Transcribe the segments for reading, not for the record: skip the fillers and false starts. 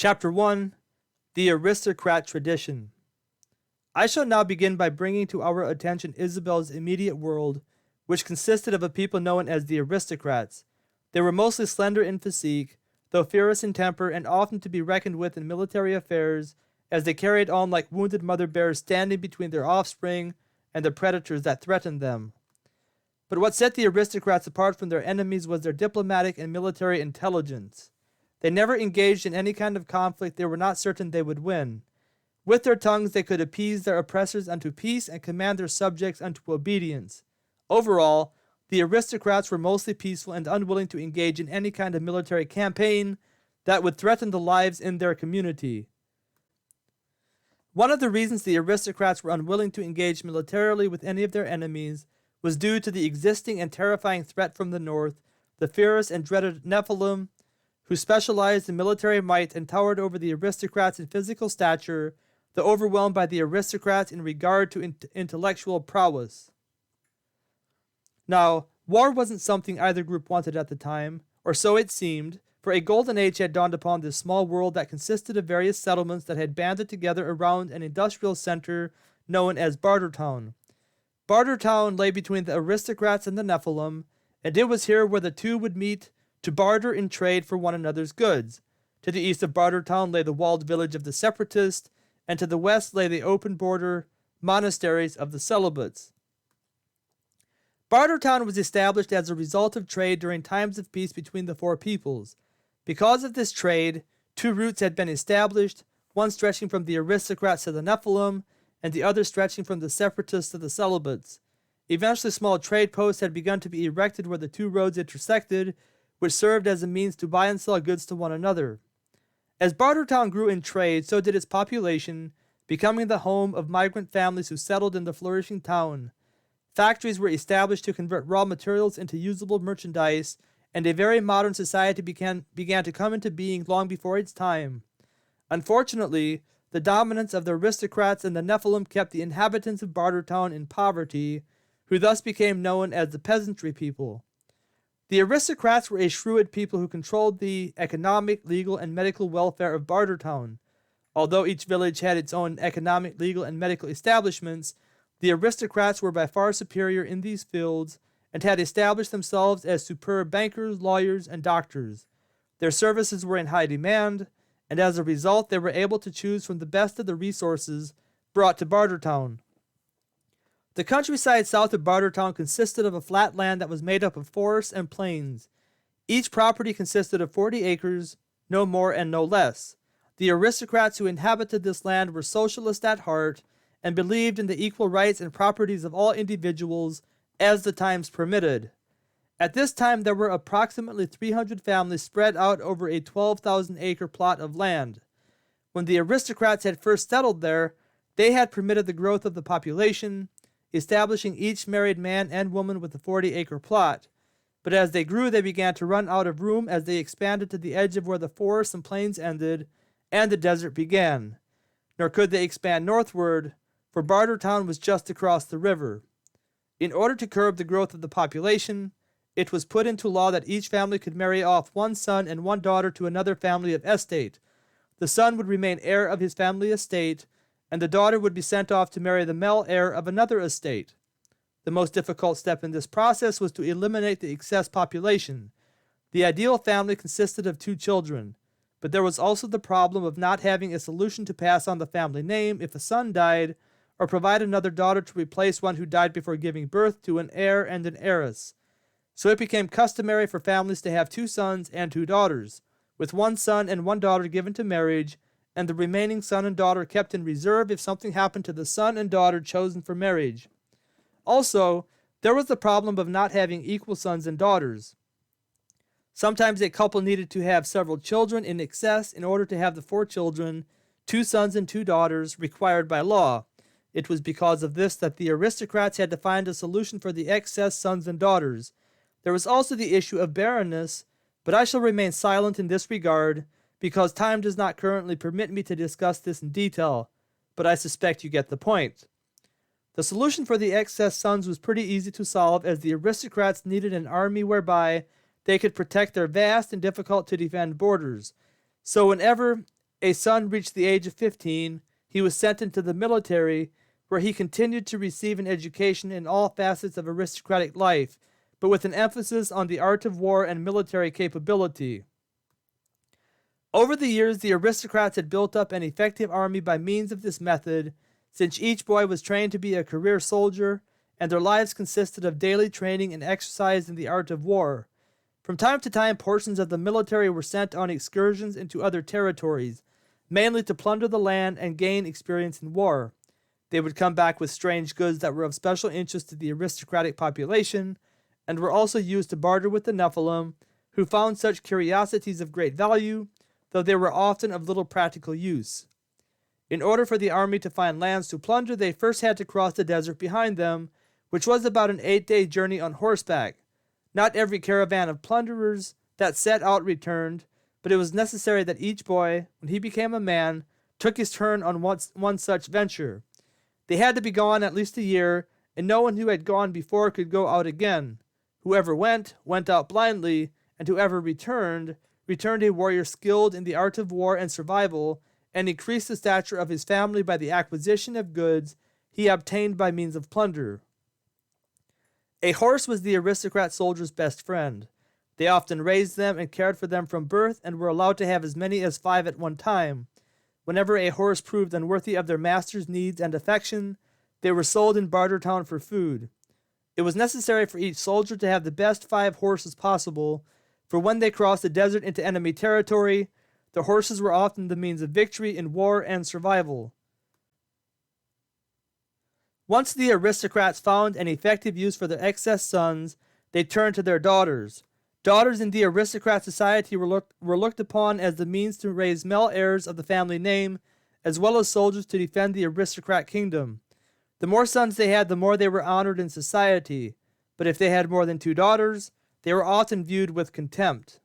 Chapter 1. The Aristocrat Tradition. I shall now begin by bringing to our attention Isabel's immediate world, which consisted of a people known as the Aristocrats. They were mostly slender in physique, though fierce in temper and often to be reckoned with in military affairs, as they carried on like wounded mother bears standing between their offspring and the predators that threatened them. But what set the aristocrats apart from their enemies was their diplomatic and military intelligence. They never engaged in any kind of conflict they were not certain they would win. With their tongues they could appease their oppressors unto peace and command their subjects unto obedience. Overall, the aristocrats were mostly peaceful and unwilling to engage in any kind of military campaign that would threaten the lives in their community. One of the reasons the aristocrats were unwilling to engage militarily with any of their enemies was due to the existing and terrifying threat from the north, the fierce and dreaded Nephilim, who specialized in military might and towered over the aristocrats in physical stature, though overwhelmed by the aristocrats in regard to intellectual prowess. Now, war wasn't something either group wanted at the time, or so it seemed, for a golden age had dawned upon this small world that consisted of various settlements that had banded together around an industrial center known as Bartertown. Bartertown lay between the aristocrats and the Nephilim, and it was here where the two would meet to barter in trade for one another's goods. To the east of Bartertown lay the walled village of the Separatists, and to the west lay the open border monasteries of the Celibates. Bartertown was established as a result of trade during times of peace between the four peoples. Because of this trade, two routes had been established, one stretching from the aristocrats to the Nephilim, and the other stretching from the Separatists to the Celibates. Eventually small trade posts had begun to be erected where the two roads intersected, which served as a means to buy and sell goods to one another. As Bartertown grew in trade, so did its population, becoming the home of migrant families who settled in the flourishing town. Factories were established to convert raw materials into usable merchandise, and a very modern society began to come into being long before its time. Unfortunately, the dominance of the aristocrats and the Nephilim kept the inhabitants of Bartertown in poverty, who thus became known as the peasantry people. The aristocrats were a shrewd people who controlled the economic, legal, and medical welfare of Bartertown. Although each village had its own economic, legal, and medical establishments, the aristocrats were by far superior in these fields and had established themselves as superb bankers, lawyers, and doctors. Their services were in high demand, and as a result they were able to choose from the best of the resources brought to Bartertown. The countryside south of Bartertown consisted of a flat land that was made up of forests and plains. Each property consisted of 40 acres, no more and no less. The aristocrats who inhabited this land were socialist at heart and believed in the equal rights and properties of all individuals as the times permitted. At this time there were approximately 300 families spread out over a 12,000-acre plot of land. When the aristocrats had first settled there, they had permitted the growth of the population, establishing each married man and woman with a 40-acre plot. But as they grew, they began to run out of room as they expanded to the edge of where the forests and plains ended and the desert began. Nor could they expand northward, for Bartertown was just across the river. In order to curb the growth of the population, it was put into law that each family could marry off one son and one daughter to another family of estate. The son would remain heir of his family estate, and the daughter would be sent off to marry the male heir of another estate. The most difficult step in this process was to eliminate the excess population. The ideal family consisted of 2 children, but there was also the problem of not having a solution to pass on the family name if a son died, or provide another daughter to replace one who died before giving birth to an heir and an heiress. So it became customary for families to have 2 sons and 2 daughters, with 1 son and 1 daughter given to marriage, and the remaining son and daughter kept in reserve if something happened to the son and daughter chosen for marriage. Also, there was the problem of not having equal sons and daughters. Sometimes a couple needed to have several children in excess in order to have the 4 children, 2 sons and 2 daughters, required by law. It was because of this that the aristocrats had to find a solution for the excess sons and daughters. There was also the issue of barrenness, but I shall remain silent in this regard, because time does not currently permit me to discuss this in detail, but I suspect you get the point. The solution for the excess sons was pretty easy to solve, as the aristocrats needed an army whereby they could protect their vast and difficult to defend borders. So whenever a son reached the age of 15, he was sent into the military, where he continued to receive an education in all facets of aristocratic life, but with an emphasis on the art of war and military capability. Over the years, the aristocrats had built up an effective army by means of this method, since each boy was trained to be a career soldier, and their lives consisted of daily training and exercise in the art of war. From time to time, portions of the military were sent on excursions into other territories, mainly to plunder the land and gain experience in war. They would come back with strange goods that were of special interest to the aristocratic population, and were also used to barter with the Nephilim, who found such curiosities of great value, though they were often of little practical use. In order for the army to find lands to plunder, they first had to cross the desert behind them, which was about an 8-day journey on horseback. Not every caravan of plunderers that set out returned, but it was necessary that each boy, when he became a man, took his turn on one such venture. They had to be gone at least a year, and no one who had gone before could go out again. Whoever went out blindly, and whoever returned a warrior skilled in the art of war and survival, and increased the stature of his family by the acquisition of goods he obtained by means of plunder. A horse was the aristocrat soldier's best friend. They often raised them and cared for them from birth, and were allowed to have as many as 5 at one time. Whenever a horse proved unworthy of their master's needs and affection, they were sold in Bartertown for food. It was necessary for each soldier to have the best 5 horses possible, for when they crossed the desert into enemy territory, the horses were often the means of victory in war and survival. Once the aristocrats found an effective use for their excess sons, they turned to their daughters. Daughters in the aristocrat society were looked upon as the means to raise male heirs of the family name, as well as soldiers to defend the aristocrat kingdom. The more sons they had, the more they were honored in society, but if they had more than 2 daughters, they were often viewed with contempt.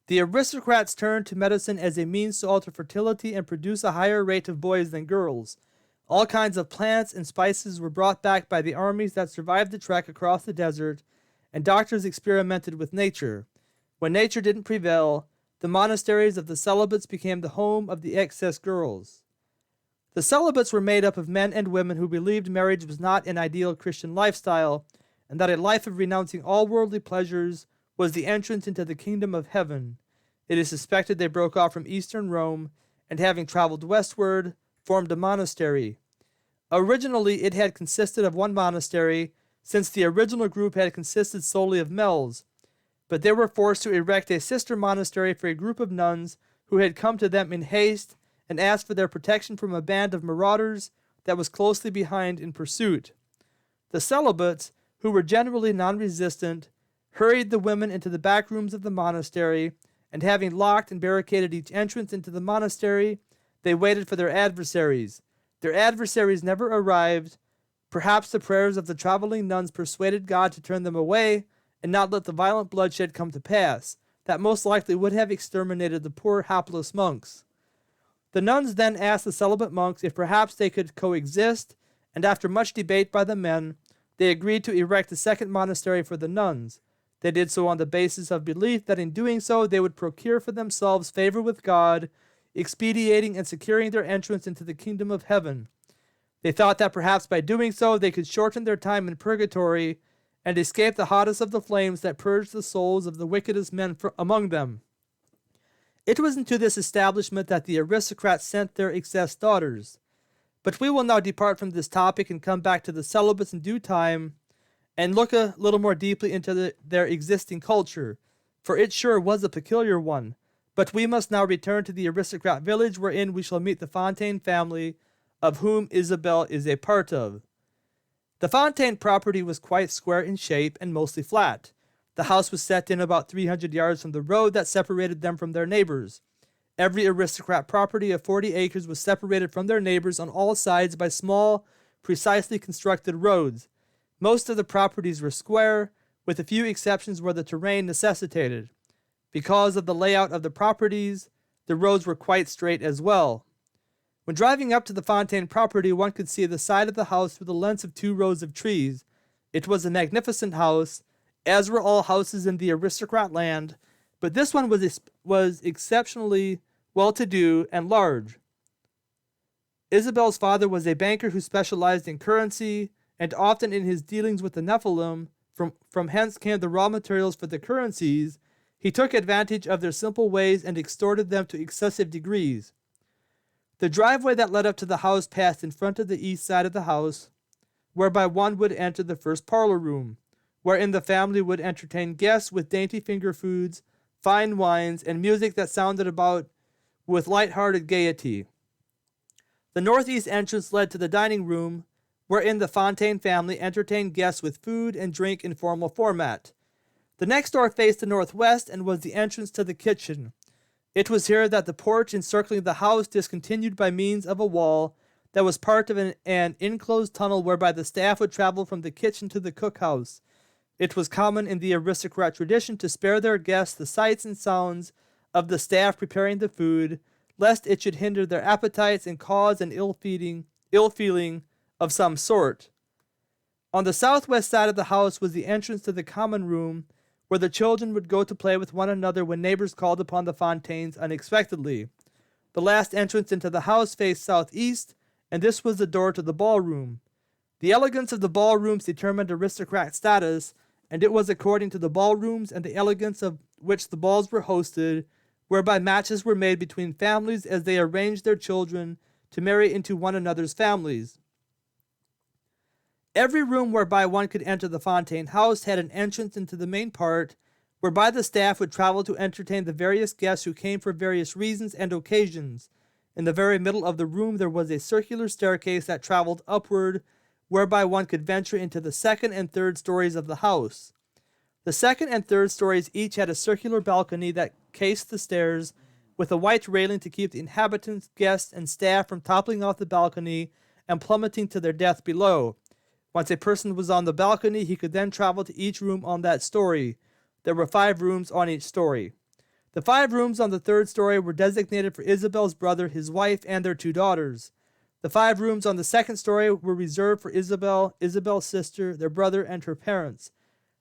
The aristocrats turned to medicine as a means to alter fertility and produce a higher rate of boys than girls. All kinds of plants and spices were brought back by the armies that survived the trek across the desert, and doctors experimented with nature. When nature didn't prevail, the monasteries of the Celibates became the home of the excess girls. The Celibates were made up of men and women who believed marriage was not an ideal Christian lifestyle, and that a life of renouncing all worldly pleasures was the entrance into the kingdom of heaven. It is suspected they broke off from eastern Rome, and having traveled westward, formed a monastery. Originally, it had consisted of one monastery, since the original group had consisted solely of males, but they were forced to erect a sister monastery for a group of nuns who had come to them in haste and asked for their protection from a band of marauders that was closely behind in pursuit. The Celibates, who were generally non-resistant, hurried the women into the back rooms of the monastery, and having locked and barricaded each entrance into the monastery, they waited for their adversaries. Their adversaries never arrived. Perhaps the prayers of the traveling nuns persuaded God to turn them away and not let the violent bloodshed come to pass, that most likely would have exterminated the poor hapless monks. The nuns then asked the celibate monks if perhaps they could coexist, and after much debate by the men, they agreed to erect a second monastery for the nuns. They did so on the basis of belief that in doing so they would procure for themselves favor with God, expediting and securing their entrance into the kingdom of heaven. They thought that perhaps by doing so they could shorten their time in purgatory and escape the hottest of the flames that purged the souls of the wickedest men among them. It was into this establishment that the aristocrats sent their excess daughters. But we will now depart from this topic and come back to the celibates in due time and look a little more deeply into their existing culture, for it sure was a peculiar one. But we must now return to the aristocrat village wherein we shall meet the Fontaine family, of whom Isabel is a part of. The Fontaine property was quite square in shape and mostly flat. The house was set in about 300 yards from the road that separated them from their neighbors. Every aristocrat property of 40 acres was separated from their neighbors on all sides by small, precisely constructed roads. Most of the properties were square, with a few exceptions where the terrain necessitated. Because of the layout of the properties, the roads were quite straight as well. When driving up to the Fontaine property, one could see the side of the house through the length of 2 rows of trees. It was a magnificent house, as were all houses in the aristocrat land, but this one was exceptionally well-to-do, and large. Isabel's father was a banker who specialized in currency, and often in his dealings with the Nephilim, from hence came the raw materials for the currencies, he took advantage of their simple ways and extorted them to excessive degrees. The driveway that led up to the house passed in front of the east side of the house, whereby one would enter the first parlor room, wherein the family would entertain guests with dainty finger foods, fine wines, and music that sounded about with light-hearted gaiety. The northeast entrance led to the dining room, wherein the Fontaine family entertained guests with food and drink in formal format. The next door faced the northwest and was the entrance to the kitchen. It was here that the porch encircling the house discontinued by means of a wall that was part of an enclosed tunnel whereby the staff would travel from the kitchen to the cookhouse. It was common in the aristocrat tradition to spare their guests the sights and sounds of the staff preparing the food, lest it should hinder their appetites and cause an ill feeling of some sort. On the southwest side of the house was the entrance to the common room, where the children would go to play with one another when neighbors called upon the Fontaines unexpectedly. The last entrance into the house faced southeast, and this was the door to the ballroom. The elegance of the ballrooms determined aristocrat status, and it was according to the ballrooms and the elegance of which the balls were hosted, whereby matches were made between families as they arranged their children to marry into one another's families. Every room whereby one could enter the Fontaine house had an entrance into the main part, whereby the staff would travel to entertain the various guests who came for various reasons and occasions. In the very middle of the room there was a circular staircase that traveled upward, whereby one could venture into the second and third stories of the house. The second and third stories each had a circular balcony that cased the stairs, with a white railing to keep the inhabitants, guests, and staff from toppling off the balcony and plummeting to their death below. Once a person was on the balcony, he could then travel to each room on that story. There were 5 rooms on each story. The 5 rooms on the third story were designated for Isabel's brother, his wife, and their 2 daughters. The 5 rooms on the second story were reserved for Isabel, Isabel's sister, their brother, and her parents.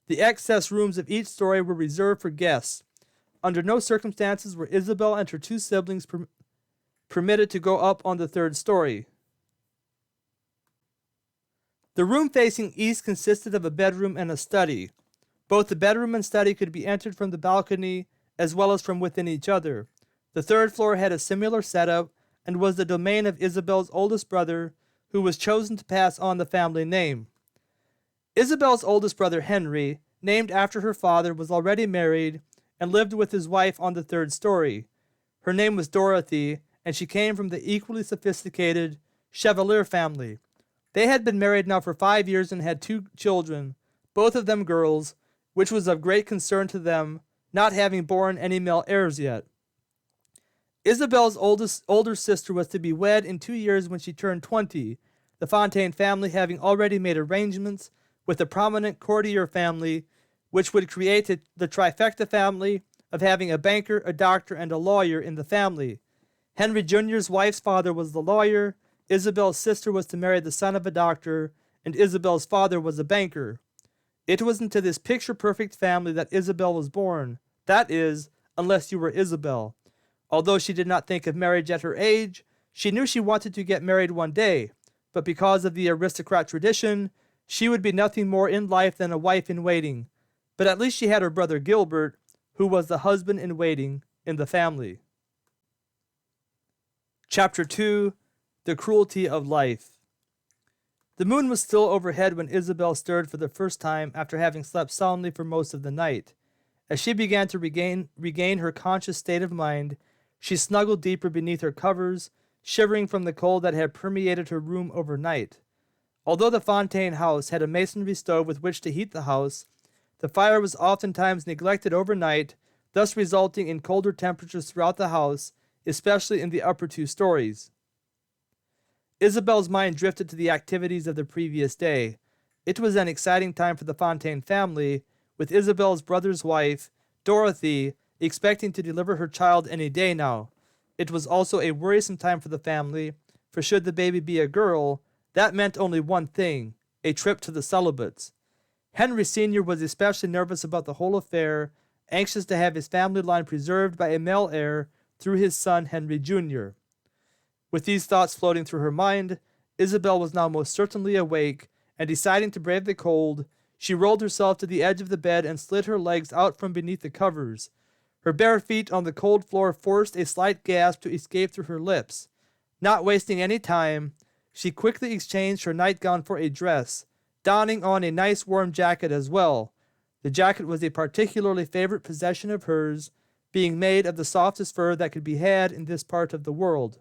The excess rooms of each story were reserved for guests. Under no circumstances were Isabel and her 2 siblings permitted to go up on the third story. The room facing east consisted of a bedroom and a study. Both the bedroom and study could be entered from the balcony as well as from within each other. The third floor had a similar setup and was the domain of Isabel's oldest brother, who was chosen to pass on the family name. Isabel's oldest brother, Henry, named after her father, was already married and lived with his wife on the third story. Her name was Dorothy, and she came from the equally sophisticated Chevalier family. They had been married now for 5 years and had 2 children, both of them girls, which was of great concern to them, not having borne any male heirs yet. Isabel's older sister was to be wed in 2 years when she turned 20, the Fontaine family having already made arrangements with a prominent courtier family, which would create the trifecta family of having a banker, a doctor, and a lawyer in the family. Henry Jr.'s wife's father was the lawyer, Isabel's sister was to marry the son of a doctor, and Isabel's father was a banker. It was into this picture-perfect family that Isabel was born, that is, unless you were Isabel. Although she did not think of marriage at her age, she knew she wanted to get married one day, but because of the aristocrat tradition, she would be nothing more in life than a wife-in-waiting. But at least she had her brother Gilbert, who was the husband-in-waiting in the family. Chapter 2, The Cruelty of Life. The moon was still overhead when Isabel stirred for the first time after having slept soundly for most of the night. As she began to regain her conscious state of mind, she snuggled deeper beneath her covers, shivering from the cold that had permeated her room overnight. Although the Fontaine house had a masonry stove with which to heat the house, the fire was oftentimes neglected overnight, thus resulting in colder temperatures throughout the house, especially in the upper 2 stories. Isabel's mind drifted to the activities of the previous day. It was an exciting time for the Fontaine family, with Isabel's brother's wife, Dorothy, expecting to deliver her child any day now. It was also a worrisome time for the family, for should the baby be a girl, that meant only one thing, a trip to the Celibates. Henry Sr. was especially nervous about the whole affair, anxious to have his family line preserved by a male heir through his son Henry Jr. With these thoughts floating through her mind, Isabel was now most certainly awake, and deciding to brave the cold, she rolled herself to the edge of the bed and slid her legs out from beneath the covers. Her bare feet on the cold floor forced a slight gasp to escape through her lips. Not wasting any time, she quickly exchanged her nightgown for a dress, donning on a nice warm jacket as well. The jacket was a particularly favorite possession of hers, being made of the softest fur that could be had in this part of the world.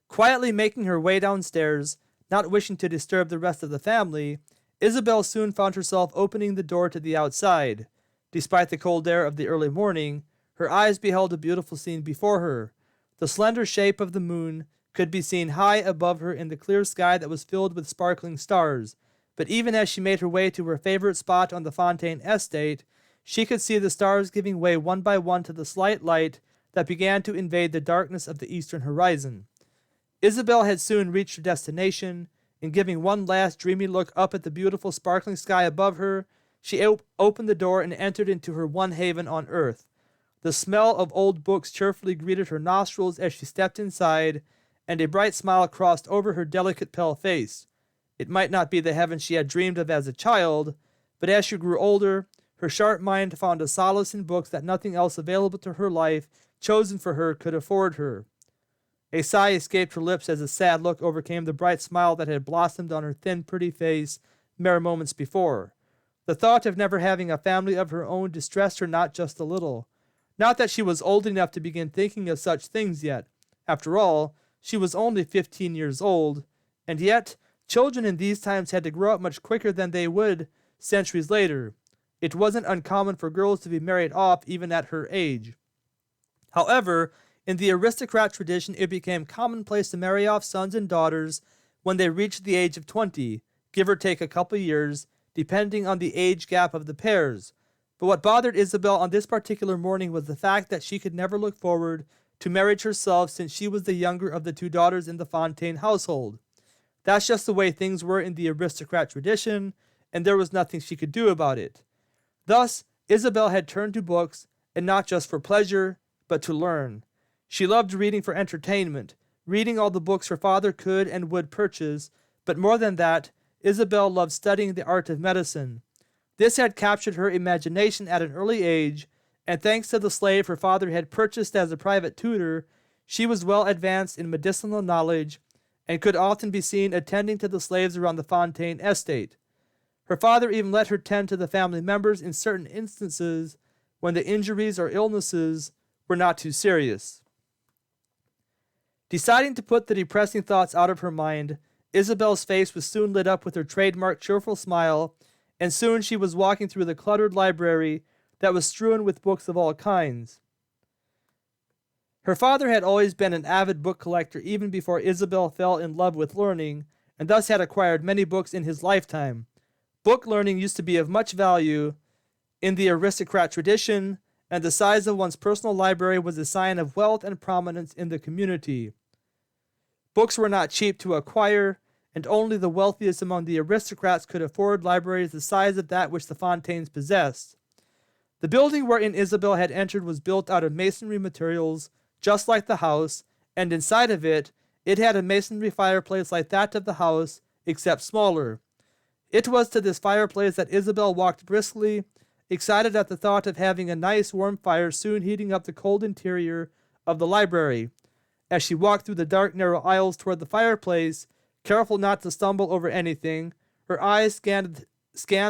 Quietly making her way downstairs, not wishing to disturb the rest of the family, Isabel soon found herself opening the door to the outside. Despite the cold air of the early morning, her eyes beheld a beautiful scene before her. The slender shape of the moon could be seen high above her in the clear sky that was filled with sparkling stars, but even as she made her way to her favorite spot on the Fontaine estate, she could see the stars giving way one by one to the slight light that began to invade the darkness of the eastern horizon. Isabel had soon reached her destination, and giving one last dreamy look up at the beautiful sparkling sky above her, she opened the door and entered into her one haven on earth. The smell of old books cheerfully greeted her nostrils as she stepped inside, and a bright smile crossed over her delicate pale face. It might not be the heaven she had dreamed of as a child, but as she grew older, her sharp mind found a solace in books that nothing else available to her life, chosen for her, could afford her. A sigh escaped her lips as a sad look overcame the bright smile that had blossomed on her thin, pretty face mere moments before. The thought of never having a family of her own distressed her not just a little. Not that she was old enough to begin thinking of such things yet. After all, she was only 15 years old, and yet children in these times had to grow up much quicker than they would centuries later. It wasn't uncommon for girls to be married off even at her age. However, in the aristocrat tradition, it became commonplace to marry off sons and daughters when they reached the age of 20, give or take a couple years, depending on the age gap of the pairs. But what bothered Isabel on this particular morning was the fact that she could never look forward to marriage herself, since she was the younger of the two daughters in the Fontaine household. That's just the way things were in the aristocrat tradition, and there was nothing she could do about it. Thus, Isabel had turned to books, and not just for pleasure, but to learn. She loved reading for entertainment, reading all the books her father could and would purchase, but more than that, Isabel loved studying the art of medicine. This had captured her imagination at an early age, and thanks to the slave her father had purchased as a private tutor, she was well advanced in medicinal knowledge, and could often be seen attending to the slaves around the Fontaine estate. Her father even let her tend to the family members in certain instances when the injuries or illnesses were not too serious. Deciding to put the depressing thoughts out of her mind, Isabel's face was soon lit up with her trademark cheerful smile, and soon she was walking through the cluttered library that was strewn with books of all kinds. Her father had always been an avid book collector even before Isabel fell in love with learning, and thus had acquired many books in his lifetime. Book learning used to be of much value in the aristocrat tradition, and the size of one's personal library was a sign of wealth and prominence in the community. Books were not cheap to acquire, and only the wealthiest among the aristocrats could afford libraries the size of that which the Fontaines possessed. The building wherein Isabel had entered was built out of masonry materials, just like the house, and inside of it, it had a masonry fireplace like that of the house, except smaller. It was to this fireplace that Isabel walked briskly, excited at the thought of having a nice warm fire soon heating up the cold interior of the library. As she walked through the dark narrow aisles toward the fireplace, careful not to stumble over anything, her eyes scanned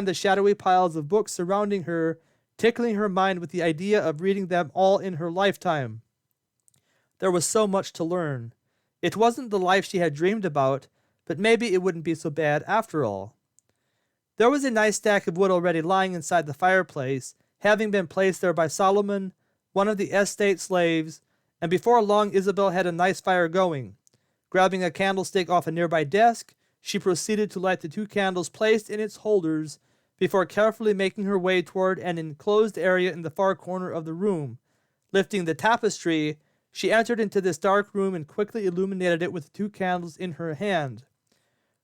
the shadowy piles of books surrounding her, tickling her mind with the idea of reading them all in her lifetime. There was so much to learn. It wasn't the life she had dreamed about, but maybe it wouldn't be so bad after all. There was a nice stack of wood already lying inside the fireplace, having been placed there by Solomon, one of the estate slaves, and before long Isabel had a nice fire going. Grabbing a candlestick off a nearby desk, she proceeded to light the two candles placed in its holders before carefully making her way toward an enclosed area in the far corner of the room. Lifting the tapestry, she entered into this dark room and quickly illuminated it with the two candles in her hand.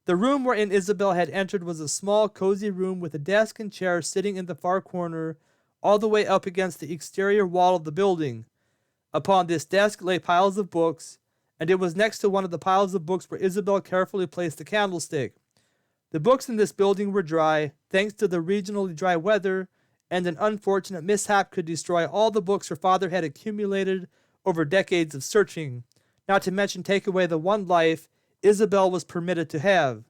The room wherein Isabel had entered was a small, cozy room with a desk and chair sitting in the far corner, all the way up against the exterior wall of the building. Upon this desk lay piles of books, and it was next to one of the piles of books where Isabel carefully placed the candlestick. The books in this building were dry, thanks to the regionally dry weather, and an unfortunate mishap could destroy all the books her father had accumulated over decades of searching, not to mention take away the one life Isabel was permitted to have.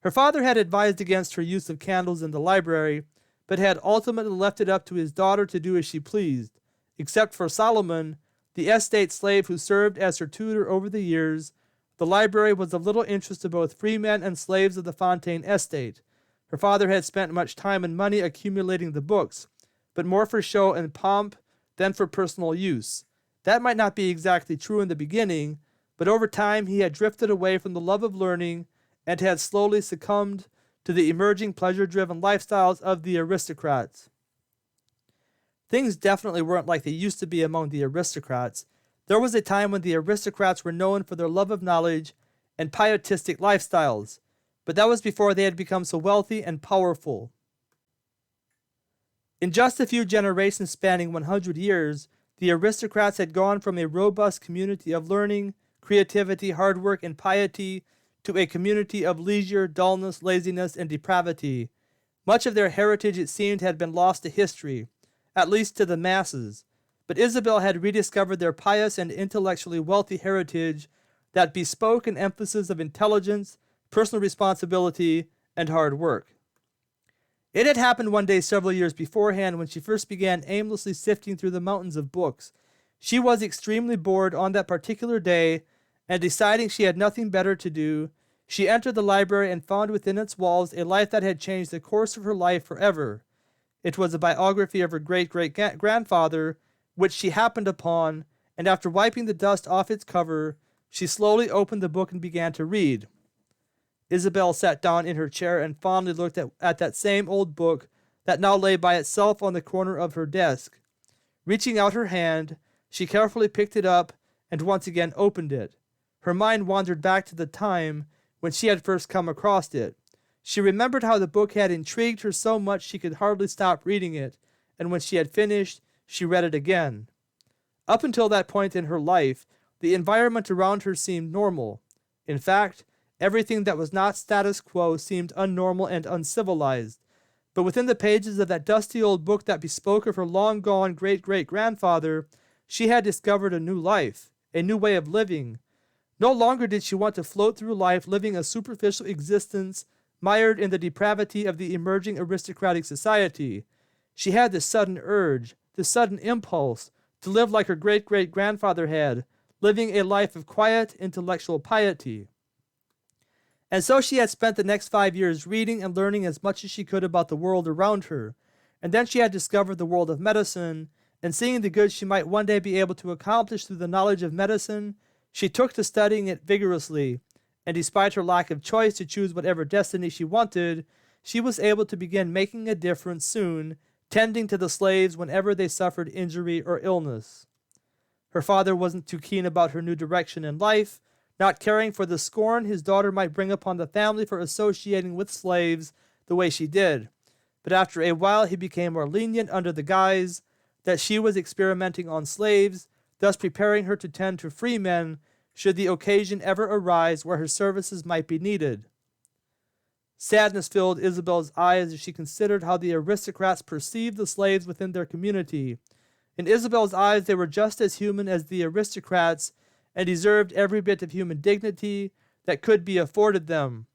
Her father had advised against her use of candles in the library, but had ultimately left it up to his daughter to do as she pleased. Except for Solomon, the estate slave who served as her tutor over the years, the library was of little interest to both freemen and slaves of the Fontaine estate. Her father had spent much time and money accumulating the books, but more for show and pomp than for personal use. That might not be exactly true in the beginning, but over time he had drifted away from the love of learning and had slowly succumbed to the emerging pleasure-driven lifestyles of the aristocrats. Things definitely weren't like they used to be among the aristocrats. There was a time when the aristocrats were known for their love of knowledge and pietistic lifestyles, but that was before they had become so wealthy and powerful. In just a few generations spanning 100 years, the aristocrats had gone from a robust community of learning, creativity, hard work, and piety to a community of leisure, dullness, laziness, and depravity. Much of their heritage, it seemed, had been lost to history, at least to the masses, but Isabel had rediscovered their pious and intellectually wealthy heritage that bespoke an emphasis of intelligence, personal responsibility, and hard work. It had happened one day several years beforehand when she first began aimlessly sifting through the mountains of books. She was extremely bored on that particular day, and deciding she had nothing better to do, she entered the library and found within its walls a life that had changed the course of her life forever. It was a biography of her great-great-grandfather, which she happened upon, and after wiping the dust off its cover, she slowly opened the book and began to read. Isabel sat down in her chair and fondly looked at that same old book that now lay by itself on the corner of her desk. Reaching out her hand, she carefully picked it up and once again opened it. Her mind wandered back to the time when she had first come across it. She remembered how the book had intrigued her so much she could hardly stop reading it, and when she had finished, she read it again. Up until that point in her life, the environment around her seemed normal. In fact, everything that was not status quo seemed unnormal and uncivilized. But within the pages of that dusty old book that bespoke of her long-gone great-great-grandfather, she had discovered a new life, a new way of living. No longer did she want to float through life living a superficial existence mired in the depravity of the emerging aristocratic society. She had this sudden urge, this sudden impulse, to live like her great-great-grandfather had, living a life of quiet, intellectual piety. And so she had spent the next 5 years reading and learning as much as she could about the world around her, and then she had discovered the world of medicine, and seeing the good she might one day be able to accomplish through the knowledge of medicine, she took to studying it vigorously, and despite her lack of choice to choose whatever destiny she wanted, she was able to begin making a difference soon, tending to the slaves whenever they suffered injury or illness. Her father wasn't too keen about her new direction in life, not caring for the scorn his daughter might bring upon the family for associating with slaves the way she did. But after a while he became more lenient under the guise that she was experimenting on slaves, thus preparing her to tend to free men should the occasion ever arise where her services might be needed. Sadness filled Isabel's eyes as she considered how the aristocrats perceived the slaves within their community. In Isabel's eyes they were just as human as the aristocrats and deserved every bit of human dignity that could be afforded them.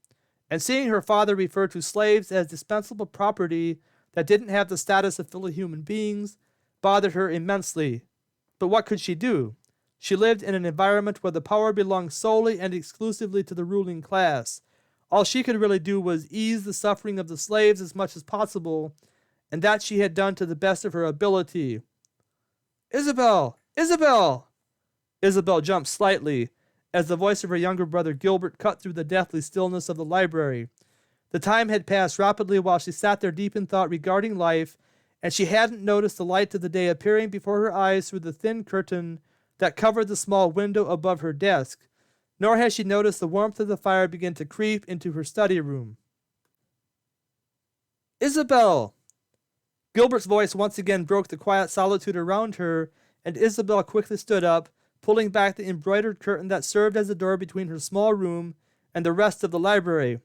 And seeing her father refer to slaves as dispensable property that didn't have the status of fellow human beings bothered her immensely. But what could she do? She lived in an environment where the power belonged solely and exclusively to the ruling class. All she could really do was ease the suffering of the slaves as much as possible, and that she had done to the best of her ability. "Isabel! Isabel!" Isabel jumped slightly as the voice of her younger brother Gilbert cut through the deathly stillness of the library. The time had passed rapidly while she sat there deep in thought regarding life, and she hadn't noticed the light of the day appearing before her eyes through the thin curtain that covered the small window above her desk, nor had she noticed the warmth of the fire begin to creep into her study room. "Isabel!" Gilbert's voice once again broke the quiet solitude around her, and Isabel quickly stood up, pulling back the embroidered curtain that served as a door between her small room and the rest of the library.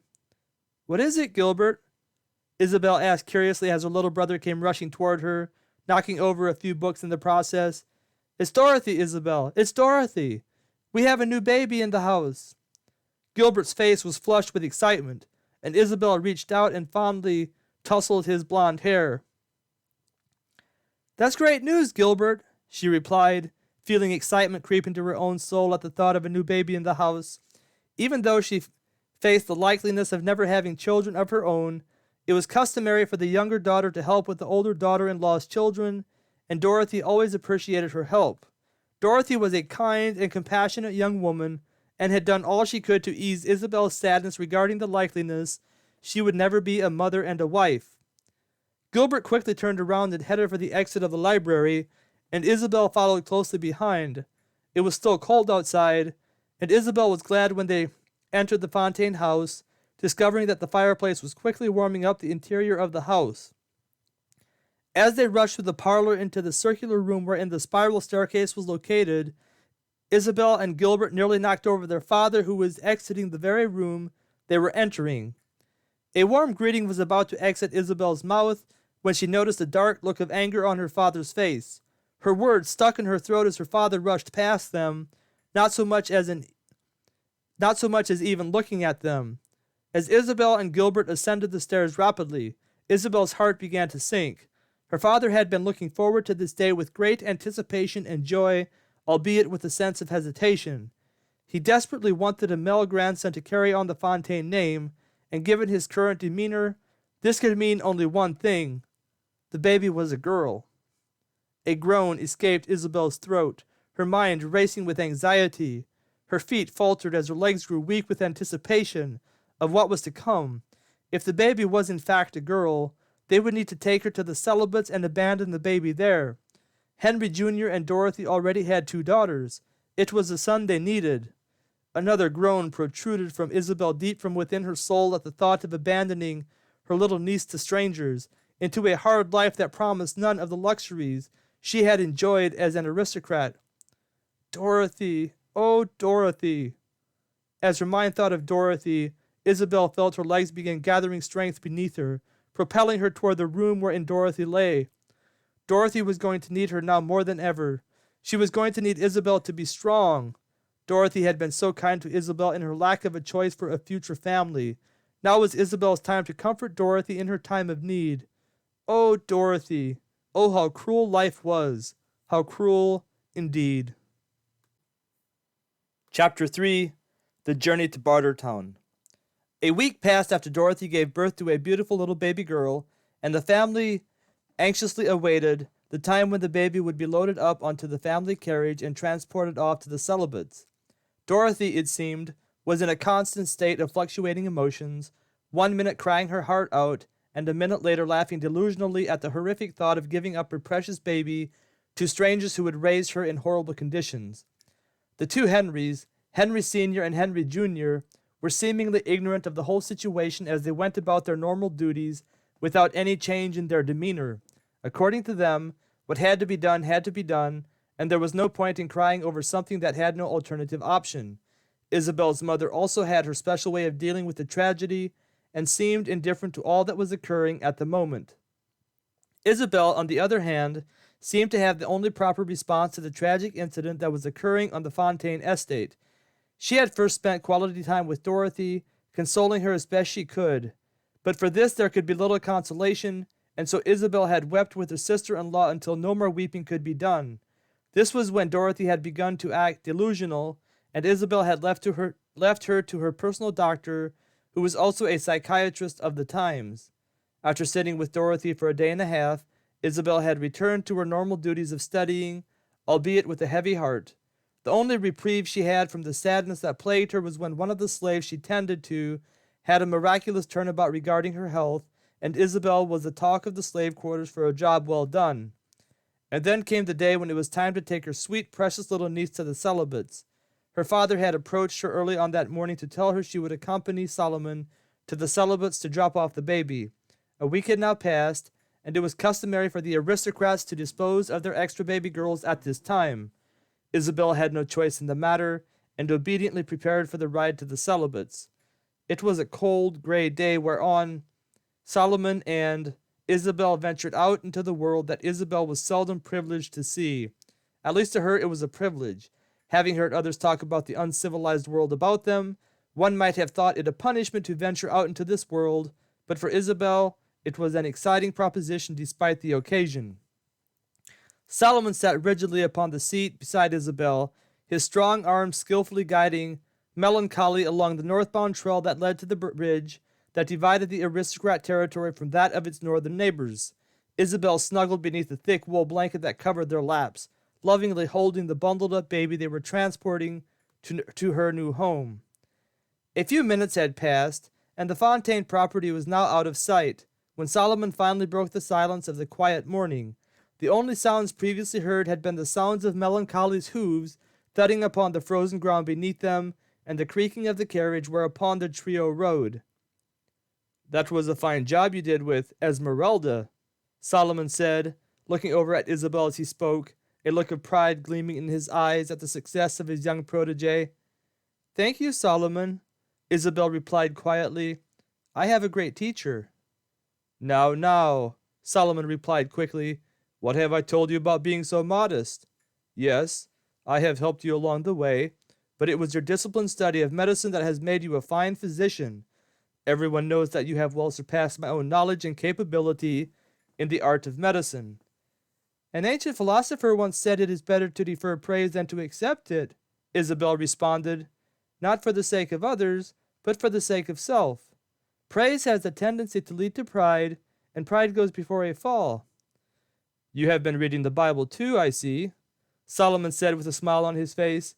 "What is it, Gilbert?" Isabel asked curiously as her little brother came rushing toward her, knocking over a few books in the process. "It's Dorothy, Isabel. It's Dorothy. We have a new baby in the house." Gilbert's face was flushed with excitement, and Isabel reached out and fondly tousled his blonde hair. "That's great news, Gilbert," she replied, feeling excitement creep into her own soul at the thought of a new baby in the house. Even though she faced the likeliness of never having children of her own, it was customary for the younger daughter to help with the older daughter-in-law's children, and Dorothy always appreciated her help. Dorothy was a kind and compassionate young woman, and had done all she could to ease Isabel's sadness regarding the likeliness she would never be a mother and a wife. Gilbert quickly turned around and headed for the exit of the library, and Isabel followed closely behind. It was still cold outside, and Isabel was glad when they entered the Fontaine house, discovering that the fireplace was quickly warming up the interior of the house. As they rushed through the parlor into the circular room wherein the spiral staircase was located, Isabel and Gilbert nearly knocked over their father, who was exiting the very room they were entering. A warm greeting was about to exit Isabel's mouth when she noticed a dark look of anger on her father's face. Her words stuck in her throat as her father rushed past them, not so much as even looking at them. As Isabel and Gilbert ascended the stairs rapidly, Isabel's heart began to sink. Her father had been looking forward to this day with great anticipation and joy, albeit with a sense of hesitation. He desperately wanted a male grandson to carry on the Fontaine name, and given his current demeanor, this could mean only one thing. The baby was a girl. A groan escaped Isabel's throat, her mind racing with anxiety. Her feet faltered as her legs grew weak with anticipation of what was to come. If the baby was in fact a girl, they would need to take her to the Celibates and abandon the baby there. Henry Jr. and Dorothy already had 2 daughters. It was the son they needed. Another groan protruded from Isabel deep from within her soul at the thought of abandoning her little niece to strangers, into a hard life that promised none of the luxuries she had enjoyed as an aristocrat. Dorothy, oh Dorothy. As her mind thought of Dorothy, Isabel felt her legs begin gathering strength beneath her, propelling her toward the room wherein Dorothy lay. Dorothy was going to need her now more than ever. She was going to need Isabel to be strong. Dorothy had been so kind to Isabel in her lack of a choice for a future family. Now was Isabel's time to comfort Dorothy in her time of need. Oh, Dorothy! Oh, how cruel life was! How cruel indeed! Chapter 3. The Journey to Bartertown. A week passed after Dorothy gave birth to a beautiful little baby girl, and the family anxiously awaited the time when the baby would be loaded up onto the family carriage and transported off to the Celibates. Dorothy, it seemed, was in a constant state of fluctuating emotions, 1 minute crying her heart out, and a minute later laughing delusionally at the horrific thought of giving up her precious baby to strangers who would raise her in horrible conditions. The 2 Henrys, Henry Sr. and Henry Jr., were seemingly ignorant of the whole situation as they went about their normal duties without any change in their demeanor. According to them, what had to be done, and there was no point in crying over something that had no alternative option. Isabel's mother also had her special way of dealing with the tragedy and seemed indifferent to all that was occurring at the moment. Isabel, on the other hand, seemed to have the only proper response to the tragic incident that was occurring on the Fontaine estate. She had first spent quality time with Dorothy, consoling her as best she could. But for this there could be little consolation, and so Isabel had wept with her sister-in-law until no more weeping could be done. This was when Dorothy had begun to act delusional, and Isabel had left her to her personal doctor, who was also a psychiatrist of the times. After sitting with Dorothy for a day and a half, Isabel had returned to her normal duties of studying, albeit with a heavy heart. The only reprieve she had from the sadness that plagued her was when one of the slaves she tended to had a miraculous turnabout regarding her health, and Isabel was the talk of the slave quarters for a job well done. And then came the day when it was time to take her sweet, precious little niece to the Celibates. Her father had approached her early on that morning to tell her she would accompany Solomon to the Celibates to drop off the baby. A week had now passed, and it was customary for the aristocrats to dispose of their extra baby girls at this time. Isabel had no choice in the matter, and obediently prepared for the ride to the Celibates. It was a cold, gray day whereon Solomon and Isabel ventured out into the world that Isabel was seldom privileged to see. At least to her it was a privilege. Having heard others talk about the uncivilized world about them, one might have thought it a punishment to venture out into this world, but for Isabel, it was an exciting proposition despite the occasion. Solomon sat rigidly upon the seat beside Isabel, his strong arms skillfully guiding melancholy along the northbound trail that led to the bridge that divided the aristocrat territory from that of its northern neighbors. Isabel snuggled beneath the thick wool blanket that covered their laps, lovingly holding the bundled-up baby they were transporting to her new home. A few minutes had passed, and the Fontaine property was now out of sight, when Solomon finally broke the silence of the quiet morning. The only sounds previously heard had been the sounds of Melancholy's hooves thudding upon the frozen ground beneath them, and the creaking of the carriage whereupon the trio rode. "That was a fine job you did with Esmeralda," Solomon said, looking over at Isabel as he spoke, a look of pride gleaming in his eyes at the success of his young protege. "Thank you, Solomon," Isabel replied quietly. "I have a great teacher." Now, Solomon replied quickly, "what have I told you about being so modest? Yes, I have helped you along the way, but it was your disciplined study of medicine that has made you a fine physician. Everyone knows that you have well surpassed my own knowledge and capability in the art of medicine." "An ancient philosopher once said it is better to defer praise than to accept it," Isabel responded, "not for the sake of others, but for the sake of self. Praise has a tendency to lead to pride, and pride goes before a fall." "You have been reading the Bible too, I see," Solomon said with a smile on his face.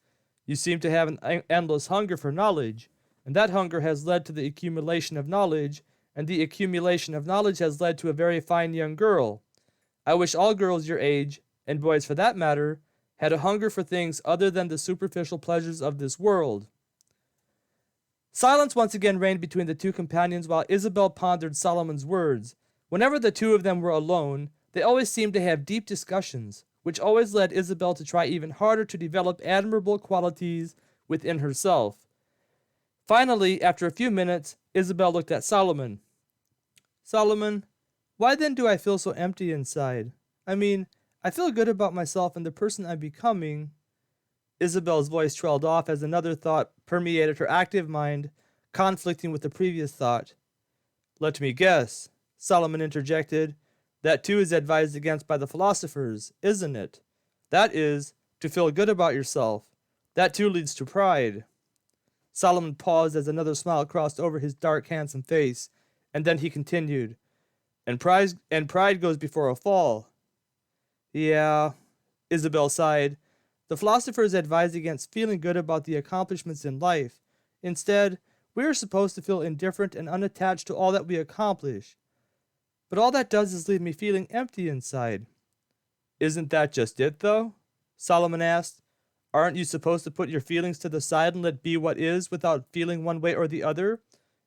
"You seem to have an endless hunger for knowledge, and that hunger has led to the accumulation of knowledge, and the accumulation of knowledge has led to a very fine young girl. I wish all girls your age, and boys for that matter, had a hunger for things other than the superficial pleasures of this world." Silence once again reigned between the two companions while Isabel pondered Solomon's words. Whenever the two of them were alone, they always seemed to have deep discussions, which always led Isabel to try even harder to develop admirable qualities within herself. Finally, after a few minutes, Isabel looked at Solomon. "Solomon, why then do I feel so empty inside? I mean, I feel good about myself and the person I'm becoming." Isabel's voice trailed off as another thought permeated her active mind, conflicting with the previous thought. "Let me guess," Solomon interjected. "That too is advised against by the philosophers, isn't it? That is, to feel good about yourself. That too leads to pride." Solomon paused as another smile crossed over his dark, handsome face, and then he continued, And pride goes before a fall." "Yeah," Isabel sighed. "The philosophers advise against feeling good about the accomplishments in life. Instead, we are supposed to feel indifferent and unattached to all that we accomplish. But all that does is leave me feeling empty inside." "Isn't that just it, though?" Solomon asked. "Aren't you supposed to put your feelings to the side and let be what is without feeling one way or the other?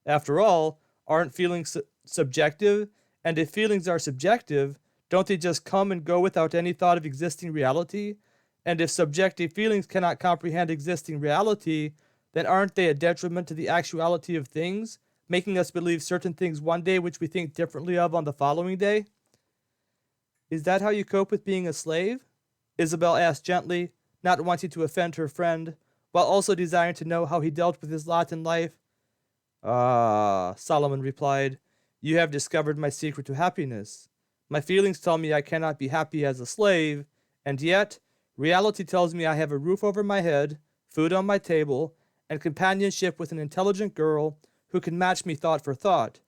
After all, aren't feelings subjective? And if feelings are subjective, don't they just come and go without any thought of existing reality? And if subjective feelings cannot comprehend existing reality, then aren't they a detriment to the actuality of things, making us believe certain things one day which we think differently of on the following day?" "Is that how you cope with being a slave?" Isabel asked gently, not wanting to offend her friend, while also desiring to know how he dealt with his lot in life. "Ah," Solomon replied, "you have discovered my secret to happiness. My feelings tell me I cannot be happy as a slave, and yet reality tells me I have a roof over my head, food on my table, and companionship with an intelligent girl who can match me thought for thought.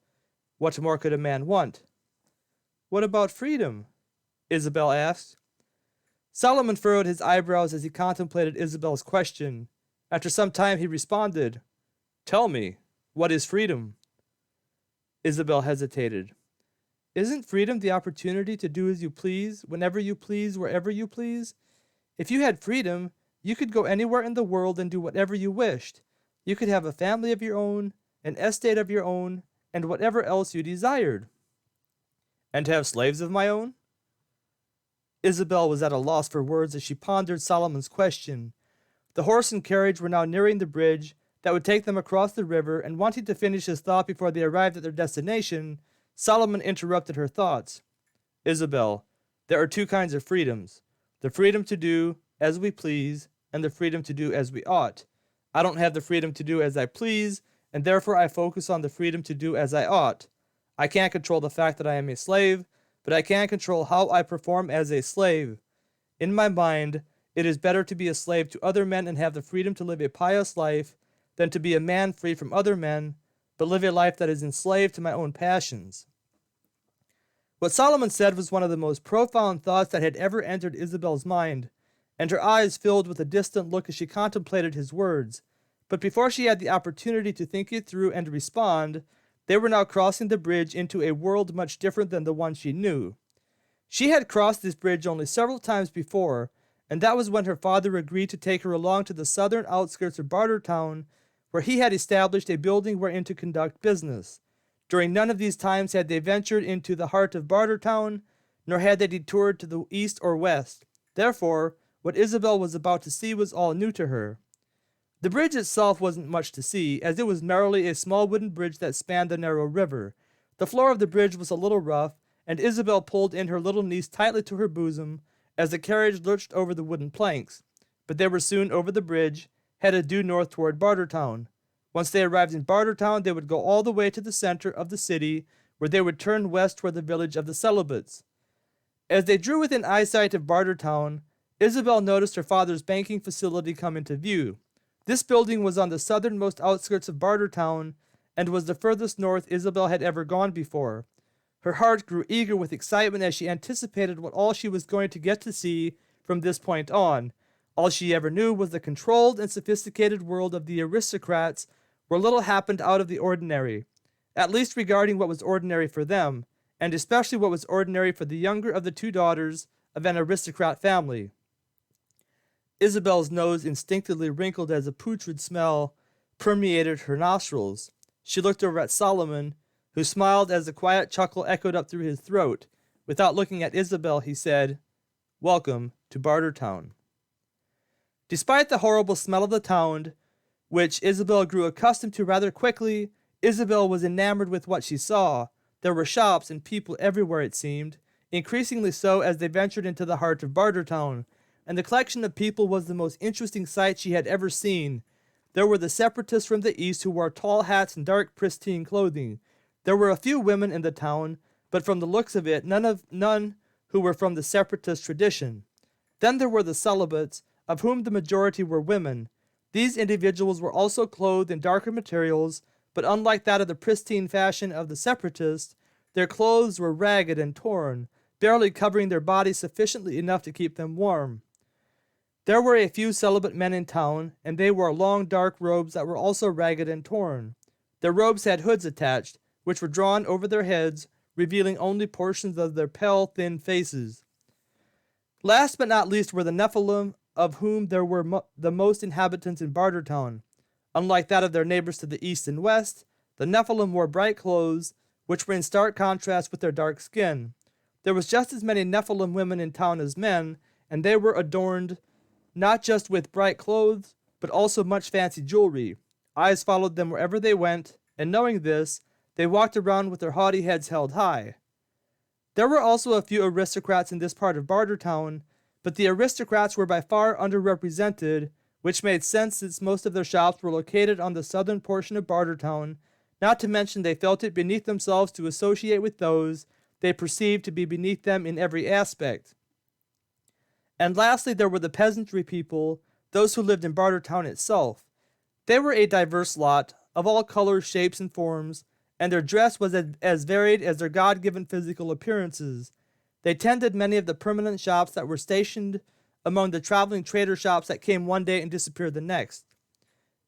What more could a man want?" "What about freedom?" Isabel asked. Solomon furrowed his eyebrows as he contemplated Isabel's question. After some time he responded, "Tell me, what is freedom?" Isabel hesitated. "Isn't freedom the opportunity to do as you please, whenever you please, wherever you please? If you had freedom, you could go anywhere in the world and do whatever you wished. You could have a family of your own, an estate of your own, and whatever else you desired." And to have slaves of my own? Isabel was at a loss for words as she pondered Solomon's question. The horse and carriage were now nearing the bridge that would take them across the river, and wanting to finish his thought before they arrived at their destination, Solomon interrupted her thoughts. Isabel, there are two kinds of freedoms. The freedom to do as we please, and the freedom to do as we ought. I don't have the freedom to do as I please, and therefore I focus on the freedom to do as I ought. I can't control the fact that I am a slave, but I can control how I perform as a slave. In my mind, it is better to be a slave to other men and have the freedom to live a pious life than to be a man free from other men, but live a life that is enslaved to my own passions. What Solomon said was one of the most profound thoughts that had ever entered Isabel's mind, and her eyes filled with a distant look as she contemplated his words. But before she had the opportunity to think it through and respond, they were now crossing the bridge into a world much different than the one she knew. She had crossed this bridge only several times before, and that was when her father agreed to take her along to the southern outskirts of Bartertown, where he had established a building wherein to conduct business. During none of these times had they ventured into the heart of Bartertown, nor had they detoured to the east or west. Therefore, what Isabel was about to see was all new to her. The bridge itself wasn't much to see, as it was merely a small wooden bridge that spanned the narrow river. The floor of the bridge was a little rough, and Isabel pulled in her little niece tightly to her bosom as the carriage lurched over the wooden planks. But they were soon over the bridge, headed due north toward Bartertown. Once they arrived in Bartertown, they would go all the way to the center of the city, where they would turn west toward the village of the Celibates. As they drew within eyesight of Bartertown, Isabel noticed her father's banking facility come into view. This building was on the southernmost outskirts of Bartertown, and was the furthest north Isabel had ever gone before. Her heart grew eager with excitement as she anticipated what all she was going to get to see from this point on. All she ever knew was the controlled and sophisticated world of the aristocrats, where little happened out of the ordinary, at least regarding what was ordinary for them, and especially what was ordinary for the younger of the two daughters of an aristocrat family. Isabel's nose instinctively wrinkled as a putrid smell permeated her nostrils. She looked over at Solomon, who smiled as a quiet chuckle echoed up through his throat. Without looking at Isabel, he said, "Welcome to Bartertown." Despite the horrible smell of the town, which Isabel grew accustomed to rather quickly, Isabel was enamored with what she saw. There were shops and people everywhere, it seemed, increasingly so as they ventured into the heart of Bartertown, and the collection of people was the most interesting sight she had ever seen. There were the Separatists from the east who wore tall hats and dark pristine clothing. There were a few women in the town, but from the looks of it, none who were from the Separatist tradition. Then there were the Celibates, of whom the majority were women. These individuals were also clothed in darker materials, but unlike that of the pristine fashion of the Separatists, their clothes were ragged and torn, barely covering their bodies sufficiently enough to keep them warm. There were a few celibate men in town, and they wore long dark robes that were also ragged and torn. Their robes had hoods attached, which were drawn over their heads, revealing only portions of their pale, thin faces. Last but not least were the Nephilim, of whom there were the most inhabitants in Bartertown. Unlike that of their neighbors to the east and west, the Nephilim wore bright clothes, which were in stark contrast with their dark skin. There was just as many Nephilim women in town as men, and they were adorned not just with bright clothes, but also much fancy jewelry. Eyes followed them wherever they went, and knowing this, they walked around with their haughty heads held high. There were also a few aristocrats in this part of Bartertown, but the aristocrats were by far underrepresented, which made sense since most of their shops were located on the southern portion of Bartertown, not to mention they felt it beneath themselves to associate with those they perceived to be beneath them in every aspect. And lastly, there were the peasantry people, those who lived in Bartertown itself. They were a diverse lot, of all colors, shapes, and forms, and their dress was as varied as their God-given physical appearances. They tended many of the permanent shops that were stationed among the traveling trader shops that came one day and disappeared the next.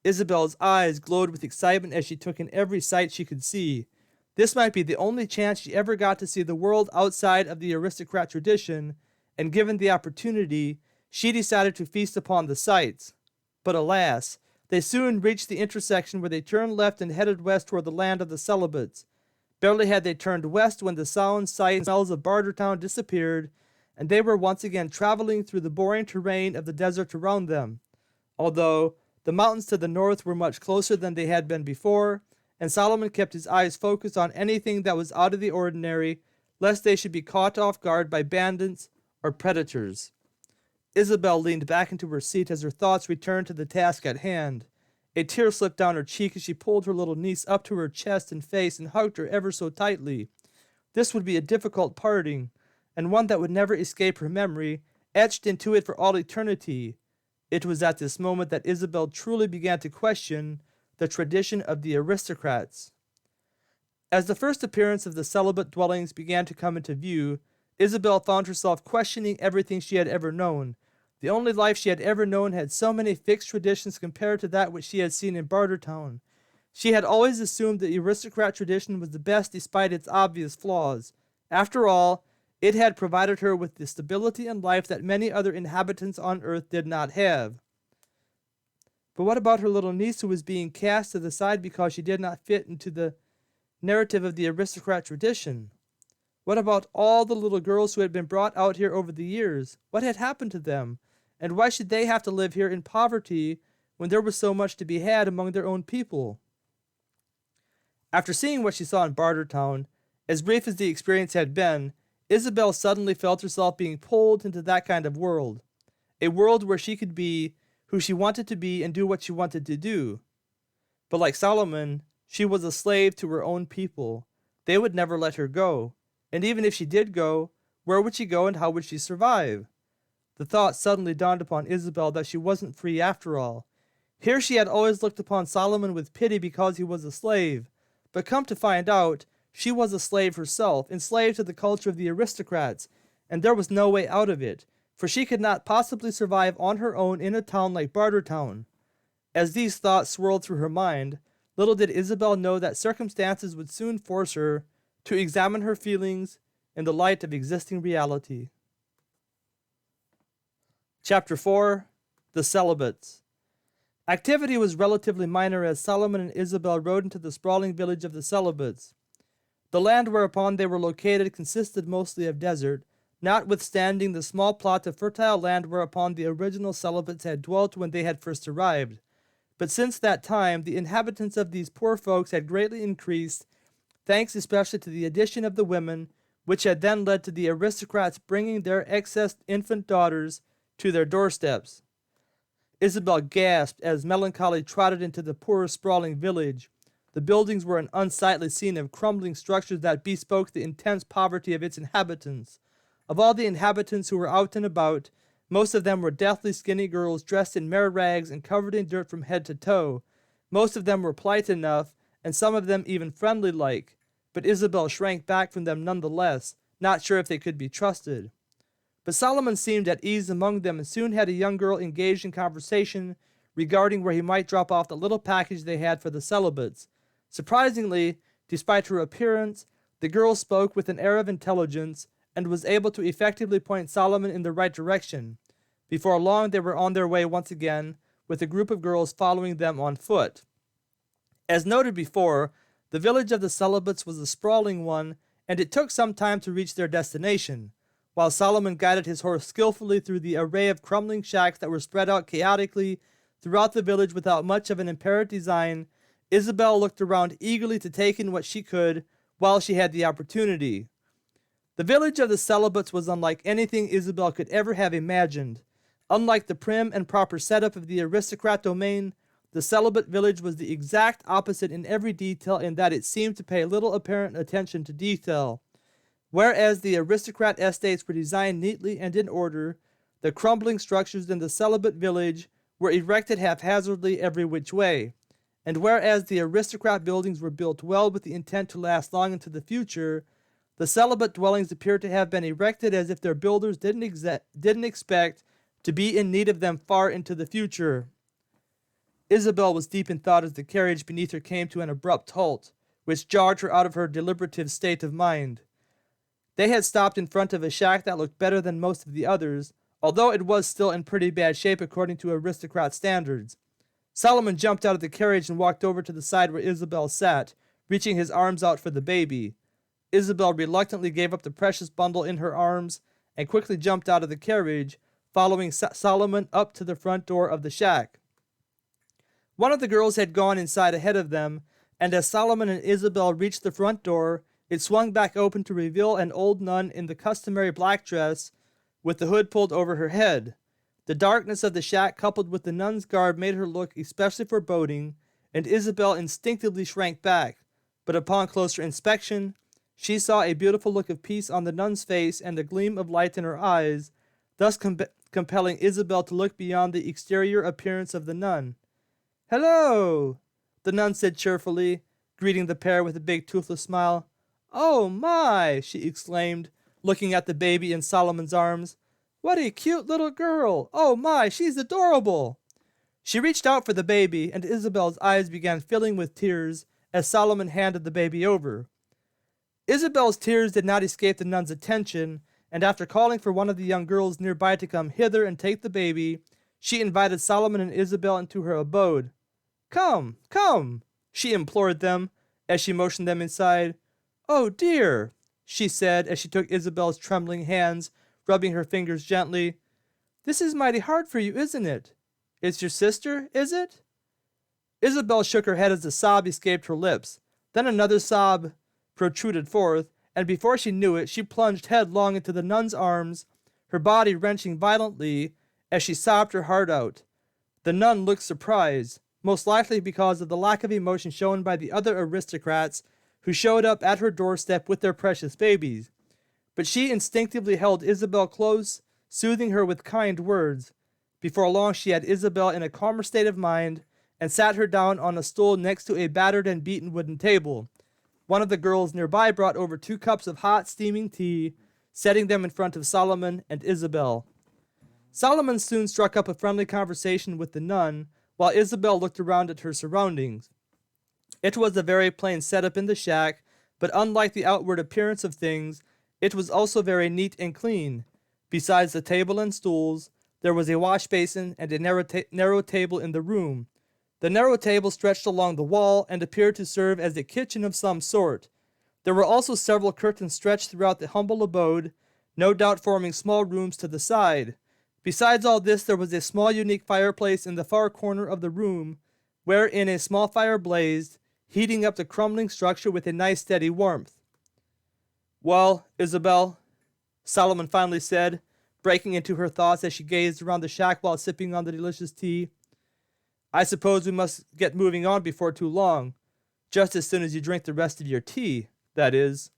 Isabel's eyes glowed with excitement as she took in every sight she could see. This might be the only chance she ever got to see the world outside of the aristocrat tradition, and given the opportunity, she decided to feast upon the sights. But alas, they soon reached the intersection where they turned left and headed west toward the land of the Celibates. Barely had they turned west when the sounds, sights, and smells of Bartertown disappeared, and they were once again traveling through the boring terrain of the desert around them. Although the mountains to the north were much closer than they had been before, and Solomon kept his eyes focused on anything that was out of the ordinary, lest they should be caught off guard by bandits or predators. Isabel leaned back into her seat as her thoughts returned to the task at hand. A tear slipped down her cheek as she pulled her little niece up to her chest and face and hugged her ever so tightly. This would be a difficult parting, and one that would never escape her memory, etched into it for all eternity. It was at this moment that Isabel truly began to question the tradition of the aristocrats. As the first appearance of the celibate dwellings began to come into view, Isabel found herself questioning everything she had ever known. The only life she had ever known had so many fixed traditions compared to that which she had seen in Bartertown. She had always assumed the aristocrat tradition was the best despite its obvious flaws. After all, it had provided her with the stability in life that many other inhabitants on earth did not have. But what about her little niece who was being cast to the side because she did not fit into the narrative of the aristocrat tradition? What about all the little girls who had been brought out here over the years? What had happened to them? And why should they have to live here in poverty when there was so much to be had among their own people? After seeing what she saw in Bartertown, as brief as the experience had been, Isabel suddenly felt herself being pulled into that kind of world. A world where she could be who she wanted to be and do what she wanted to do. But like Solomon, she was a slave to her own people. They would never let her go. And even if she did go, where would she go and how would she survive? The thought suddenly dawned upon Isabel that she wasn't free after all. Here she had always looked upon Solomon with pity because he was a slave. But come to find out, she was a slave herself, enslaved to the culture of the aristocrats, and there was no way out of it, for she could not possibly survive on her own in a town like Bartertown. As these thoughts swirled through her mind, little did Isabel know that circumstances would soon force her to examine her feelings in the light of existing reality. Chapter 4. The Celibates. Activity was relatively minor as Solomon and Isabel rode into the sprawling village of the Celibates. The land whereupon they were located consisted mostly of desert, notwithstanding the small plot of fertile land whereupon the original Celibates had dwelt when they had first arrived. But since that time, the inhabitants of these poor folks had greatly increased, thanks especially to the addition of the women, which had then led to the aristocrats bringing their excess infant daughters to their doorsteps. Isabel gasped as melancholy trotted into the poor sprawling village. The buildings were an unsightly scene of crumbling structures that bespoke the intense poverty of its inhabitants. Of all the inhabitants who were out and about, most of them were deathly skinny girls dressed in mere rags and covered in dirt from head to toe. Most of them were polite enough, and some of them even friendly-like, but Isabel shrank back from them nonetheless, not sure if they could be trusted. But Solomon seemed at ease among them and soon had a young girl engaged in conversation regarding where he might drop off the little package they had for the celibates. Surprisingly, despite her appearance, the girl spoke with an air of intelligence and was able to effectively point Solomon in the right direction. Before long, they were on their way once again, with a group of girls following them on foot. As noted before, the village of the Celibates was a sprawling one, and it took some time to reach their destination. While Solomon guided his horse skillfully through the array of crumbling shacks that were spread out chaotically throughout the village without much of an apparent design, Isabel looked around eagerly to take in what she could while she had the opportunity. The village of the Celibates was unlike anything Isabel could ever have imagined. Unlike the prim and proper setup of the aristocrat domain, the celibate village was the exact opposite in every detail in that it seemed to pay little apparent attention to detail. Whereas the aristocrat estates were designed neatly and in order, the crumbling structures in the celibate village were erected haphazardly every which way. And whereas the aristocrat buildings were built well with the intent to last long into the future, the celibate dwellings appeared to have been erected as if their builders didn't expect to be in need of them far into the future. Isabel was deep in thought as the carriage beneath her came to an abrupt halt, which jarred her out of her deliberative state of mind. They had stopped in front of a shack that looked better than most of the others, although it was still in pretty bad shape according to aristocrat standards. Solomon jumped out of the carriage and walked over to the side where Isabel sat, reaching his arms out for the baby. Isabel reluctantly gave up the precious bundle in her arms and quickly jumped out of the carriage, following Solomon up to the front door of the shack. One of the girls had gone inside ahead of them, and as Solomon and Isabel reached the front door, it swung back open to reveal an old nun in the customary black dress with the hood pulled over her head. The darkness of the shack coupled with the nun's garb made her look especially foreboding, and Isabel instinctively shrank back, but upon closer inspection, she saw a beautiful look of peace on the nun's face and a gleam of light in her eyes, thus compelling Isabel to look beyond the exterior appearance of the nun. "Hello," the nun said cheerfully, greeting the pair with a big toothless smile. "Oh my," she exclaimed, looking at the baby in Solomon's arms. "What a cute little girl! Oh my, she's adorable!" She reached out for the baby, and Isabel's eyes began filling with tears as Solomon handed the baby over. Isabel's tears did not escape the nun's attention, and after calling for one of the young girls nearby to come hither and take the baby, she invited Solomon and Isabel into her abode. "Come, come," she implored them as she motioned them inside. "Oh dear," she said as she took Isabel's trembling hands, rubbing her fingers gently. "This is mighty hard for you, isn't it? It's your sister, is it?" Isabel shook her head as a sob escaped her lips. Then another sob protruded forth, and before she knew it, she plunged headlong into the nun's arms, her body wrenching violently as she sobbed her heart out. The nun looked surprised, most likely because of the lack of emotion shown by the other aristocrats who showed up at her doorstep with their precious babies. But she instinctively held Isabel close, soothing her with kind words. Before long she had Isabel in a calmer state of mind and sat her down on a stool next to a battered and beaten wooden table. One of the girls nearby brought over 2 cups of hot, steaming tea, setting them in front of Solomon and Isabel. Solomon soon struck up a friendly conversation with the nun, while Isabel looked around at her surroundings. It was a very plain setup in the shack, but unlike the outward appearance of things, it was also very neat and clean. Besides the table and stools, there was a wash basin and a narrow table in the room. The narrow table stretched along the wall and appeared to serve as a kitchen of some sort. There were also several curtains stretched throughout the humble abode, no doubt forming small rooms to the side. Besides all this, there was a small unique fireplace in the far corner of the room, wherein a small fire blazed, heating up the crumbling structure with a nice steady warmth. "Well, Isabel," Solomon finally said, breaking into her thoughts as she gazed around the shack while sipping on the delicious tea, "I suppose we must get moving on before too long. Just as soon as you drink the rest of your tea, that is."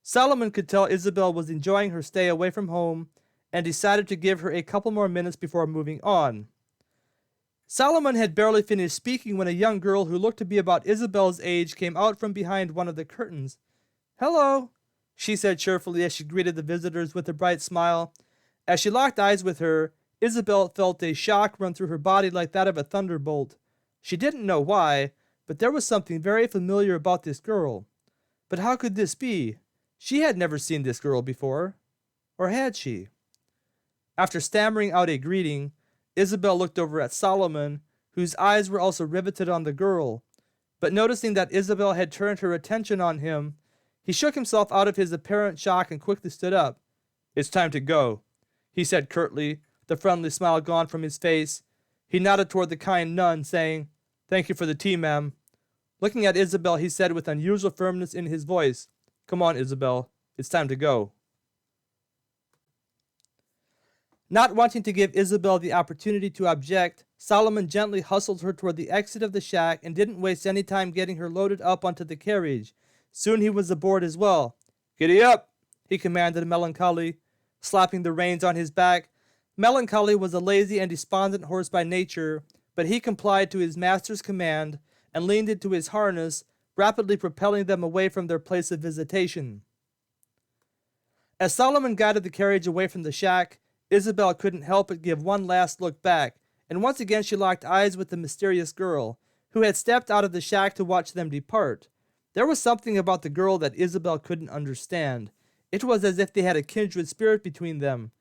Solomon could tell Isabel was enjoying her stay away from home and decided to give her a couple more minutes before moving on. Solomon had barely finished speaking when a young girl who looked to be about Isabel's age came out from behind one of the curtains. "Hello," she said cheerfully as she greeted the visitors with a bright smile. As she locked eyes with her, Isabel felt a shock run through her body like that of a thunderbolt. She didn't know why, but there was something very familiar about this girl. But how could this be? She had never seen this girl before. Or had she? After stammering out a greeting, Isabel looked over at Solomon, whose eyes were also riveted on the girl. But noticing that Isabel had turned her attention on him, he shook himself out of his apparent shock and quickly stood up. "It's time to go," he said curtly, the friendly smile gone from his face. He nodded toward the kind nun, saying, "Thank you for the tea, ma'am." Looking at Isabel, he said with unusual firmness in his voice, "Come on, Isabel. It's time to go." Not wanting to give Isabel the opportunity to object, Solomon gently hustled her toward the exit of the shack and didn't waste any time getting her loaded up onto the carriage. Soon he was aboard as well. "Giddy up," he commanded Melancholy, slapping the reins on his back. Melancholy was a lazy and despondent horse by nature, but he complied to his master's command and leaned into his harness, rapidly propelling them away from their place of visitation. As Solomon guided the carriage away from the shack, Isabel couldn't help but give one last look back, and once again she locked eyes with the mysterious girl, who had stepped out of the shack to watch them depart. There was something about the girl that Isabel couldn't understand. It was as if they had a kindred spirit between them.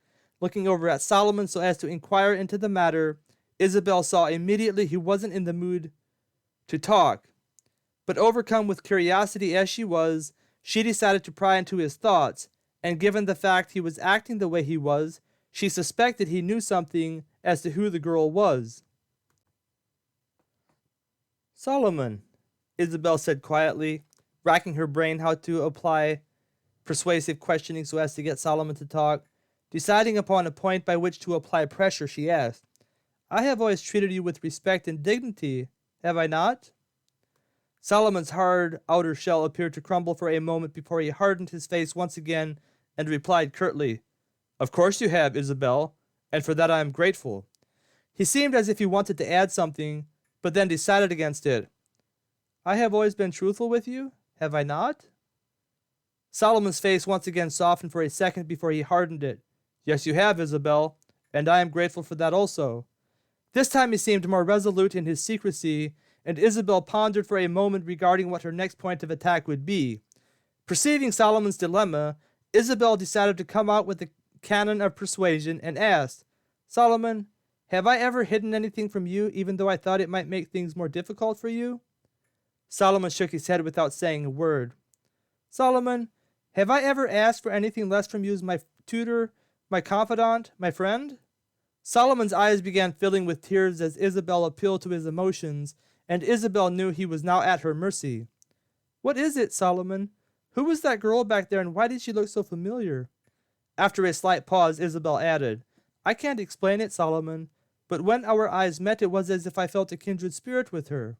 Looking over at Solomon so as to inquire into the matter, Isabel saw immediately he wasn't in the mood to talk. But overcome with curiosity as she was, she decided to pry into his thoughts, and given the fact he was acting the way he was, she suspected he knew something as to who the girl was. Solomon, Isabel said quietly, racking her brain how to apply persuasive questioning so as to get Solomon to talk. Deciding upon a point by which to apply pressure, she asked, I have always treated you with respect and dignity, have I not? Solomon's hard outer shell appeared to crumble for a moment before he hardened his face once again and replied curtly, Of course you have, Isabel, and for that I am grateful. He seemed as if he wanted to add something, but then decided against it. I have always been truthful with you, have I not? Solomon's face once again softened for a second before he hardened it. Yes, you have, Isabel, and I am grateful for that also. This time he seemed more resolute in his secrecy, and Isabel pondered for a moment regarding what her next point of attack would be. Perceiving Solomon's dilemma, Isabel decided to come out with the cannon of persuasion and asked, Solomon, have I ever hidden anything from you even though I thought it might make things more difficult for you? Solomon shook his head without saying a word. Solomon, have I ever asked for anything less from you as my tutor, my confidant, my friend? Solomon's eyes began filling with tears as Isabel appealed to his emotions, and Isabel knew he was now at her mercy. What is it, Solomon? Who was that girl back there, and why did she look so familiar? After a slight pause, Isabel added, I can't explain it, Solomon, but when our eyes met it was as if I felt a kindred spirit with her.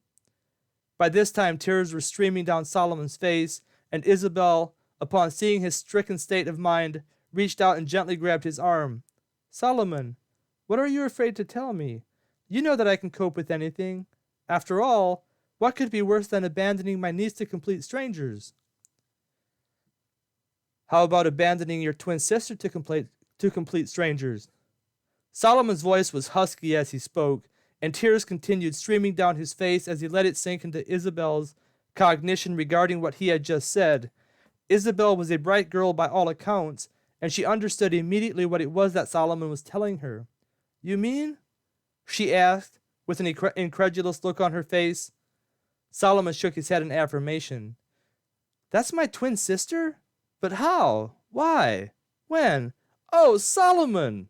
By this time tears were streaming down Solomon's face, and Isabel, upon seeing his stricken state of mind, reached out and gently grabbed his arm. Solomon, what are you afraid to tell me? You know that I can cope with anything. After all, what could be worse than abandoning my niece to complete strangers? How about abandoning your twin sister to complete strangers? Solomon's voice was husky as he spoke, and tears continued streaming down his face as he let it sink into Isabel's cognition regarding what he had just said. Isabel was a bright girl by all accounts, and she understood immediately what it was that Solomon was telling her. You mean? She asked, with an incredulous look on her face. Solomon shook his head in affirmation. That's my twin sister? But how? Why? When? Oh, Solomon!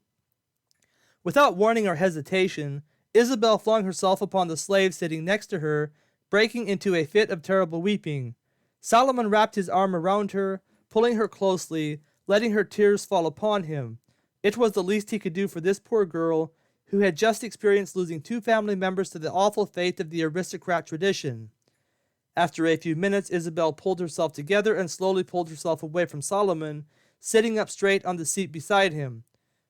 Without warning or hesitation, Isabel flung herself upon the slave sitting next to her, breaking into a fit of terrible weeping. Solomon wrapped his arm around her, pulling her closely, letting her tears fall upon him. It was the least he could do for this poor girl, who had just experienced losing 2 family members to the awful fate of the aristocrat tradition. After a few minutes, Isabel pulled herself together and slowly pulled herself away from Solomon, sitting up straight on the seat beside him.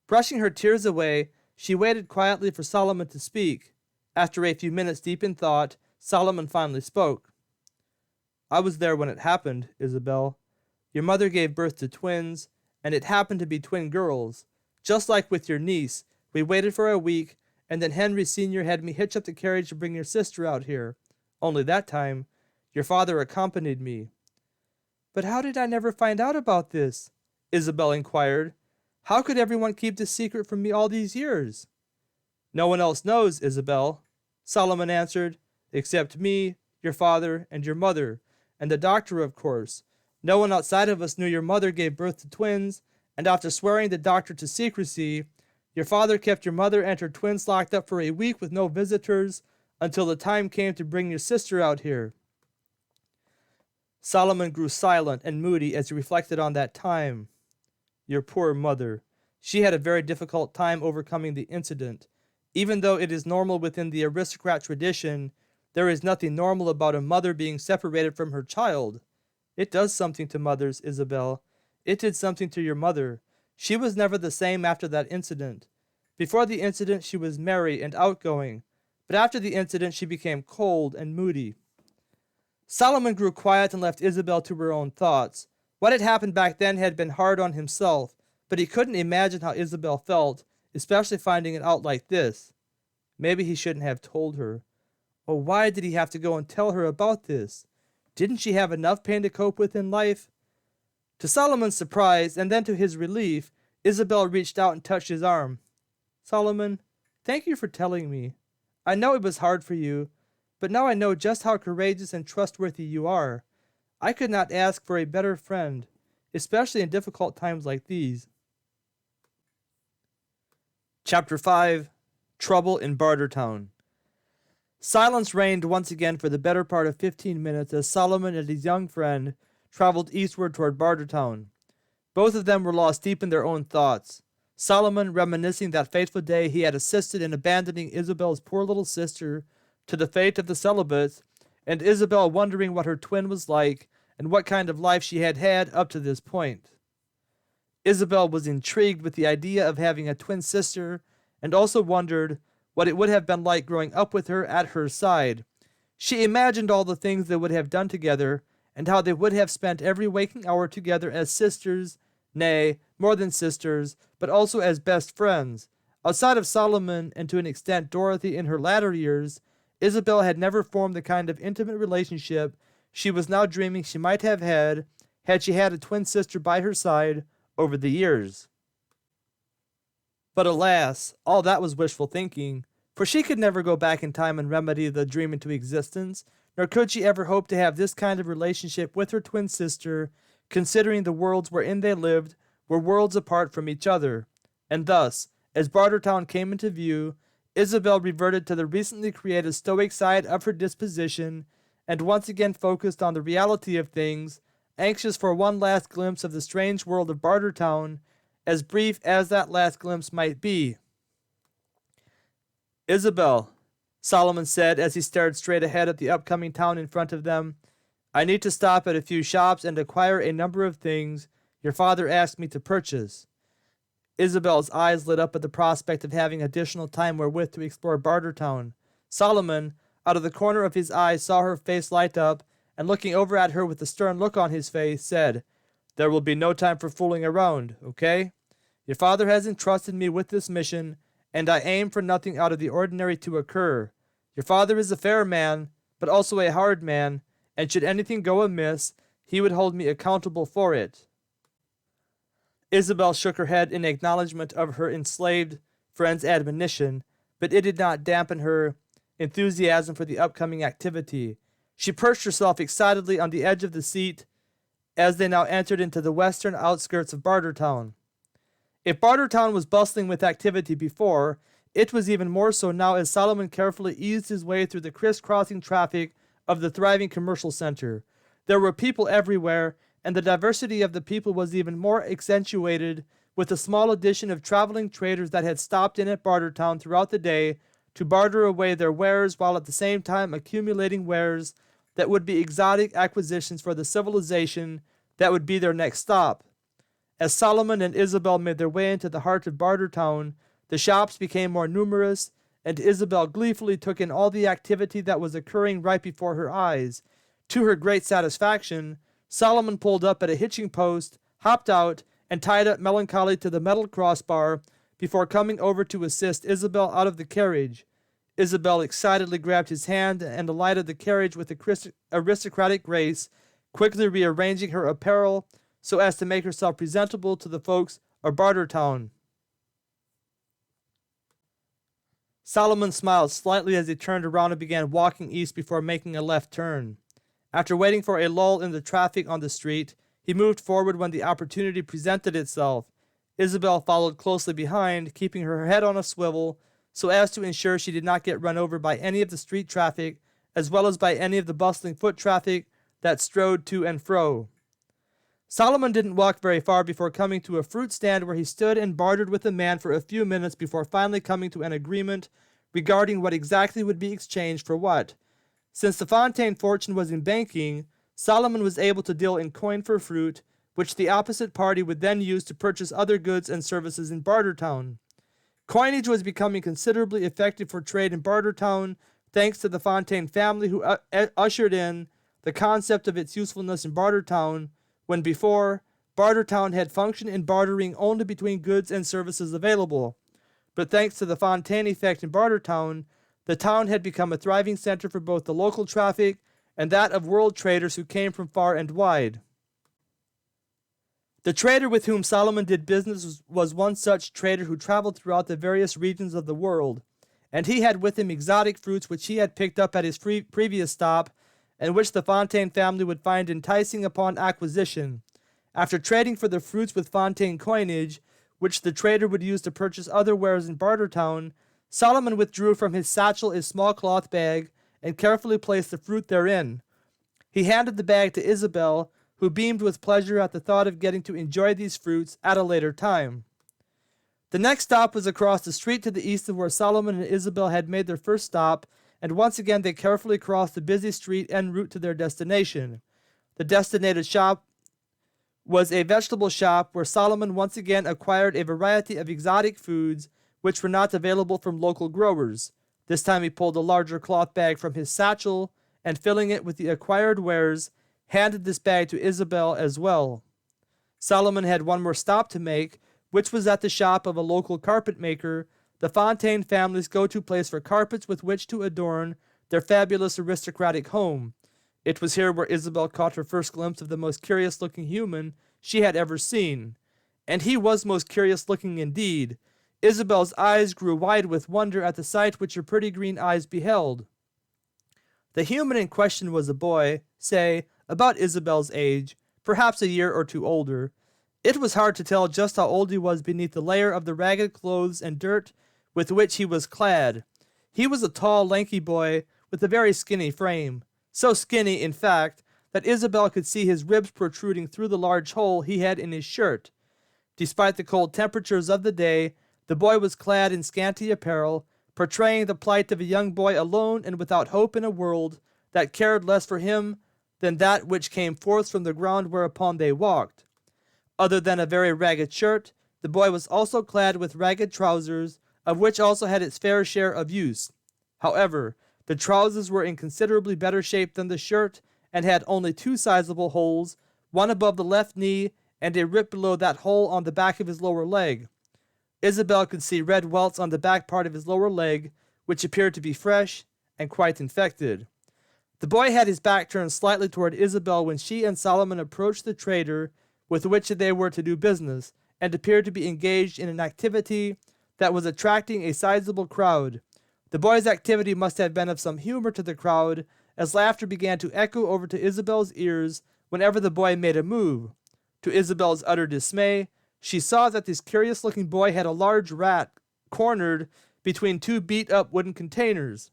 Brushing her tears away, she waited quietly for Solomon to speak. After a few minutes deep in thought, Solomon finally spoke. I was there when it happened, Isabel. Your mother gave birth to twins, and it happened to be twin girls. Just like with your niece, we waited for a week, and then Henry Sr. had me hitch up the carriage to bring your sister out here. Only that time, your father accompanied me. But how did I never find out about this? Isabel inquired. How could everyone keep this secret from me all these years? No one else knows, Isabel, Solomon answered, except me, your father, and your mother, and the doctor, of course. No one outside of us knew your mother gave birth to twins, and after swearing the doctor to secrecy, your father kept your mother and her twins locked up for a week with no visitors until the time came to bring your sister out here. Solomon grew silent and moody as he reflected on that time. Your poor mother. She had a very difficult time overcoming the incident. Even though it is normal within the aristocrat tradition, there is nothing normal about a mother being separated from her child. It does something to mothers, Isabel. It did something to your mother. She was never the same after that incident. Before the incident, she was merry and outgoing, but after the incident, she became cold and moody. Solomon grew quiet and left Isabel to her own thoughts. What had happened back then had been hard on himself, but he couldn't imagine how Isabel felt, especially finding it out like this. Maybe he shouldn't have told her. Oh, why did he have to go and tell her about this? Didn't she have enough pain to cope with in life? To Solomon's surprise, and then to his relief, Isabel reached out and touched his arm. Solomon, thank you for telling me. I know it was hard for you, but now I know just how courageous and trustworthy you are. I could not ask for a better friend, especially in difficult times like these. Chapter 5. Trouble in Bartertown. Silence reigned once again for the better part of 15 minutes as Solomon and his young friend traveled eastward toward Bartertown. Both of them were lost deep in their own thoughts. Solomon reminiscing that fateful day he had assisted in abandoning Isabel's poor little sister to the fate of the Celibates, and Isabel wondering what her twin was like and what kind of life she had had up to this point. Isabel was intrigued with the idea of having a twin sister and also wondered what it would have been like growing up with her at her side. She imagined all the things they would have done together and how they would have spent every waking hour together as sisters, nay, more than sisters, but also as best friends. Outside of Solomon and to an extent Dorothy in her latter years, Isabel had never formed the kind of intimate relationship she was now dreaming she might have had she had a twin sister by her side over the years. But alas, all that was wishful thinking, for she could never go back in time and remedy the dream into existence, nor could she ever hope to have this kind of relationship with her twin sister, considering the worlds wherein they lived were worlds apart from each other. And thus, as Bartertown came into view, Isabel reverted to the recently created stoic side of her disposition and once again focused on the reality of things, anxious for one last glimpse of the strange world of Bartertown, as brief as that last glimpse might be. "Isabel," Solomon said as he stared straight ahead at the upcoming town in front of them, "I need to stop at a few shops and acquire a number of things your father asked me to purchase." Isabel's eyes lit up at the prospect of having additional time wherewith to explore Bartertown. Solomon, out of the corner of his eye, saw her face light up, and looking over at her with a stern look on his face, said, "There will be no time for fooling around, okay? Your father has entrusted me with this mission, and I aim for nothing out of the ordinary to occur. Your father is a fair man, but also a hard man, and should anything go amiss, he would hold me accountable for it." Isabel shook her head in acknowledgment of her enslaved friend's admonition, but it did not dampen her enthusiasm for the upcoming activity. She perched herself excitedly on the edge of the seat as they now entered into the western outskirts of Bartertown. If Bartertown was bustling with activity before, it was even more so now as Solomon carefully eased his way through the crisscrossing traffic of the thriving commercial center. There were people everywhere, and the diversity of the people was even more accentuated with the small addition of traveling traders that had stopped in at Bartertown throughout the day to barter away their wares while at the same time accumulating wares that would be exotic acquisitions for the civilization that would be their next stop. As Solomon and Isabel made their way into the heart of Bartertown, the shops became more numerous, and Isabel gleefully took in all the activity that was occurring right before her eyes. To her great satisfaction, Solomon pulled up at a hitching post, hopped out, and tied up melancholy to the metal crossbar before coming over to assist Isabel out of the carriage. Isabel excitedly grabbed his hand and alighted the carriage with aristocratic grace, quickly rearranging her apparel so as to make herself presentable to the folks of Bartertown. Solomon smiled slightly as he turned around and began walking east before making a left turn. After waiting for a lull in the traffic on the street, he moved forward when the opportunity presented itself. Isabel followed closely behind, keeping her head on a swivel so as to ensure she did not get run over by any of the street traffic, as well as by any of the bustling foot traffic that strode to and fro. Solomon didn't walk very far before coming to a fruit stand where he stood and bartered with a man for a few minutes before finally coming to an agreement regarding what exactly would be exchanged for what. Since the Fontaine fortune was in banking, Solomon was able to deal in coin for fruit, which the opposite party would then use to purchase other goods and services in Bartertown. Coinage was becoming considerably effective for trade in Bartertown, thanks to the Fontaine family who ushered in the concept of its usefulness in Bartertown, when before, Bartertown had functioned in bartering only between goods and services available. But thanks to the Fontaine effect in Bartertown, the town had become a thriving center for both the local traffic and that of world traders who came from far and wide. The trader with whom Solomon did business was one such trader who traveled throughout the various regions of the world. and he had with him exotic fruits which he had picked up at his previous stop, and which the Fontaine family would find enticing upon acquisition. After trading for the fruits with Fontaine coinage, which the trader would use to purchase other wares in Bartertown, Solomon withdrew from his satchel a small cloth bag and carefully placed the fruit therein. He handed the bag to Isabel, who beamed with pleasure at the thought of getting to enjoy these fruits at a later time. The next stop was across the street to the east of where Solomon and Isabel had made their first stop, and once again they carefully crossed the busy street en route to their destination. The designated shop was a vegetable shop where Solomon once again acquired a variety of exotic foods which were not available from local growers. This time he pulled a larger cloth bag from his satchel, and filling it with the acquired wares, handed this bag to Isabel as well. Solomon had one more stop to make, which was at the shop of a local carpet maker, the Fontaine family's go-to place for carpets with which to adorn their fabulous aristocratic home. It was here where Isabel caught her first glimpse of the most curious-looking human she had ever seen. And he was most curious-looking indeed. Isabel's eyes grew wide with wonder at the sight which her pretty green eyes beheld. The human in question was a boy, say, about Isabel's age, perhaps a year or two older. It was hard to tell just how old he was beneath the layer of the ragged clothes and dirt with which he was clad. He was a tall, lanky boy with a very skinny frame. So skinny, in fact, that Isabel could see his ribs protruding through the large hole he had in his shirt. Despite the cold temperatures of the day, the boy was clad in scanty apparel, portraying the plight of a young boy alone and without hope in a world that cared less for him than that which came forth from the ground whereupon they walked. Other than a very ragged shirt, the boy was also clad with ragged trousers, of which also had its fair share of use. However, the trousers were in considerably better shape than the shirt, and had only two sizable holes, one above the left knee, and a rip below that hole on the back of his lower leg. Isabel could see red welts on the back part of his lower leg, which appeared to be fresh and quite infected. The boy had his back turned slightly toward Isabel when she and Solomon approached the trader with which they were to do business, and appeared to be engaged in an activity that was attracting a sizable crowd. The boy's activity must have been of some humor to the crowd, as laughter began to echo over to Isabel's ears whenever the boy made a move. To Isabel's utter dismay, she saw that this curious-looking boy had a large rat cornered between two beat-up wooden containers.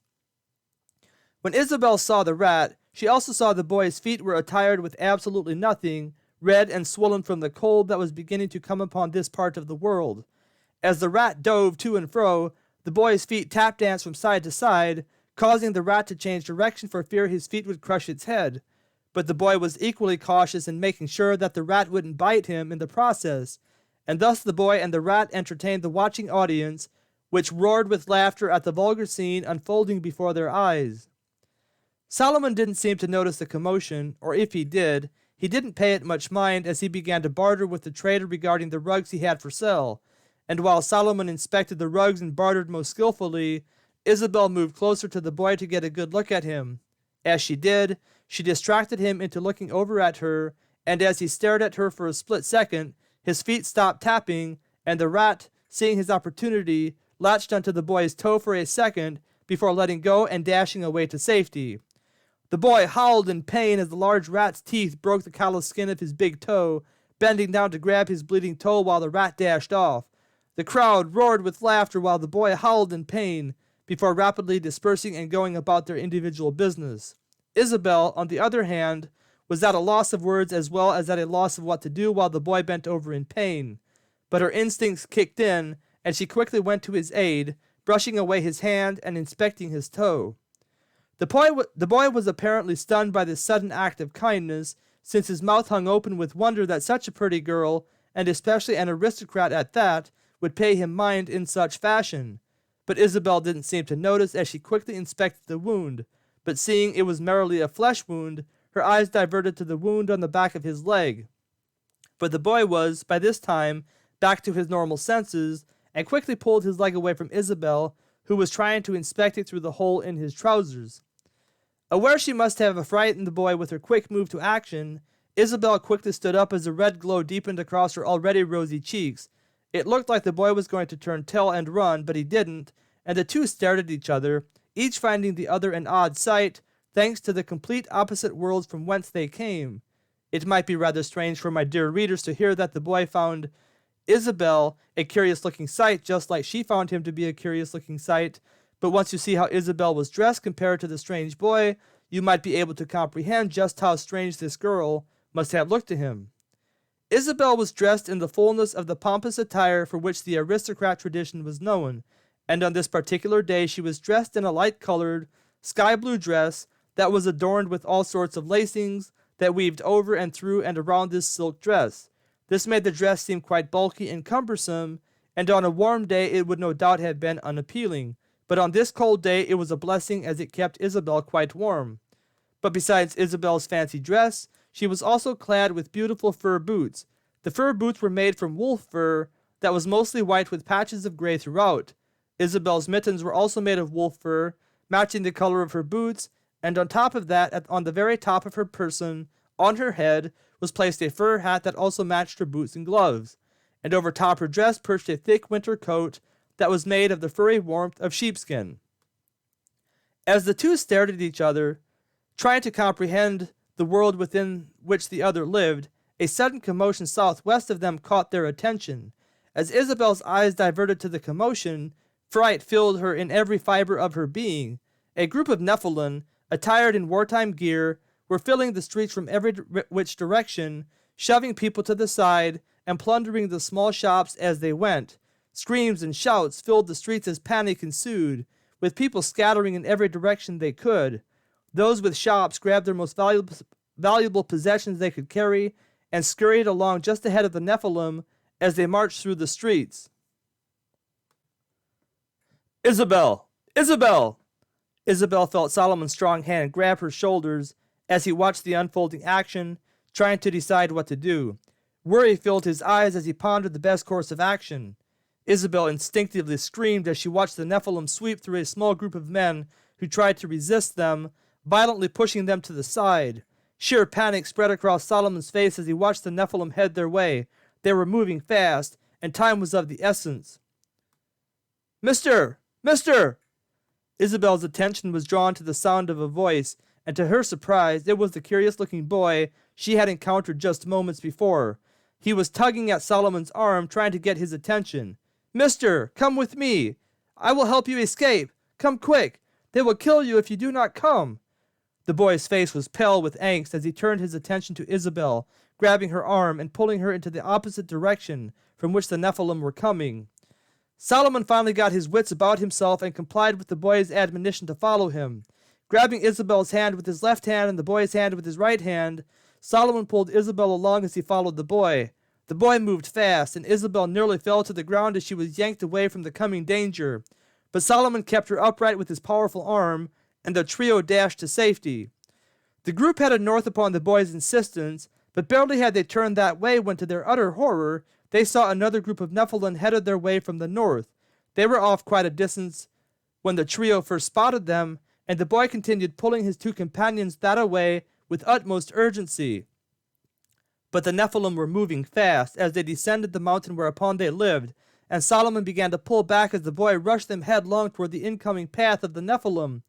When Isabel saw the rat, she also saw the boy's feet were attired with absolutely nothing, red and swollen from the cold that was beginning to come upon this part of the world. As the rat dove to and fro, the boy's feet tap-danced from side to side, causing the rat to change direction for fear his feet would crush its head. But the boy was equally cautious in making sure that the rat wouldn't bite him in the process, and thus the boy and the rat entertained the watching audience, which roared with laughter at the vulgar scene unfolding before their eyes. Solomon didn't seem to notice the commotion, or if he did, he didn't pay it much mind as he began to barter with the trader regarding the rugs he had for sale, and while Solomon inspected the rugs and bartered most skillfully, Isabel moved closer to the boy to get a good look at him. As she did, she distracted him into looking over at her, and as he stared at her for a split second, his feet stopped tapping, and the rat, seeing his opportunity, latched onto the boy's toe for a second before letting go and dashing away to safety. The boy howled in pain as the large rat's teeth broke the callous skin of his big toe, bending down to grab his bleeding toe while the rat dashed off. The crowd roared with laughter while the boy howled in pain, before rapidly dispersing and going about their individual business. Isabel, on the other hand, was at a loss of words as well as at a loss of what to do while the boy bent over in pain. But her instincts kicked in, and she quickly went to his aid, brushing away his hand and inspecting his toe. The boy was apparently stunned by this sudden act of kindness, since his mouth hung open with wonder that such a pretty girl, and especially an aristocrat at that, would pay him mind in such fashion. But Isabel didn't seem to notice as she quickly inspected the wound, but seeing it was merely a flesh wound, her eyes diverted to the wound on the back of his leg. For the boy was, by this time, back to his normal senses, and quickly pulled his leg away from Isabel, who was trying to inspect it through the hole in his trousers. Aware she must have frightened the boy with her quick move to action, Isabel quickly stood up as a red glow deepened across her already rosy cheeks. It looked like the boy was going to turn tail and run, but he didn't, and the two stared at each other, each finding the other an odd sight, thanks to the complete opposite worlds from whence they came. It might be rather strange for my dear readers to hear that the boy found Isabel a curious-looking sight, just like she found him to be a curious-looking sight, but once you see how Isabel was dressed compared to the strange boy, you might be able to comprehend just how strange this girl must have looked to him. Isabel was dressed in the fullness of the pompous attire for which the aristocrat tradition was known, and on this particular day she was dressed in a light-colored, sky-blue dress that was adorned with all sorts of lacings that weaved over and through and around this silk dress. This made the dress seem quite bulky and cumbersome, and on a warm day it would no doubt have been unappealing, but on this cold day it was a blessing, as it kept Isabel quite warm. But besides Isabel's fancy dress, she was also clad with beautiful fur boots. The fur boots were made from wolf fur that was mostly white with patches of gray throughout. Isabel's mittens were also made of wolf fur, matching the color of her boots, and on top of that, on the very top of her person, on her head, was placed a fur hat that also matched her boots and gloves, and over top her dress perched a thick winter coat that was made of the furry warmth of sheepskin. As the two stared at each other, trying to comprehend the world within which the other lived, a sudden commotion southwest of them caught their attention. As Isabel's eyes diverted to the commotion, fright filled her in every fiber of her being. A group of Nephilim, attired in wartime gear, were filling the streets from every which direction, shoving people to the side and plundering the small shops as they went. Screams and shouts filled the streets as panic ensued, with people scattering in every direction they could. Those with shops grabbed their most valuable possessions they could carry and scurried along just ahead of the Nephilim as they marched through the streets. "Isabel! Isabel!" Isabel felt Solomon's strong hand grab her shoulders as he watched the unfolding action, trying to decide what to do. Worry filled his eyes as he pondered the best course of action. Isabel instinctively screamed as she watched the Nephilim sweep through a small group of men who tried to resist them, violently pushing them to the side. Sheer panic spread across Solomon's face as he watched the Nephilim head their way. They were moving fast, and time was of the essence. "Mister! Mister!" Isabel's attention was drawn to the sound of a voice, and to her surprise, it was the curious-looking boy she had encountered just moments before. He was tugging at Solomon's arm, trying to get his attention. "Mister, come with me. I will help you escape. Come quick. They will kill you if you do not come." The boy's face was pale with angst as he turned his attention to Isabel, grabbing her arm and pulling her into the opposite direction from which the Nephilim were coming. Solomon finally got his wits about himself and complied with the boy's admonition to follow him. Grabbing Isabel's hand with his left hand and the boy's hand with his right hand, Solomon pulled Isabel along as he followed the boy. The boy moved fast, and Isabel nearly fell to the ground as she was yanked away from the coming danger. But Solomon kept her upright with his powerful arm, and the trio dashed to safety. The group headed north upon the boy's insistence, but barely had they turned that way when, to their utter horror, they saw another group of Nephilim headed their way from the north. They were off quite a distance when the trio first spotted them, and the boy continued pulling his two companions that way with utmost urgency. But the Nephilim were moving fast as they descended the mountain whereupon they lived, and Solomon began to pull back as the boy rushed them headlong toward the incoming path of the Nephilim.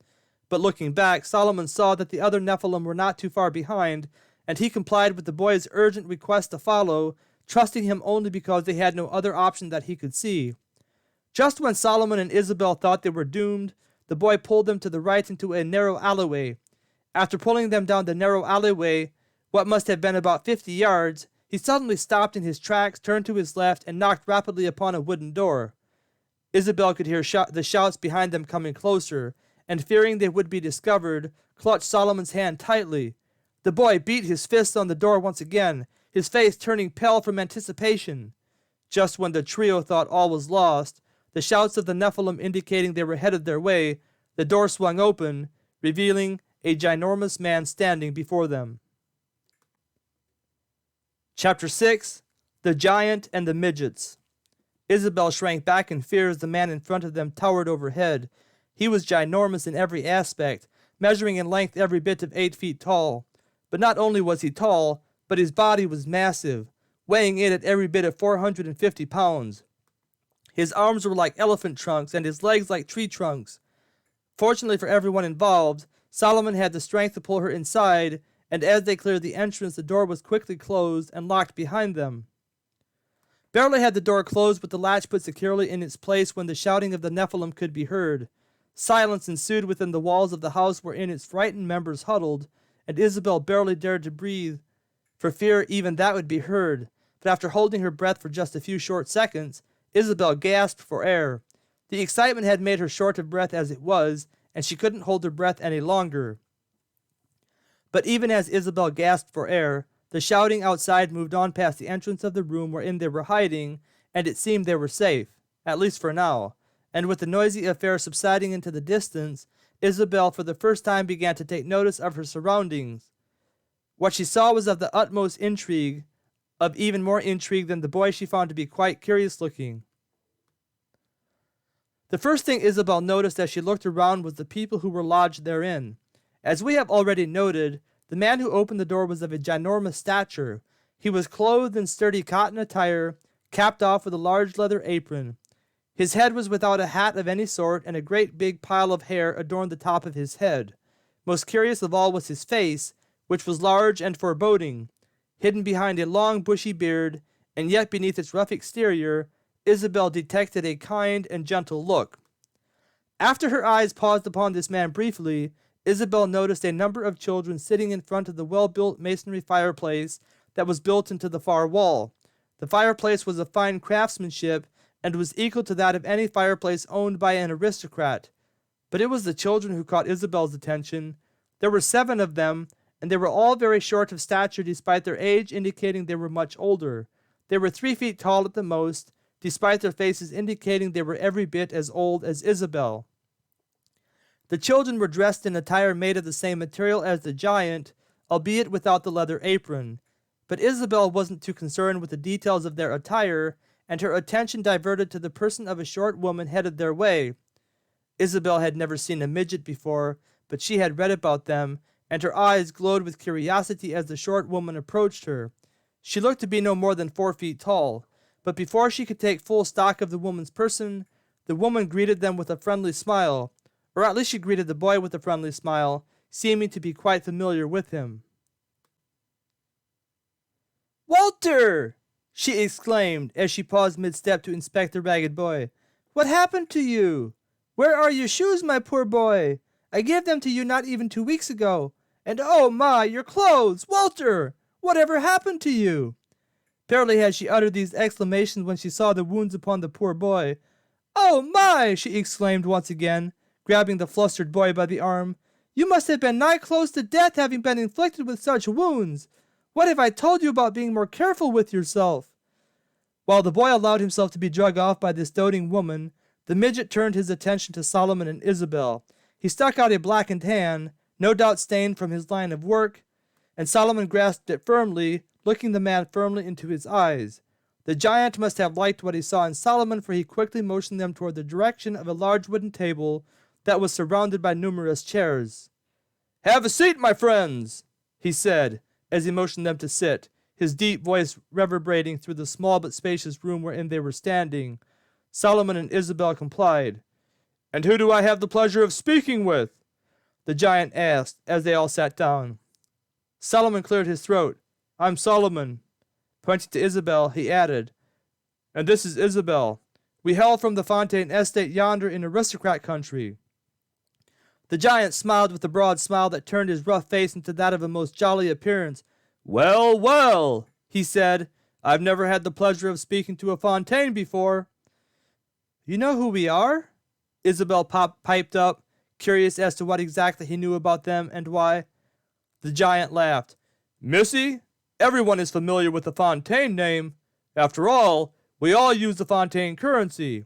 But looking back, Solomon saw that the other Nephilim were not too far behind, and he complied with the boy's urgent request to follow, trusting him only because they had no other option that he could see. Just when Solomon and Isabel thought they were doomed, the boy pulled them to the right into a narrow alleyway. After pulling them down the narrow alleyway, what must have been about 50 yards, he suddenly stopped in his tracks, turned to his left, and knocked rapidly upon a wooden door. Isabel could hear the shouts behind them coming closer, and fearing they would be discovered, clutched Solomon's hand tightly. The boy beat his fist on the door once again, his face turning pale from anticipation. Just when the trio thought all was lost, the shouts of the Nephilim indicating they were headed their way, the door swung open, revealing a ginormous man standing before them. Chapter 6. The Giant and the Midgets. Isabel shrank back in fear as the man in front of them towered overhead. He was ginormous in every aspect, measuring in length every bit of 8 feet tall. But not only was he tall, but his body was massive, weighing in at every bit of 450 pounds. His arms were like elephant trunks and his legs like tree trunks. Fortunately for everyone involved, Solomon had the strength to pull her inside, and as they cleared the entrance, the door was quickly closed and locked behind them. Barely had the door closed with the latch put securely in its place when the shouting of the Nephilim could be heard. Silence ensued within the walls of the house wherein its frightened members huddled, and Isabel barely dared to breathe, for fear even that would be heard. But after holding her breath for just a few short seconds, Isabel gasped for air. The excitement had made her short of breath as it was, and she couldn't hold her breath any longer. But even as Isabel gasped for air, the shouting outside moved on past the entrance of the room wherein they were hiding, and it seemed they were safe, at least for now. And with the noisy affair subsiding into the distance, Isabel for the first time began to take notice of her surroundings. What she saw was of the utmost intrigue, of even more intrigue than the boy she found to be quite curious-looking. The first thing Isabel noticed as she looked around was the people who were lodged therein. As we have already noted, the man who opened the door was of a ginormous stature. He was clothed in sturdy cotton attire, capped off with a large leather apron. His head was without a hat of any sort, and a great big pile of hair adorned the top of his head. Most curious of all was his face, which was large and foreboding, hidden behind a long bushy beard, and yet beneath its rough exterior, Isabel detected a kind and gentle look. After her eyes paused upon this man briefly, Isabel noticed a number of children sitting in front of the well-built masonry fireplace that was built into the far wall. The fireplace was of fine craftsmanship and was equal to that of any fireplace owned by an aristocrat. But it was the children who caught Isabel's attention. There were 7 of them, and they were all very short of stature despite their age indicating they were much older. They were 3 feet tall at the most, despite their faces indicating they were every bit as old as Isabel. The children were dressed in attire made of the same material as the giant, albeit without the leather apron. But Isabel wasn't too concerned with the details of their attire, and her attention diverted to the person of a short woman headed their way. Isabel had never seen a midget before, but she had read about them, and her eyes glowed with curiosity as the short woman approached her. She looked to be no more than 4 feet tall, but before she could take full stock of the woman's person, the woman greeted them with a friendly smile, or at least she greeted the boy with a friendly smile, seeming to be quite familiar with him. "Walter!" she exclaimed as she paused mid-step to inspect the ragged boy. "What happened to you? Where are your shoes, my poor boy? I gave them to you not even 2 weeks ago. And oh my, your clothes! Walter! Whatever happened to you?" Barely had she uttered these exclamations when she saw the wounds upon the poor boy. "Oh my!" she exclaimed once again, grabbing the flustered boy by the arm. "You must have been nigh close to death having been inflicted with such wounds. What have I told you about being more careful with yourself?" While the boy allowed himself to be dragged off by this doting woman, the midget turned his attention to Solomon and Isabel. He stuck out a blackened hand, no doubt stained from his line of work, and Solomon grasped it firmly, looking the man firmly into his eyes. The giant must have liked what he saw in Solomon, for he quickly motioned them toward the direction of a large wooden table that was surrounded by numerous chairs. "Have a seat, my friends," he said, as he motioned them to sit, his deep voice reverberating through the small but spacious room wherein they were standing. Solomon and Isabel complied. "And who do I have the pleasure of speaking with?" the giant asked, as they all sat down. Solomon cleared his throat. "I'm Solomon." Pointing to Isabel, he added, "And this is Isabel. We hail from the Fontaine estate yonder in aristocrat country." The giant smiled with a broad smile that turned his rough face into that of a most jolly appearance. "Well, well," he said, "I've never had the pleasure of speaking to a Fontaine before." "You know who we are?" Isabel piped up, curious as to what exactly he knew about them and why. The giant laughed. "Missy, everyone is familiar with the Fontaine name. After all, we all use the Fontaine currency."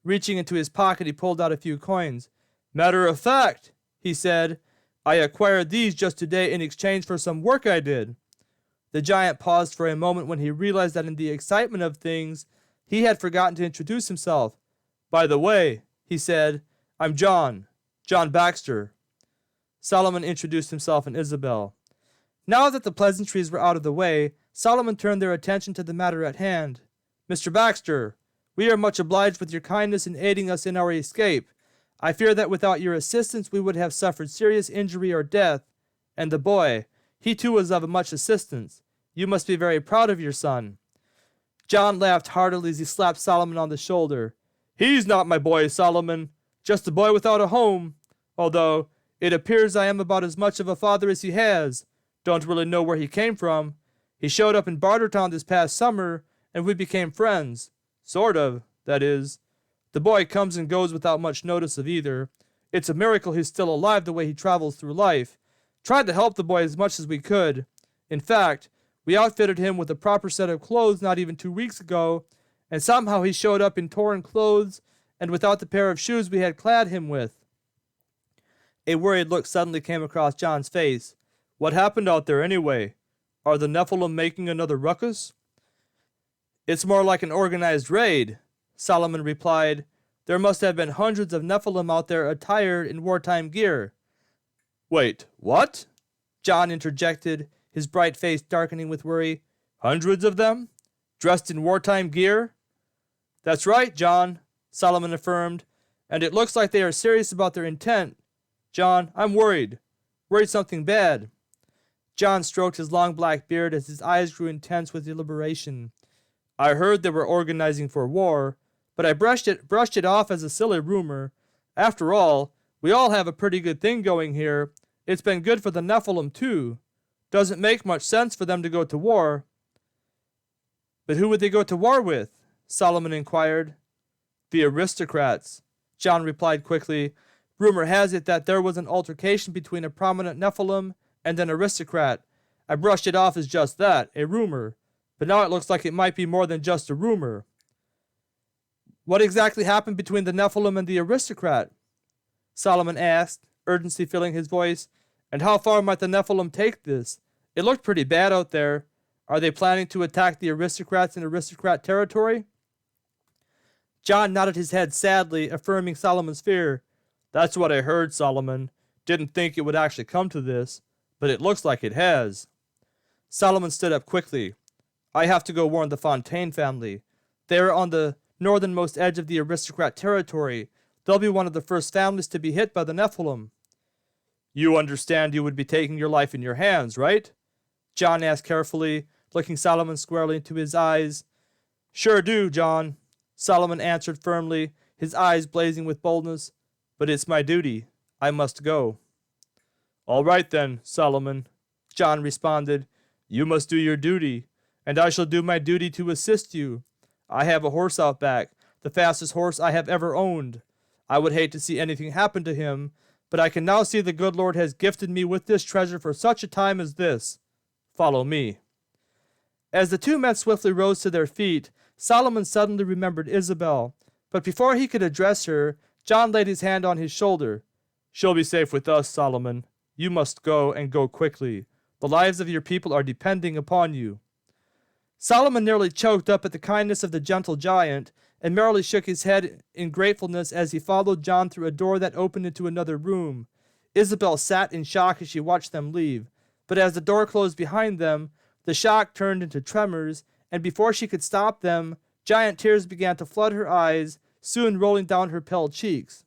Reaching into his pocket, he pulled out a few coins. "Matter of fact," he said, "I acquired these just today in exchange for some work I did." The giant paused for a moment when he realized that in the excitement of things, he had forgotten to introduce himself. "By the way," he said, "I'm John Baxter." Solomon introduced himself and Isabel. Now that the pleasantries were out of the way, Solomon turned their attention to the matter at hand. "Mr. Baxter, We are much obliged with your kindness in aiding us in our escape. I fear that without your assistance we would have suffered serious injury or death. And the boy, he too was of much assistance. You must be very proud of your son." John laughed heartily as he slapped Solomon on the shoulder. "He's not my boy, Solomon. Just a boy without a home. Although, it appears I am about as much of a father as he has. Don't really know where he came from. He showed up in Bartertown this past summer, and we became friends. Sort of, that is. The boy comes and goes without much notice of either. It's a miracle he's still alive the way he travels through life. Tried to help the boy as much as we could. In fact, we outfitted him with a proper set of clothes not even 2 weeks ago, and somehow he showed up in torn clothes and without the pair of shoes we had clad him with." A worried look suddenly came across John's face. "What happened out there anyway? Are the Nephilim making another ruckus?" "It's more like an organized raid," Solomon replied. "There must have been hundreds of Nephilim out there attired in wartime gear." "Wait, what?" John interjected, his bright face darkening with worry. "Hundreds of them? Dressed in wartime gear?" "That's right, John," Solomon affirmed, "and it looks like they are serious about their intent. John, I'm worried. Worried something bad." John stroked his long black beard as his eyes grew intense with deliberation. "I heard they were organizing for war, but I brushed it off as a silly rumor. After all, we all have a pretty good thing going here. It's been good for the Nephilim, too. Doesn't make much sense for them to go to war." "But who would they go to war with?" Solomon inquired. "The Aristocrats," John replied quickly. "Rumor has it that there was an altercation between a prominent Nephilim and an aristocrat. I brushed it off as just that, a rumor. But now it looks like it might be more than just a rumor." "What exactly happened between the Nephilim and the aristocrat?" Solomon asked, urgency filling his voice. "And how far might the Nephilim take this? It looked pretty bad out there. Are they planning to attack the aristocrats in aristocrat territory?" John nodded his head sadly, affirming Solomon's fear. "That's what I heard, Solomon. Didn't think it would actually come to this, but it looks like it has." Solomon stood up quickly. "I have to go warn the Fontaine family. They are on the northernmost edge of the aristocrat territory. They'll be one of the first families to be hit by the Nephilim." "You understand you would be taking your life in your hands, right?" John asked carefully, looking Solomon squarely into his eyes. "Sure do, John," Solomon answered firmly, his eyes blazing with boldness. "But it's my duty. I must go." "All right then, Solomon," John responded. "You must do your duty, and I shall do my duty to assist you. I have a horse out back, the fastest horse I have ever owned. I would hate to see anything happen to him, but I can now see the good Lord has gifted me with this treasure for such a time as this. Follow me." As the two men swiftly rose to their feet, Solomon suddenly remembered Isabel, but before he could address her, John laid his hand on his shoulder. "She'll be safe with us, Solomon. You must go, and go quickly. The lives of your people are depending upon you." Solomon nearly choked up at the kindness of the gentle giant, and merrily shook his head in gratefulness as he followed John through a door that opened into another room. Isabel sat in shock as she watched them leave, but as the door closed behind them, the shock turned into tremors, and before she could stop them, giant tears began to flood her eyes, soon rolling down her pale cheeks.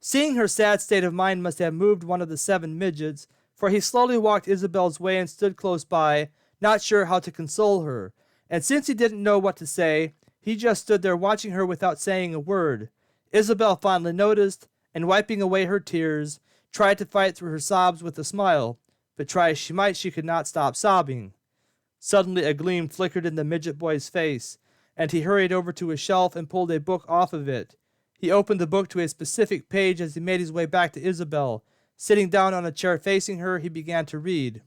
Seeing her sad state of mind must have moved one of the 7 midgets, for he slowly walked Isabel's way and stood close by, not sure how to console her, and since he didn't know what to say, he just stood there watching her without saying a word. Isabel finally noticed, and wiping away her tears, tried to fight through her sobs with a smile, but try as she might, she could not stop sobbing. Suddenly a gleam flickered in the midget boy's face, and he hurried over to a shelf and pulled a book off of it. He opened the book to a specific page as he made his way back to Isabel. Sitting down on a chair facing her, he began to read.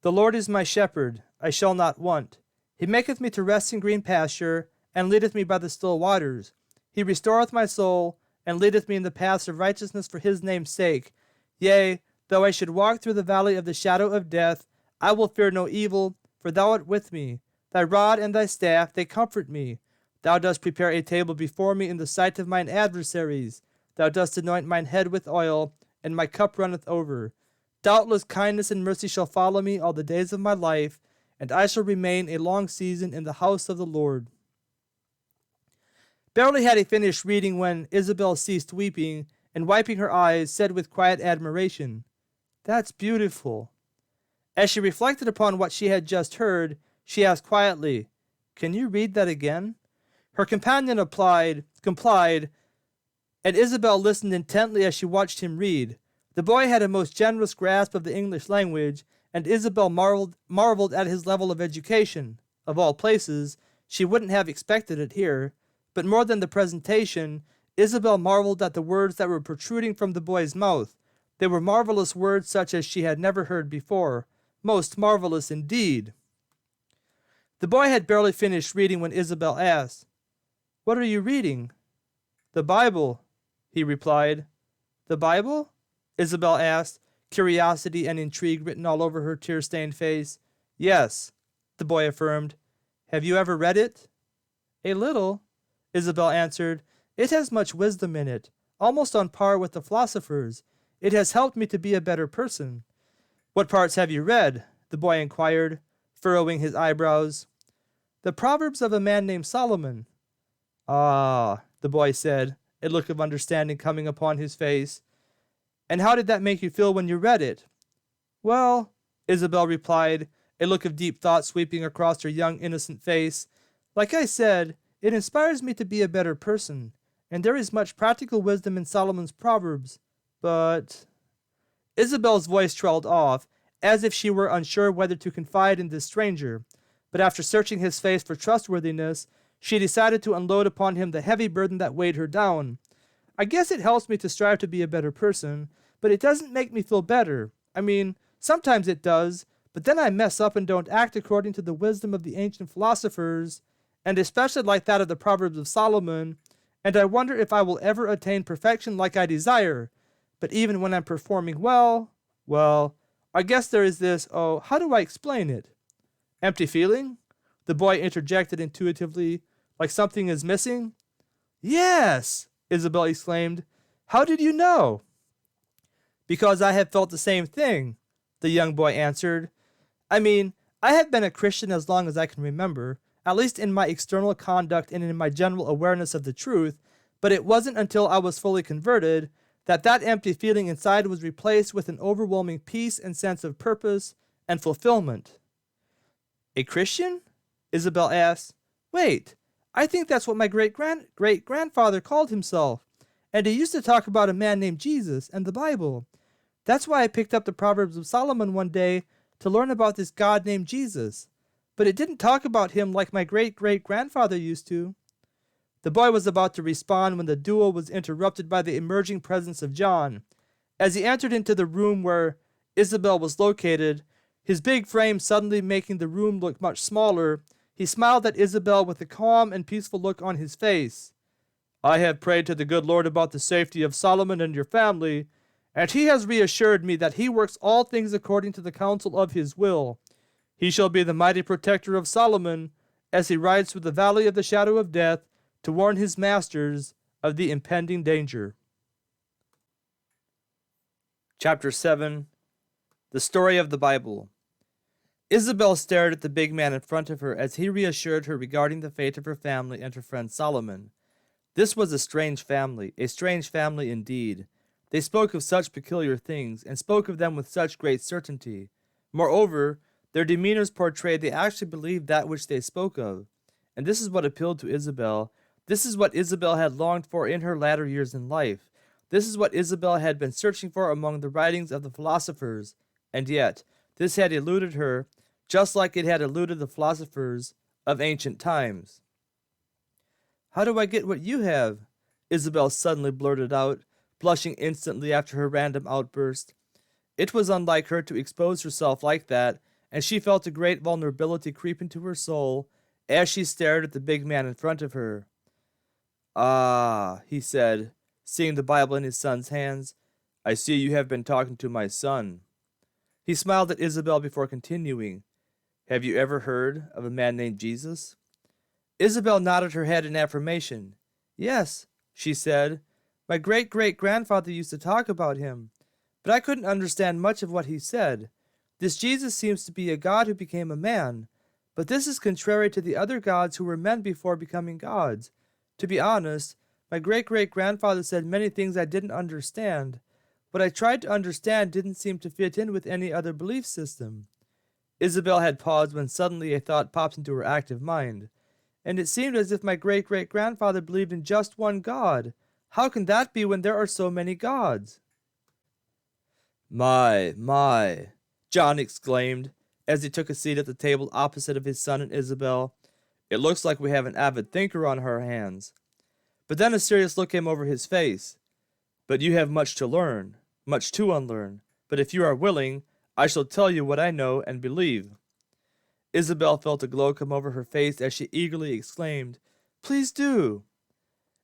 "The Lord is my shepherd, I shall not want. He maketh me to rest in green pasture, and leadeth me by the still waters. He restoreth my soul, and leadeth me in the paths of righteousness for his name's sake. Yea, though I should walk through the valley of the shadow of death, I will fear no evil, for thou art with me. Thy rod and thy staff, they comfort me. Thou dost prepare a table before me in the sight of mine adversaries. Thou dost anoint mine head with oil, and my cup runneth over. Doubtless kindness and mercy shall follow me all the days of my life, and I shall remain a long season in the house of the Lord." Barely had he finished reading when Isabel ceased weeping, and wiping her eyes, said with quiet admiration, "That's beautiful." As she reflected upon what she had just heard, she asked quietly, "Can you read that again?" Her companion complied, and Isabel listened intently as she watched him read. The boy had a most generous grasp of the English language, and Isabel marveled at his level of education. Of all places, she wouldn't have expected it here. But more than the presentation, Isabel marveled at the words that were protruding from the boy's mouth. They were marvelous words such as she had never heard before. Most marvelous indeed. The boy had barely finished reading when Isabel asked, "What are you reading?" "The Bible," he replied. "The Bible?" Isabel asked, curiosity and intrigue written all over her tear-stained face. "Yes," the boy affirmed. "Have you ever read it?" "A little," Isabel answered. "It has much wisdom in it, almost on par with the philosophers. It has helped me to be a better person." "What parts have you read?" the boy inquired, furrowing his eyebrows. "The Proverbs of a man named Solomon." "Ah," the boy said, a look of understanding coming upon his face. "And how did that make you feel when you read it?" "Well," Isabel replied, a look of deep thought sweeping across her young innocent face, "like I said, it inspires me to be a better person, and there is much practical wisdom in Solomon's Proverbs, but—" Isabel's voice trailed off, as if she were unsure whether to confide in this stranger, but after searching his face for trustworthiness, she decided to unload upon him the heavy burden that weighed her down. "I guess it helps me to strive to be a better person, but it doesn't make me feel better. I mean, sometimes it does, but then I mess up and don't act according to the wisdom of the ancient philosophers, and especially like that of the Proverbs of Solomon, and I wonder if I will ever attain perfection like I desire. But even when I'm performing well, I guess there is this, how do I explain it?" "Empty feeling?" the boy interjected intuitively, "like something is missing?" "Yes!" Isabel exclaimed. "How did you know?" "Because I have felt the same thing," the young boy answered. "I mean, I have been a Christian as long as I can remember, at least in my external conduct and in my general awareness of the truth, but it wasn't until I was fully converted that empty feeling inside was replaced with an overwhelming peace and sense of purpose and fulfillment." "A Christian?" Isabel asked. "Wait, I think that's what my great-grandfather called himself, and he used to talk about a man named Jesus and the Bible. That's why I picked up the Proverbs of Solomon one day to learn about this God named Jesus. But it didn't talk about him like my great-great-grandfather used to." The boy was about to respond when the duo was interrupted by the emerging presence of John. As he entered into the room where Isabel was located, his big frame suddenly making the room look much smaller, he smiled at Isabel with a calm and peaceful look on his face. "I have prayed to the good Lord about the safety of Solomon and your family, and he has reassured me that he works all things according to the counsel of his will. He shall be the mighty protector of Solomon as he rides through the valley of the shadow of death to warn his masters of the impending danger." Chapter 7. The Story of the Bible. Isabel stared at the big man in front of her as he reassured her regarding the fate of her family and her friend Solomon. This was a strange family indeed. They spoke of such peculiar things, and spoke of them with such great certainty. Moreover, their demeanors portrayed they actually believed that which they spoke of. And this is what appealed to Isabel. This is what Isabel had longed for in her latter years in life. This is what Isabel had been searching for among the writings of the philosophers. And yet, this had eluded her, just like it had eluded the philosophers of ancient times. "How do I get what you have?" Isabel suddenly blurted out, blushing instantly after her random outburst. It was unlike her to expose herself like that, and she felt a great vulnerability creep into her soul as she stared at the big man in front of her. "Ah," he said, seeing the Bible in his son's hands, "I see you have been talking to my son." He smiled at Isabel before continuing, "Have you ever heard of a man named Jesus?" Isabel nodded her head in affirmation. "Yes," she said, "my great-great-grandfather used to talk about him, but I couldn't understand much of what he said. This Jesus seems to be a God who became a man, but this is contrary to the other gods who were men before becoming gods. To be honest, my great-great-grandfather said many things I didn't understand. What I tried to understand didn't seem to fit in with any other belief system." Isabel had paused when suddenly a thought popped into her active mind. "And it seemed as if my great-great-grandfather believed in just one God. How can that be when there are so many gods?" My, John exclaimed, as he took a seat at the table opposite of his son and Isabel. "It looks like we have an avid thinker on our hands." But then a serious look came over his face. "But you have much to learn, much to unlearn. But if you are willing, I shall tell you what I know and believe." Isabel felt a glow come over her face as she eagerly exclaimed, "Please do."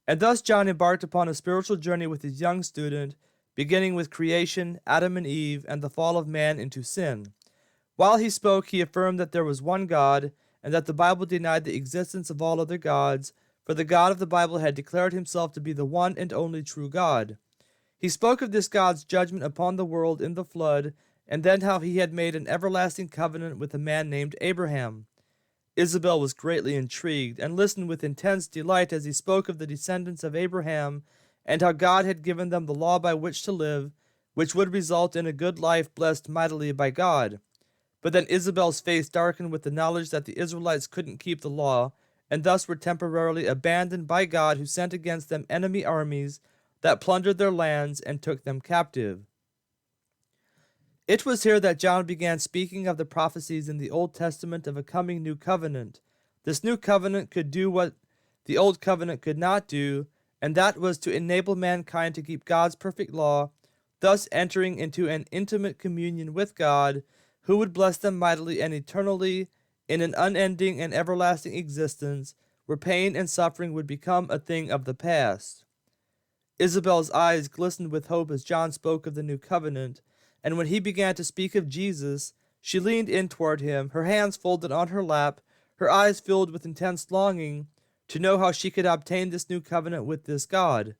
And thus John embarked upon a spiritual journey with his young student, beginning with creation, Adam and Eve, and the fall of man into sin. While he spoke, he affirmed that there was one God, and that the Bible denied the existence of all other gods, for the God of the Bible had declared himself to be the one and only true God. He spoke of this God's judgment upon the world in the flood, and then how he had made an everlasting covenant with a man named Abraham. Isabel was greatly intrigued, and listened with intense delight as he spoke of the descendants of Abraham, and how God had given them the law by which to live, which would result in a good life blessed mightily by God. But then Isabel's face darkened with the knowledge that the Israelites couldn't keep the law, and thus were temporarily abandoned by God, who sent against them enemy armies that plundered their lands and took them captive. It was here that John began speaking of the prophecies in the Old Testament of a coming new covenant. This new covenant could do what the Old Covenant could not do, and that was to enable mankind to keep God's perfect law, thus entering into an intimate communion with God, who would bless them mightily and eternally in an unending and everlasting existence, where pain and suffering would become a thing of the past. Isabel's eyes glistened with hope as John spoke of the new covenant, and when he began to speak of Jesus, she leaned in toward him, her hands folded on her lap, her eyes filled with intense longing to know how she could obtain this new covenant with this God.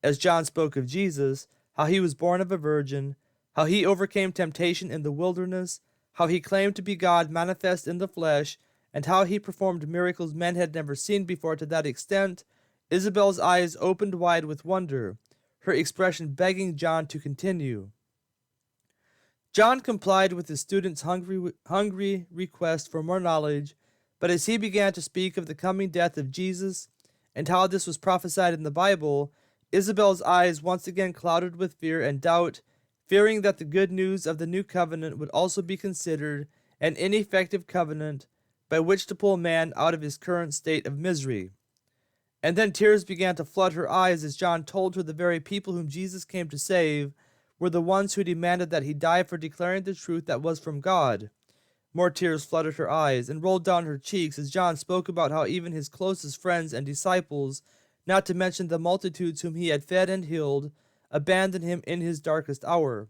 As John spoke of Jesus, how he was born of a virgin, how he overcame temptation in the wilderness, how he claimed to be God manifest in the flesh, and how he performed miracles men had never seen before to that extent, Isabel's eyes opened wide with wonder, her expression begging John to continue. John complied with his student's hungry request for more knowledge, but as he began to speak of the coming death of Jesus and how this was prophesied in the Bible, Isabel's eyes once again clouded with fear and doubt, fearing that the good news of the new covenant would also be considered an ineffective covenant by which to pull man out of his current state of misery. And then tears began to flood her eyes as John told her the very people whom Jesus came to save were the ones who demanded that he die for declaring the truth that was from God. More tears flooded her eyes and rolled down her cheeks as John spoke about how even his closest friends and disciples, not to mention the multitudes whom he had fed and healed, abandoned him in his darkest hour.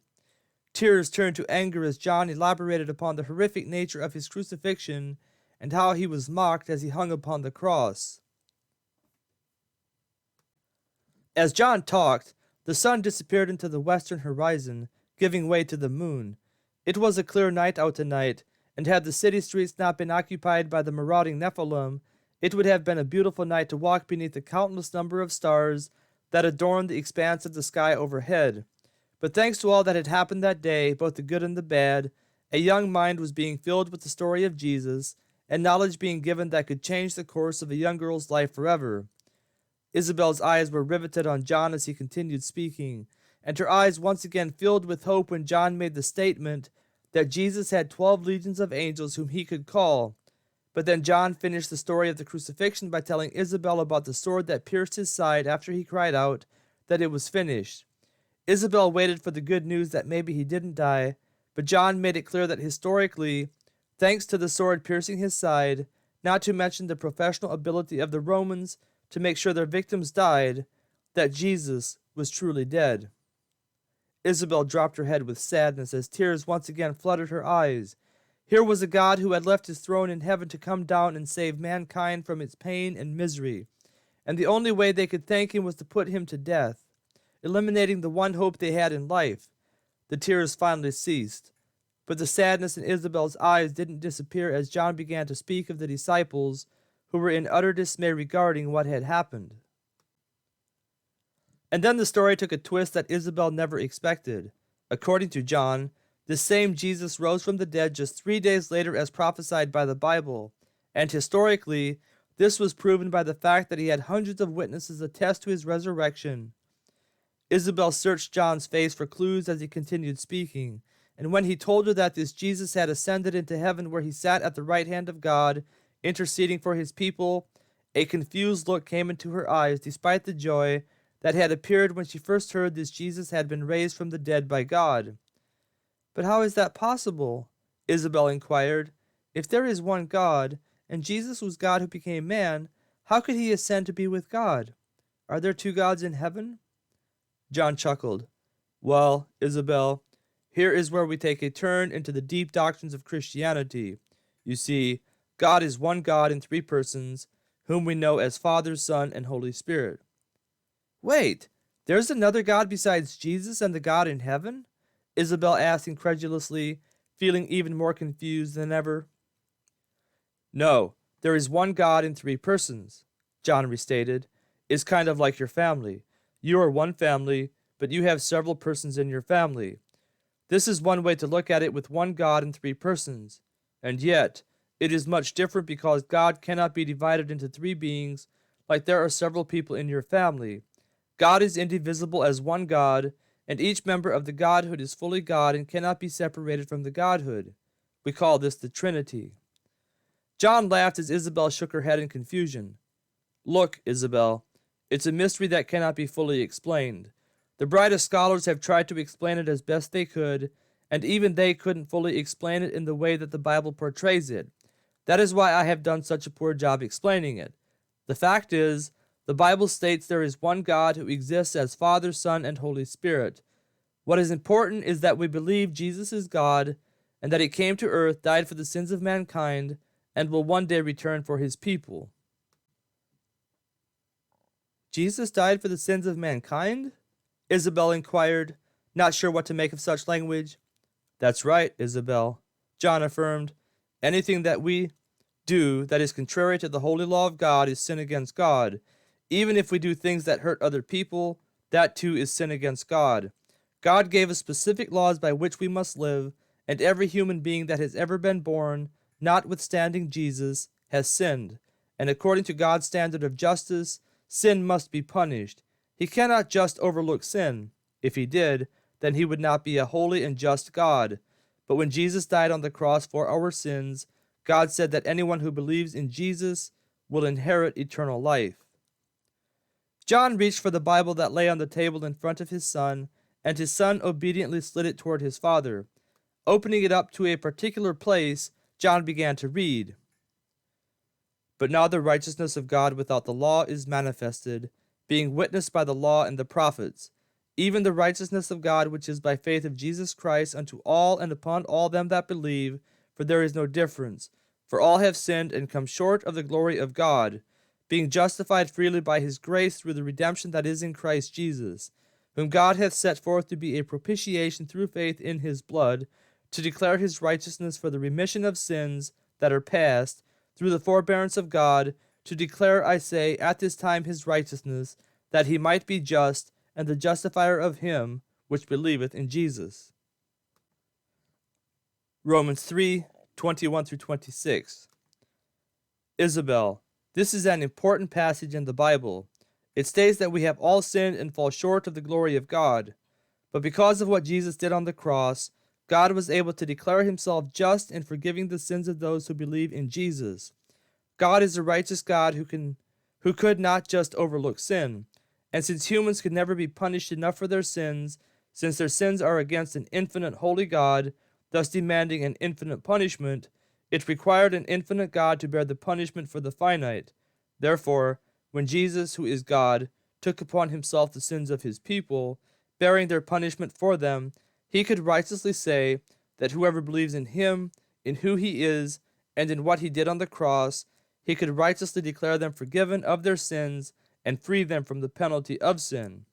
Tears turned to anger as John elaborated upon the horrific nature of his crucifixion and how he was mocked as he hung upon the cross. As John talked, the sun disappeared into the western horizon, giving way to the moon. It was a clear night out tonight, and had the city streets not been occupied by the marauding Nephilim, it would have been a beautiful night to walk beneath the countless number of stars that adorned the expanse of the sky overhead. But thanks to all that had happened that day, both the good and the bad, a young mind was being filled with the story of Jesus, and knowledge being given that could change the course of a young girl's life forever. Isabel's eyes were riveted on John as he continued speaking, and her eyes once again filled with hope when John made the statement that Jesus had 12 legions of angels whom he could call. But then John finished the story of the crucifixion by telling Isabel about the sword that pierced his side after he cried out that it was finished. Isabel waited for the good news that maybe he didn't die, but John made it clear that historically, thanks to the sword piercing his side, not to mention the professional ability of the Romans to make sure their victims died, that Jesus was truly dead. Isabel dropped her head with sadness as tears once again flooded her eyes. Here was a God who had left his throne in heaven to come down and save mankind from its pain and misery, and the only way they could thank him was to put him to death, eliminating the one hope they had in life. The tears finally ceased, But the sadness in Isabel's eyes didn't disappear as John began to speak of the disciples who were in utter dismay regarding what had happened. And then the story took a twist that Isabel never expected. According to John, this same Jesus rose from the dead just 3 days later as prophesied by the Bible, and historically, this was proven by the fact that he had hundreds of witnesses attest to his resurrection. Isabel searched John's face for clues as he continued speaking, and when he told her that this Jesus had ascended into heaven where he sat at the right hand of God, interceding for his people, a confused look came into her eyes despite the joy that had appeared when she first heard this Jesus had been raised from the dead by God. "But how is that possible?" Isabel inquired. "If there is one God, and Jesus was God who became man, how could he ascend to be with God? Are there two gods in heaven?" John chuckled. "Well, Isabel, here is where we take a turn into the deep doctrines of Christianity. You see, God is one God in 3 persons, whom we know as Father, Son, and Holy Spirit." "Wait, there's another God besides Jesus and the God in heaven?" Isabel asked incredulously, feeling even more confused than ever. "No, there is one God in 3 persons," John restated. "It's kind of like your family. You are one family, but you have several persons in your family. This is one way to look at it with one God in 3 persons. And yet, it is much different because God cannot be divided into 3 beings like there are several people in your family. God is indivisible as one God, and each member of the Godhood is fully God and cannot be separated from the Godhood. We call this the Trinity." John laughed as Isabel shook her head in confusion. "Look, Isabel, it's a mystery that cannot be fully explained. The brightest scholars have tried to explain it as best they could, and even they couldn't fully explain it in the way that the Bible portrays it. That is why I have done such a poor job explaining it. The fact is, the Bible states there is one God who exists as Father, Son, and Holy Spirit. What is important is that we believe Jesus is God, and that he came to earth, died for the sins of mankind, and will one day return for his people." "Jesus died for the sins of mankind?" Isabel inquired, not sure what to make of such language. "That's right, Isabel," John affirmed. "Anything that we do that is contrary to the holy law of God is sin against God. Even if we do things that hurt other people, that too is sin against God. God gave us specific laws by which we must live, and every human being that has ever been born, notwithstanding Jesus, has sinned. And according to God's standard of justice, sin must be punished. He cannot just overlook sin. If he did, then he would not be a holy and just God. But when Jesus died on the cross for our sins, God said that anyone who believes in Jesus will inherit eternal life." John reached for the Bible that lay on the table in front of his son, and his son obediently slid it toward his father. Opening it up to a particular place, John began to read. "But now the righteousness of God without the law is manifested, being witnessed by the law and the prophets, even the righteousness of God which is by faith of Jesus Christ unto all and upon all them that believe, for there is no difference. For all have sinned and come short of the glory of God, being justified freely by his grace through the redemption that is in Christ Jesus, whom God hath set forth to be a propitiation through faith in his blood, to declare his righteousness for the remission of sins that are past, through the forbearance of God, to declare, I say, at this time his righteousness, that he might be just, and the justifier of him which believeth in Jesus." Romans 3:21-26. "Isabel, this is an important passage in the Bible. It states that we have all sinned and fall short of the glory of God. But because of what Jesus did on the cross, God was able to declare himself just in forgiving the sins of those who believe in Jesus. God is a righteous God who could not just overlook sin. And since humans could never be punished enough for their sins, since their sins are against an infinite holy God, thus demanding an infinite punishment, it required an infinite God to bear the punishment for the finite. Therefore, when Jesus, who is God, took upon himself the sins of his people, bearing their punishment for them, he could righteously say that whoever believes in him, in who he is, and in what he did on the cross, he could righteously declare them forgiven of their sins and free them from the penalty of sin."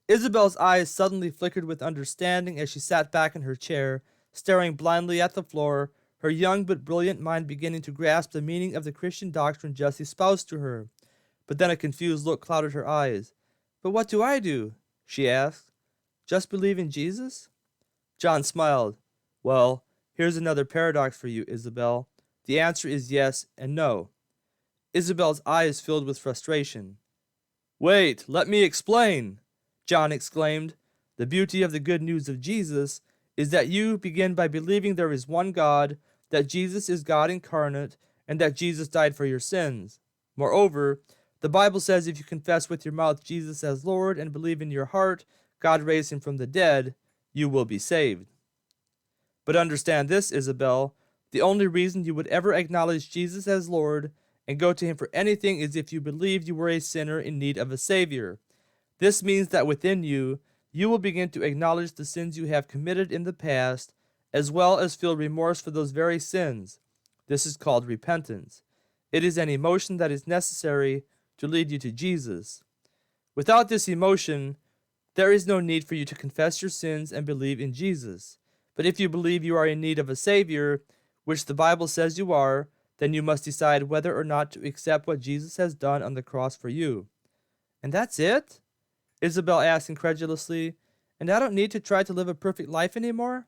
Isabel's eyes suddenly flickered with understanding as she sat back in her chair, staring blindly at the floor, her young but brilliant mind beginning to grasp the meaning of the Christian doctrine just espoused to her. But then a confused look clouded her eyes. "But what do I do?" she asked. "Just believe in Jesus?" John smiled. "Well, here's another paradox for you, Isabel. The answer is yes and no." Isabel's eyes filled with frustration. "Wait, let me explain," John exclaimed. "The beauty of the good news of Jesus is that you begin by believing there is one God, that Jesus is God incarnate, and that Jesus died for your sins. Moreover, the Bible says if you confess with your mouth Jesus as Lord and believe in your heart God raised him from the dead, you will be saved. But understand this, Isabel, the only reason you would ever acknowledge Jesus as Lord and go to him for anything is if you believed you were a sinner in need of a Savior. This means that within you, you will begin to acknowledge the sins you have committed in the past, as well as feel remorse for those very sins. This is called repentance. It is an emotion that is necessary to lead you to Jesus. Without this emotion, there is no need for you to confess your sins and believe in Jesus. But if you believe you are in need of a Savior, which the Bible says you are, then you must decide whether or not to accept what Jesus has done on the cross for you." "And that's it?" Isabel asked incredulously. "And I don't need to try to live a perfect life anymore?"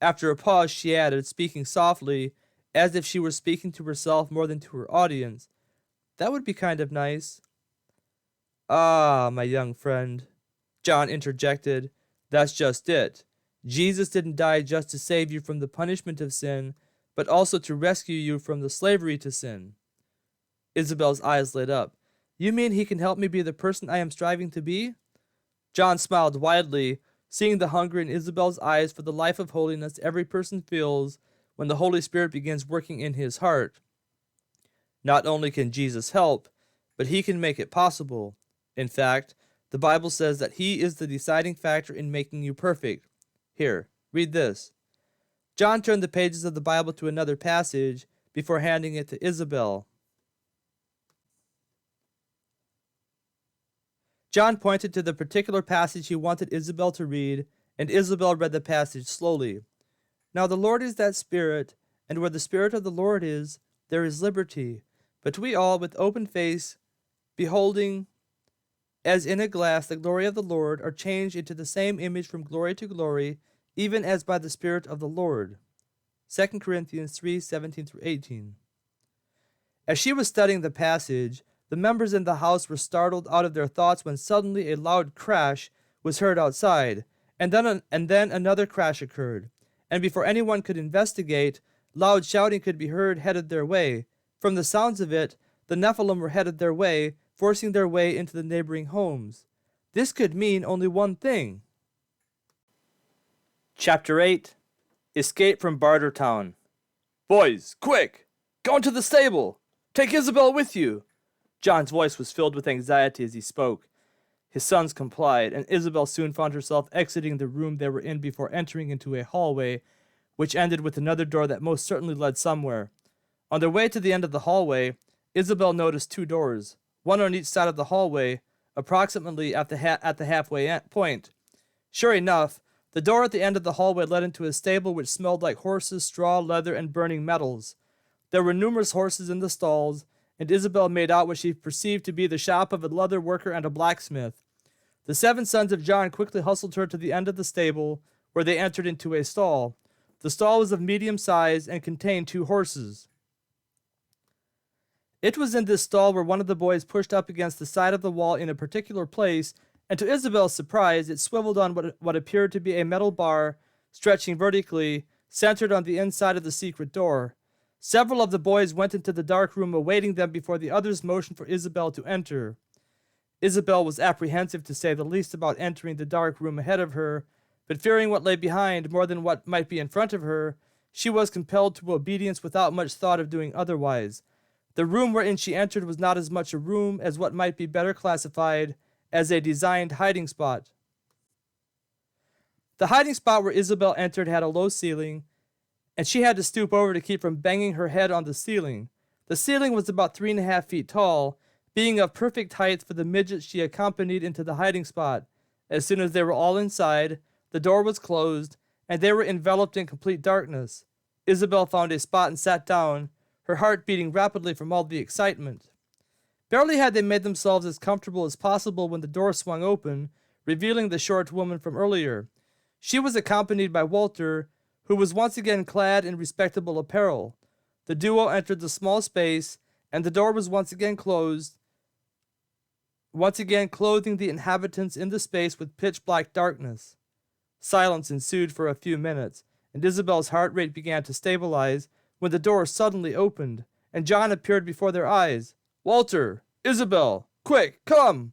After a pause, she added, speaking softly, as if she were speaking to herself more than to her audience, "That would be kind of nice." "Ah, my young friend," John interjected, "that's just it. Jesus didn't die just to save you from the punishment of sin, but also to rescue you from the slavery to sin." Isabel's eyes lit up. "You mean he can help me be the person I am striving to be?" John smiled widely, seeing the hunger in Isabel's eyes for the life of holiness every person feels when the Holy Spirit begins working in his heart. Not only can Jesus help, but he can make it possible. In fact, the Bible says that he is the deciding factor in making you perfect. Here, read this. John turned the pages of the Bible to another passage before handing it to Isabel. John pointed to the particular passage he wanted Isabel to read, and Isabel read the passage slowly. "Now the Lord is that Spirit, and where the Spirit of the Lord is, there is liberty. But we all, with open face, beholding as in a glass the glory of the Lord, are changed into the same image from glory to glory, even as by the Spirit of the Lord." 2 Corinthians 3:17-18. As she was studying the passage, the members in the house were startled out of their thoughts when suddenly a loud crash was heard outside, and then another crash occurred, and before anyone could investigate, loud shouting could be heard headed their way. From the sounds of it, the Nephilim were headed their way, forcing their way into the neighboring homes. This could mean only one thing. Chapter 8. Escape from Bartertown. "Boys, quick! Go into the stable! Take Isabel with you!" John's voice was filled with anxiety as he spoke. His sons complied, and Isabel soon found herself exiting the room they were in before entering into a hallway, which ended with another door that most certainly led somewhere. On their way to the end of the hallway, Isabel noticed two doors, one on each side of the hallway, approximately at the halfway point. Sure enough, the door at the end of the hallway led into a stable which smelled like horses, straw, leather, and burning metals. There were numerous horses in the stalls, and Isabel made out what she perceived to be the shop of a leather worker and a blacksmith. The 7 sons of John quickly hustled her to the end of the stable, where they entered into a stall. The stall was of medium size and contained 2 horses. It was in this stall where one of the boys pushed up against the side of the wall in a particular place, and to Isabel's surprise, it swiveled on what appeared to be a metal bar, stretching vertically, centered on the inside of the secret door. Several of the boys went into the dark room awaiting them before the others motioned for Isabel to enter. Isabel was apprehensive, to say the least, about entering the dark room ahead of her, but fearing what lay behind more than what might be in front of her, she was compelled to obedience without much thought of doing otherwise. The room wherein she entered was not as much a room as what might be better classified as a designed hiding spot. The hiding spot where Isabel entered had a low ceiling, and she had to stoop over to keep from banging her head on the ceiling. The ceiling was about 3.5 feet tall, being of perfect height for the midget she accompanied into the hiding spot. As soon as they were all inside, the door was closed, and they were enveloped in complete darkness. Isabel found a spot and sat down, her heart beating rapidly from all the excitement. Barely had they made themselves as comfortable as possible when the door swung open, revealing the short woman from earlier. She was accompanied by Walter, who was once again clad in respectable apparel. The duo entered the small space, and the door was once again closed, once again clothing the inhabitants in the space with pitch-black darkness. Silence ensued for a few minutes, and Isabel's heart rate began to stabilize when the door suddenly opened, and John appeared before their eyes. "Walter! Isabel! Quick, come!"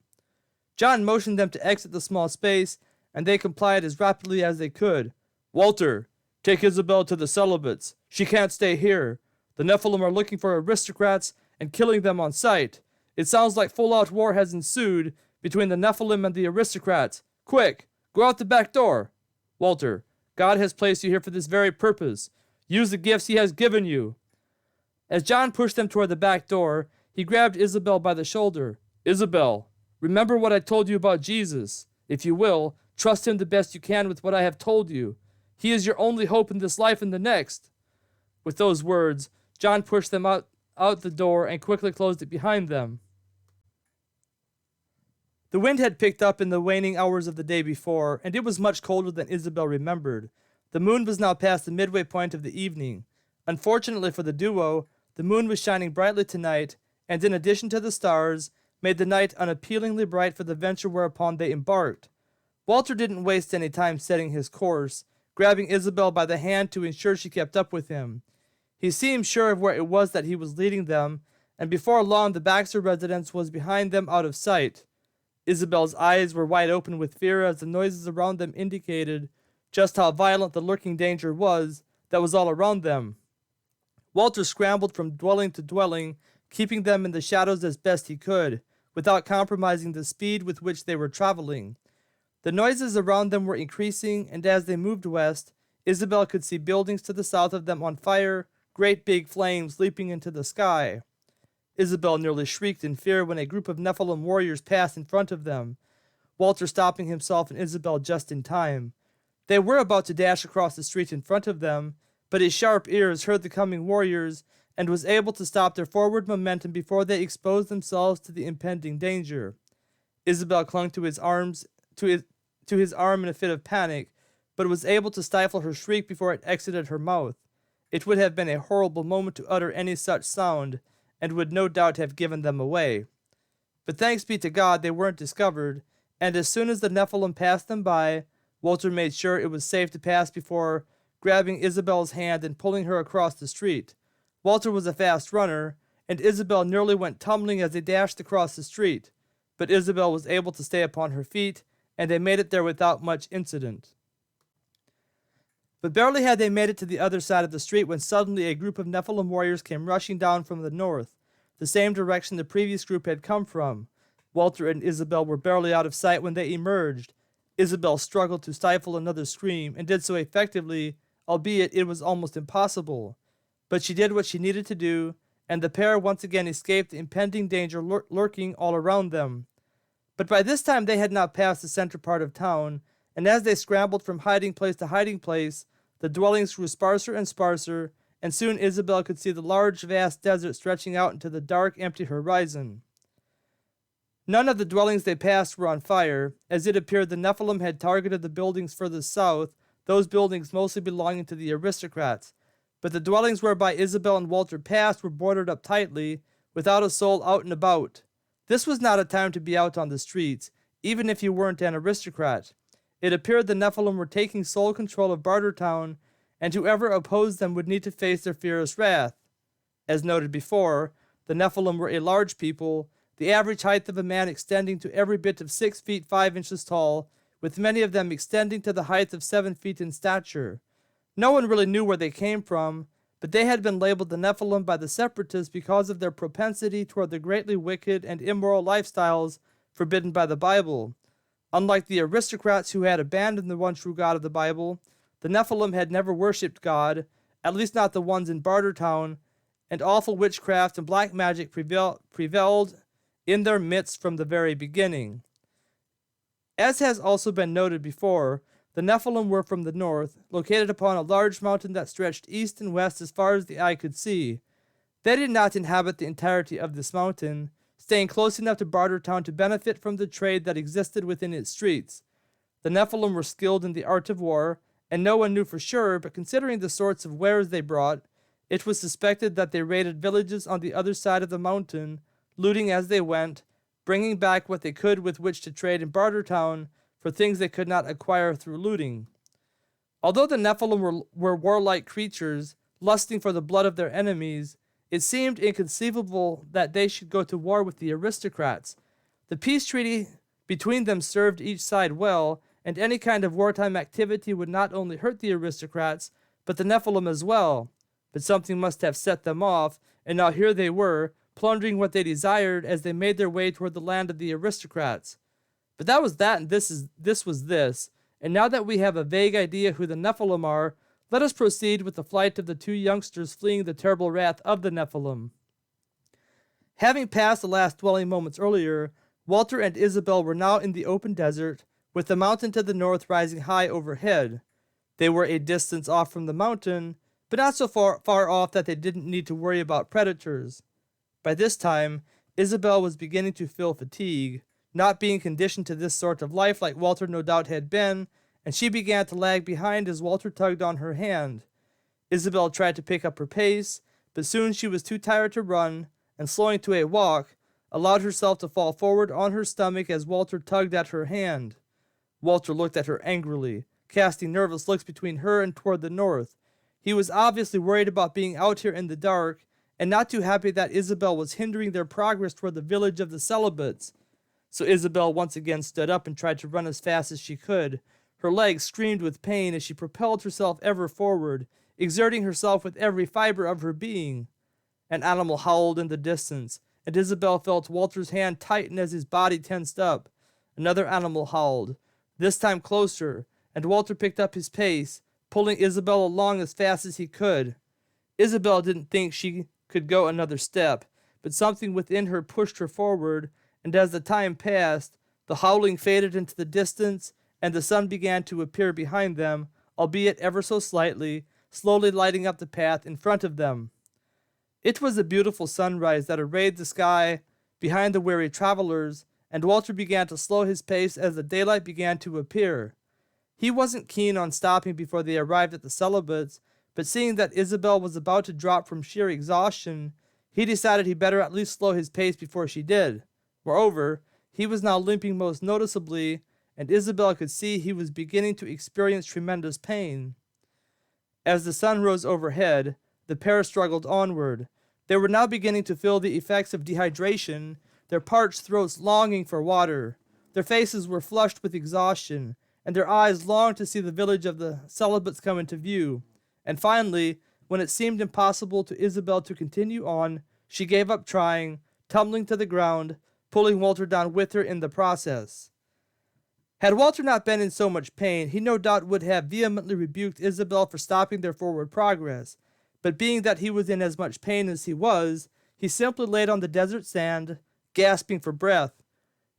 John motioned them to exit the small space, and they complied as rapidly as they could. "Walter, take Isabel to the Celibates. She can't stay here. The Nephilim are looking for aristocrats and killing them on sight. It sounds like full-out war has ensued between the Nephilim and the aristocrats. Quick, go out the back door. Walter, God has placed you here for this very purpose. Use the gifts he has given you." As John pushed them toward the back door, he grabbed Isabel by the shoulder. "Isabel, remember what I told you about Jesus. If you will, trust him the best you can with what I have told you. He is your only hope in this life and the next." With those words, John pushed them out the door and quickly closed it behind them. The wind had picked up in the waning hours of the day before, and it was much colder than Isabel remembered. The moon was now past the midway point of the evening. Unfortunately for the duo, the moon was shining brightly tonight, and in addition to the stars, made the night unappealingly bright for the venture whereupon they embarked. Walter didn't waste any time setting his course, grabbing Isabel by the hand to ensure she kept up with him. He seemed sure of where it was that he was leading them, and before long the Baxter residence was behind them out of sight. Isabel's eyes were wide open with fear as the noises around them indicated just how violent the lurking danger was that was all around them. Walter scrambled from dwelling to dwelling, keeping them in the shadows as best he could, without compromising the speed with which they were traveling. The noises around them were increasing, and as they moved west, Isabel could see buildings to the south of them on fire, great big flames leaping into the sky. Isabel nearly shrieked in fear when a group of Nephilim warriors passed in front of them, Walter stopping himself and Isabel just in time. They were about to dash across the street in front of them, but his sharp ears heard the coming warriors and was able to stop their forward momentum before they exposed themselves to the impending danger. Isabel clung to his arm in a fit of panic, but was able to stifle her shriek before it exited her mouth. It would have been a horrible moment to utter any such sound, and would no doubt have given them away. But thanks be to God they weren't discovered, and as soon as the Nephilim passed them by, Walter made sure it was safe to pass before grabbing Isabel's hand and pulling her across the street. Walter was a fast runner, and Isabel nearly went tumbling as they dashed across the street, but Isabel was able to stay upon her feet, and they made it there without much incident. But barely had they made it to the other side of the street when suddenly a group of Nephilim warriors came rushing down from the north, the same direction the previous group had come from. Walter and Isabel were barely out of sight when they emerged. Isabel struggled to stifle another scream, and did so effectively, albeit it was almost impossible. But she did what she needed to do, and the pair once again escaped the impending danger lurking all around them. But by this time they had now passed the center part of town, and as they scrambled from hiding place to hiding place, the dwellings grew sparser and sparser, and soon Isabel could see the large, vast desert stretching out into the dark, empty horizon. None of the dwellings they passed were on fire, as it appeared the Nephilim had targeted the buildings further south, those buildings mostly belonging to the Aristocrats. But the dwellings whereby Isabel and Walter passed were boarded up tightly, without a soul out and about. This was not a time to be out on the streets, even if you weren't an aristocrat. It appeared the Nephilim were taking sole control of Bartertown, and whoever opposed them would need to face their fierce wrath. As noted before, the Nephilim were a large people, the average height of a man extending to every bit of 6 feet 5 inches tall, with many of them extending to the height of 7 feet in stature. No one really knew where they came from, but they had been labeled the Nephilim by the Separatists because of their propensity toward the greatly wicked and immoral lifestyles forbidden by the Bible. Unlike the aristocrats who had abandoned the one true God of the Bible, the Nephilim had never worshipped God, at least not the ones in Bartertown, and awful witchcraft and black magic prevailed in their midst from the very beginning. As has also been noted before, The Nephilim were from the north, located upon a large mountain that stretched east and west as far as the eye could see. They did not inhabit the entirety of this mountain, staying close enough to Bartertown to benefit from the trade that existed within its streets. The Nephilim were skilled in the art of war, and no one knew for sure, but considering the sorts of wares they brought, it was suspected that they raided villages on the other side of the mountain, looting as they went, bringing back what they could with which to trade in Bartertown for things they could not acquire through looting. Although the Nephilim were warlike creatures, lusting for the blood of their enemies, it seemed inconceivable that they should go to war with the Aristocrats. The peace treaty between them served each side well, and any kind of wartime activity would not only hurt the Aristocrats, but the Nephilim as well. But something must have set them off, and now here they were, plundering what they desired as they made their way toward the land of the Aristocrats. But that was that, and this was this. And now that we have a vague idea who the Nephilim are, let us proceed with the flight of the two youngsters fleeing the terrible wrath of the Nephilim. Having passed the last dwelling moments earlier, Walter and Isabel were now in the open desert, with the mountain to the north rising high overhead. They were a distance off from the mountain, but not so far off that they didn't need to worry about predators. By this time, Isabel was beginning to feel fatigue, not being conditioned to this sort of life like Walter no doubt had been, and she began to lag behind as Walter tugged on her hand. Isabel tried to pick up her pace, but soon she was too tired to run, and slowing to a walk, allowed herself to fall forward on her stomach as Walter tugged at her hand. Walter looked at her angrily, casting nervous looks between her and toward the north. He was obviously worried about being out here in the dark, and not too happy that Isabel was hindering their progress toward the village of the Celibates. So Isabel once again stood up and tried to run as fast as she could. Her legs screamed with pain as she propelled herself ever forward, exerting herself with every fiber of her being. An animal howled in the distance, and Isabel felt Walter's hand tighten as his body tensed up. Another animal howled, this time closer, and Walter picked up his pace, pulling Isabel along as fast as he could. Isabel didn't think she could go another step, but something within her pushed her forward, and as the time passed, the howling faded into the distance, and the sun began to appear behind them, albeit ever so slightly, slowly lighting up the path in front of them. It was a beautiful sunrise that arrayed the sky behind the weary travelers, and Walter began to slow his pace as the daylight began to appear. He wasn't keen on stopping before they arrived at the Celibates, but seeing that Isabel was about to drop from sheer exhaustion, he decided he better at least slow his pace before she did. Moreover, he was now limping most noticeably, and Isabel could see he was beginning to experience tremendous pain. As the sun rose overhead, the pair struggled onward. They were now beginning to feel the effects of dehydration, their parched throats longing for water. Their faces were flushed with exhaustion, and their eyes longed to see the village of the Celibates come into view. And finally, when it seemed impossible to Isabel to continue on, she gave up trying, tumbling to the ground, pulling Walter down with her in the process. Had Walter not been in so much pain, he no doubt would have vehemently rebuked Isabel for stopping their forward progress, but being that he was in as much pain as he was, he simply laid on the desert sand, gasping for breath.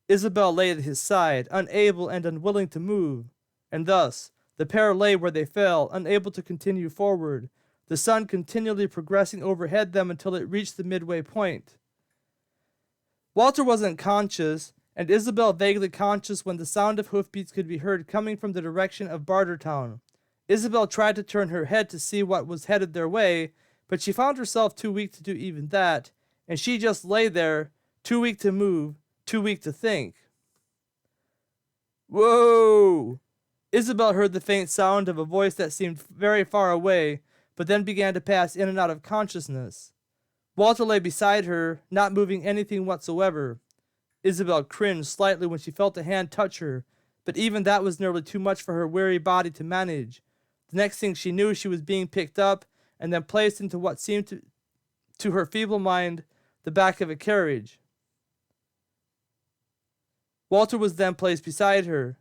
Isabel lay at his side, unable and unwilling to move, and thus the pair lay where they fell, unable to continue forward, the sun continually progressing overhead them until it reached the midway point. Walter was unconscious, and Isabel vaguely conscious when the sound of hoofbeats could be heard coming from the direction of Bartertown. Isabel tried to turn her head to see what was headed their way, but she found herself too weak to do even that, and she just lay there, too weak to move, too weak to think. Whoa! Isabel heard the faint sound of a voice that seemed very far away, but then began to pass in and out of consciousness. Walter lay beside her, not moving anything whatsoever. Isabel cringed slightly when she felt a hand touch her, but even that was nearly too much for her weary body to manage. The next thing she knew, she was being picked up and then placed into what seemed to her feeble mind the back of a carriage. Walter was then placed beside her.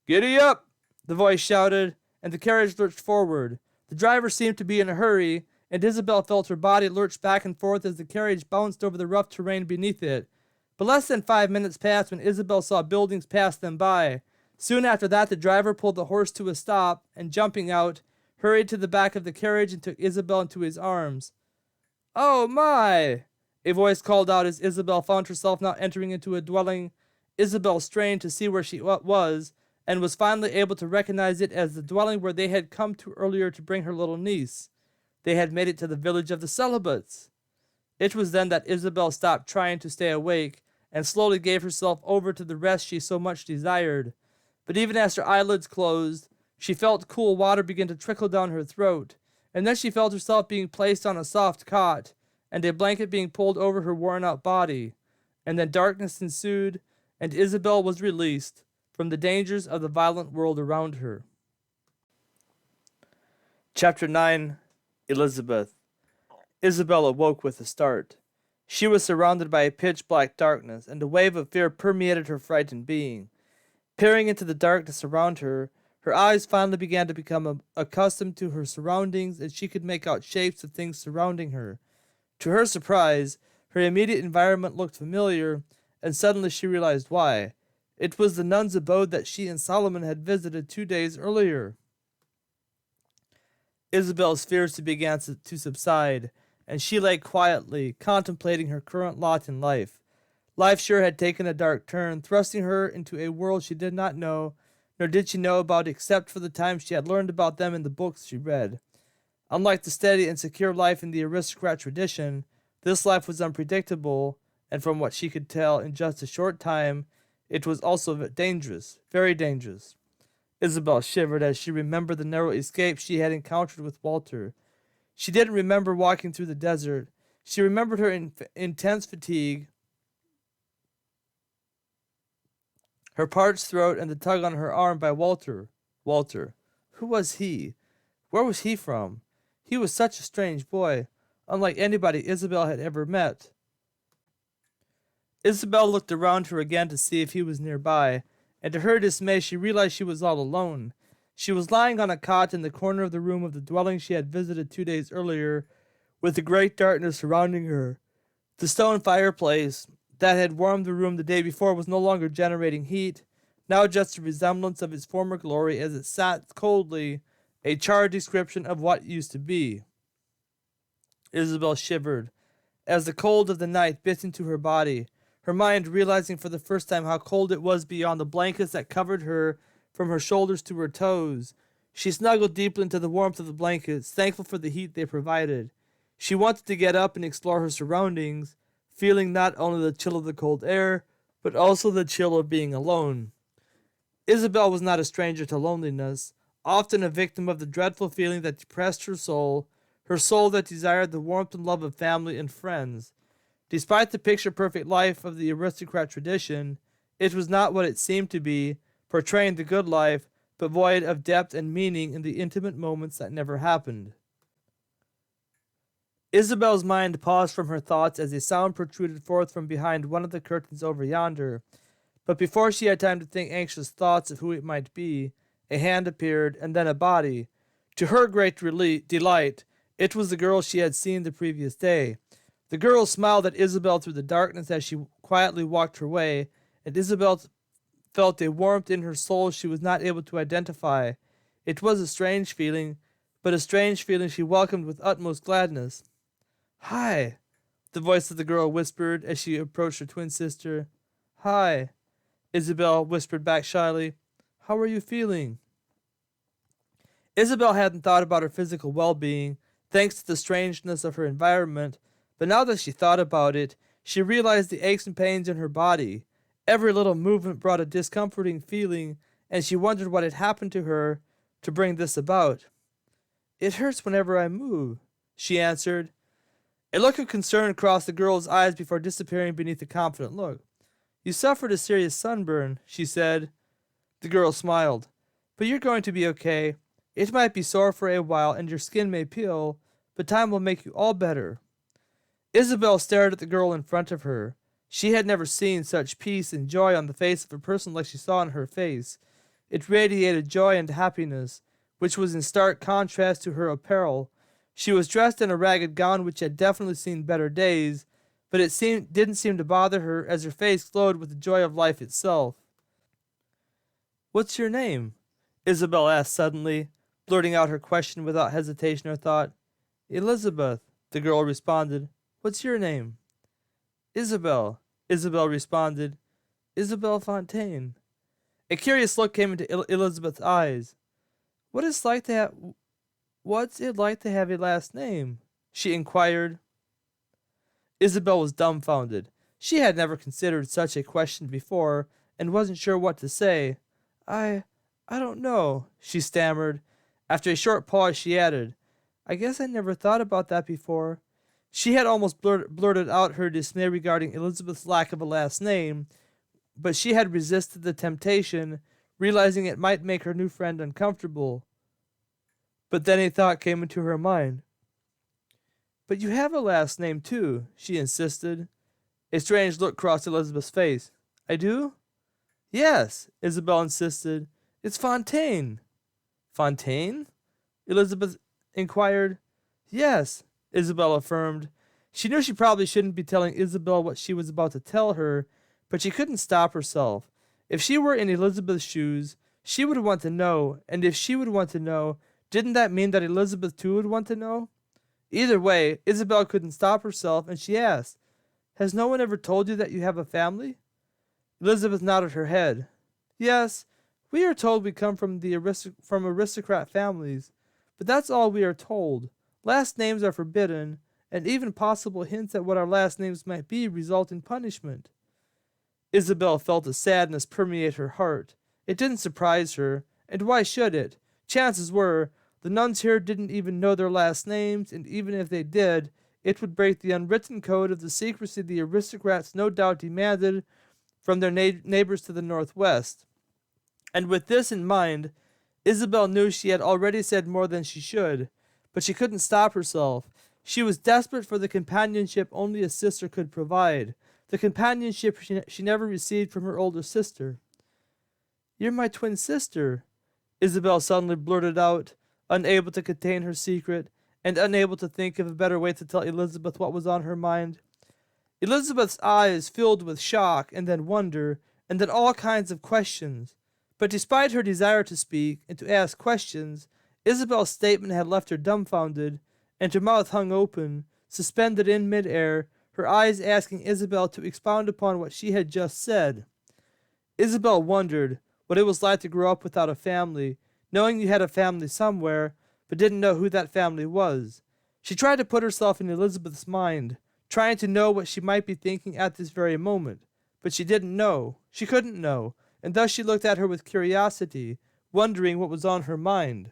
"Giddy up!" the voice shouted, and the carriage lurched forward. The driver seemed to be in a hurry, and Isabel felt her body lurch back and forth as the carriage bounced over the rough terrain beneath it. But less than 5 minutes passed when Isabel saw buildings pass them by. Soon after that, the driver pulled the horse to a stop and, jumping out, hurried to the back of the carriage and took Isabel into his arms. "Oh, my!" a voice called out as Isabel found herself now entering into a dwelling. Isabel strained to see where she was, and was finally able to recognize it as the dwelling where they had come to earlier to bring her little niece. They had made it to the village of the Celibates. It was then that Isabel stopped trying to stay awake and slowly gave herself over to the rest she so much desired. But even as her eyelids closed, she felt cool water begin to trickle down her throat, and then she felt herself being placed on a soft cot, and a blanket being pulled over her worn-out body. And then darkness ensued, and Isabel was released from the dangers of the violent world around her. Chapter 9. Elizabeth. Isabel awoke with a start. She was surrounded by a pitch-black darkness, and a wave of fear permeated her frightened being. Peering into the darkness around her, her eyes finally began to become accustomed to her surroundings, and she could make out shapes of things surrounding her. To her surprise, her immediate environment looked familiar, and suddenly she realized why. It was the nun's abode that she and Solomon had visited 2 days earlier. Isabel's fears began to subside, and she lay quietly, contemplating her current lot in life. Life sure had taken a dark turn, thrusting her into a world she did not know, nor did she know about except for the times she had learned about them in the books she read. Unlike the steady and secure life in the aristocrat tradition, this life was unpredictable, and from what she could tell in just a short time, it was also dangerous, very dangerous. Isabel shivered as she remembered the narrow escape she had encountered with Walter. She didn't remember walking through the desert. She remembered her intense fatigue, her parched throat, and the tug on her arm by Walter. Walter. Who was he? Where was he from? He was such a strange boy, unlike anybody Isabel had ever met. Isabel looked around her again to see if he was nearby, and to her dismay she realized she was all alone. She was lying on a cot in the corner of the room of the dwelling she had visited 2 days earlier, with the great darkness surrounding her. The stone fireplace that had warmed the room the day before was no longer generating heat, now just a resemblance of its former glory as it sat coldly, a charred description of what used to be. Isabel shivered as the cold of the night bit into her body, her mind realizing for the first time how cold it was beyond the blankets that covered her from her shoulders to her toes. She snuggled deeply into the warmth of the blankets, thankful for the heat they provided. She wanted to get up and explore her surroundings, feeling not only the chill of the cold air, but also the chill of being alone. Isabel was not a stranger to loneliness, often a victim of the dreadful feeling that depressed her soul that desired the warmth and love of family and friends. Despite the picture-perfect life of the aristocrat tradition, it was not what it seemed to be, portraying the good life, but void of depth and meaning in the intimate moments that never happened. Isabel's mind paused from her thoughts as a sound protruded forth from behind one of the curtains over yonder. But before she had time to think anxious thoughts of who it might be, a hand appeared, and then a body. To her great delight, it was the girl she had seen the previous day. The girl smiled at Isabel through the darkness as she quietly walked her way, and Isabel felt a warmth in her soul she was not able to identify. It was a strange feeling, but a strange feeling she welcomed with utmost gladness. "Hi," the voice of the girl whispered as she approached her twin sister. "Hi," Isabel whispered back shyly. "How are you feeling?" Isabel hadn't thought about her physical well-being, thanks to the strangeness of her environment, but now that she thought about it, she realized the aches and pains in her body. Every little movement brought a discomforting feeling, and she wondered what had happened to her to bring this about. "It hurts whenever I move," she answered. A look of concern crossed the girl's eyes before disappearing beneath a confident look. "You suffered a serious sunburn," she said. The girl smiled. "But you're going to be okay. It might be sore for a while and your skin may peel, but time will make you all better." Isabel stared at the girl in front of her. She had never seen such peace and joy on the face of a person like she saw on her face. It radiated joy and happiness, which was in stark contrast to her apparel. She was dressed in a ragged gown which had definitely seen better days, but it didn't seem to bother her as her face glowed with the joy of life itself. What's your name? Isabel asked suddenly, blurting out her question without hesitation or thought. Elizabeth, the girl responded. What's your name? Isabel, Isabel responded. Isabel Fontaine. A curious look came into Elizabeth's eyes. What's it like to have a last name? She inquired. Isabel was dumbfounded. She had never considered such a question before and wasn't sure what to say. I don't know, she stammered. After a short pause, she added, I guess I never thought about that before. She had almost blurted out her dismay regarding Elizabeth's lack of a last name, but she had resisted the temptation, realizing it might make her new friend uncomfortable. But then a thought came into her mind. But you have a last name, too, she insisted. A strange look crossed Elizabeth's face. I do? Yes, Isabel insisted. It's Fontaine. Fontaine? Elizabeth inquired. Yes, Isabel affirmed. She knew she probably shouldn't be telling Isabel what she was about to tell her, but she couldn't stop herself. If she were in Elizabeth's shoes, she would want to know, and if she would want to know, didn't that mean that Elizabeth too would want to know? Either way, Isabel couldn't stop herself, and she asked, Has no one ever told you that you have a family? Elizabeth nodded her head. Yes, we are told we come from aristocrat families, but that's all we are told. Last names are forbidden, and even possible hints at what our last names might be result in punishment. Isabel felt a sadness permeate her heart. It didn't surprise her, and why should it? Chances were, the nuns here didn't even know their last names, and even if they did, it would break the unwritten code of the secrecy the aristocrats no doubt demanded from their neighbors to the northwest. And with this in mind, Isabel knew she had already said more than she should, but she couldn't stop herself. She was desperate for the companionship only a sister could provide, the companionship she never received from her older sister. You're my twin sister, Isabel suddenly blurted out, unable to contain her secret, and unable to think of a better way to tell Elizabeth what was on her mind. Elizabeth's eyes filled with shock, and then wonder, and then all kinds of questions. But despite her desire to speak and to ask questions, Isabel's statement had left her dumbfounded, and her mouth hung open, suspended in midair, her eyes asking Isabel to expound upon what she had just said. Isabel wondered what it was like to grow up without a family, knowing you had a family somewhere, but didn't know who that family was. She tried to put herself in Elizabeth's mind, trying to know what she might be thinking at this very moment, but she didn't know. She couldn't know, and thus she looked at her with curiosity, wondering what was on her mind.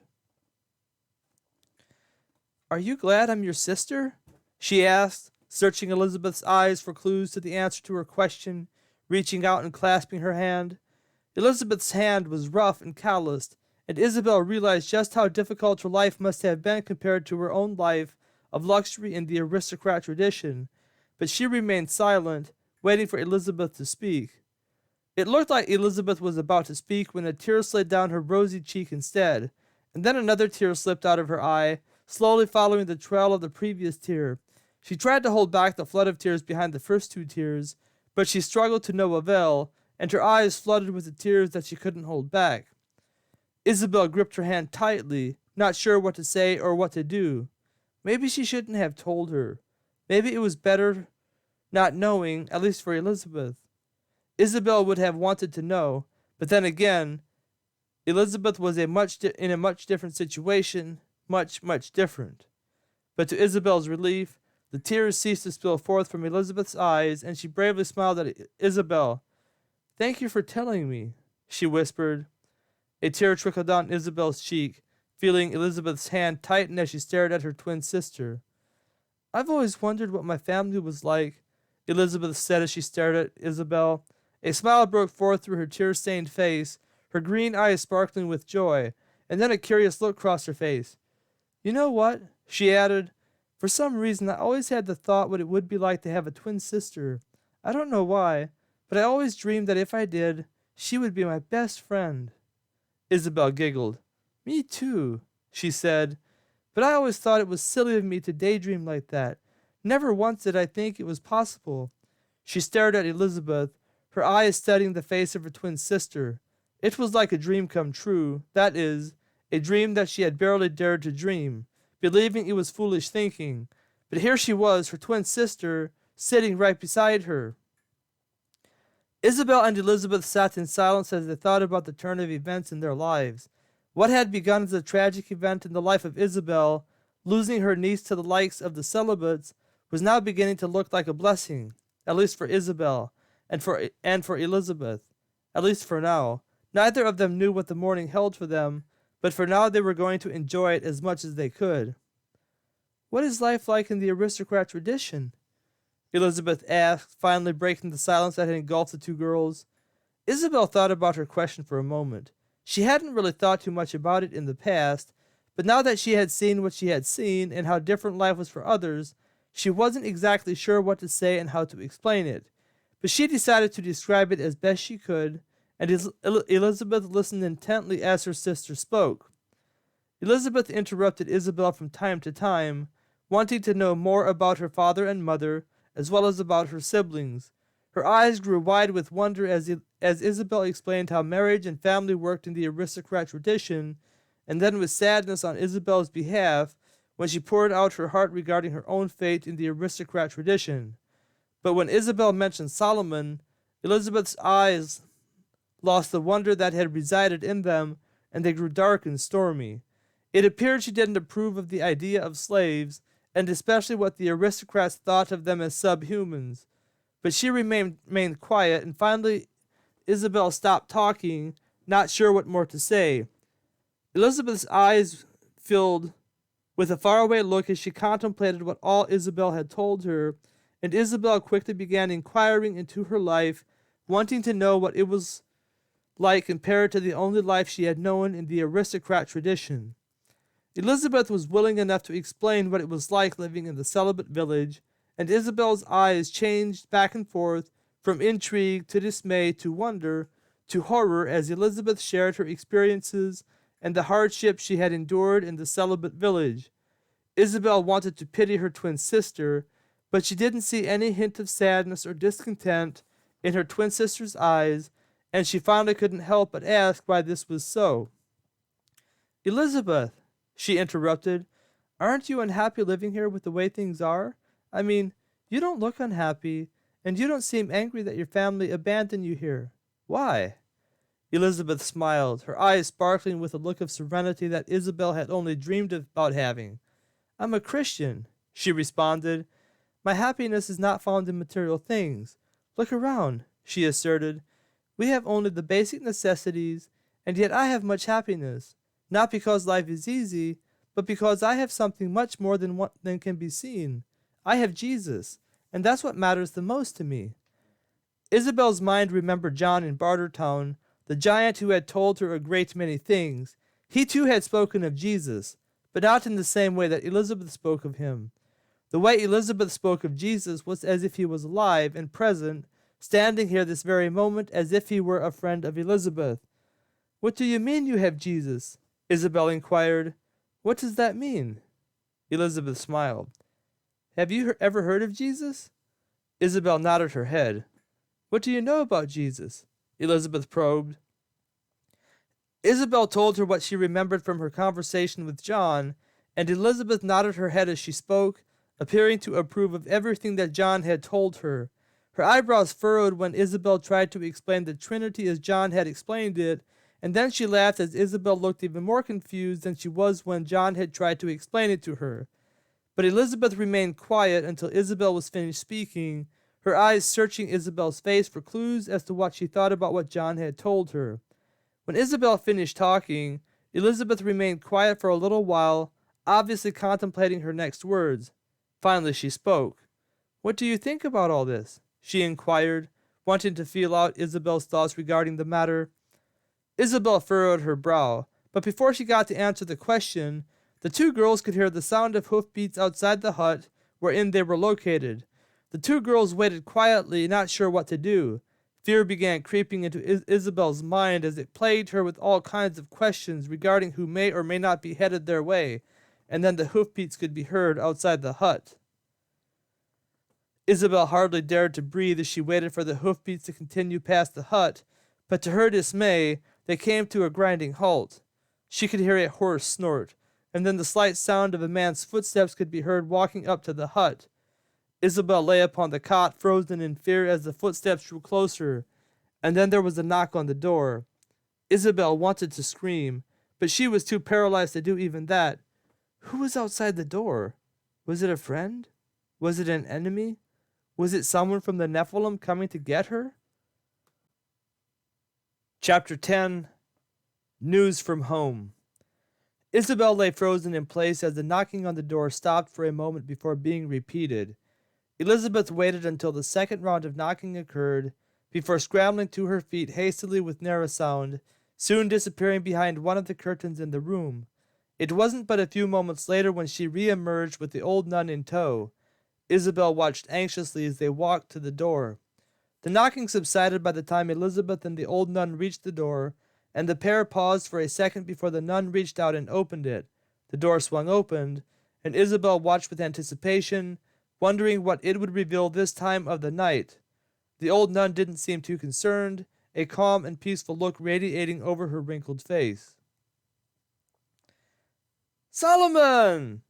Are you glad I'm your sister? She asked, searching Elizabeth's eyes for clues to the answer to her question, reaching out and clasping her hand. Elizabeth's hand was rough and calloused, and Isabel realized just how difficult her life must have been compared to her own life of luxury in the aristocrat tradition, but she remained silent, waiting for Elizabeth to speak. It looked like Elizabeth was about to speak when a tear slid down her rosy cheek instead, and then another tear slipped out of her eye, slowly following the trail of the previous tear. She tried to hold back the flood of tears behind the first two tears, but she struggled to no avail, and her eyes flooded with the tears that she couldn't hold back. Isabel gripped her hand tightly, not sure what to say or what to do. Maybe she shouldn't have told her. Maybe it was better not knowing, at least for Elizabeth. Isabel would have wanted to know, but then again, Elizabeth was in a much different situation, much different. But to Isabel's relief, the tears ceased to spill forth from Elizabeth's eyes, and she bravely smiled at Isabel. Thank you for telling me, she whispered. A tear trickled down Isabel's cheek, feeling Elizabeth's hand tighten as she stared at her twin sister. I've always wondered what my family was like, Elizabeth said as she stared at Isabel. A smile broke forth through her tear-stained face, her green eyes sparkling with joy, and then a curious look crossed her face. You know what? She added. For some reason, I always had the thought what it would be like to have a twin sister. I don't know why, but I always dreamed that if I did, she would be my best friend. Isabel giggled. Me too, she said, but I always thought it was silly of me to daydream like that. Never once did I think it was possible. She stared at Elizabeth, her eyes studying the face of her twin sister. It was like a dream come true, that is, a dream that she had barely dared to dream, believing it was foolish thinking. But here she was, her twin sister, sitting right beside her. Isabel and Elizabeth sat in silence as they thought about the turn of events in their lives. What had begun as a tragic event in the life of Isabel, losing her niece to the likes of the Celibates, was now beginning to look like a blessing, at least for Isabel, and for Elizabeth, at least for now. Neither of them knew what the morning held for them, but for now they were going to enjoy it as much as they could. "What is life like in the aristocrat tradition?" Elizabeth asked, finally breaking the silence that had engulfed the two girls. Isabel thought about her question for a moment. She hadn't really thought too much about it in the past, but now that she had seen what she had seen and how different life was for others, she wasn't exactly sure what to say and how to explain it. But she decided to describe it as best she could, and Elizabeth listened intently as her sister spoke. Elizabeth interrupted Isabel from time to time, wanting to know more about her father and mother, as well as about her siblings. Her eyes grew wide with wonder as Isabel explained how marriage and family worked in the aristocrat tradition, and then with sadness on Isabel's behalf when she poured out her heart regarding her own fate in the aristocrat tradition. But when Isabel mentioned Solomon, Elizabeth's eyes lost the wonder that had resided in them, and they grew dark and stormy. It appeared she didn't approve of the idea of slaves, and especially what the aristocrats thought of them as subhumans. But she remained quiet, and finally Isabel stopped talking, not sure what more to say. Elizabeth's eyes filled with a faraway look as she contemplated what all Isabel had told her, and Isabel quickly began inquiring into her life, wanting to know what it was like compared to the only life she had known in the aristocrat tradition. Elizabeth was willing enough to explain what it was like living in the celibate village, and Isabel's eyes changed back and forth from intrigue to dismay to wonder to horror as Elizabeth shared her experiences and the hardships she had endured in the celibate village. Isabel wanted to pity her twin sister, but she didn't see any hint of sadness or discontent in her twin sister's eyes, and she finally couldn't help but ask why this was so. "Elizabeth," she interrupted, "aren't you unhappy living here with the way things are? I mean, you don't look unhappy, and you don't seem angry that your family abandoned you here. Why?" Elizabeth smiled, her eyes sparkling with a look of serenity that Isabel had only dreamed about having. "I'm a Christian," she responded. "My happiness is not found in material things. Look around," she asserted. "We have only the basic necessities, and yet I have much happiness. Not because life is easy, but because I have something much more than can be seen. I have Jesus, and that's what matters the most to me." Isabel's mind remembered John in Bartertown, the giant who had told her a great many things. He too had spoken of Jesus, but not in the same way that Elizabeth spoke of him. The way Elizabeth spoke of Jesus was as if he was alive and present, standing here this very moment as if he were a friend of Elizabeth. "What do you mean you have Jesus?" Isabel inquired. "What does that mean?" Elizabeth smiled. "Have you ever heard of Jesus?" Isabel nodded her head. "What do you know about Jesus?" Elizabeth probed. Isabel told her what she remembered from her conversation with John, and Elizabeth nodded her head as she spoke, appearing to approve of everything that John had told her. Her eyebrows furrowed when Isabel tried to explain the Trinity as John had explained it, and then she laughed as Isabel looked even more confused than she was when John had tried to explain it to her. But Elizabeth remained quiet until Isabel was finished speaking, her eyes searching Isabel's face for clues as to what she thought about what John had told her. When Isabel finished talking, Elizabeth remained quiet for a little while, obviously contemplating her next words. Finally she spoke. "What do you think about all this?" she inquired, wanting to feel out Isabel's thoughts regarding the matter. Isabel furrowed her brow, but before she got to answer the question, the two girls could hear the sound of hoofbeats outside the hut wherein they were located. The two girls waited quietly, not sure what to do. Fear began creeping into Isabel's mind as it plagued her with all kinds of questions regarding who may or may not be headed their way, and then the hoofbeats could be heard outside the hut. Isabel hardly dared to breathe as she waited for the hoofbeats to continue past the hut, but to her dismay, they came to a grinding halt. She could hear a hoarse snort, and then the slight sound of a man's footsteps could be heard walking up to the hut. Isabel lay upon the cot, frozen in fear as the footsteps drew closer, and then there was a knock on the door. Isabel wanted to scream, but she was too paralyzed to do even that. Who was outside the door? Was it a friend? Was it an enemy? Was it someone from the Nephilim coming to get her? Chapter 10. News from Home. Isabel lay frozen in place as the knocking on the door stopped for a moment before being repeated. Elizabeth waited until the second round of knocking occurred before scrambling to her feet hastily with narrow sound, soon disappearing behind one of the curtains in the room. It wasn't but a few moments later when she re-emerged with the old nun in tow. Isabel watched anxiously as they walked to the door. The knocking subsided by the time Elizabeth and the old nun reached the door, and the pair paused for a second before the nun reached out and opened it. The door swung open, and Isabel watched with anticipation, wondering what it would reveal this time of the night. The old nun didn't seem too concerned, a calm and peaceful look radiating over her wrinkled face. "Solomon!"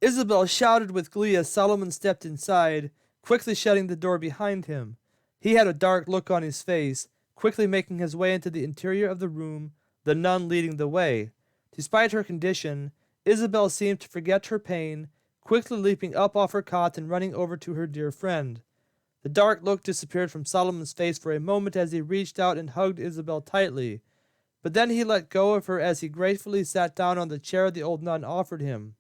Isabel shouted with glee as Solomon stepped inside, quickly shutting the door behind him. He had a dark look on his face, quickly making his way into the interior of the room, the nun leading the way. Despite her condition, Isabel seemed to forget her pain, quickly leaping up off her cot and running over to her dear friend. The dark look disappeared from Solomon's face for a moment as he reached out and hugged Isabel tightly, but then he let go of her as he gratefully sat down on the chair the old nun offered him.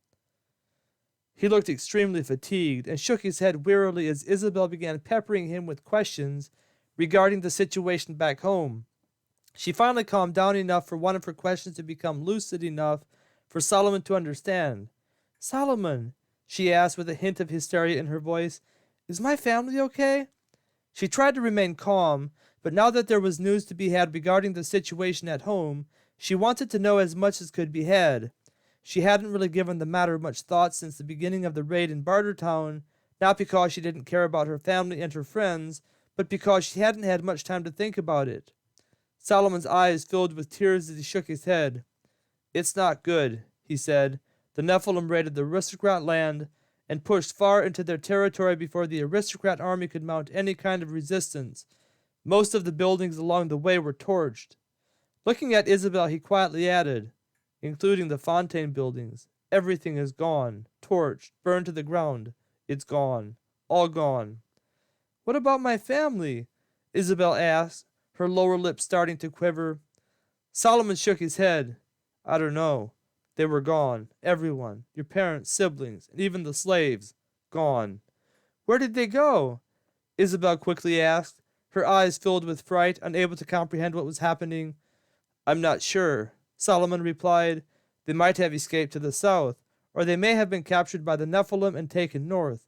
He looked extremely fatigued and shook his head wearily as Isabel began peppering him with questions regarding the situation back home. She finally calmed down enough for one of her questions to become lucid enough for Solomon to understand. "Solomon," she asked with a hint of hysteria in her voice, "is my family okay?" She tried to remain calm, but now that there was news to be had regarding the situation at home, she wanted to know as much as could be had. She hadn't really given the matter much thought since the beginning of the raid in Bartertown, not because she didn't care about her family and her friends, but because she hadn't had much time to think about it. Solomon's eyes filled with tears as he shook his head. "It's not good," he said. "The Nephilim raided the aristocrat land and pushed far into their territory before the aristocrat army could mount any kind of resistance. Most of the buildings along the way were torched." Looking at Isabel, he quietly added, "Including the Fontaine buildings. Everything is gone, torched, burned to the ground. It's gone. All gone." "What about my family?" Isabel asked, her lower lip starting to quiver. Solomon shook his head. "I don't know. They were gone. Everyone. Your parents, siblings, and even the slaves. Gone." "Where did they go?" Isabel quickly asked, her eyes filled with fright, unable to comprehend what was happening. "I'm not sure," Solomon replied. "They might have escaped to the south, or they may have been captured by the Nephilim and taken north.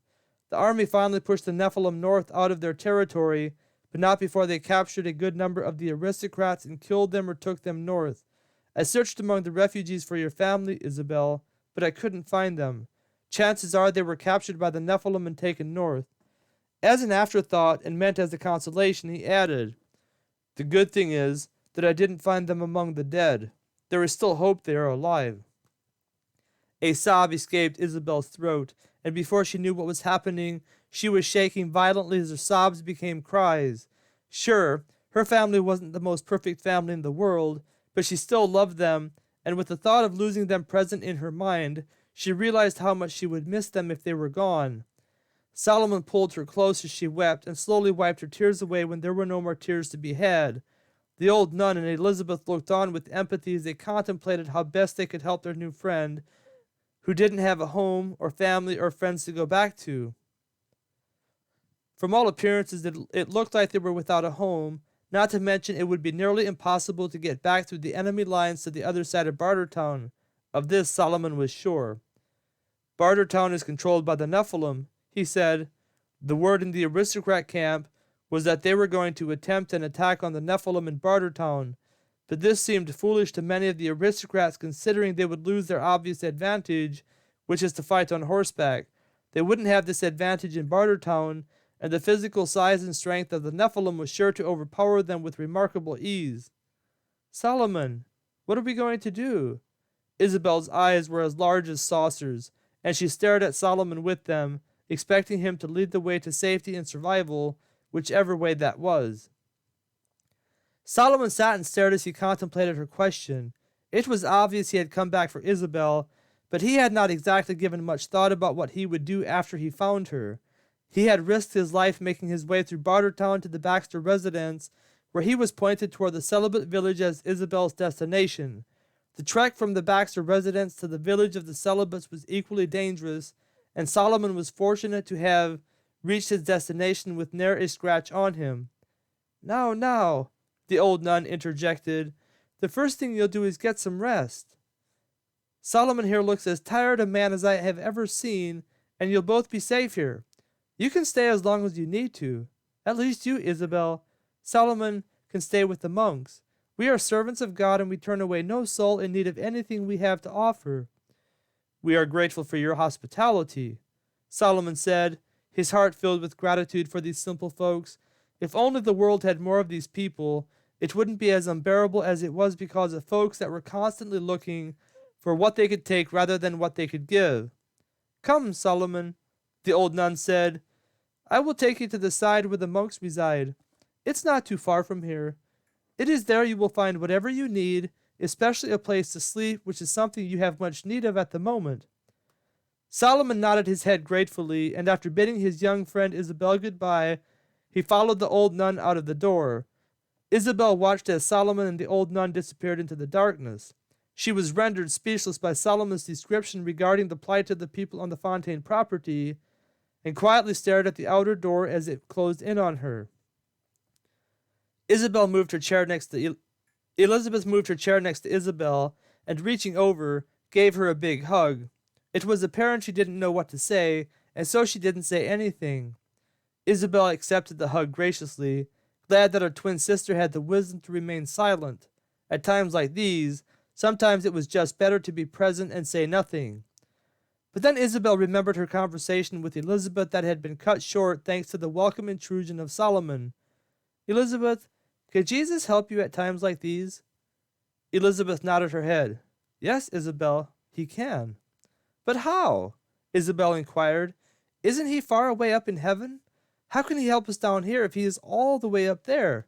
The army finally pushed the Nephilim north out of their territory, but not before they captured a good number of the aristocrats and killed them or took them north. I searched among the refugees for your family, Isabel, but I couldn't find them. Chances are they were captured by the Nephilim and taken north." As an afterthought, and meant as a consolation, he added, "The good thing is that I didn't find them among the dead. There is still hope they are alive." A sob escaped Isabel's throat, and before she knew what was happening, she was shaking violently as her sobs became cries. Sure, her family wasn't the most perfect family in the world, but she still loved them, and with the thought of losing them present in her mind, she realized how much she would miss them if they were gone. Solomon pulled her close as she wept and slowly wiped her tears away when there were no more tears to be had. The old nun and Elizabeth looked on with empathy as they contemplated how best they could help their new friend, who didn't have a home or family or friends to go back to. From all appearances, it looked like they were without a home, not to mention it would be nearly impossible to get back through the enemy lines to the other side of Bartertown. Of this Solomon was sure. "Bartertown is controlled by the Nephilim," he said. "The word in the aristocrat camp was that they were going to attempt an attack on the Nephilim in Bartertown, but this seemed foolish to many of the aristocrats considering they would lose their obvious advantage, which is to fight on horseback. They wouldn't have this advantage in Bartertown, and the physical size and strength of the Nephilim was sure to overpower them with remarkable ease." Solomon, what are we going to do? Isabel's eyes were as large as saucers, and she stared at Solomon with them, expecting him to lead the way to safety and survival, whichever way that was. Solomon sat and stared as he contemplated her question. It was obvious he had come back for Isabel, but he had not exactly given much thought about what he would do after he found her. He had risked his life making his way through Bartertown to the Baxter residence, where he was pointed toward the Celibate village as Isabel's destination. The trek from the Baxter residence to the village of the Celibates was equally dangerous, and Solomon was fortunate to have reached his destination with ne'er a scratch on him. Now, the old nun interjected. The first thing you'll do is get some rest. Solomon here looks as tired a man as I have ever seen, and you'll both be safe here. You can stay as long as you need to. At least you, Isabel. Solomon can stay with the monks. We are servants of God, and we turn away no soul in need of anything we have to offer. We are grateful for your hospitality, Solomon said, his heart filled with gratitude for these simple folks. If only the world had more of these people, it wouldn't be as unbearable as it was because of folks that were constantly looking for what they could take rather than what they could give. Come, Solomon, the old nun said. I will take you to the side where the monks reside. It's not too far from here. It is there you will find whatever you need, especially a place to sleep, which is something you have much need of at the moment. Solomon nodded his head gratefully, and after bidding his young friend Isabel goodbye, he followed the old nun out of the door. Isabel watched as Solomon and the old nun disappeared into the darkness. She was rendered speechless by Solomon's description regarding the plight of the people on the Fontaine property, and quietly stared at the outer door as it closed in on her. Elizabeth moved her chair next to Isabel, and reaching over, gave her a big hug. It was apparent she didn't know what to say, and so she didn't say anything. Isabel accepted the hug graciously, glad that her twin sister had the wisdom to remain silent. At times like these, sometimes it was just better to be present and say nothing. But then Isabel remembered her conversation with Elizabeth that had been cut short thanks to the welcome intrusion of Solomon. Elizabeth, could Jesus help you at times like these? Elizabeth nodded her head. Yes, Isabel, he can. But how? Isabel inquired. Isn't he far away up in heaven? How can he help us down here if he is all the way up there?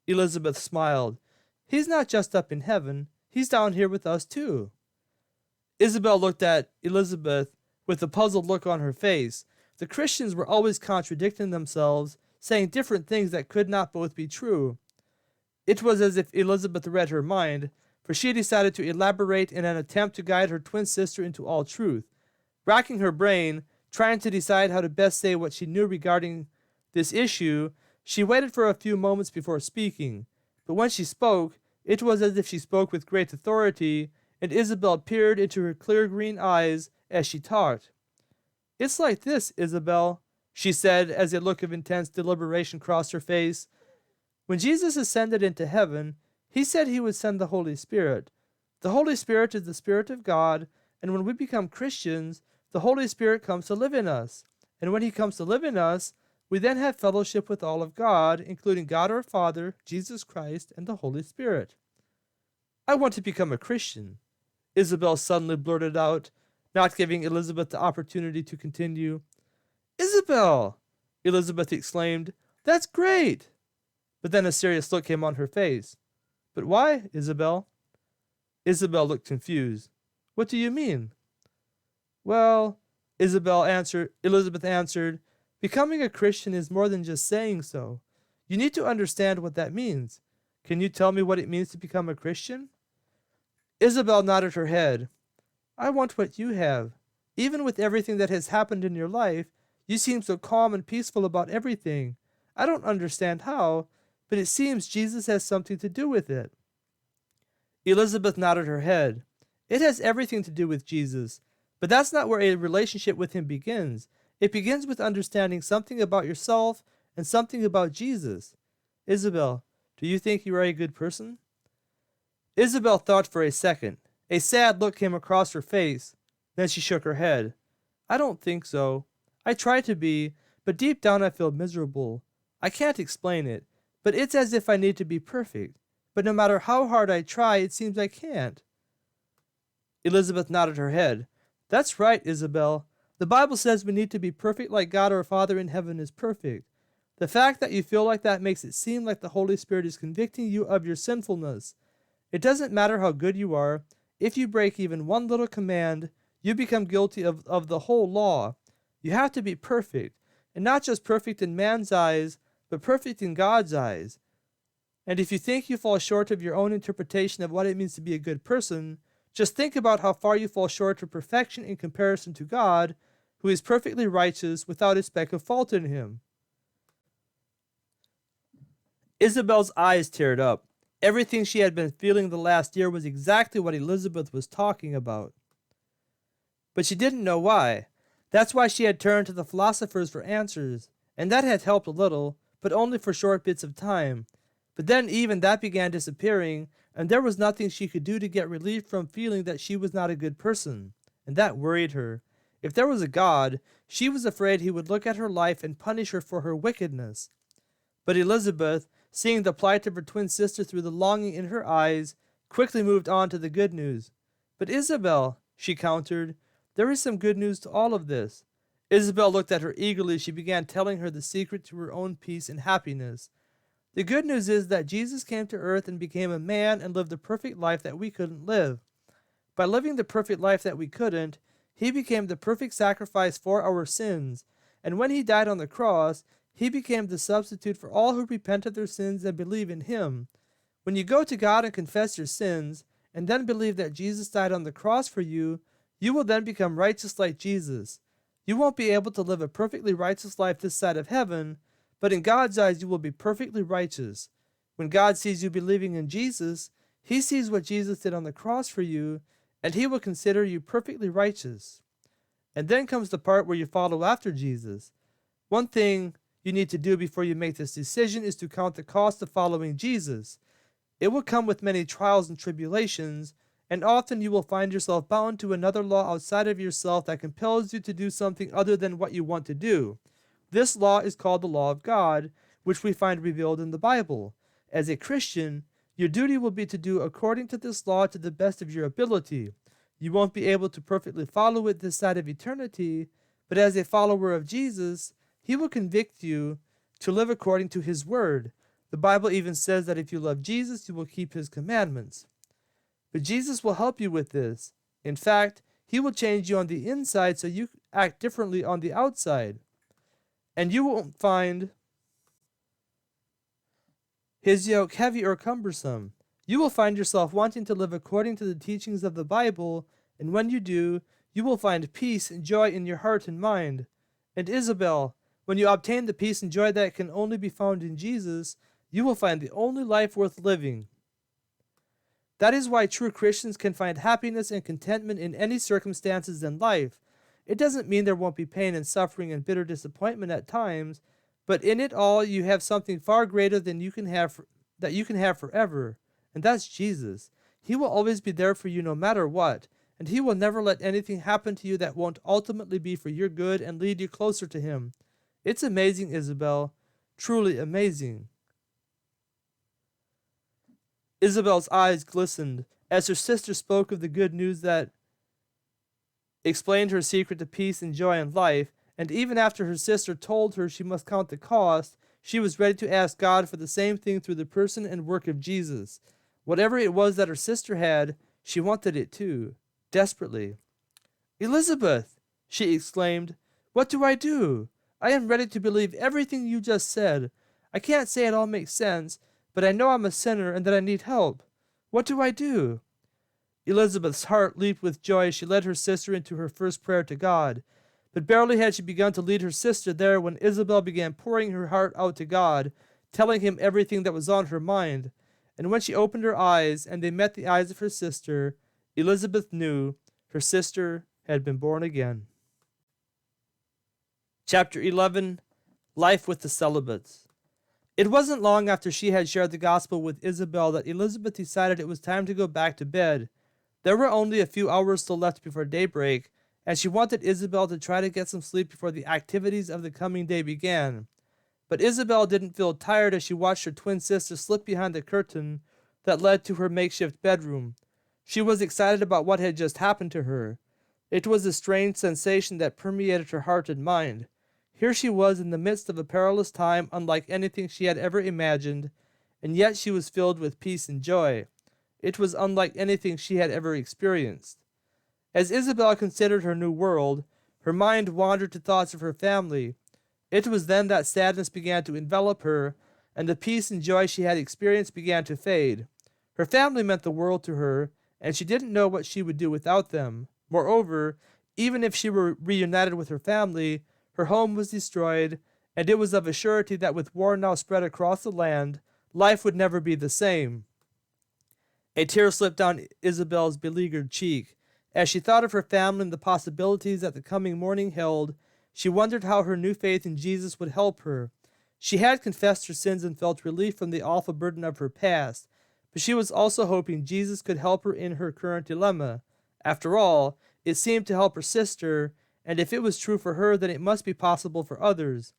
Elizabeth smiled. He's not just up in heaven. He's down here with us too. Isabel looked at Elizabeth with a puzzled look on her face. The Christians were always contradicting themselves, saying different things that could not both be true. It was as if Elizabeth read her mind, for she decided to elaborate in an attempt to guide her twin sister into all truth. Racking her brain, trying to decide how to best say what she knew regarding this issue, she waited for a few moments before speaking. But when she spoke, it was as if she spoke with great authority, and Isabel peered into her clear green eyes as she talked. It's like this, Isabel, she said as a look of intense deliberation crossed her face. When Jesus ascended into heaven, he said he would send the Holy Spirit. The Holy Spirit is the Spirit of God, and when we become Christians, the Holy Spirit comes to live in us. And when he comes to live in us, we then have fellowship with all of God, including God our Father, Jesus Christ, and the Holy Spirit. I want to become a Christian, Isabel suddenly blurted out, not giving Elizabeth the opportunity to continue. Isabel! Elizabeth exclaimed. That's great! But then a serious look came on her face. But why, Isabel? Isabel looked confused. What do you mean? Well, Elizabeth answered, becoming a Christian is more than just saying so. You need to understand what that means. Can you tell me what it means to become a Christian? Isabel nodded her head. I want what you have. Even with everything that has happened in your life, you seem so calm and peaceful about everything. I don't understand how, but it seems Jesus has something to do with it. Elizabeth nodded her head. It has everything to do with Jesus, but that's not where a relationship with him begins. It begins with understanding something about yourself and something about Jesus. Isabel, do you think you are a good person? Isabel thought for a second. A sad look came across her face. Then she shook her head. I don't think so. I try to be, but deep down I feel miserable. I can't explain it, but it's as if I need to be perfect. but no matter how hard I try, it seems I can't." Elizabeth nodded her head. "That's right, Isabel. The Bible says we need to be perfect like God our Father in heaven is perfect. The fact that you feel like that makes it seem like the Holy Spirit is convicting you of your sinfulness. It doesn't matter how good you are. If you break even one little command, you become guilty of the whole law. You have to be perfect, and not just perfect in man's eyes, but perfect in God's eyes. And if you think you fall short of your own interpretation of what it means to be a good person, just think about how far you fall short of perfection in comparison to God, who is perfectly righteous without a speck of fault in him." Isabel's eyes teared up. Everything she had been feeling the last year was exactly what Elizabeth was talking about. But she didn't know why. That's why she had turned to the philosophers for answers, and that had helped a little, but only for short bits of time. But then even that began disappearing, and there was nothing she could do to get relief from feeling that she was not a good person, and that worried her. If there was a God, she was afraid he would look at her life and punish her for her wickedness. But Elizabeth, seeing the plight of her twin sister through the longing in her eyes, quickly moved on to the good news. "But Isabel," she countered, "there is some good news to all of this." Isabel looked at her eagerly. She began telling her the secret to her own peace and happiness. "The good news is that Jesus came to earth and became a man and lived the perfect life that we couldn't live. By living the perfect life that we couldn't, he became the perfect sacrifice for our sins, and when he died on the cross, he became the substitute for all who repent of their sins and believe in him. When you go to God and confess your sins, and then believe that Jesus died on the cross for you, you will then become righteous like Jesus. You won't be able to live a perfectly righteous life this side of heaven, but in God's eyes you will be perfectly righteous. When God sees you believing in Jesus, he sees what Jesus did on the cross for you, and he will consider you perfectly righteous." And then comes the part where you follow after Jesus. One thing you need to do before you make this decision is to count the cost of following Jesus. It will come with many trials and tribulations, and often you will find yourself bound to another law outside of yourself that compels you to do something other than what you want to do. This law is called the law of God, which we find revealed in the Bible. As a Christian, your duty will be to do according to this law to the best of your ability. You won't be able to perfectly follow it this side of eternity, but as a follower of Jesus, he will convict you to live according to his word. The Bible even says that if you love Jesus, you will keep his commandments. But Jesus will help you with this. In fact, he will change you on the inside so you act differently on the outside. And you won't find his yoke heavy or cumbersome. You will find yourself wanting to live according to the teachings of the Bible, and when you do, you will find peace and joy in your heart and mind. And Isabel, when you obtain the peace and joy that can only be found in Jesus, you will find the only life worth living. That is why true Christians can find happiness and contentment in any circumstances in life. It doesn't mean there won't be pain and suffering and bitter disappointment at times, but in it all you have something far greater than you can have forever, and that's Jesus. He will always be there for you no matter what, and he will never let anything happen to you that won't ultimately be for your good and lead you closer to him. It's amazing, Isabel, truly amazing. Isabel's eyes glistened as her sister spoke of the good news that explained her secret to peace and joy in life, and even after her sister told her she must count the cost, she was ready to ask God for the same thing through the person and work of Jesus. Whatever it was that her sister had, she wanted it too, desperately. "Elizabeth," she exclaimed, "what do I do? I am ready to believe everything you just said. I can't say it all makes sense, but I know I'm a sinner and that I need help. What do I do?" Elizabeth's heart leaped with joy as she led her sister into her first prayer to God. But barely had she begun to lead her sister there when Isabel began pouring her heart out to God, telling him everything that was on her mind. And when she opened her eyes and they met the eyes of her sister, Elizabeth knew her sister had been born again. Chapter 11. Life with the Celibates. It wasn't long after she had shared the gospel with Isabel that Elizabeth decided it was time to go back to bed. There were only a few hours still left before daybreak, and she wanted Isabel to try to get some sleep before the activities of the coming day began. But Isabel didn't feel tired as she watched her twin sister slip behind the curtain, that led to her makeshift bedroom. She was excited about what had just happened to her. It was a strange sensation that permeated her heart and mind. Here she was in the midst of a perilous time unlike anything she had ever imagined, and yet she was filled with peace and joy. It was unlike anything she had ever experienced. As Isabel considered her new world, her mind wandered to thoughts of her family. It was then that sadness began to envelop her, and the peace and joy she had experienced began to fade. Her family meant the world to her, and she didn't know what she would do without them. Moreover, even if she were reunited with her family, her home was destroyed, and it was of a surety that with war now spread across the land, life would never be the same. A tear slipped down Isabel's beleaguered cheek. As she thought of her family and the possibilities that the coming morning held, she wondered how her new faith in Jesus would help her. She had confessed her sins and felt relief from the awful burden of her past, but she was also hoping Jesus could help her in her current dilemma. After all, it seemed to help her sister, and if it was true for her, then it must be possible for others.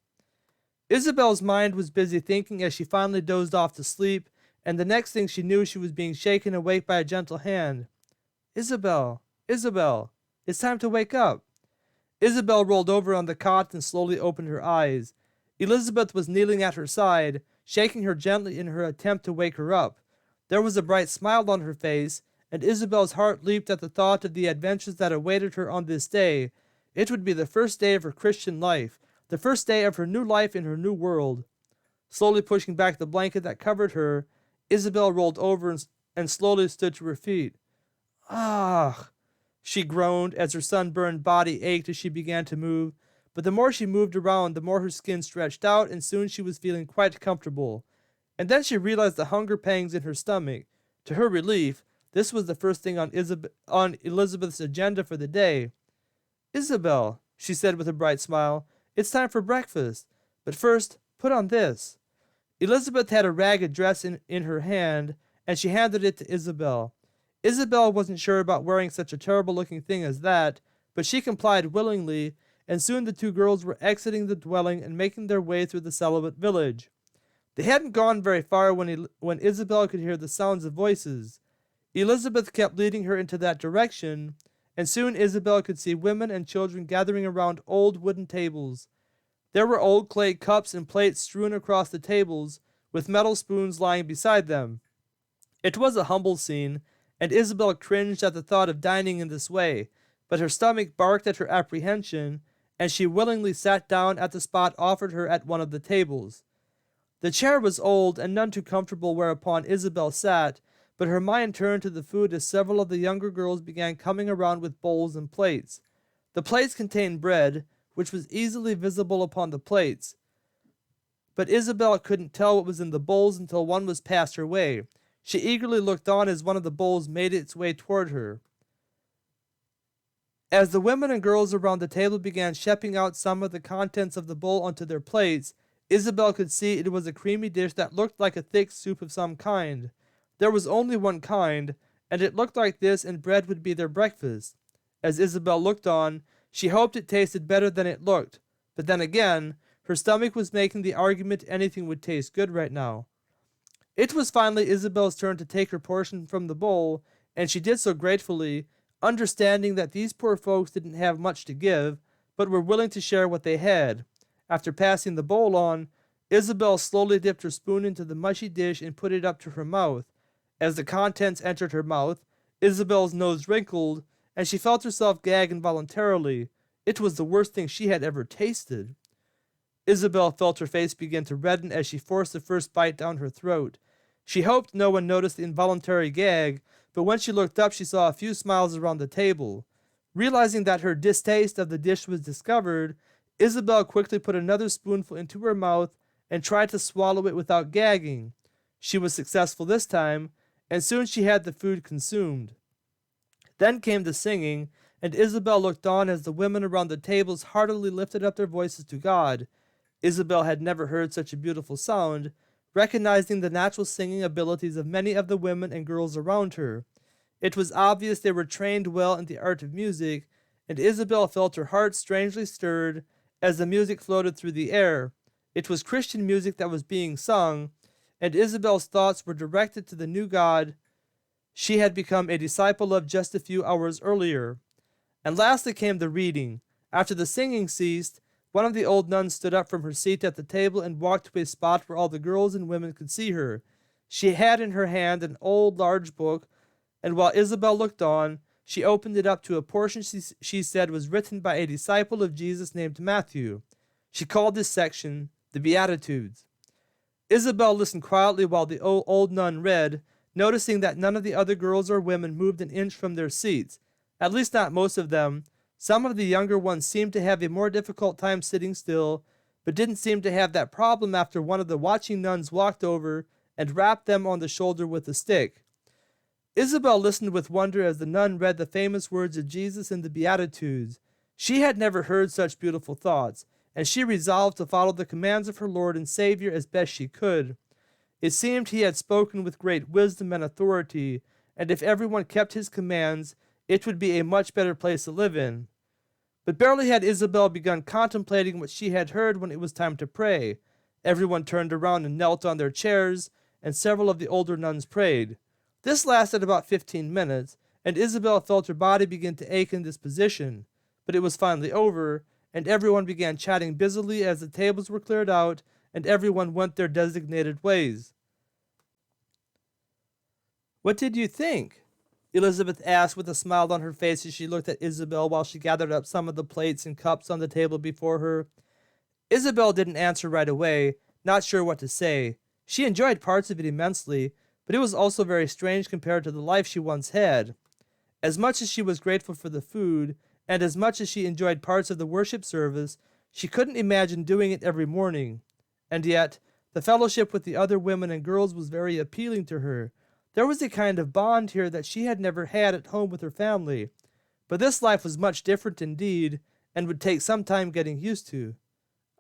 Isabel's mind was busy thinking as she finally dozed off to sleep, and the next thing she knew, she was being shaken awake by a gentle hand. "Isabel, Isabel, it's time to wake up." Isabel rolled over on the cot and slowly opened her eyes. Elizabeth was kneeling at her side, shaking her gently in her attempt to wake her up. There was a bright smile on her face, and Isabel's heart leaped at the thought of the adventures that awaited her on this day. It would be the first day of her Christian life, the first day of her new life in her new world. Slowly pushing back the blanket that covered her, Isabel rolled over and slowly stood to her feet. "Ah!" she groaned as her sunburned body ached as she began to move, but the more she moved around, the more her skin stretched out, and soon she was feeling quite comfortable. And then she realized the hunger pangs in her stomach. To her relief, this was the first thing on Elizabeth's agenda for the day. "Isabel," she said with a bright smile, "it's time for breakfast. But first, put on this." Elizabeth had a ragged dress in her hand, and she handed it to Isabel. Isabel wasn't sure about wearing such a terrible-looking thing as that, but she complied willingly, and soon the two girls were exiting the dwelling and making their way through the Celibate village. They hadn't gone very far when Isabel could hear the sounds of voices. Elizabeth kept leading her into that direction, and soon Isabel could see women and children gathering around old wooden tables. There were old clay cups and plates strewn across the tables, with metal spoons lying beside them. It was a humble scene, and Isabel cringed at the thought of dining in this way, but her stomach barked at her apprehension, and she willingly sat down at the spot offered her at one of the tables. The chair was old and none too comfortable whereupon Isabel sat, but her mind turned to the food as several of the younger girls began coming around with bowls and plates. The plates contained bread, which was easily visible upon the plates, but Isabel couldn't tell what was in the bowls until one was passed her way. She eagerly looked on as one of the bowls made its way toward her. As the women and girls around the table began shepping out some of the contents of the bowl onto their plates, Isabel could see it was a creamy dish that looked like a thick soup of some kind. There was only one kind, and it looked like this, and bread would be their breakfast. As Isabel looked on, she hoped it tasted better than it looked, but then again, her stomach was making the argument anything would taste good right now. It was finally Isabel's turn to take her portion from the bowl, and she did so gratefully, understanding that these poor folks didn't have much to give, but were willing to share what they had. After passing the bowl on, Isabel slowly dipped her spoon into the mushy dish and put it up to her mouth. As the contents entered her mouth, Isabel's nose wrinkled, and she felt herself gag involuntarily. It was the worst thing she had ever tasted. Isabel felt her face begin to redden as she forced the first bite down her throat. She hoped no one noticed the involuntary gag, but when she looked up she saw a few smiles around the table. Realizing that her distaste of the dish was discovered, Isabel quickly put another spoonful into her mouth and tried to swallow it without gagging. She was successful this time, and soon she had the food consumed. Then came the singing, and Isabel looked on as the women around the tables heartily lifted up their voices to God. Isabel had never heard such a beautiful sound, recognizing the natural singing abilities of many of the women and girls around her. It was obvious they were trained well in the art of music, and Isabel felt her heart strangely stirred as the music floated through the air. It was Christian music that was being sung, and Isabel's thoughts were directed to the new God she had become a disciple of just a few hours earlier. And lastly came the reading. After the singing ceased, one of the old nuns stood up from her seat at the table and walked to a spot where all the girls and women could see her. She had in her hand an old large book, and while Isabel looked on, she opened it up to a portion she said was written by a disciple of Jesus named Matthew. She called this section the Beatitudes. Isabel listened quietly while the old nun read, noticing that none of the other girls or women moved an inch from their seats, at least not most of them. Some of the younger ones seemed to have a more difficult time sitting still, but didn't seem to have that problem after one of the watching nuns walked over and rapped them on the shoulder with a stick. Isabel listened with wonder as the nun read the famous words of Jesus in the Beatitudes. She had never heard such beautiful thoughts, and she resolved to follow the commands of her Lord and Savior as best she could. It seemed he had spoken with great wisdom and authority, and if everyone kept his commands, it would be a much better place to live in. But barely had Isabel begun contemplating what she had heard when it was time to pray. Everyone turned around and knelt on their chairs, and several of the older nuns prayed. This lasted about 15 minutes, and Isabel felt her body begin to ache in this position. But it was finally over, and everyone began chatting busily as the tables were cleared out, and everyone went their designated ways. "What did you think?" Elizabeth asked with a smile on her face as she looked at Isabel while she gathered up some of the plates and cups on the table before her. Isabel didn't answer right away, not sure what to say. She enjoyed parts of it immensely, but it was also very strange compared to the life she once had. As much as she was grateful for the food, and as much as she enjoyed parts of the worship service, she couldn't imagine doing it every morning. And yet, the fellowship with the other women and girls was very appealing to her. There was a kind of bond here that she had never had at home with her family. But this life was much different indeed, and would take some time getting used to.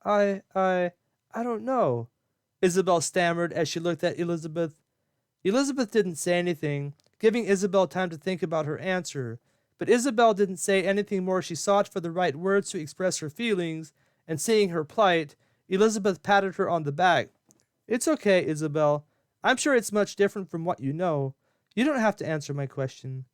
I don't know," Isabel stammered as she looked at Elizabeth. Elizabeth didn't say anything, giving Isabel time to think about her answer. But Isabel didn't say anything more. She sought for the right words to express her feelings, and seeing her plight, Elizabeth patted her on the back. "It's okay, Isabel. I'm sure it's much different from what you know. You don't have to answer my question."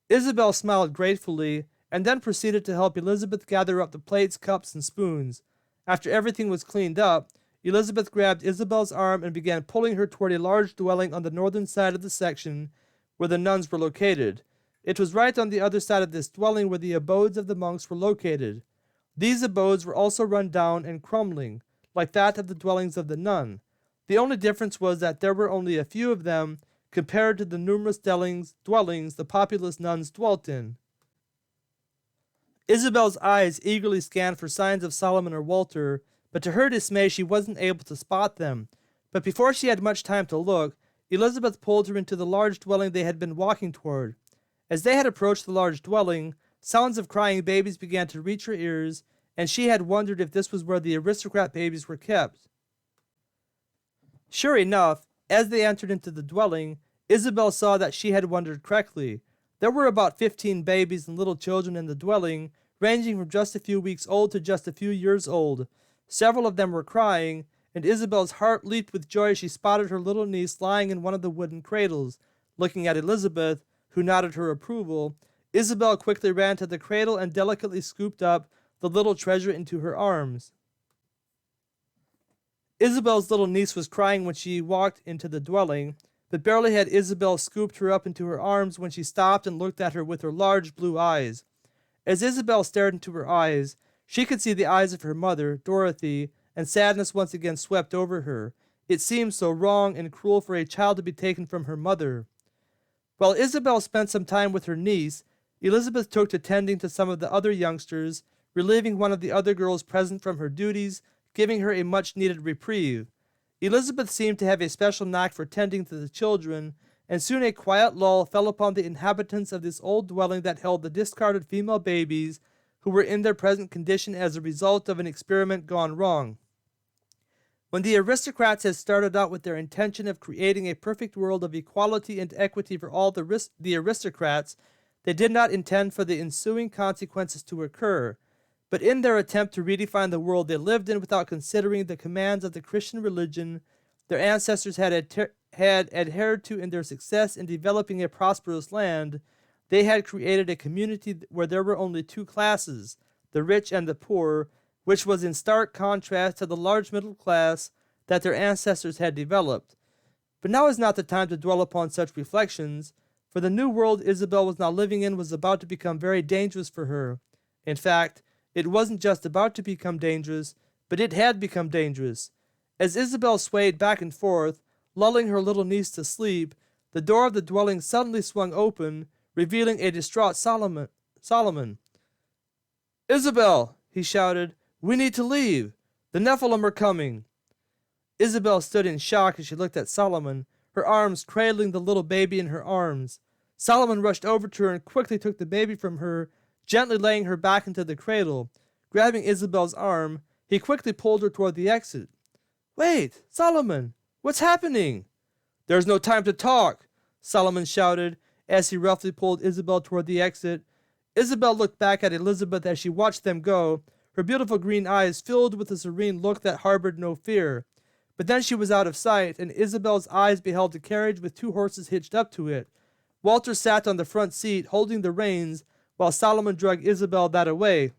Isabel smiled gratefully, and then proceeded to help Elizabeth gather up the plates, cups, and spoons. After everything was cleaned up, Elizabeth grabbed Isabel's arm and began pulling her toward a large dwelling on the northern side of the section where the nuns were located. It was right on the other side of this dwelling where the abodes of the monks were located. These abodes were also run down and crumbling, like that of the dwellings of the nun. The only difference was that there were only a few of them compared to the numerous dwellings the populous nuns dwelt in. Isabel's eyes eagerly scanned for signs of Solomon or Walter, but to her dismay she wasn't able to spot them. But before she had much time to look, Elizabeth pulled her into the large dwelling they had been walking toward. As they had approached the large dwelling, sounds of crying babies began to reach her ears, and she had wondered if this was where the aristocrat babies were kept. Sure enough, as they entered into the dwelling, Isabel saw that she had wondered correctly. There were about 15 babies and little children in the dwelling, ranging from just a few weeks old to just a few years old. Several of them were crying, and Isabel's heart leaped with joy as she spotted her little niece lying in one of the wooden cradles. Looking at Elizabeth, who nodded her approval, Isabel quickly ran to the cradle and delicately scooped up the little treasure into her arms. Isabel's little niece was crying when she walked into the dwelling, but barely had Isabel scooped her up into her arms when she stopped and looked at her with her large blue eyes. As Isabel stared into her eyes, she could see the eyes of her mother, Dorothy, and sadness once again swept over her. It seemed so wrong and cruel for a child to be taken from her mother. While Isabel spent some time with her niece, Elizabeth took to tending to some of the other youngsters, relieving one of the other girls present from her duties, giving her a much-needed reprieve. Elizabeth seemed to have a special knack for tending to the children, and soon a quiet lull fell upon the inhabitants of this old dwelling that held the discarded female babies who were in their present condition as a result of an experiment gone wrong. When the aristocrats had started out with their intention of creating a perfect world of equality and equity for all the aristocrats, they did not intend for the ensuing consequences to occur. But in their attempt to redefine the world they lived in without considering the commands of the Christian religion, their ancestors had adhered to in their success in developing a prosperous land, they had created a community where there were only two classes, the rich and the poor, which was in stark contrast to the large middle class that their ancestors had developed. But now is not the time to dwell upon such reflections, for the new world Isabel was now living in was about to become very dangerous for her. In fact, it wasn't just about to become dangerous, but it had become dangerous. As Isabel swayed back and forth, lulling her little niece to sleep, the door of the dwelling suddenly swung open, revealing a distraught Solomon. "Isabel," he shouted, "we need to leave. The Nephilim are coming." Isabel stood in shock as she looked at Solomon, her arms cradling the little baby in her arms. Solomon rushed over to her and quickly took the baby from her, gently laying her back into the cradle. Grabbing Isabel's arm, he quickly pulled her toward the exit. "Wait, Solomon, what's happening?" "There's no time to talk," Solomon shouted as he roughly pulled Isabel toward the exit. Isabel looked back at Elizabeth as she watched them go, her beautiful green eyes filled with a serene look that harbored no fear. But then she was out of sight, and Isabel's eyes beheld a carriage with two horses hitched up to it. Walter sat on the front seat, holding the reins, while Solomon dragged Isabel that away.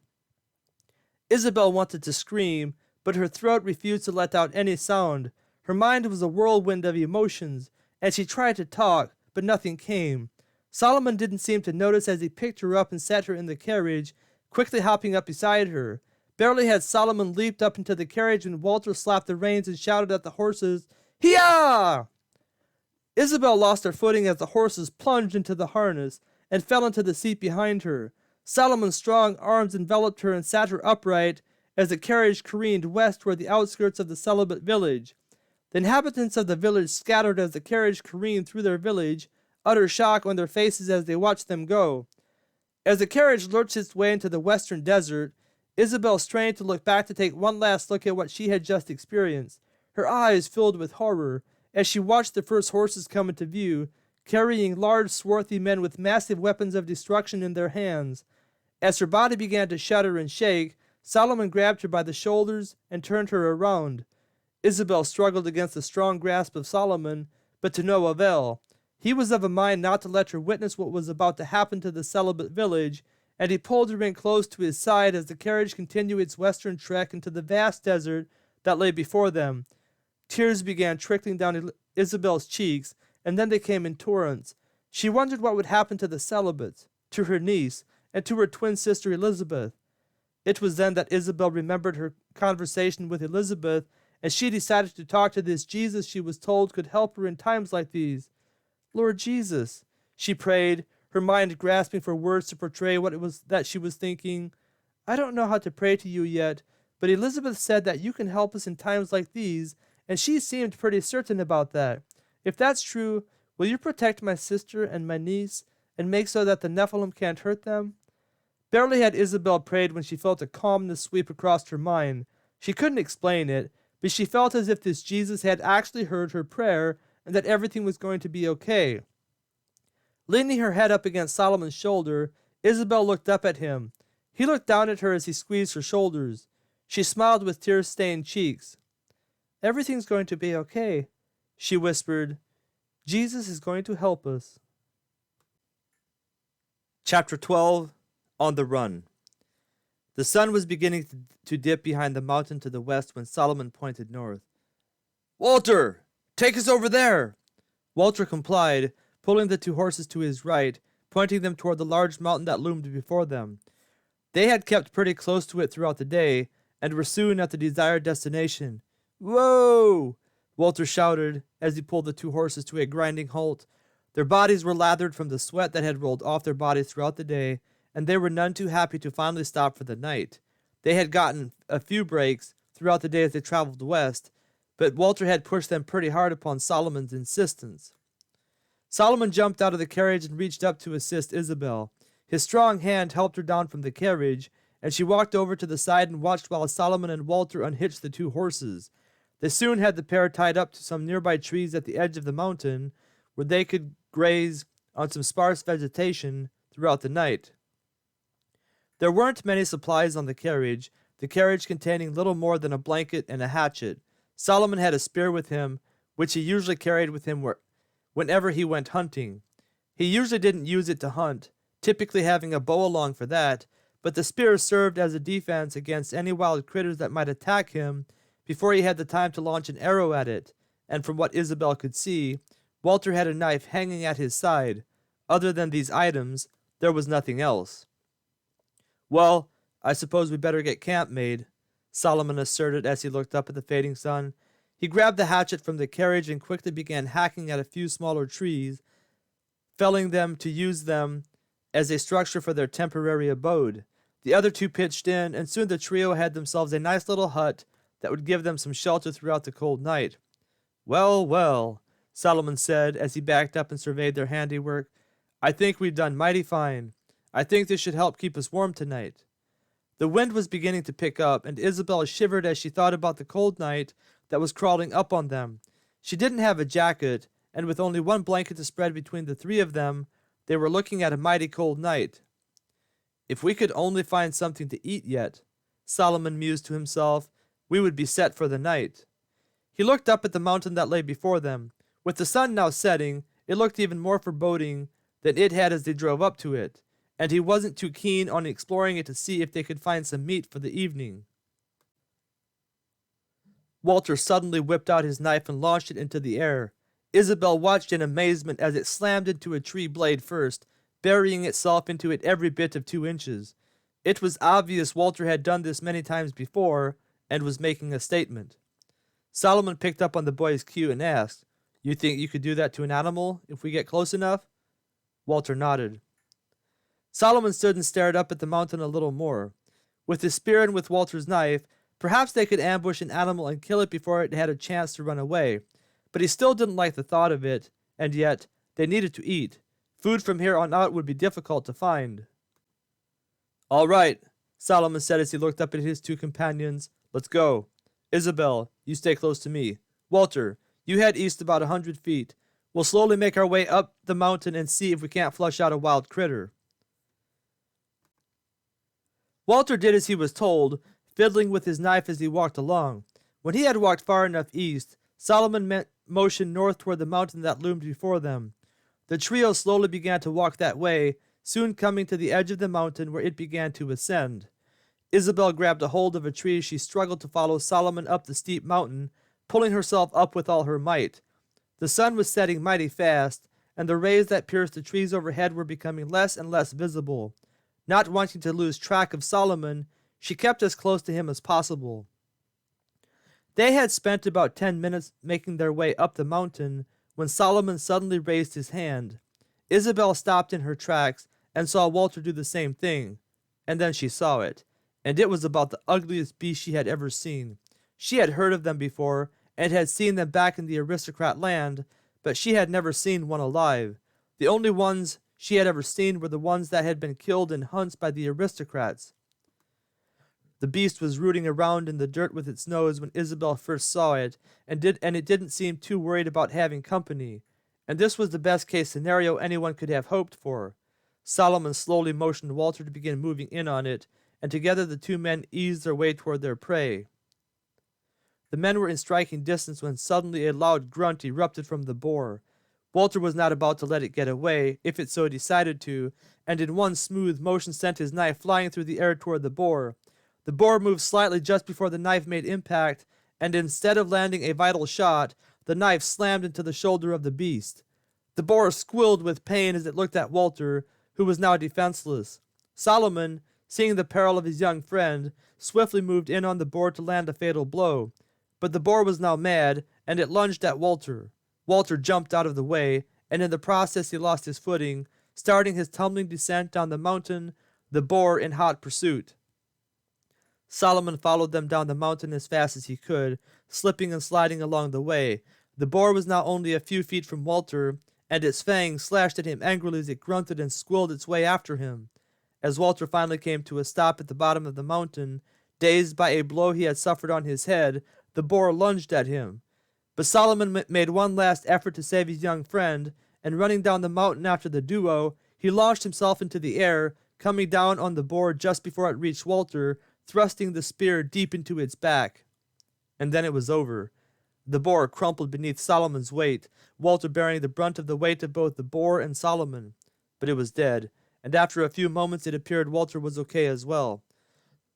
Isabel wanted to scream, but her throat refused to let out any sound. Her mind was a whirlwind of emotions, and she tried to talk, but nothing came. Solomon didn't seem to notice as he picked her up and set her in the carriage, quickly hopping up beside her. Barely had Solomon leaped up into the carriage when Walter slapped the reins and shouted at the horses, "Hee-yah!" Isabel lost her footing as the horses plunged into the harness and fell into the seat behind her. Solomon's strong arms enveloped her and sat her upright as the carriage careened west toward the outskirts of the Celibate village. The inhabitants of the village scattered as the carriage careened through their village, utter shock on their faces as they watched them go. As the carriage lurched its way into the western desert, Isabel strained to look back to take one last look at what she had just experienced. Her eyes filled with horror as she watched the first horses come into view, carrying large, swarthy men with massive weapons of destruction in their hands. As her body began to shudder and shake, Solomon grabbed her by the shoulders and turned her around. Isabel struggled against the strong grasp of Solomon, but to no avail. He was of a mind not to let her witness what was about to happen to the Celibate village, and he pulled her in close to his side as the carriage continued its western trek into the vast desert that lay before them. Tears began trickling down Isabel's cheeks, and then they came in torrents. She wondered what would happen to the Celibates, to her niece, and to her twin sister Elizabeth. It was then that Isabel remembered her conversation with Elizabeth, and she decided to talk to this Jesus she was told could help her in times like these. "Lord Jesus," she prayed, her mind grasping for words to portray what it was that she was thinking. "I don't know how to pray to you yet, but Elizabeth said that you can help us in times like these, and she seemed pretty certain about that. If that's true, will you protect my sister and my niece, and make so that the Nephilim can't hurt them?" Barely had Isabel prayed when she felt a calmness sweep across her mind. She couldn't explain it, but she felt as if this Jesus had actually heard her prayer, and that everything was going to be okay. Leaning her head up against Solomon's shoulder, Isabel looked up at him. He looked down at her as he squeezed her shoulders. She smiled with tear-stained cheeks. "Everything's going to be okay," she whispered. "Jesus is going to help us." Chapter 12. On the Run. The sun was beginning to dip behind the mountain to the west when Solomon pointed north. "Walter, take us over there!" Walter complied, pulling the two horses to his right, pointing them toward the large mountain that loomed before them. They had kept pretty close to it throughout the day, and were soon at the desired destination. "Whoa!" Walter shouted as he pulled the two horses to a grinding halt. Their bodies were lathered from the sweat that had rolled off their bodies throughout the day, and they were none too happy to finally stop for the night. They had gotten a few breaks throughout the day as they traveled west, but Walter had pushed them pretty hard upon Solomon's insistence. Solomon jumped out of the carriage and reached up to assist Isabel. His strong hand helped her down from the carriage, and she walked over to the side and watched while Solomon and Walter unhitched the two horses. They soon had the pair tied up to some nearby trees at the edge of the mountain, where they could graze on some sparse vegetation throughout the night. There weren't many supplies on the carriage containing little more than a blanket and a hatchet. Solomon had a spear with him, which he usually carried with him whenever he went hunting. He usually didn't use it to hunt, typically having a bow along for that, but the spear served as a defense against any wild critters that might attack him before he had the time to launch an arrow at it, and from what Isabel could see, Walter had a knife hanging at his side. Other than these items, there was nothing else. "Well, I suppose we better get camp made," Solomon asserted as he looked up at the fading sun. He grabbed the hatchet from the carriage and quickly began hacking at a few smaller trees, felling them to use them as a structure for their temporary abode. The other two pitched in, and soon the trio had themselves a nice little hut that would give them some shelter throughout the cold night. "Well, well," Solomon said as he backed up and surveyed their handiwork, "I think we've done mighty fine. I think this should help keep us warm tonight." The wind was beginning to pick up, and Isabel shivered as she thought about the cold night that was crawling up on them. She didn't have a jacket, and with only one blanket to spread between the three of them, they were looking at a mighty cold night. "If we could only find something to eat yet," Solomon mused to himself, "we would be set for the night." He looked up at the mountain that lay before them. With the sun now setting, it looked even more foreboding than it had as they drove up to it, and he wasn't too keen on exploring it to see if they could find some meat for the evening. Walter suddenly whipped out his knife and launched it into the air. Isabel watched in amazement as it slammed into a tree blade first, burying itself into it every bit of 2 inches. It was obvious Walter had done this many times before and was making a statement. Solomon picked up on the boy's cue and asked, "You think you could do that to an animal if we get close enough?" Walter nodded. Solomon stood and stared up at the mountain a little more. With his spear and with Walter's knife, perhaps they could ambush an animal and kill it before it had a chance to run away. But he still didn't like the thought of it, and yet they needed to eat. Food from here on out would be difficult to find. "All right," Solomon said as he looked up at his two companions. "Let's go. Isabel, you stay close to me. Walter, you head east about 100 feet. We'll slowly make our way up the mountain and see if we can't flush out a wild critter." Walter did as he was told, fiddling with his knife as he walked along. When he had walked far enough east, Solomon motioned north toward the mountain that loomed before them. The trio slowly began to walk that way, soon coming to the edge of the mountain where it began to ascend. Isabel grabbed a hold of a tree as she struggled to follow Solomon up the steep mountain, pulling herself up with all her might. The sun was setting mighty fast, and the rays that pierced the trees overhead were becoming less and less visible. Not wanting to lose track of Solomon, she kept as close to him as possible. They had spent about 10 minutes making their way up the mountain when Solomon suddenly raised his hand. Isabel stopped in her tracks and saw Walter do the same thing, and then she saw it, and it was about the ugliest beast she had ever seen. She had heard of them before and had seen them back in the aristocrat land, but she had never seen one alive. The only ones she had ever seen were the ones that had been killed in hunts by the aristocrats. The beast was rooting around in the dirt with its nose when Isabel first saw it, and it didn't seem too worried about having company, and this was the best case scenario anyone could have hoped for. Solomon slowly motioned Walter to begin moving in on it, and together the two men eased their way toward their prey. The men were in striking distance when suddenly a loud grunt erupted from the boar. Walter was not about to let it get away, if it so decided to, and in one smooth motion sent his knife flying through the air toward the boar. The boar moved slightly just before the knife made impact, and instead of landing a vital shot, the knife slammed into the shoulder of the beast. The boar squealed with pain as it looked at Walter, who was now defenseless. Solomon, seeing the peril of his young friend, swiftly moved in on the boar to land a fatal blow. But the boar was now mad, and it lunged at Walter. Walter jumped out of the way, and in the process he lost his footing, starting his tumbling descent down the mountain, the boar in hot pursuit. Solomon followed them down the mountain as fast as he could, slipping and sliding along the way. The boar was now only a few feet from Walter, and its fangs slashed at him angrily as it grunted and squealed its way after him. As Walter finally came to a stop at the bottom of the mountain, dazed by a blow he had suffered on his head, the boar lunged at him. But Solomon made one last effort to save his young friend, and running down the mountain after the duo, he launched himself into the air, coming down on the boar just before it reached Walter, thrusting the spear deep into its back. And then it was over. The boar crumpled beneath Solomon's weight, Walter bearing the brunt of the weight of both the boar and Solomon. But it was dead, and after a few moments it appeared Walter was okay as well.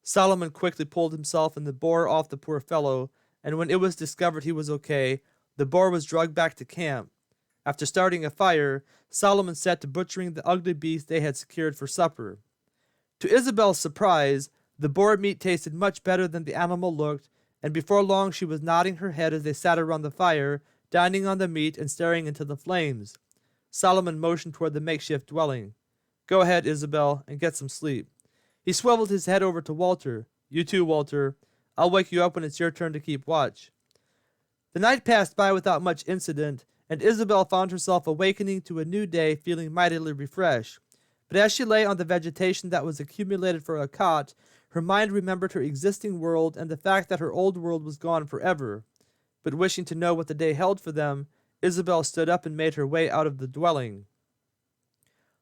Solomon quickly pulled himself and the boar off the poor fellow, and when it was discovered he was okay, the boar was dragged back to camp. After starting a fire, Solomon set to butchering the ugly beast they had secured for supper. To Isabel's surprise, the boar meat tasted much better than the animal looked, and before long she was nodding her head as they sat around the fire, dining on the meat and staring into the flames. Solomon motioned toward the makeshift dwelling. "Go ahead, Isabel, and get some sleep." He swiveled his head over to Walter. "You too, Walter. I'll wake you up when it's your turn to keep watch." The night passed by without much incident, and Isabel found herself awakening to a new day feeling mightily refreshed. But as she lay on the vegetation that was accumulated for a cot, her mind remembered her existing world and the fact that her old world was gone forever. But wishing to know what the day held for them, Isabel stood up and made her way out of the dwelling.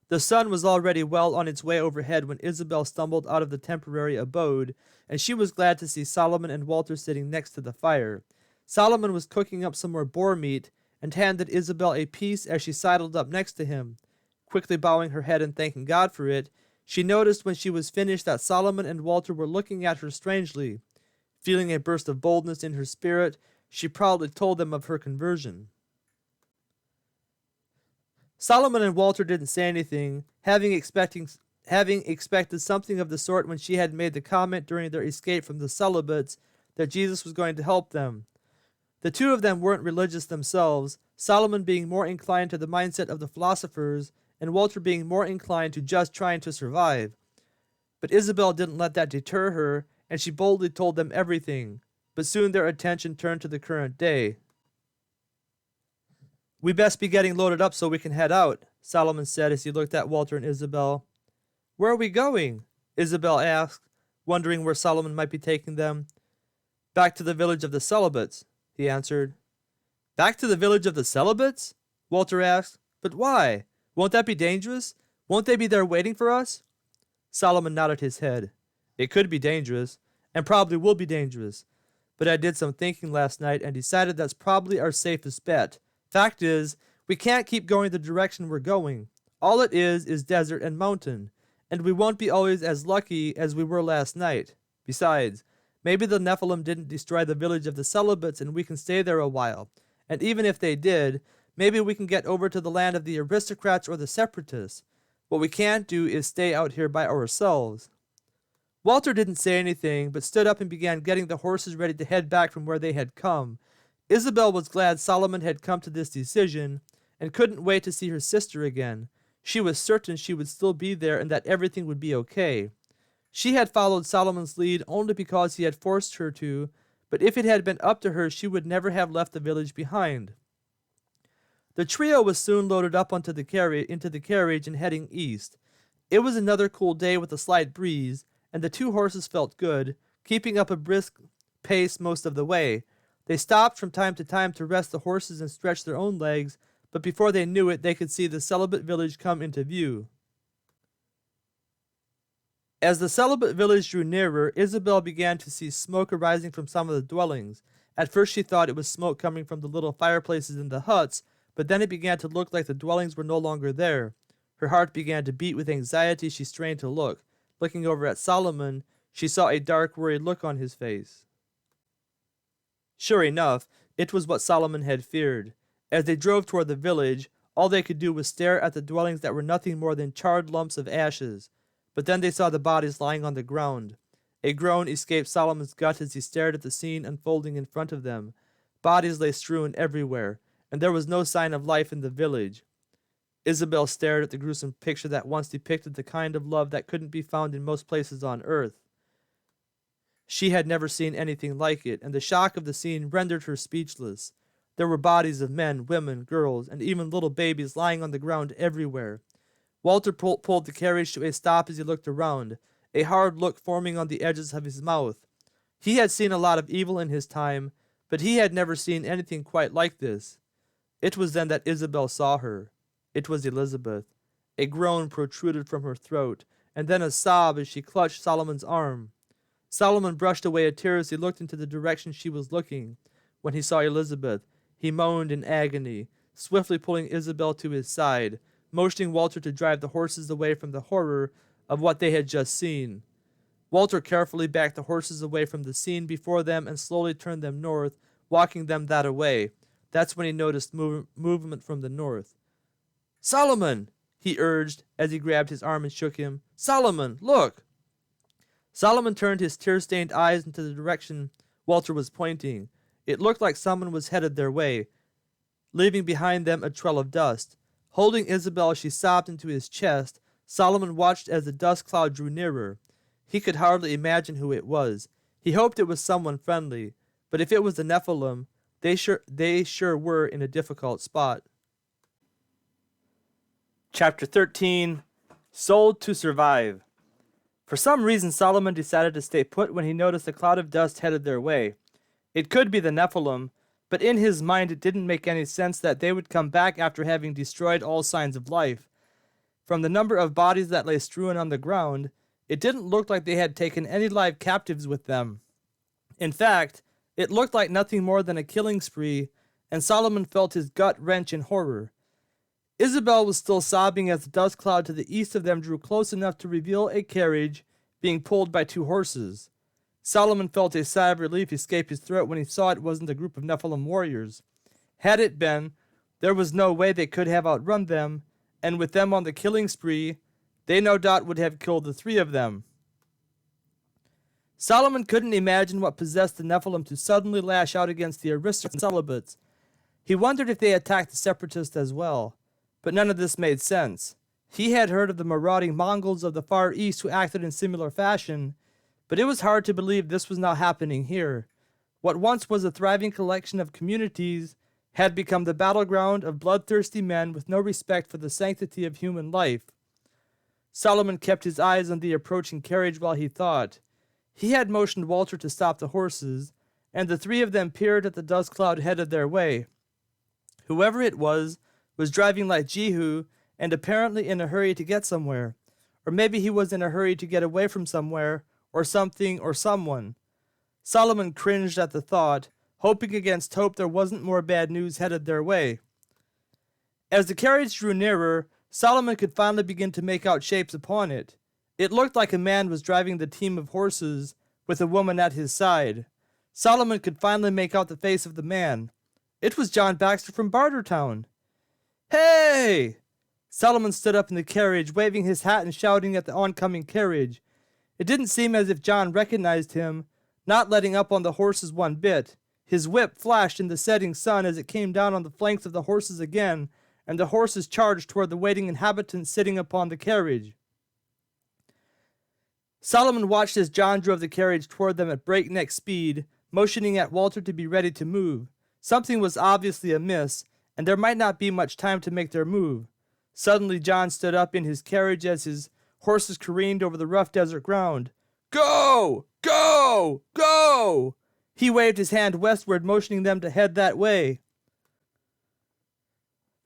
The sun was already well on its way overhead when Isabel stumbled out of the temporary abode, and she was glad to see Solomon and Walter sitting next to the fire. Solomon was cooking up some more boar meat, and handed Isabel a piece as she sidled up next to him. Quickly bowing her head and thanking God for it, she noticed when she was finished that Solomon and Walter were looking at her strangely. Feeling a burst of boldness in her spirit, she proudly told them of her conversion. Solomon and Walter didn't say anything, having expected something of the sort when she had made the comment during their escape from the Celibates that Jesus was going to help them. The two of them weren't religious themselves, Solomon being more inclined to the mindset of the philosophers, and Walter being more inclined to just trying to survive. But Isabel didn't let that deter her, and she boldly told them everything. But soon their attention turned to the current day. "We best be getting loaded up so we can head out," Solomon said as he looked at Walter and Isabel. "Where are we going?" Isabel asked, wondering where Solomon might be taking them. "Back to the village of the Celibates," he answered. "Back to the village of the Celibates?" Walter asked. "But why? Won't that be dangerous? Won't they be there waiting for us?" Solomon nodded his head. "It could be dangerous, and probably will be dangerous. But I did some thinking last night and decided that's probably our safest bet. Fact is, we can't keep going the direction we're going. All it is desert and mountain, and we won't be always as lucky as we were last night. Besides, maybe the Nephilim didn't destroy the village of the Celibates and we can stay there a while. And even if they did, maybe we can get over to the land of the Aristocrats or the Separatists. What we can't do is stay out here by ourselves." Walter didn't say anything, but stood up and began getting the horses ready to head back from where they had come. Isabel was glad Solomon had come to this decision, and couldn't wait to see her sister again. She was certain she would still be there and that everything would be okay. She had followed Solomon's lead only because he had forced her to, but if it had been up to her, she would never have left the village behind. The trio was soon loaded up into the carriage and heading east. It was another cool day with a slight breeze, and the two horses felt good, keeping up a brisk pace most of the way. They stopped from time to time to rest the horses and stretch their own legs, but before they knew it, they could see the Celibate village come into view. As the Celibate village drew nearer, Isabel began to see smoke arising from some of the dwellings. At first she thought it was smoke coming from the little fireplaces in the huts, but then it began to look like the dwellings were no longer there. Her heart began to beat with anxiety. She strained to look. Looking over at Solomon, she saw a dark, worried look on his face. Sure enough, it was what Solomon had feared. As they drove toward the village, all they could do was stare at the dwellings that were nothing more than charred lumps of ashes. But then they saw the bodies lying on the ground. A groan escaped Solomon's gut as he stared at the scene unfolding in front of them. Bodies lay strewn everywhere, and there was no sign of life in the village. Isabel stared at the gruesome picture that once depicted the kind of love that couldn't be found in most places on earth. She had never seen anything like it, and the shock of the scene rendered her speechless. There were bodies of men, women, girls, and even little babies lying on the ground everywhere. Walter pulled the carriage to a stop as he looked around, a hard look forming on the edges of his mouth. He had seen a lot of evil in his time, but he had never seen anything quite like this. It was then that Isabel saw her. It was Elizabeth. A groan protruded from her throat, and then a sob as she clutched Solomon's arm. Solomon brushed away a tear as he looked into the direction she was looking. when he saw Elizabeth. He moaned in agony, swiftly pulling Isabel to his side, motioning Walter to drive the horses away from the horror of what they had just seen. Walter carefully backed the horses away from the scene before them and slowly turned them north, walking them that way. That's when he noticed movement from the north. "Solomon!" he urged as he grabbed his arm and shook him. "Solomon, look!" Solomon turned his tear-stained eyes into the direction Walter was pointing. It looked like someone was headed their way, leaving behind them a trail of dust. Holding Isabel as she sobbed into his chest, Solomon watched as the dust cloud drew nearer. He could hardly imagine who it was. He hoped it was someone friendly, but if it was the Nephilim, they sure were in a difficult spot. Chapter 13. Sold to Survive. For some reason, Solomon decided to stay put when he noticed a cloud of dust headed their way. It could be the Nephilim, but in his mind it didn't make any sense that they would come back after having destroyed all signs of life. From the number of bodies that lay strewn on the ground, it didn't look like they had taken any live captives with them. In fact, it looked like nothing more than a killing spree, and Solomon felt his gut wrench in horror. Isabel was still sobbing as the dust cloud to the east of them drew close enough to reveal a carriage being pulled by two horses. Solomon felt a sigh of relief escape his throat when he saw it wasn't a group of Nephilim warriors. Had it been, there was no way they could have outrun them, and with them on the killing spree, they no doubt would have killed the three of them. Solomon couldn't imagine what possessed the Nephilim to suddenly lash out against the Aristocrats and Celibates. He wondered if they attacked the Separatists as well, but none of this made sense. He had heard of the marauding Mongols of the Far East who acted in similar fashion, but it was hard to believe this was now happening here. What once was a thriving collection of communities had become the battleground of bloodthirsty men with no respect for the sanctity of human life. Solomon kept his eyes on the approaching carriage while he thought. He had motioned Walter to stop the horses, and the three of them peered at the dust cloud headed their way. Whoever it was driving like Jehu and apparently in a hurry to get somewhere. Or maybe he was in a hurry to get away from somewhere, or something, or someone. Solomon cringed at the thought, hoping against hope there wasn't more bad news headed their way. As the carriage drew nearer, Solomon could finally begin to make out shapes upon it. It looked like a man was driving the team of horses, with a woman at his side. Solomon could finally make out the face of the man. It was John Baxter from Bartertown. "Hey!" Solomon stood up in the carriage, waving his hat and shouting at the oncoming carriage. It didn't seem as if John recognized him, not letting up on the horses one bit. His whip flashed in the setting sun as it came down on the flanks of the horses again, and the horses charged toward the waiting inhabitants sitting upon the carriage. Solomon watched as John drove the carriage toward them at breakneck speed, motioning at Walter to be ready to move. Something was obviously amiss, and there might not be much time to make their move. Suddenly John stood up in his carriage as his horses careened over the rough desert ground. "Go! Go! Go!" He waved his hand westward, motioning them to head that way.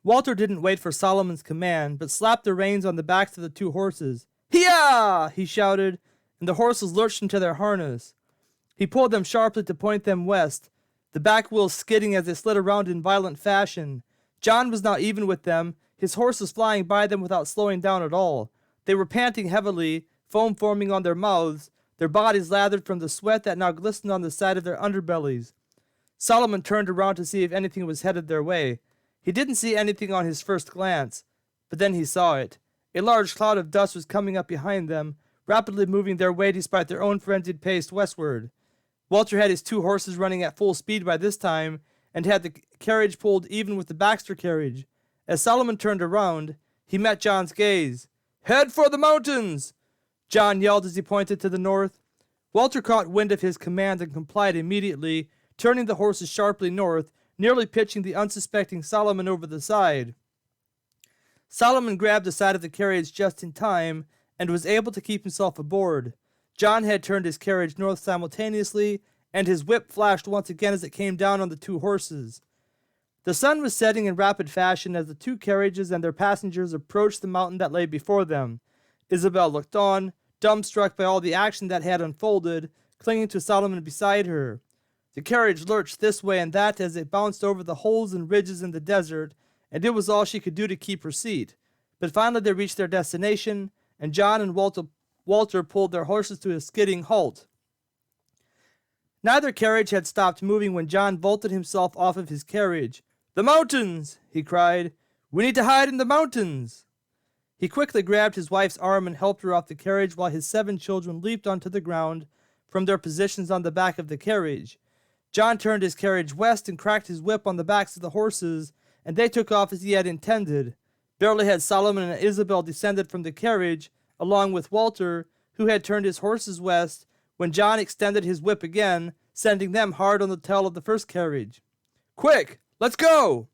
Walter didn't wait for Solomon's command, but slapped the reins on the backs of the two horses. "Hee-yah!" he shouted, and the horses lurched into their harness. He pulled them sharply to point them west, the back wheels skidding as they slid around in violent fashion. John was now even with them, his horses flying by them without slowing down at all. They were panting heavily, foam forming on their mouths, their bodies lathered from the sweat that now glistened on the side of their underbellies. Solomon turned around to see if anything was headed their way. He didn't see anything on his first glance, but then he saw it. A large cloud of dust was coming up behind them, rapidly moving their way despite their own frenzied pace westward. Walter had his two horses running at full speed by this time, and had the carriage pulled even with the Baxter carriage. As Solomon turned around, he met John's gaze. "Head for the mountains!" John yelled as he pointed to the north. Walter caught wind of his command and complied immediately, turning the horses sharply north, nearly pitching the unsuspecting Solomon over the side. Solomon grabbed the side of the carriage just in time, and was able to keep himself aboard. John had turned his carriage north simultaneously, and his whip flashed once again as it came down on the two horses. The sun was setting in rapid fashion as the two carriages and their passengers approached the mountain that lay before them. Isabel looked on, dumbstruck by all the action that had unfolded, clinging to Solomon beside her. The carriage lurched this way and that as it bounced over the holes and ridges in the desert, and it was all she could do to keep her seat. But finally they reached their destination, and John and Walter pulled their horses to a skidding halt. Neither carriage had stopped moving when John vaulted himself off of his carriage. "The mountains!" he cried. "We need to hide in the mountains!" He quickly grabbed his wife's arm and helped her off the carriage while his 7 children leaped onto the ground from their positions on the back of the carriage. John turned his carriage west and cracked his whip on the backs of the horses, and they took off as he had intended. Barely had Solomon and Isabel descended from the carriage, along with Walter, who had turned his horses west, when John extended his whip again, sending them hard on the tail of the first carriage. "Quick! Let's go!"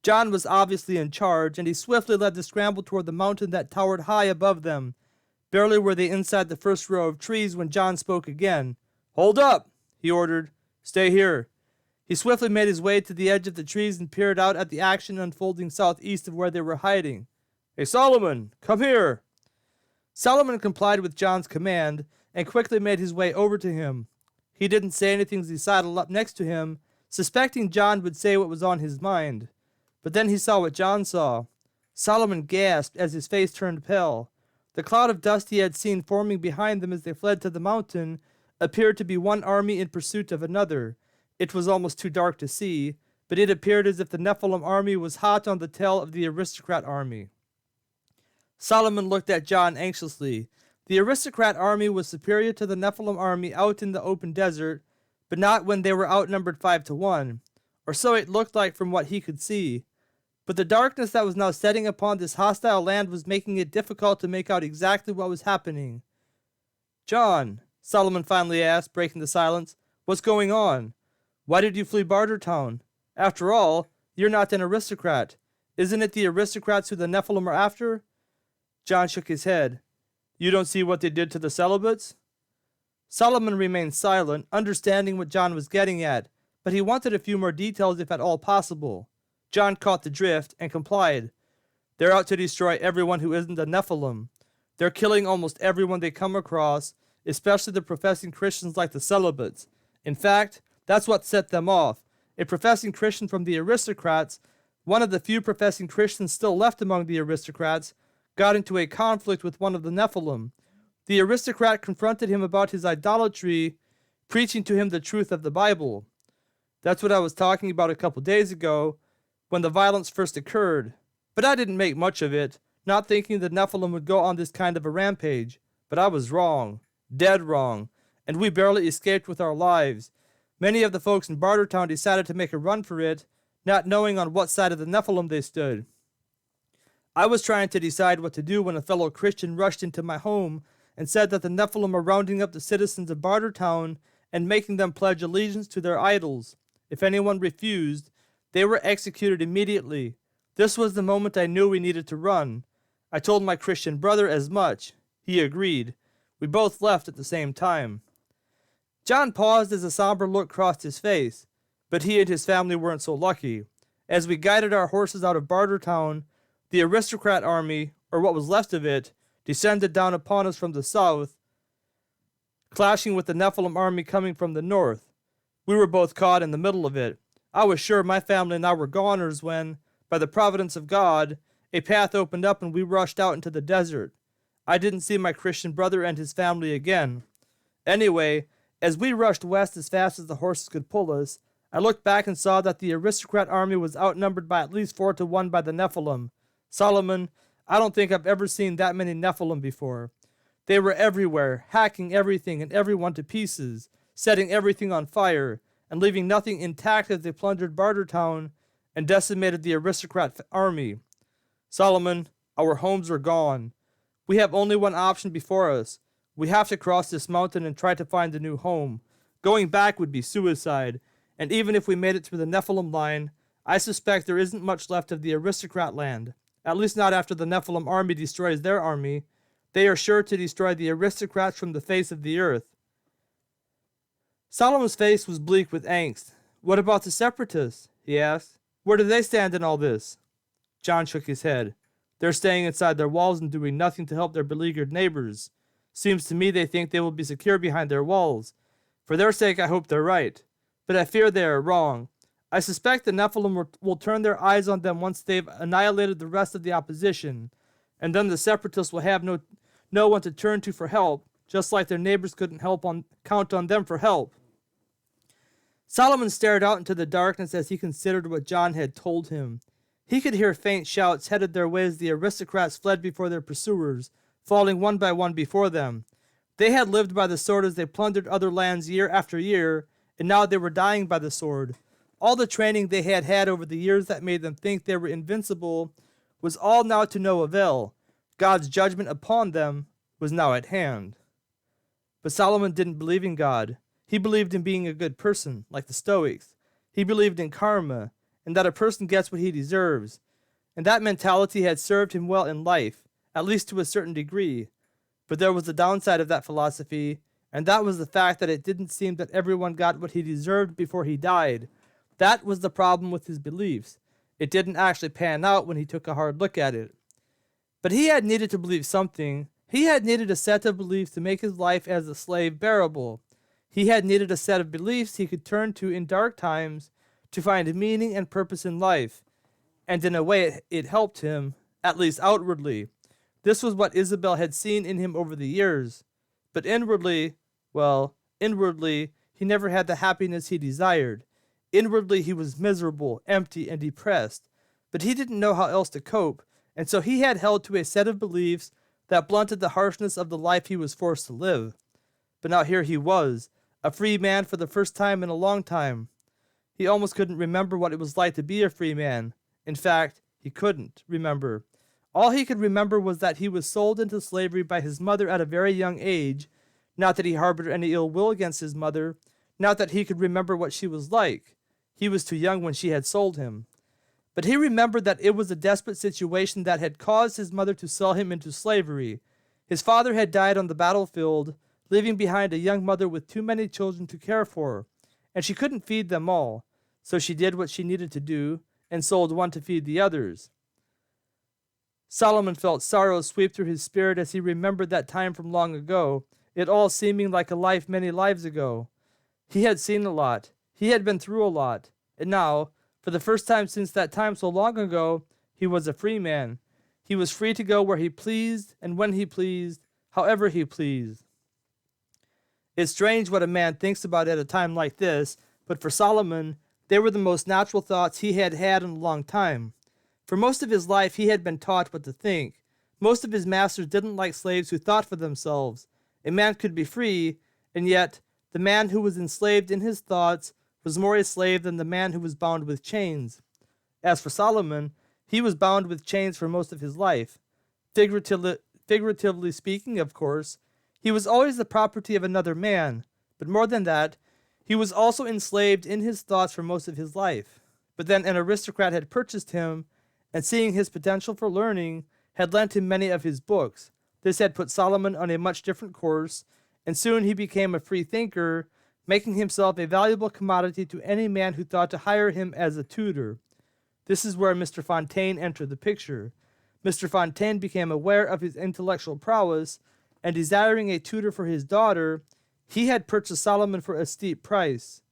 John was obviously in charge, and he swiftly led the scramble toward the mountain that towered high above them. Barely were they inside the first row of trees when John spoke again. "Hold up!" he ordered. "Stay here." He swiftly made his way to the edge of the trees and peered out at the action unfolding southeast of where they were hiding. "Hey, Solomon, come here!" Solomon complied with John's command and quickly made his way over to him. He didn't say anything as he sidled up next to him, suspecting John would say what was on his mind. But then he saw what John saw. Solomon gasped as his face turned pale. The cloud of dust he had seen forming behind them as they fled to the mountain appeared to be one army in pursuit of another. It was almost too dark to see, but it appeared as if the Nephilim army was hot on the tail of the Aristocrat army. Solomon looked at John anxiously. The Aristocrat army was superior to the Nephilim army out in the open desert, but not when they were outnumbered 5-1, or so it looked like from what he could see. But the darkness that was now setting upon this hostile land was making it difficult to make out exactly what was happening. "John," Solomon finally asked, breaking the silence, "what's going on? Why did you flee Bartertown? After all, you're not an aristocrat. Isn't it the aristocrats who the Nephilim are after?" John shook his head. "You don't see what they did to the Celibates?" Solomon remained silent, understanding what John was getting at, but he wanted a few more details if at all possible. John caught the drift and complied. "They're out to destroy everyone who isn't a Nephilim. They're killing almost everyone they come across, especially the professing Christians like the Celibates. In fact, that's what set them off. A professing Christian from the Aristocrats, one of the few professing Christians still left among the Aristocrats, got into a conflict with one of the Nephilim. The aristocrat confronted him about his idolatry, preaching to him the truth of the Bible. That's what I was talking about a couple days ago, when the violence first occurred. But I didn't make much of it, not thinking the Nephilim would go on this kind of a rampage. But I was wrong, dead wrong, and we barely escaped with our lives. Many of the folks in Bartertown decided to make a run for it, not knowing on what side of the Nephilim they stood. I was trying to decide what to do when a fellow Christian rushed into my home and said that the Nephilim are rounding up the citizens of Bartertown and making them pledge allegiance to their idols. If anyone refused, they were executed immediately. This was the moment I knew we needed to run. I told my Christian brother as much. He agreed. We both left at the same time." John paused as a somber look crossed his face, but he and his family weren't so lucky. As we guided our horses out of Bartertown, the aristocrat army, or what was left of it, descended down upon us from the south, clashing with the Nephilim army coming from the north. We were both caught in the middle of it. I was sure my family and I were goners when, by the providence of God, a path opened up and we rushed out into the desert. I didn't see my Christian brother and his family again. Anyway, as we rushed west as fast as the horses could pull us, I looked back and saw that the aristocrat army was outnumbered by at least 4-1 by the Nephilim. Solomon, I don't think I've ever seen that many Nephilim before. They were everywhere, hacking everything and everyone to pieces, setting everything on fire, and leaving nothing intact as they plundered Bartertown and decimated the aristocrat army. Solomon, our homes are gone. We have only one option before us. We have to cross this mountain and try to find a new home. Going back would be suicide, and even if we made it through the Nephilim line, I suspect there isn't much left of the aristocrat land. At least not after the Nephilim army destroys their army. They are sure to destroy the aristocrats from the face of the earth. Solomon's face was bleak with angst. "What about the Separatists?" he asked. "Where do they stand in all this?" John shook his head. "They're staying inside their walls and doing nothing to help their beleaguered neighbors. Seems to me they think they will be secure behind their walls. For their sake I hope they're right. but I fear they are wrong. I suspect the Nephilim will turn their eyes on them once they've annihilated the rest of the opposition, and then the Separatists will have no one to turn to for help, just like their neighbors couldn't count on them for help. Solomon stared out into the darkness as he considered what John had told him. He could hear faint shouts headed their way as the aristocrats fled before their pursuers, falling one by one before them. They had lived by the sword as they plundered other lands year after year, and now they were dying by the sword. All the training they had had over the years that made them think they were invincible was all now to no avail. God's judgment upon them was now at hand. But Solomon didn't believe in God. He believed in being a good person, like the Stoics. He believed in karma, and that a person gets what he deserves. And that mentality had served him well in life, at least to a certain degree. But there was a downside of that philosophy, and that was the fact that it didn't seem that everyone got what he deserved before he died. That was the problem with his beliefs. It didn't actually pan out when he took a hard look at it. But he had needed to believe something. He had needed a set of beliefs to make his life as a slave bearable. He had needed a set of beliefs he could turn to in dark times to find meaning and purpose in life. And in a way, it helped him, at least outwardly. This was what Isabel had seen in him over the years. But inwardly, he never had the happiness he desired. Inwardly, he was miserable, empty, and depressed. But he didn't know how else to cope, and so he had held to a set of beliefs that blunted the harshness of the life he was forced to live. But now here he was, a free man for the first time in a long time. He almost couldn't remember what it was like to be a free man. In fact, he couldn't remember. All he could remember was that he was sold into slavery by his mother at a very young age. Not that he harbored any ill will against his mother. Not that he could remember what she was like. He was too young when she had sold him. But he remembered that it was a desperate situation that had caused his mother to sell him into slavery. His father had died on the battlefield, leaving behind a young mother with too many children to care for, and she couldn't feed them all. So she did what she needed to do, and sold one to feed the others. Solomon felt sorrow sweep through his spirit as he remembered that time from long ago, it all seeming like a life many lives ago. He had seen a lot. He had been through a lot. And now, for the first time since that time so long ago, he was a free man. He was free to go where he pleased and when he pleased, however he pleased. It's strange what a man thinks about at a time like this, but for Solomon, they were the most natural thoughts he had had in a long time. For most of his life, he had been taught what to think. Most of his masters didn't like slaves who thought for themselves. A man could be free, and yet the man who was enslaved in his thoughts was more a slave than the man who was bound with chains. As for Solomon, he was bound with chains for most of his life. Figuratively speaking, of course, he was always the property of another man, but more than that, he was also enslaved in his thoughts for most of his life. But then an aristocrat had purchased him, and seeing his potential for learning, had lent him many of his books. This had put Solomon on a much different course, and soon he became a free thinker, making himself a valuable commodity to any man who thought to hire him as a tutor. This is where Mr. Fontaine entered the picture. Mr. Fontaine became aware of his intellectual prowess, and desiring a tutor for his daughter, he had purchased Solomon for a steep price.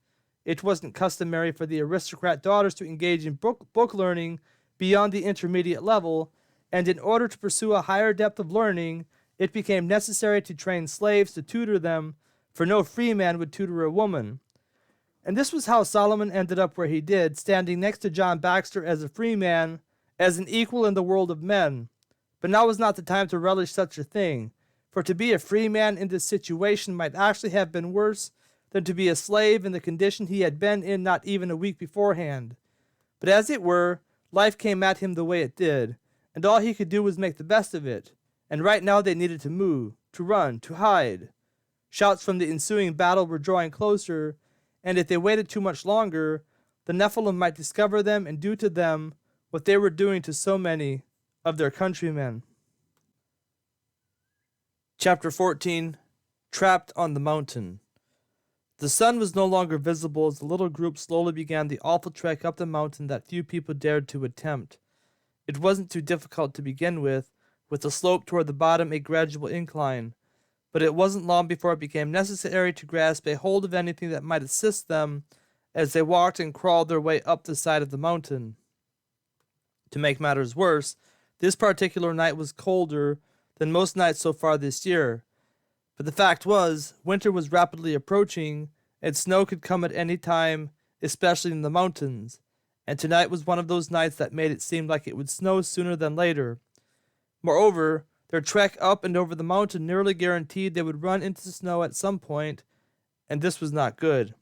It wasn't customary for the aristocrat daughters to engage in book learning beyond the intermediate level, and in order to pursue a higher depth of learning, it became necessary to train slaves to tutor them, for no free man would tutor a woman. And this was how Solomon ended up where he did, standing next to John Baxter as a free man, as an equal in the world of men. But now was not the time to relish such a thing, for to be a free man in this situation might actually have been worse than to be a slave in the condition he had been in not even a week beforehand. But as it were, life came at him the way it did, and all he could do was make the best of it. And right now they needed to move, to run, to hide. Shouts from the ensuing battle were drawing closer, and if they waited too much longer, the Nephilim might discover them and do to them what they were doing to so many of their countrymen. Chapter 14. Trapped on the Mountain. The sun was no longer visible as the little group slowly began the awful trek up the mountain that few people dared to attempt. It wasn't too difficult to begin with the slope toward the bottom a gradual incline, but it wasn't long before it became necessary to grasp a hold of anything that might assist them as they walked and crawled their way up the side of the mountain. To make matters worse, this particular night was colder than most nights so far this year. But the fact was, winter was rapidly approaching, and snow could come at any time, especially in the mountains. And tonight was one of those nights that made it seem like it would snow sooner than later. Moreover, their trek up and over the mountain nearly guaranteed they would run into the snow at some point, and this was not good.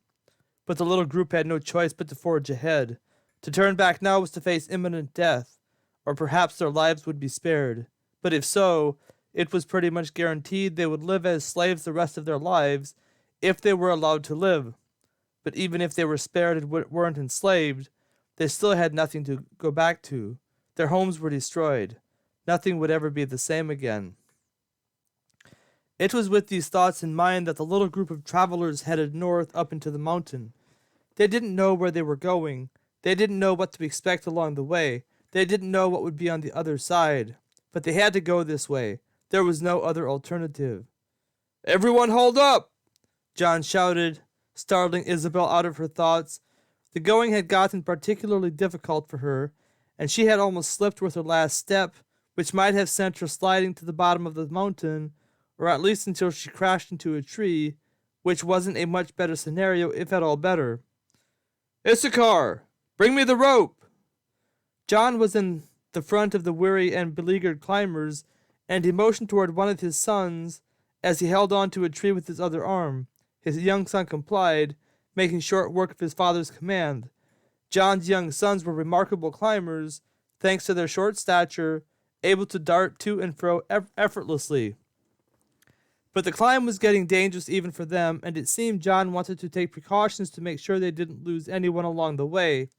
But the little group had no choice but to forge ahead. To turn back now was to face imminent death, or perhaps their lives would be spared. But if so, it was pretty much guaranteed they would live as slaves the rest of their lives, if they were allowed to live. But even if they were spared and weren't enslaved, they still had nothing to go back to. Their homes were destroyed. Nothing would ever be the same again. It was with these thoughts in mind that the little group of travelers headed north up into the mountain. They didn't know where they were going. They didn't know what to expect along the way. They didn't know what would be on the other side. But they had to go this way. There was no other alternative. "Everyone hold up!" John shouted, startling Isabel out of her thoughts. The going had gotten particularly difficult for her, and she had almost slipped with her last step, which might have sent her sliding to the bottom of the mountain, or at least until she crashed into a tree, which wasn't a much better scenario, if at all better. "Issachar, bring me the rope!" John was in the front of the weary and beleaguered climbers, and he motioned toward one of his sons as he held on to a tree with his other arm. His young son complied, making short work of his father's command. John's young sons were remarkable climbers, thanks to their short stature, able to dart to and fro effortlessly. But the climb was getting dangerous even for them, and it seemed John wanted to take precautions to make sure they didn't lose anyone along the way.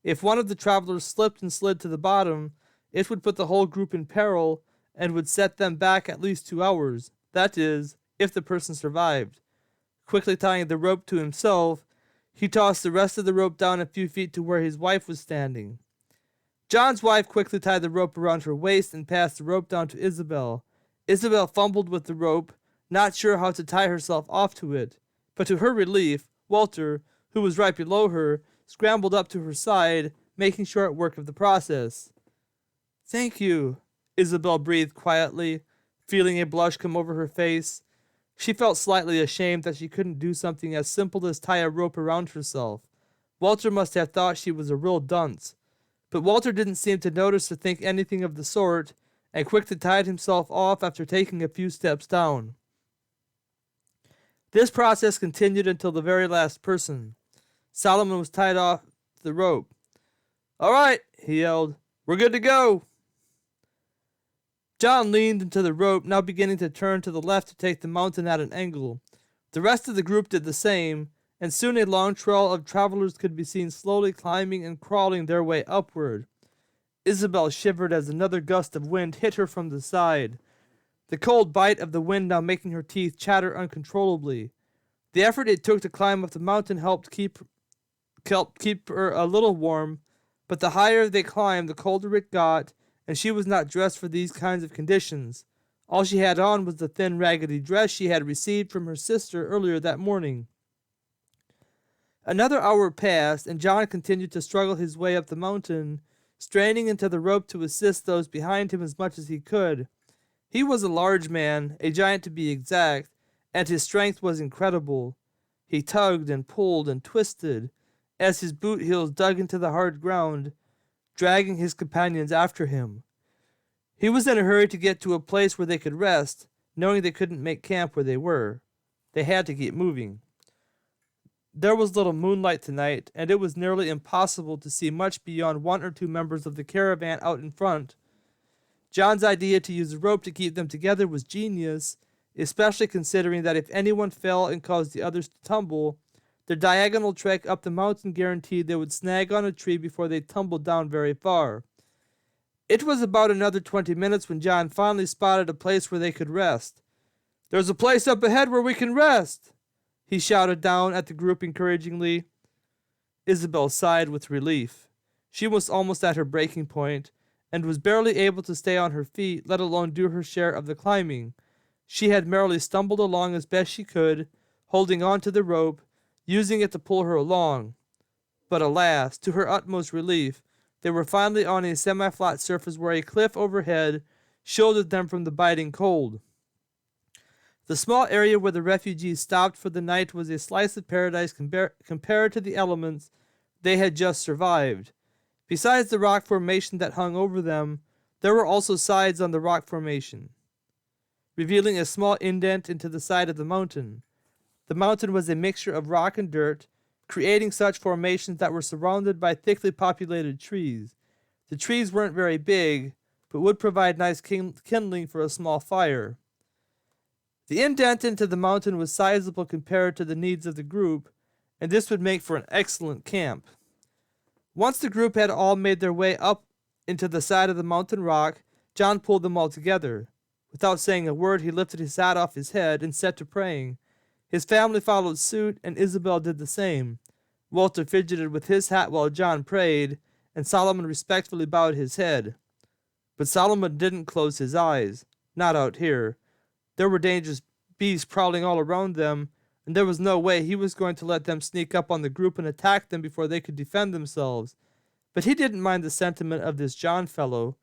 If one of the travelers slipped and slid to the bottom, it would put the whole group in peril and would set them back at least 2 hours. That is, if the person survived. Quickly tying the rope to himself, he tossed the rest of the rope down a few feet to where his wife was standing. John's wife quickly tied the rope around her waist and passed the rope down to Isabel. Isabel fumbled with the rope, not sure how to tie herself off to it. But to her relief, Walter, who was right below her, scrambled up to her side, making short work of the process. "Thank you," Isabel breathed quietly, feeling a blush come over her face. She felt slightly ashamed that she couldn't do something as simple as tie a rope around herself. Walter must have thought she was a real dunce. But Walter didn't seem to notice or think anything of the sort, and quickly tied himself off after taking a few steps down. This process continued until the very last person. Solomon was tied off the rope. "All right," he yelled. "We're good to go." John leaned into the rope, now beginning to turn to the left to take the mountain at an angle. The rest of the group did the same, and soon a long trail of travelers could be seen slowly climbing and crawling their way upward. Isabel shivered as another gust of wind hit her from the side, the cold bite of the wind now making her teeth chatter uncontrollably. The effort it took to climb up the mountain helped keep her a little warm, but the higher they climbed, the colder it got, and she was not dressed for these kinds of conditions. All she had on was the thin, raggedy dress she had received from her sister earlier that morning. Another hour passed, and John continued to struggle his way up the mountain, straining into the rope to assist those behind him as much as he could. He was a large man, a giant to be exact, and his strength was incredible. He tugged and pulled and twisted as his boot heels dug into the hard ground, dragging his companions after him. He was in a hurry to get to a place where they could rest, knowing they couldn't make camp where they were. They had to keep moving. There was little moonlight tonight, and it was nearly impossible to see much beyond 1 or 2 members of the caravan out in front. John's idea to use a rope to keep them together was genius, especially considering that if anyone fell and caused the others to tumble, their diagonal trek up the mountain guaranteed they would snag on a tree before they tumbled down very far. It was about another 20 minutes when John finally spotted a place where they could rest. "There's a place up ahead where we can rest," he shouted down at the group encouragingly. Isabel sighed with relief. She was almost at her breaking point, and was barely able to stay on her feet, let alone do her share of the climbing. She had merely stumbled along as best she could, holding on to the rope, using it to pull her along. But alas, to her utmost relief, they were finally on a semi-flat surface where a cliff overhead shielded them from the biting cold. The small area where the refugees stopped for the night was a slice of paradise compared to the elements they had just survived. Besides the rock formation that hung over them, there were also sides on the rock formation, revealing a small indent into the side of the mountain. The mountain was a mixture of rock and dirt, creating such formations that were surrounded by thickly populated trees. The trees weren't very big, but would provide nice kindling for a small fire. The indent into the mountain was sizable compared to the needs of the group, and this would make for an excellent camp. Once the group had all made their way up into the side of the mountain rock, John pulled them all together. Without saying a word, he lifted his hat off his head and set to praying. His family followed suit, and Isabel did the same. Walter fidgeted with his hat while John prayed, and Solomon respectfully bowed his head. But Solomon didn't close his eyes. Not out here. There were dangerous beasts prowling all around them, and there was no way he was going to let them sneak up on the group and attack them before they could defend themselves. But he didn't mind the sentiment of this John fellow.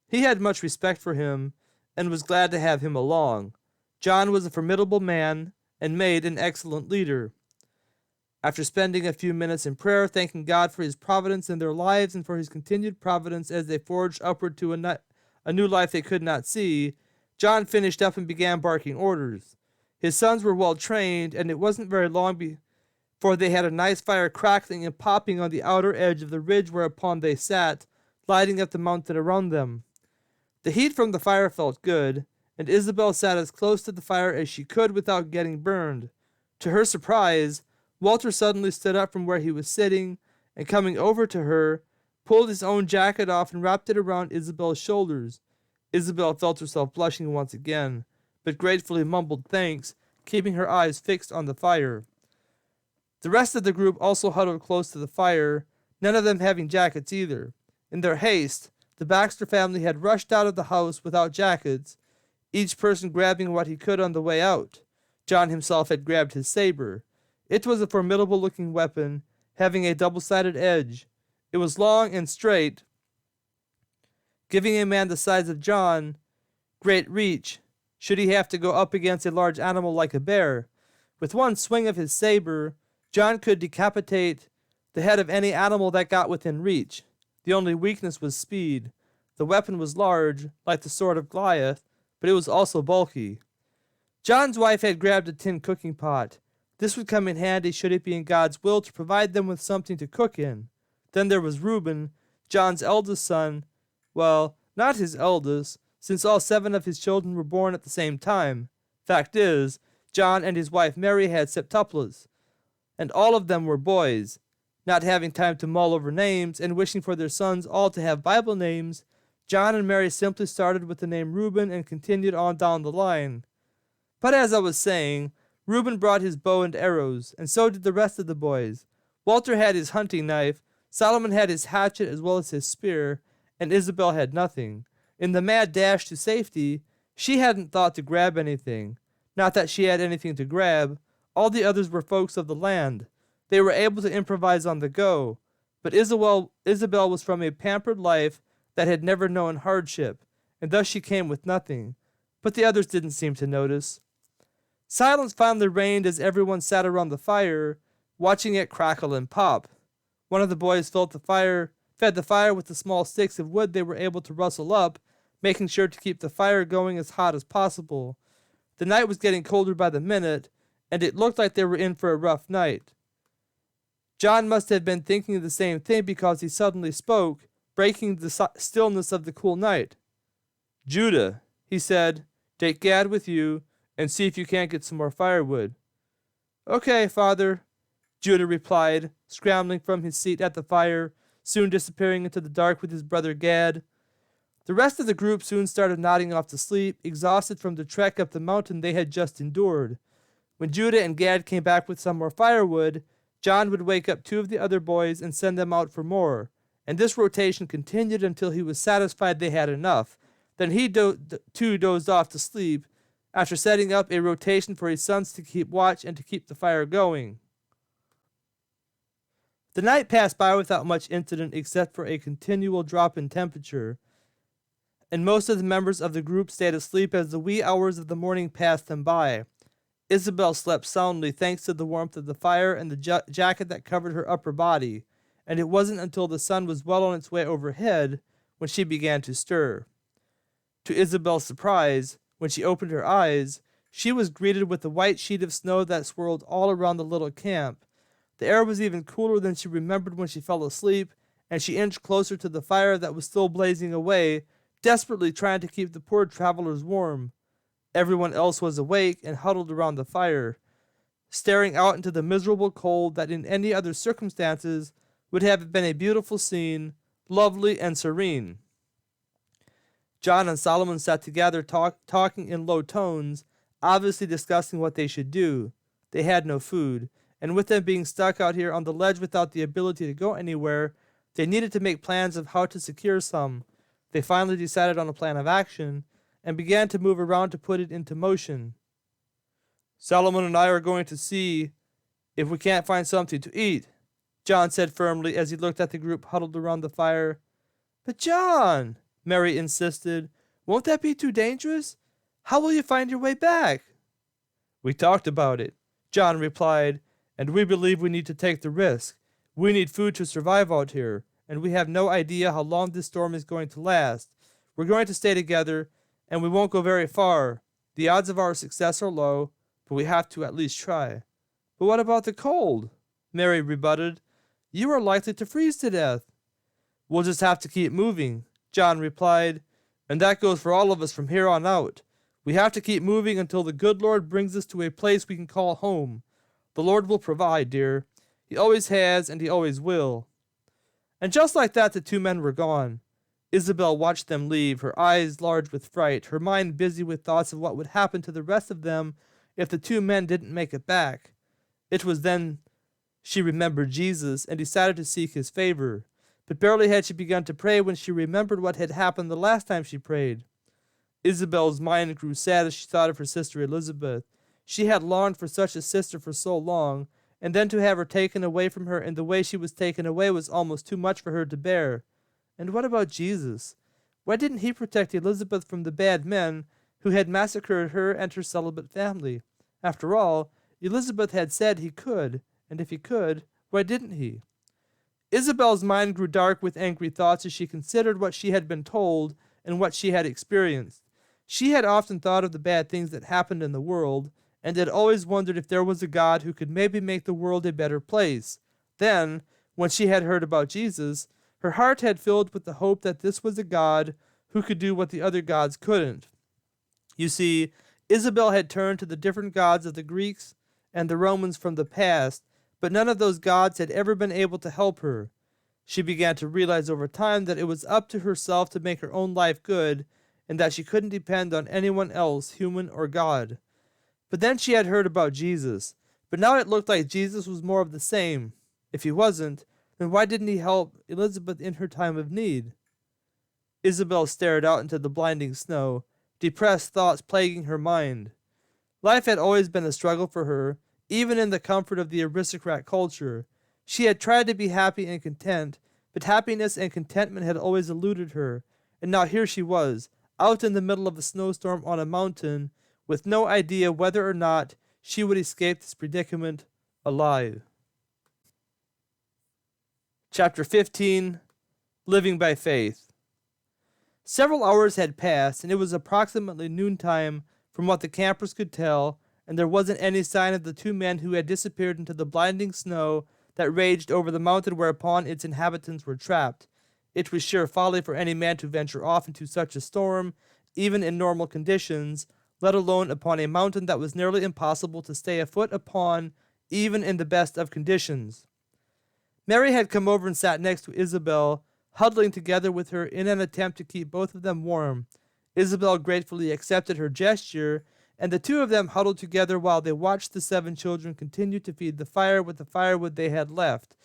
He had much respect for him, and was glad to have him along. John was a formidable man, and made an excellent leader. After spending a few minutes in prayer, thanking God for his providence in their lives and for his continued providence as they forged upward to a new life they could not see, John finished up and began barking orders. His sons were well trained, and it wasn't very long before they had a nice fire crackling and popping on the outer edge of the ridge whereupon they sat, lighting up the mountain around them. The heat from the fire felt good, and Isabel sat as close to the fire as she could without getting burned. To her surprise, Walter suddenly stood up from where he was sitting, and coming over to her, pulled his own jacket off and wrapped it around Isabel's shoulders. Isabel felt herself blushing once again, but gratefully mumbled thanks, keeping her eyes fixed on the fire. The rest of the group also huddled close to the fire, none of them having jackets either. In their haste, the Baxter family had rushed out of the house without jackets, each person grabbing what he could on the way out. John himself had grabbed his saber. It was a formidable-looking weapon, having a double-sided edge. It was long and straight, giving a man the size of John great reach, should he have to go up against a large animal like a bear. With one swing of his saber, John could decapitate the head of any animal that got within reach. The only weakness was speed. The weapon was large, like the sword of Goliath, but it was also bulky. John's wife had grabbed a tin cooking pot. This would come in handy should it be in God's will to provide them with something to cook in. Then there was Reuben, John's eldest son. Well, not his eldest, since all 7 of his children were born at the same time. Fact is, John and his wife Mary had septuplets, and all of them were boys. Not having time to mull over names, and wishing for their sons all to have Bible names, John and Mary simply started with the name Reuben and continued on down the line. But as I was saying, Reuben brought his bow and arrows, and so did the rest of the boys. Walter had his hunting knife, Solomon had his hatchet as well as his spear, and Isabel had nothing. In the mad dash to safety, she hadn't thought to grab anything. Not that she had anything to grab. All the others were folks of the land. They were able to improvise on the go. But Isabel was from a pampered life that had never known hardship, and thus she came with nothing. But the others didn't seem to notice. Silence finally reigned as everyone sat around the fire, watching it crackle and pop. One of the boys fed the fire with the small sticks of wood they were able to rustle up, making sure to keep the fire going as hot as possible. The night was getting colder by the minute, and it looked like they were in for a rough night. John must have been thinking the same thing because he suddenly spoke, breaking the stillness of the cool night. "Judah," he said, "take Gad with you, and see if you can't get some more firewood." "Okay, Father," Judah replied, scrambling from his seat at the fire, soon disappearing into the dark with his brother Gad. The rest of the group soon started nodding off to sleep, exhausted from the trek up the mountain they had just endured. When Judah and Gad came back with some more firewood, John would wake up 2 of the other boys and send them out for more, and this rotation continued until he was satisfied they had enough. Then he too dozed off to sleep, after setting up a rotation for his sons to keep watch and to keep the fire going. The night passed by without much incident except for a continual drop in temperature, and most of the members of the group stayed asleep as the wee hours of the morning passed them by. Isabel slept soundly thanks to the warmth of the fire and the jacket that covered her upper body, and it wasn't until the sun was well on its way overhead when she began to stir. To Isabel's surprise, when she opened her eyes, she was greeted with a white sheet of snow that swirled all around the little camp. The air was even cooler than she remembered when she fell asleep, and she inched closer to the fire that was still blazing away, desperately trying to keep the poor travelers warm. Everyone else was awake and huddled around the fire, staring out into the miserable cold that in any other circumstances would have been a beautiful scene, lovely and serene. John and Solomon sat together talking in low tones, obviously discussing what they should do. They had no food, and with them being stuck out here on the ledge without the ability to go anywhere, they needed to make plans of how to secure some. They finally decided on a plan of action, and began to move around to put it into motion. "Solomon and I are going to see if we can't find something to eat," John said firmly as he looked at the group huddled around the fire. "But John," Mary insisted, "won't that be too dangerous? How will you find your way back?" "We talked about it," John replied, "and we believe we need to take the risk. We need food to survive out here, and we have no idea how long this storm is going to last. We're going to stay together, and we won't go very far. The odds of our success are low, but we have to at least try." "But what about the cold?" Mary rebutted. "You are likely to freeze to death." "We'll just have to keep moving," John replied, "and that goes for all of us from here on out. We have to keep moving until the good Lord brings us to a place we can call home. The Lord will provide, dear. He always has, and he always will." And just like that, the two men were gone. Isabel watched them leave, her eyes large with fright, her mind busy with thoughts of what would happen to the rest of them if the two men didn't make it back. It was then she remembered Jesus and decided to seek his favor. But barely had she begun to pray when she remembered what had happened the last time she prayed. Isabel's mind grew sad as she thought of her sister Elizabeth. She had longed for such a sister for so long, and then to have her taken away from her in the way she was taken away was almost too much for her to bear. And what about Jesus? Why didn't he protect Elizabeth from the bad men who had massacred her and her celibate family? After all, Elizabeth had said he could, and if he could, why didn't he? Isabel's mind grew dark with angry thoughts as she considered what she had been told and what she had experienced. She had often thought of the bad things that happened in the world, and had always wondered if there was a God who could maybe make the world a better place. Then, when she had heard about Jesus, her heart had filled with the hope that this was a God who could do what the other gods couldn't. You see, Isabel had turned to the different gods of the Greeks and the Romans from the past, but none of those gods had ever been able to help her. She began to realize over time that it was up to herself to make her own life good, and that she couldn't depend on anyone else, human or God. But then she had heard about Jesus, but now it looked like Jesus was more of the same. If he wasn't, then why didn't he help Elizabeth in her time of need? Isabel stared out into the blinding snow, depressed thoughts plaguing her mind. Life had always been a struggle for her, even in the comfort of the aristocrat culture. She had tried to be happy and content, but happiness and contentment had always eluded her, and now here she was, out in the middle of a snowstorm on a mountain, with no idea whether or not she would escape this predicament alive. Chapter 15, Living by Faith. Several hours had passed, and it was approximately noontime from what the campers could tell, and there wasn't any sign of the two men who had disappeared into the blinding snow that raged over the mountain whereupon its inhabitants were trapped. It was sheer folly for any man to venture off into such a storm, even in normal conditions, let alone upon a mountain that was nearly impossible to stay afoot upon, even in the best of conditions. Mary had come over and sat next to Isabel, huddling together with her in an attempt to keep both of them warm. Isabel gratefully accepted her gesture, and the two of them huddled together while they watched the 7 children continue to feed the fire with the firewood they had left.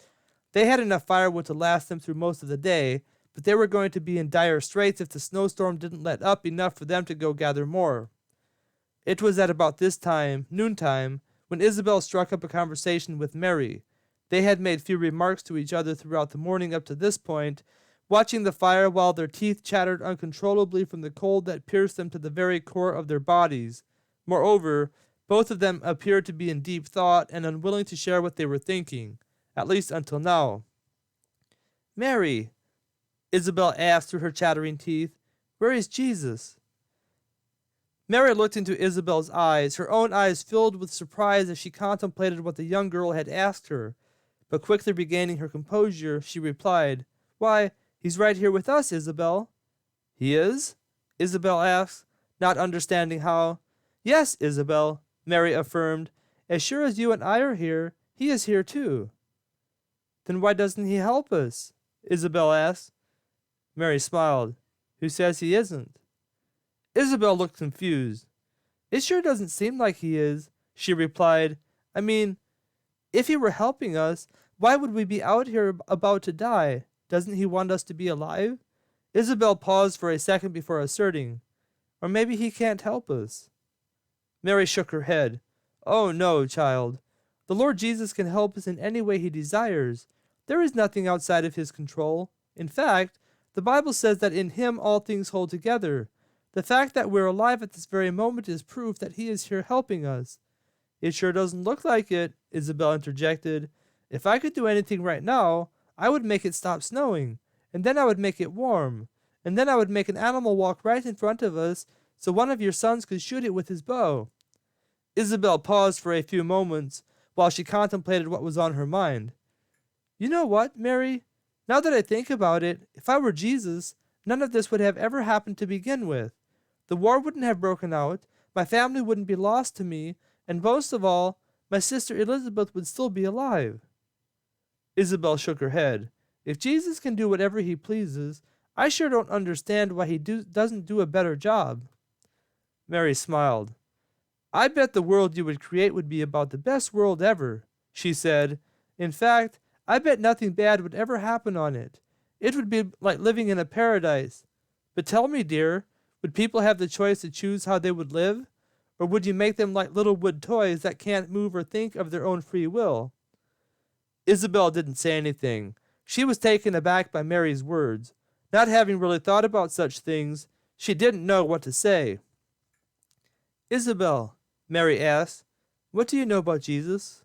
They had enough firewood to last them through most of the day, but they were going to be in dire straits if the snowstorm didn't let up enough for them to go gather more. It was at about this time, noontime, when Isabel struck up a conversation with Mary. They had made few remarks to each other throughout the morning up to this point, watching the fire while their teeth chattered uncontrollably from the cold that pierced them to the very core of their bodies. Moreover, both of them appeared to be in deep thought and unwilling to share what they were thinking, at least until now. "Mary," Isabel asked through her chattering teeth, "where is Jesus?" Mary looked into Isabel's eyes, her own eyes filled with surprise as she contemplated what the young girl had asked her. But quickly regaining her composure, she replied, "Why, he's right here with us, Isabel." "He is?" Isabel asked, not understanding how. "Yes, Isabel," Mary affirmed. "As sure as you and I are here, he is here too." "Then why doesn't he help us?" Isabel asked. Mary smiled. "Who says he isn't?" Isabel looked confused. "It sure doesn't seem like he is," she replied. "I mean, if he were helping us, why would we be out here about to die? Doesn't he want us to be alive?" Isabel paused for a second before asserting, "Or maybe he can't help us." Mary shook her head. "Oh, no, child. The Lord Jesus can help us in any way he desires. There is nothing outside of his control. In fact, the Bible says that in him all things hold together. The fact that we're alive at this very moment is proof that he is here helping us." "It sure doesn't look like it," Isabel interjected. "If I could do anything right now, I would make it stop snowing, and then I would make it warm, and then I would make an animal walk right in front of us so one of your sons could shoot it with his bow." Isabel paused for a few moments while she contemplated what was on her mind. "You know what, Mary? Now that I think about it, if I were Jesus, none of this would have ever happened to begin with. The war wouldn't have broken out, my family wouldn't be lost to me, and most of all, my sister Elizabeth would still be alive." Isabel shook her head. "If Jesus can do whatever he pleases, I sure don't understand why he doesn't do a better job." Mary smiled. "I bet the world you would create would be about the best world ever," she said. "In fact, I bet nothing bad would ever happen on it. It would be like living in a paradise. But tell me, dear, would people have the choice to choose how they would live? Or would you make them like little wood toys that can't move or think of their own free will?" Isabel didn't say anything. She was taken aback by Mary's words. Not having really thought about such things, she didn't know what to say. "Isabel," Mary asked, "what do you know about Jesus?"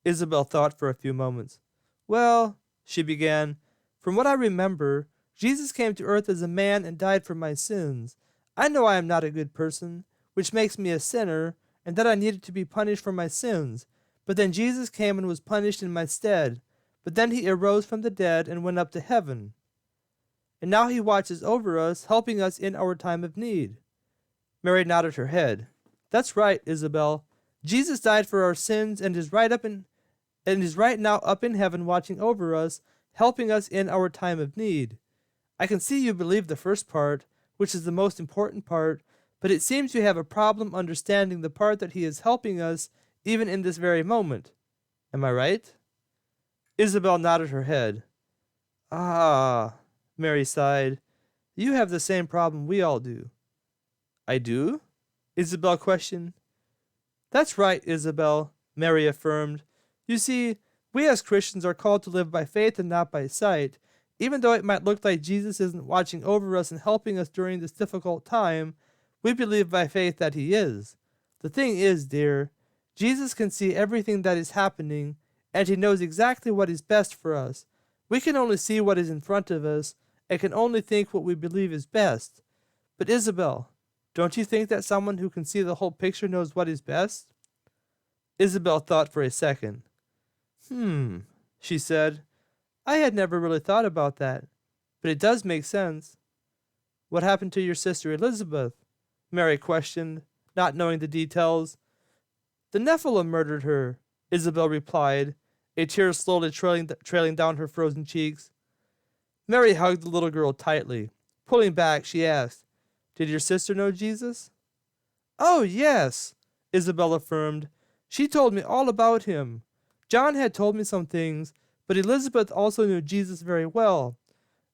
Isabel thought for a few moments. "Well," she began, "from what I remember, Jesus came to earth as a man and died for my sins. I know I am not a good person, which makes me a sinner, and that I needed to be punished for my sins. But then Jesus came and was punished in my stead. But then he arose from the dead and went up to heaven. And now he watches over us, helping us in our time of need." Mary nodded her head. "That's right, Isabel. Jesus died for our sins and is right now up in heaven watching over us, helping us in our time of need. I can see you believe the first part, which is the most important part, but it seems you have a problem understanding the part that he is helping us even in this very moment. Am I right?" Isabel nodded her head. "Ah," Mary sighed. "You have the same problem we all do." "I do?" Isabel questioned. "That's right, Isabel," Mary affirmed. "You see, we as Christians are called to live by faith and not by sight. Even though it might look like Jesus isn't watching over us and helping us during this difficult time, we believe by faith that he is. The thing is, dear, Jesus can see everything that is happening, and he knows exactly what is best for us. We can only see what is in front of us, and can only think what we believe is best. But Isabel, don't you think that someone who can see the whole picture knows what is best?" Isabel thought for a second. She said. "I had never really thought about that, but it does make sense." "What happened to your sister Elizabeth?" Mary questioned, not knowing the details. "The Nephilim murdered her," Isabel replied, a tear slowly trailing down her frozen cheeks. Mary hugged the little girl tightly. Pulling back, she asked, "Did your sister know Jesus?" "Oh, yes," Isabel affirmed. "She told me all about him. John had told me some things, but Elizabeth also knew Jesus very well.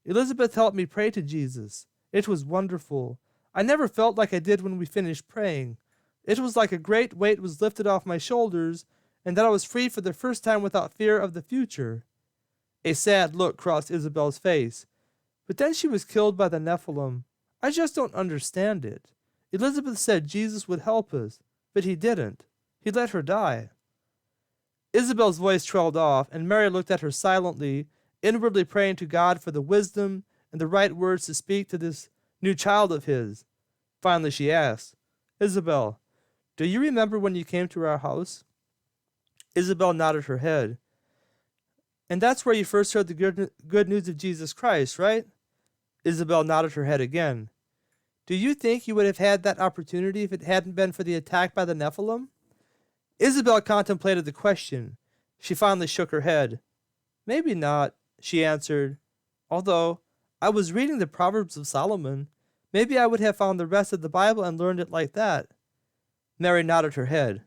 Elizabeth helped me pray to Jesus. It was wonderful. I never felt like I did when we finished praying. It was like a great weight was lifted off my shoulders, and that I was free for the first time without fear of the future. A sad look crossed Isabel's face. But then she was killed by the Nephilim. I just don't understand it. Elizabeth said Jesus would help us, but he didn't. He let her die. Isabel's voice trailed off, and Mary looked at her silently, inwardly praying to God for the wisdom and the right words to speak to this new child of his. Finally she asked, Isabel, do you remember when you came to our house? Isabel nodded her head. And that's where you first heard the good news of Jesus Christ, right? Isabel nodded her head again. Do you think you would have had that opportunity if it hadn't been for the attack by the Nephilim? Isabel contemplated the question. She finally shook her head. Maybe not, she answered. Although, I was reading the Proverbs of Solomon. Maybe I would have found the rest of the Bible and learned it like that. Mary nodded her head.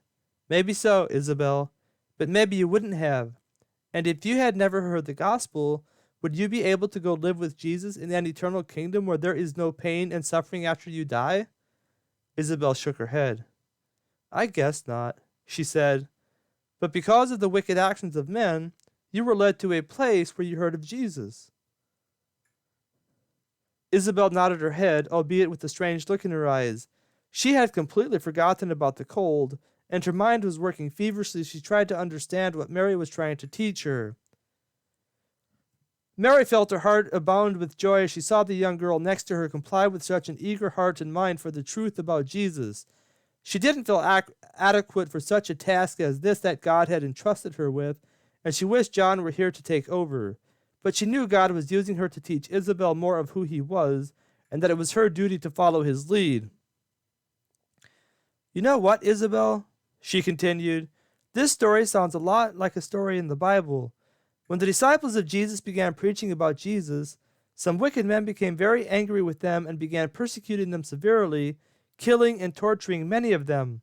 Maybe so, Isabel, but maybe you wouldn't have. And if you had never heard the gospel, would you be able to go live with Jesus in an eternal kingdom where there is no pain and suffering after you die? Isabel shook her head. I guess not, she said. But because of the wicked actions of men, you were led to a place where you heard of Jesus. Isabel nodded her head, albeit with a strange look in her eyes. She had completely forgotten about the cold, and her mind was working feverishly as she tried to understand what Mary was trying to teach her. Mary felt her heart abound with joy as she saw the young girl next to her comply with such an eager heart and mind for the truth about Jesus. She didn't feel adequate for such a task as this that God had entrusted her with, and she wished John were here to take over. But she knew God was using her to teach Isabel more of who he was, and that it was her duty to follow his lead. You know what, Isabel? She continued. This story sounds a lot like a story in the Bible. When the disciples of Jesus began preaching about Jesus, some wicked men became very angry with them and began persecuting them severely, killing and torturing many of them.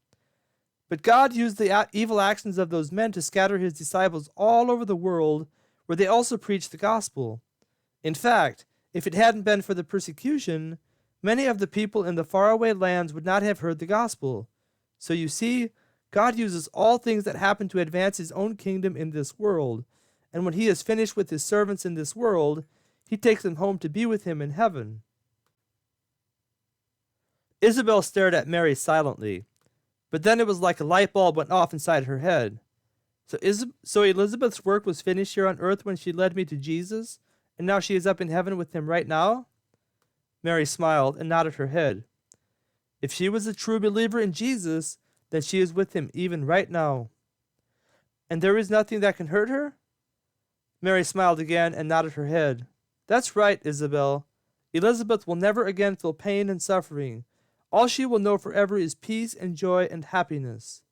But God used the evil actions of those men to scatter his disciples all over the world, where they also preached the gospel. In fact, if it hadn't been for the persecution, many of the people in the faraway lands would not have heard the gospel. So you see, God uses all things that happen to advance his own kingdom in this world, and when he is finished with his servants in this world, he takes them home to be with him in heaven. Isabel stared at Mary silently, but then it was like a light bulb went off inside her head. So Elizabeth's work was finished here on earth when she led me to Jesus, and now she is up in heaven with him right now? Mary smiled and nodded her head. If she was a true believer in Jesus, then she is with him even right now. And there is nothing that can hurt her? Mary smiled again and nodded her head. That's right, Isabel. Elizabeth will never again feel pain and suffering. All she will know forever is peace and joy and happiness.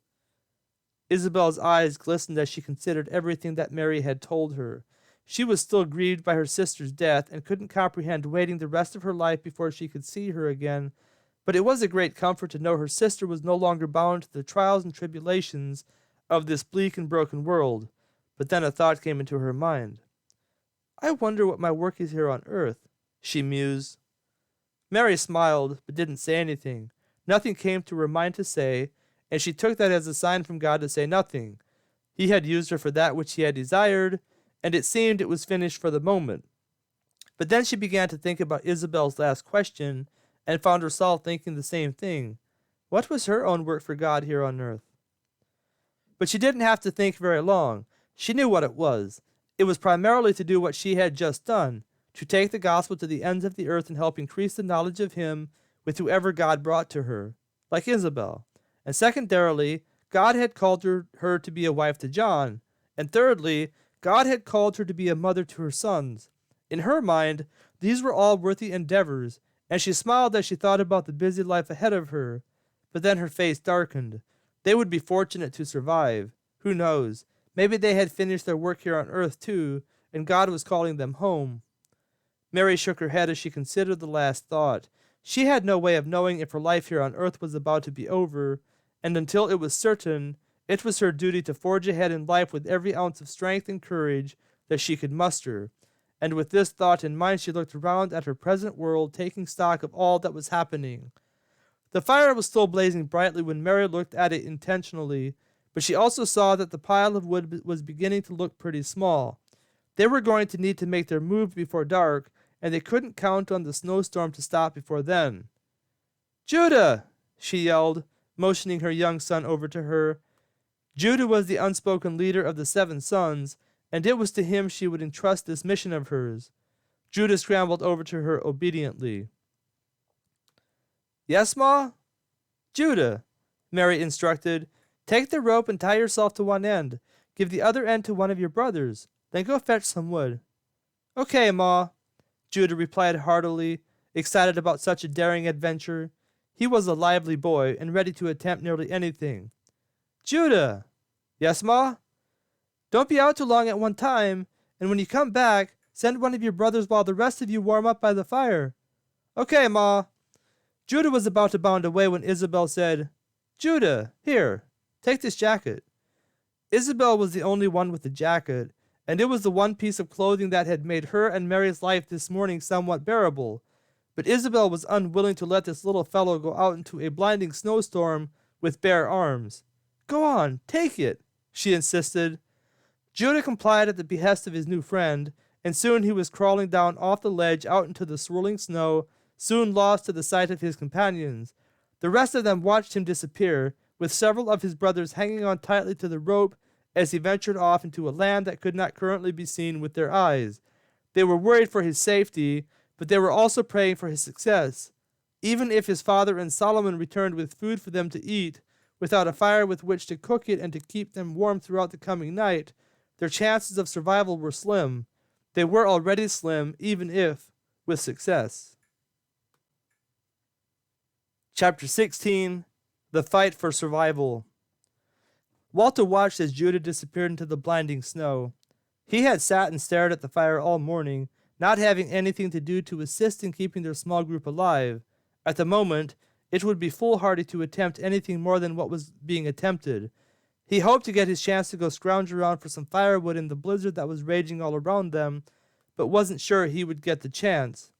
Isabel's eyes glistened as she considered everything that Mary had told her. She was still grieved by her sister's death and couldn't comprehend waiting the rest of her life before she could see her again, but it was a great comfort to know her sister was no longer bound to the trials and tribulations of this bleak and broken world. But then a thought came into her mind. I wonder what my work is here on earth, she mused. Mary smiled, but didn't say anything. Nothing came to her mind to say, and she took that as a sign from God to say nothing. He had used her for that which he had desired, and it seemed it was finished for the moment. But then she began to think about Isabel's last question, and found herself thinking the same thing. What was her own work for God here on earth? But she didn't have to think very long. She knew what it was. It was primarily to do what she had just done, to take the gospel to the ends of the earth and help increase the knowledge of him with whoever God brought to her, like Isabel. And secondarily, God had called her to be a wife to John. And thirdly, God had called her to be a mother to her sons. In her mind, these were all worthy endeavors, and she smiled as she thought about the busy life ahead of her. But then her face darkened. They would be fortunate to survive. Who knows? Maybe they had finished their work here on earth too, and God was calling them home. Mary shook her head as she considered the last thought. She had no way of knowing if her life here on earth was about to be over, and until it was certain, it was her duty to forge ahead in life with every ounce of strength and courage that she could muster. And with this thought in mind, she looked around at her present world, taking stock of all that was happening. The fire was still blazing brightly when Mary looked at it intentionally, but she also saw that the pile of wood was beginning to look pretty small. They were going to need to make their move before dark, and they couldn't count on the snowstorm to stop before then. "Judah!" she yelled, motioning her young son over to her. Judah was the unspoken leader of the 7 sons, and it was to him she would entrust this mission of hers. Judah scrambled over to her obediently. "Yes, Ma?" "Judah," Mary instructed, "take the rope and tie yourself to one end. Give the other end to one of your brothers. Then go fetch some wood." "Okay, Ma," Judah replied heartily, excited about such a daring adventure. He was a lively boy and ready to attempt nearly anything. "Judah!" "Yes, Ma?" "Don't be out too long at one time, and when you come back, send one of your brothers while the rest of you warm up by the fire." "Okay, Ma." Judah was about to bound away when Isabel said, "Judah, here, take this jacket." Isabel was the only one with the jacket, and it was the one piece of clothing that had made her and Mary's life this morning somewhat bearable. But Isabel was unwilling to let this little fellow go out into a blinding snowstorm with bare arms. "Go on, take it," she insisted. Judah complied at the behest of his new friend, and soon he was crawling down off the ledge out into the swirling snow, soon lost to the sight of his companions. The rest of them watched him disappear, with several of his brothers hanging on tightly to the rope as he ventured off into a land that could not currently be seen with their eyes. They were worried for his safety, but they were also praying for his success. Even if his father and Solomon returned with food for them to eat, without a fire with which to cook it and to keep them warm throughout the coming night, their chances of survival were slim. They were already slim, even if with success. Chapter 16. The Fight for Survival. Walter watched as Judah disappeared into the blinding snow. He had sat and stared at the fire all morning, not having anything to do to assist in keeping their small group alive. At the moment, it would be foolhardy to attempt anything more than what was being attempted. He hoped to get his chance to go scrounge around for some firewood in the blizzard that was raging all around them, but wasn't sure he would get the chance.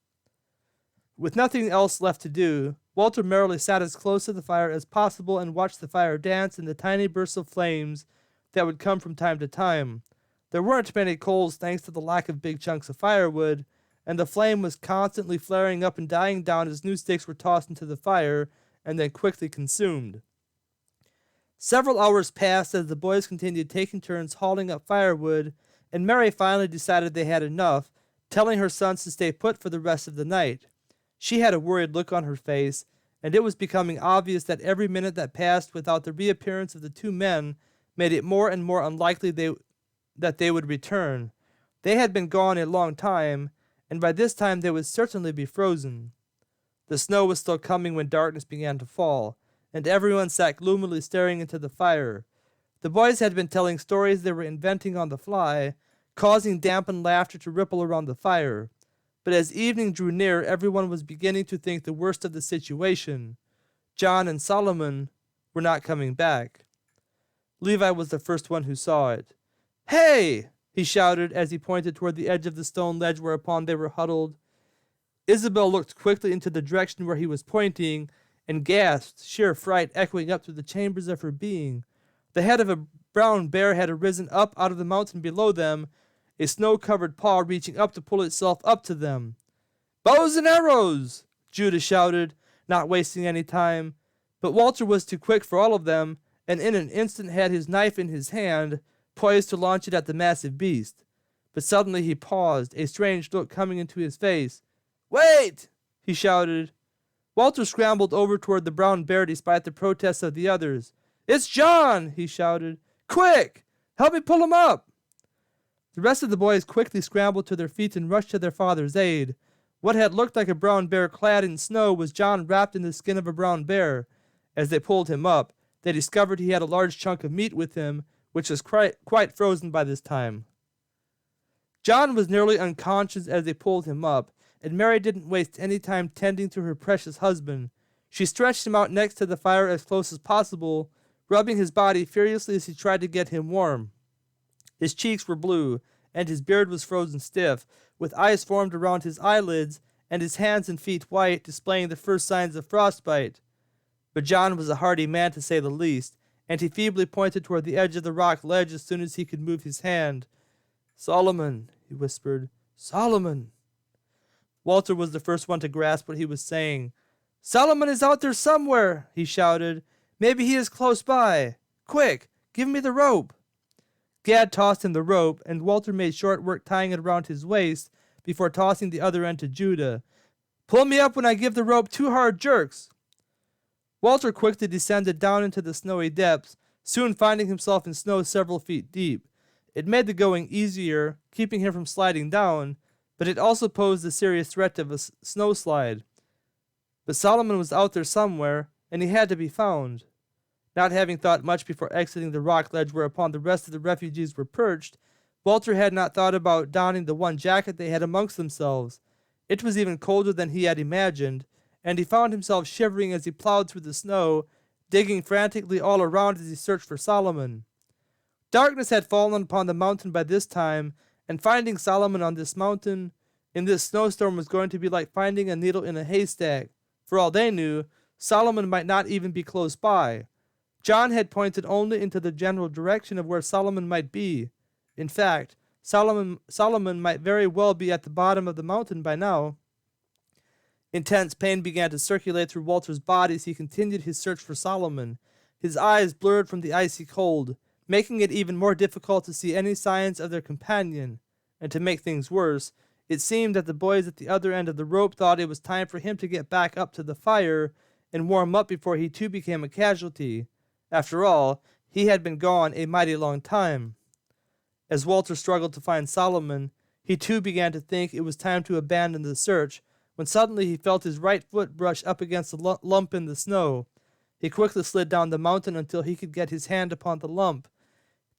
With nothing else left to do, Walter merrily sat as close to the fire as possible and watched the fire dance in the tiny bursts of flames that would come from time to time. There weren't many coals thanks to the lack of big chunks of firewood, and the flame was constantly flaring up and dying down as new sticks were tossed into the fire and then quickly consumed. Several hours passed as the boys continued taking turns hauling up firewood, and Mary finally decided they had enough, telling her sons to stay put for the rest of the night. She had a worried look on her face, and it was becoming obvious that every minute that passed without the reappearance of the 2 men made it more and more unlikely that they would return. They had been gone a long time, and by this time they would certainly be frozen. The snow was still coming when darkness began to fall, and everyone sat gloomily staring into the fire. The boys had been telling stories they were inventing on the fly, causing dampened laughter to ripple around the fire. But as evening drew near, everyone was beginning to think the worst of the situation. John and Solomon were not coming back. Levi was the first one who saw it. "Hey!" he shouted as he pointed toward the edge of the stone ledge whereupon they were huddled. Isabel looked quickly into the direction where he was pointing and gasped, sheer fright echoing up through the chambers of her being. The head of a brown bear had arisen up out of the mountain below them, a snow-covered paw reaching up to pull itself up to them. "Bows and arrows!" Judah shouted, not wasting any time. But Walter was too quick for all of them, and in an instant had his knife in his hand, poised to launch it at the massive beast. But suddenly he paused, a strange look coming into his face. "Wait!" he shouted. Walter scrambled over toward the brown bear despite the protests of the others. "It's John!" he shouted. "Quick! Help me pull him up!" The rest of the boys quickly scrambled to their feet and rushed to their father's aid. What had looked like a brown bear clad in snow was John wrapped in the skin of a brown bear. As they pulled him up, they discovered he had a large chunk of meat with him, which was quite frozen by this time. John was nearly unconscious as they pulled him up, and Mary didn't waste any time tending to her precious husband. She stretched him out next to the fire as close as possible, rubbing his body furiously as he tried to get him warm. His cheeks were blue, and his beard was frozen stiff, with eyes formed around his eyelids, and his hands and feet white, displaying the first signs of frostbite. But John was a hardy man to say the least, and he feebly pointed toward the edge of the rock ledge as soon as he could move his hand. "Solomon," he whispered. "Solomon." Walter was the first one to grasp what he was saying. "Solomon is out there somewhere," he shouted. "Maybe he is close by. Quick, give me the rope." Gad tossed him the rope, and Walter made short work tying it around his waist before tossing the other end to Judah. "Pull me up when I give the rope 2 hard jerks." Walter quickly descended down into the snowy depths, soon finding himself in snow several feet deep. It made the going easier, keeping him from sliding down, but it also posed the serious threat of a snowslide. But Solomon was out there somewhere, and he had to be found. Not having thought much before exiting the rock ledge whereupon the rest of the refugees were perched, Walter had not thought about donning the one jacket they had amongst themselves. It was even colder than he had imagined, and he found himself shivering as he plowed through the snow, digging frantically all around as he searched for Solomon. Darkness had fallen upon the mountain by this time, and finding Solomon on this mountain in this snowstorm was going to be like finding a needle in a haystack. For all they knew, Solomon might not even be close by. John had pointed only into the general direction of where Solomon might be. In fact, Solomon might very well be at the bottom of the mountain by now. Intense pain began to circulate through Walter's body as he continued his search for Solomon. His eyes blurred from the icy cold, making it even more difficult to see any signs of their companion. And to make things worse, it seemed that the boys at the other end of the rope thought it was time for him to get back up to the fire and warm up before he too became a casualty. After all, he had been gone a mighty long time. As Walter struggled to find Solomon, he too began to think it was time to abandon the search, when suddenly he felt his right foot brush up against a lump in the snow. He quickly slid down the mountain until he could get his hand upon the lump.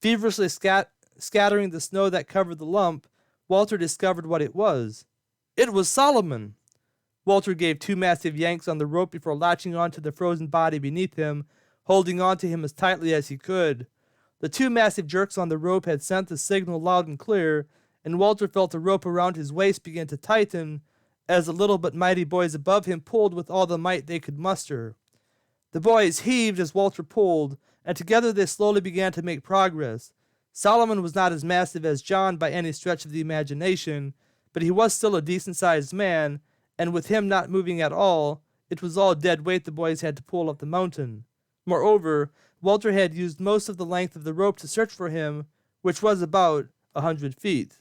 Feverishly scattering the snow that covered the lump, Walter discovered what it was. It was Solomon! Walter gave 2 massive yanks on the rope before latching onto the frozen body beneath him, holding on to him as tightly as he could. The 2 massive jerks on the rope had sent the signal loud and clear, and Walter felt the rope around his waist begin to tighten as the little but mighty boys above him pulled with all the might they could muster. The boys heaved as Walter pulled, and together they slowly began to make progress. Solomon was not as massive as John by any stretch of the imagination, but he was still a decent-sized man, and with him not moving at all, it was all dead weight the boys had to pull up the mountain. Moreover, Walter had used most of the length of the rope to search for him, which was about 100 feet.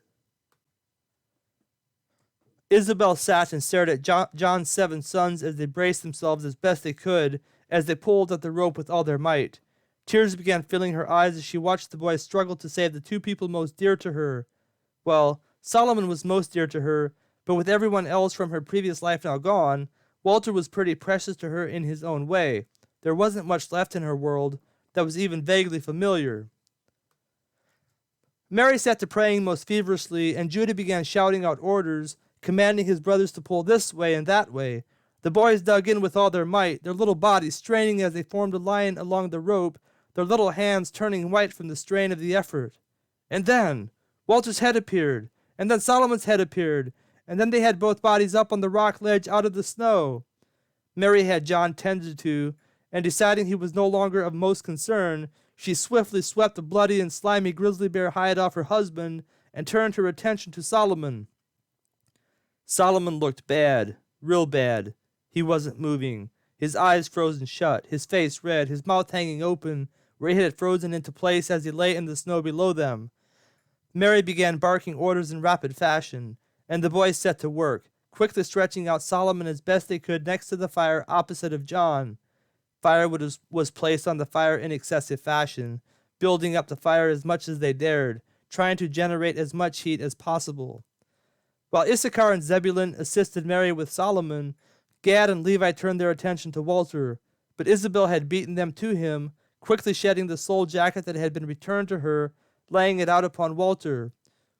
Isabel sat and stared at John's 7 sons as they braced themselves as best they could as they pulled at the rope with all their might. Tears began filling her eyes as she watched the boys struggle to save the 2 people most dear to her. Well, Solomon was most dear to her, but with everyone else from her previous life now gone, Walter was pretty precious to her in his own way. There wasn't much left in her world that was even vaguely familiar. Mary sat to praying most feverishly, and Judah began shouting out orders, commanding his brothers to pull this way and that way. The boys dug in with all their might, their little bodies straining as they formed a line along the rope, their little hands turning white from the strain of the effort. And then Walter's head appeared, and then Solomon's head appeared, and then they had both bodies up on the rock ledge out of the snow. Mary had John tended to, and deciding he was no longer of most concern, she swiftly swept the bloody and slimy grizzly bear hide off her husband and turned her attention to Solomon. Solomon looked bad, real bad. He wasn't moving, his eyes frozen shut, his face red, his mouth hanging open where it had frozen into place as he lay in the snow below them. Mary began barking orders in rapid fashion, and the boys set to work, quickly stretching out Solomon as best they could next to the fire opposite of John. Firewood was placed on the fire in excessive fashion, building up the fire as much as they dared, trying to generate as much heat as possible. While Issachar and Zebulun assisted Mary with Solomon, Gad and Levi turned their attention to Walter, but Isabel had beaten them to him, quickly shedding the sole jacket that had been returned to her, laying it out upon Walter.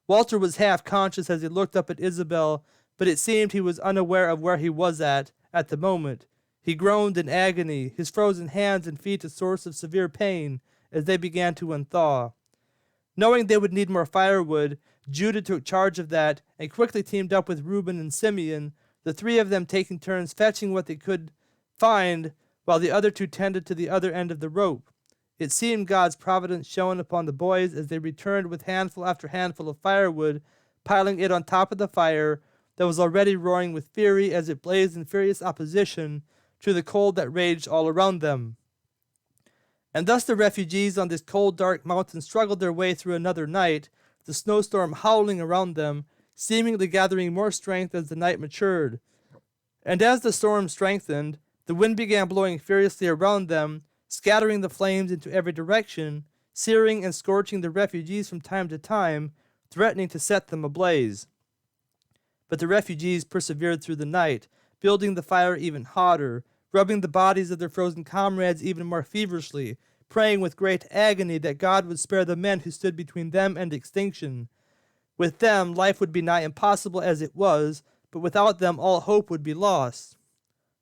Walter was half conscious as he looked up at Isabel, but it seemed he was unaware of where he was at the moment. He groaned in agony, his frozen hands and feet a source of severe pain as they began to unthaw. Knowing they would need more firewood, Judah took charge of that and quickly teamed up with Reuben and Simeon, the 3 of them taking turns fetching what they could find while the other 2 tended to the other end of the rope. It seemed God's providence shone upon the boys as they returned with handful after handful of firewood, piling it on top of the fire that was already roaring with fury as it blazed in furious opposition to the cold that raged all around them. And thus the refugees on this cold, dark mountain struggled their way through another night, the snowstorm howling around them, seemingly gathering more strength as the night matured. And as the storm strengthened, the wind began blowing furiously around them, scattering the flames into every direction, searing and scorching the refugees from time to time, threatening to set them ablaze. But the refugees persevered through the night, building the fire even hotter, rubbing the bodies of their frozen comrades even more feverishly, praying with great agony that God would spare the men who stood between them and extinction. With them, life would be nigh impossible as it was, but without them all hope would be lost.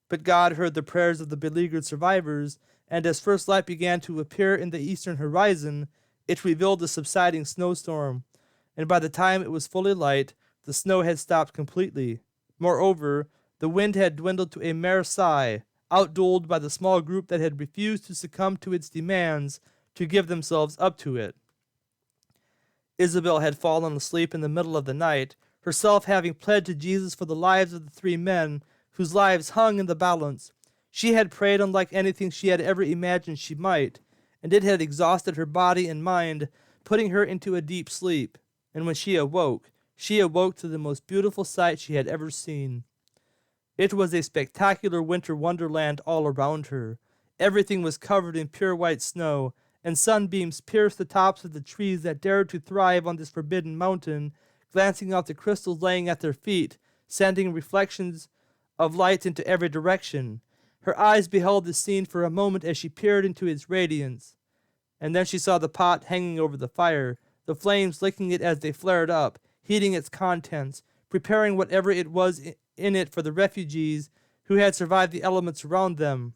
But God heard the prayers of the beleaguered survivors, and as first light began to appear in the eastern horizon, it revealed the subsiding snowstorm, and by the time it was fully light, the snow had stopped completely. Moreover, the wind had dwindled to a mere sigh, outdueled by the small group that had refused to succumb to its demands to give themselves up to it. Isabel had fallen asleep in the middle of the night, herself having pled to Jesus for the lives of the three men whose lives hung in the balance. She had prayed unlike anything she had ever imagined she might, and it had exhausted her body and mind, putting her into a deep sleep. And when she awoke to the most beautiful sight she had ever seen. It was a spectacular winter wonderland all around her. Everything was covered in pure white snow, and sunbeams pierced the tops of the trees that dared to thrive on this forbidden mountain, glancing off the crystals laying at their feet, sending reflections of light into every direction. Her eyes beheld the scene for a moment as she peered into its radiance, and then she saw the pot hanging over the fire, the flames licking it as they flared up, heating its contents, preparing whatever it was in it for the refugees who had survived the elements around them.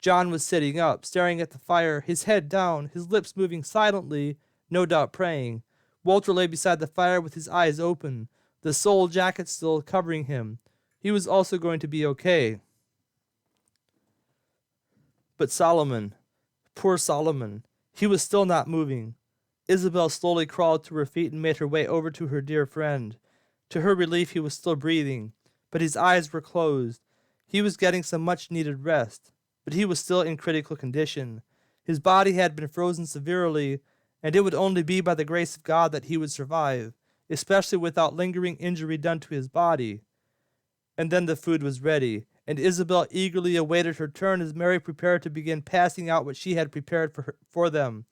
John was sitting up, staring at the fire, his head down, his lips moving silently, no doubt praying. Walter lay beside the fire with his eyes open, the sole jacket still covering him. He was also going to be okay. But Solomon, poor Solomon, he was still not moving. Isabel slowly crawled to her feet and made her way over to her dear friend. To her relief, he was still breathing, but his eyes were closed. He was getting some much-needed rest, but he was still in critical condition. His body had been frozen severely, and it would only be by the grace of God that he would survive, especially without lingering injury done to his body. And then the food was ready, and Isabel eagerly awaited her turn as Mary prepared to begin passing out what she had prepared for them,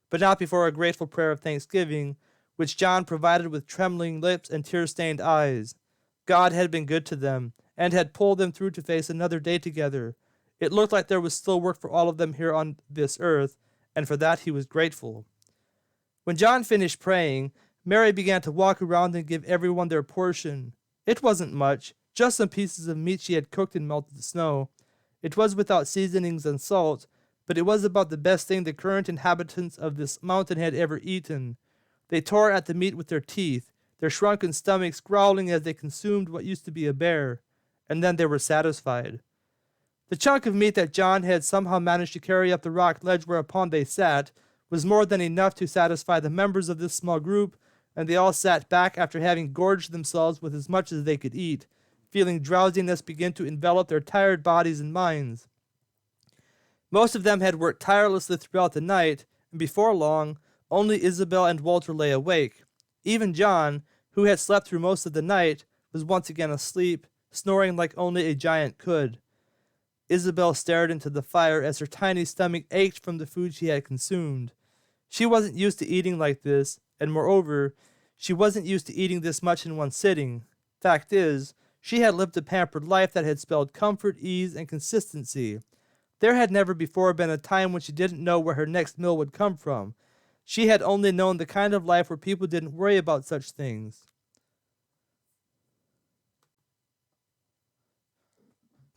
but not before a grateful prayer of thanksgiving, which John provided with trembling lips and tear-stained eyes. God had been good to them, and had pulled them through to face another day together. It looked like there was still work for all of them here on this earth, and for that he was grateful. When John finished praying, Mary began to walk around and give everyone their portion. It wasn't much, just some pieces of meat she had cooked in melted snow. It was without seasonings and salt, but it was about the best thing the current inhabitants of this mountain had ever eaten. They tore at the meat with their teeth, their shrunken stomachs growling as they consumed what used to be a bear, and then they were satisfied. The chunk of meat that John had somehow managed to carry up the rock ledge whereupon they sat was more than enough to satisfy the members of this small group, and they all sat back after having gorged themselves with as much as they could eat, feeling drowsiness begin to envelop their tired bodies and minds. Most of them had worked tirelessly throughout the night, and before long, only Isabel and Walter lay awake. Even John, who had slept through most of the night, was once again asleep, snoring like only a giant could. Isabel stared into the fire as her tiny stomach ached from the food she had consumed. She wasn't used to eating like this, and moreover, she wasn't used to eating this much in one sitting. Fact is, she had lived a pampered life that had spelled comfort, ease, and consistency. There had never before been a time when she didn't know where her next meal would come from. She had only known the kind of life where people didn't worry about such things.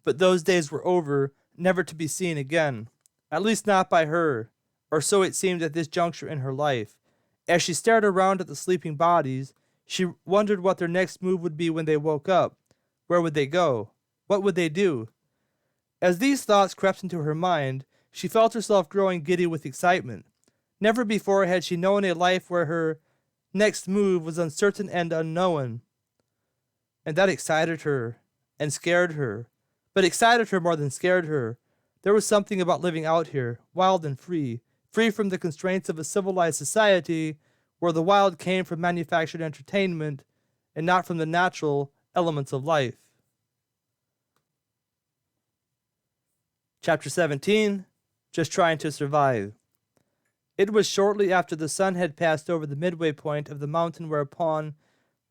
But those days were over, never to be seen again. At least not by her, or so it seemed at this juncture in her life. As she stared around at the sleeping bodies, she wondered what their next move would be when they woke up. Where would they go? What would they do? As these thoughts crept into her mind, She felt herself growing giddy with excitement. Never before had she known a life where her next move was uncertain and unknown. And that excited her and scared her. But excited her more than scared her. There was something about living out here, wild and free from the constraints of a civilized society where the wild came from manufactured entertainment and not from the natural elements of life. Chapter 17, Just Trying to Survive. It was shortly after the sun had passed over the midway point of the mountain whereupon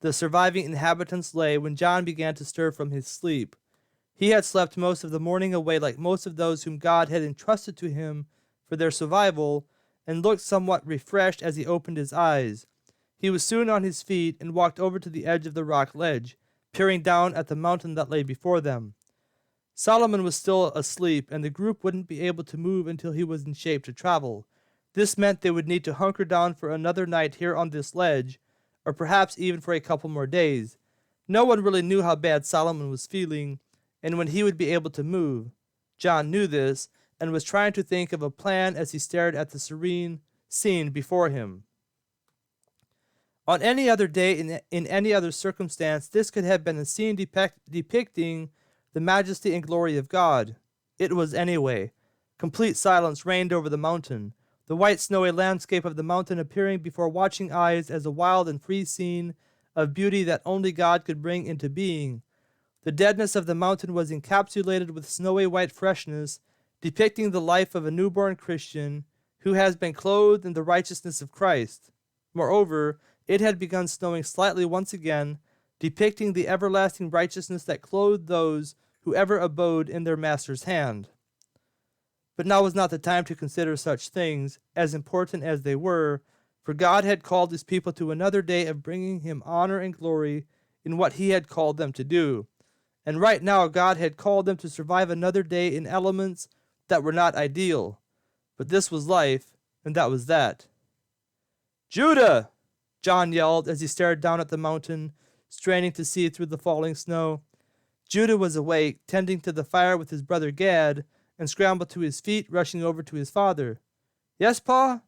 the surviving inhabitants lay when John began to stir from his sleep. He had slept most of the morning away like most of those whom God had entrusted to him for their survival, and looked somewhat refreshed as he opened his eyes. He was soon on his feet and walked over to the edge of the rock ledge, peering down at the mountain that lay before them. Solomon was still asleep, and the group wouldn't be able to move until he was in shape to travel. This meant they would need to hunker down for another night here on this ledge, or perhaps even for a couple more days. No one really knew how bad Solomon was feeling, and when he would be able to move. John knew this, and was trying to think of a plan as he stared at the serene scene before him. On any other day, in any other circumstance, this could have been a scene depicting the majesty and glory of God. It was anyway. Complete silence reigned over the mountain, the white snowy landscape of the mountain appearing before watching eyes as a wild and free scene of beauty that only God could bring into being. The deadness of the mountain was encapsulated with snowy white freshness, depicting the life of a newborn Christian who has been clothed in the righteousness of Christ. Moreover, it had begun snowing slightly once again, depicting the everlasting righteousness that clothed those who ever abode in their Master's hand. But now was not the time to consider such things, as important as they were, for God had called his people to another day of bringing him honor and glory in what he had called them to do. And right now God had called them to survive another day in elements that were not ideal. But this was life, and that was that. "Judah!" John yelled as he stared down at the mountain, straining to see through the falling snow. Judah was awake, tending to the fire with his brother Gad, and scrambled to his feet, rushing over to his father. "Yes, Pa?"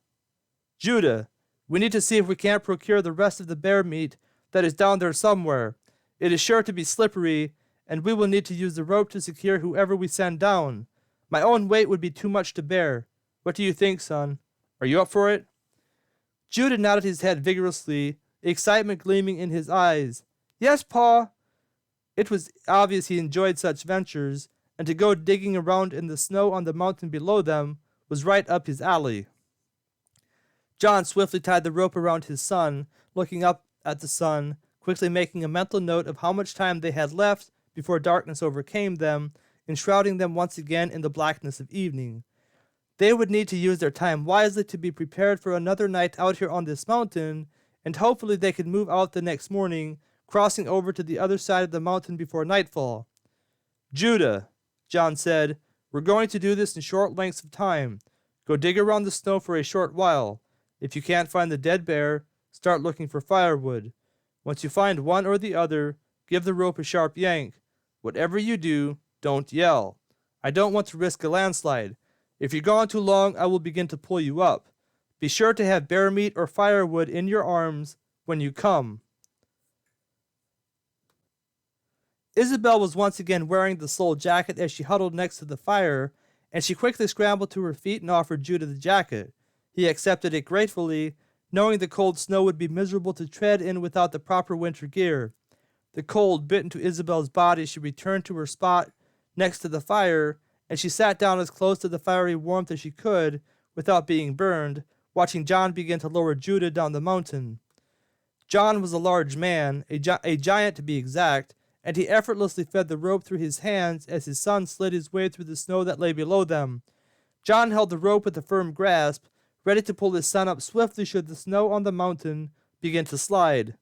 "Judah, we need to see if we can't procure the rest of the bear meat that is down there somewhere. It is sure to be slippery, and we will need to use the rope to secure whoever we send down. My own weight would be too much to bear. What do you think, son? Are you up for it?" Judah nodded his head vigorously, excitement gleaming in his eyes. "Yes, Pa." It was obvious he enjoyed such ventures, and to go digging around in the snow on the mountain below them was right up his alley. John swiftly tied the rope around his son, looking up at the sun, quickly making a mental note of how much time they had left before darkness overcame them, enshrouding them once again in the blackness of evening. They would need to use their time wisely to be prepared for another night out here on this mountain, and hopefully they could move out the next morning, crossing over to the other side of the mountain before nightfall. "Judah," John said, "we're going to do this in short lengths of time. Go dig around the snow for a short while. If you can't find the dead bear, start looking for firewood. Once you find one or the other, give the rope a sharp yank. Whatever you do, don't yell. I don't want to risk a landslide. If you're gone too long, I will begin to pull you up. Be sure to have bear meat or firewood in your arms when you come." Isabel was once again wearing the sole jacket as she huddled next to the fire, and she quickly scrambled to her feet and offered Judah the jacket. He accepted it gratefully, knowing the cold snow would be miserable to tread in without the proper winter gear. The cold bit into Isabel's body. She returned to her spot next to the fire, and she sat down as close to the fiery warmth as she could without being burned, watching John begin to lower Judah down the mountain. John was a large man, a giant to be exact, and he effortlessly fed the rope through his hands as his son slid his way through the snow that lay below them. John held the rope with a firm grasp, ready to pull his son up swiftly should the snow on the mountain begin to slide.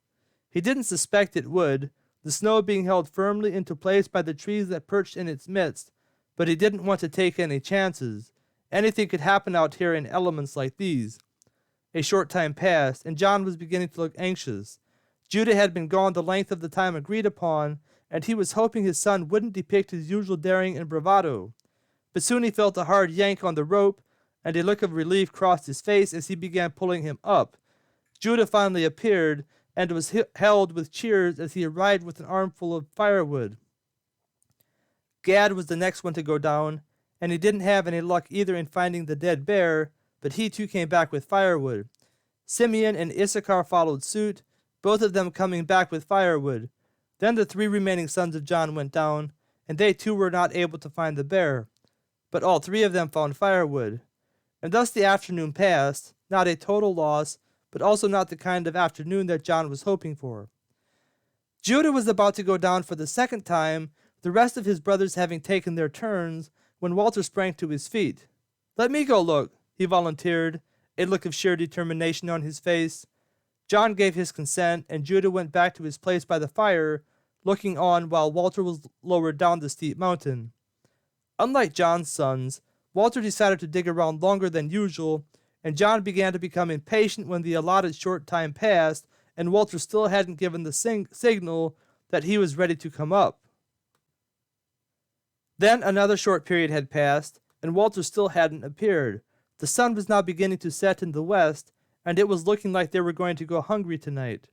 He didn't suspect it would, the snow being held firmly into place by the trees that perched in its midst, but he didn't want to take any chances. Anything could happen out here in elements like these. A short time passed, and John was beginning to look anxious. Judah had been gone the length of the time agreed upon, and he was hoping his son wouldn't depict his usual daring and bravado. but soon he felt a hard yank on the rope, and a look of relief crossed his face as he began pulling him up. Judah finally appeared, and was held with cheers as he arrived with an armful of firewood. Gad was the next one to go down, and he didn't have any luck either in finding the dead bear, but he too came back with firewood. Simeon and Issachar followed suit, both of them coming back with firewood. Then the 3 remaining sons of John went down, and they too were not able to find the bear, but all 3 of them found firewood. And thus the afternoon passed, not a total loss, but also not the kind of afternoon that John was hoping for. Judah was about to go down for the second time, the rest of his brothers having taken their turns, when Walter sprang to his feet. "Let me go look," he volunteered, a look of sheer determination on his face. John gave his consent, and Judah went back to his place by the fire, looking on while Walter was lowered down the steep mountain. Unlike John's sons, Walter decided to dig around longer than usual, and John began to become impatient when the allotted short time passed and Walter still hadn't given the signal that he was ready to come up. Then another short period had passed, and Walter still hadn't appeared. The sun was now beginning to set in the west, and it was looking like they were going to go hungry tonight.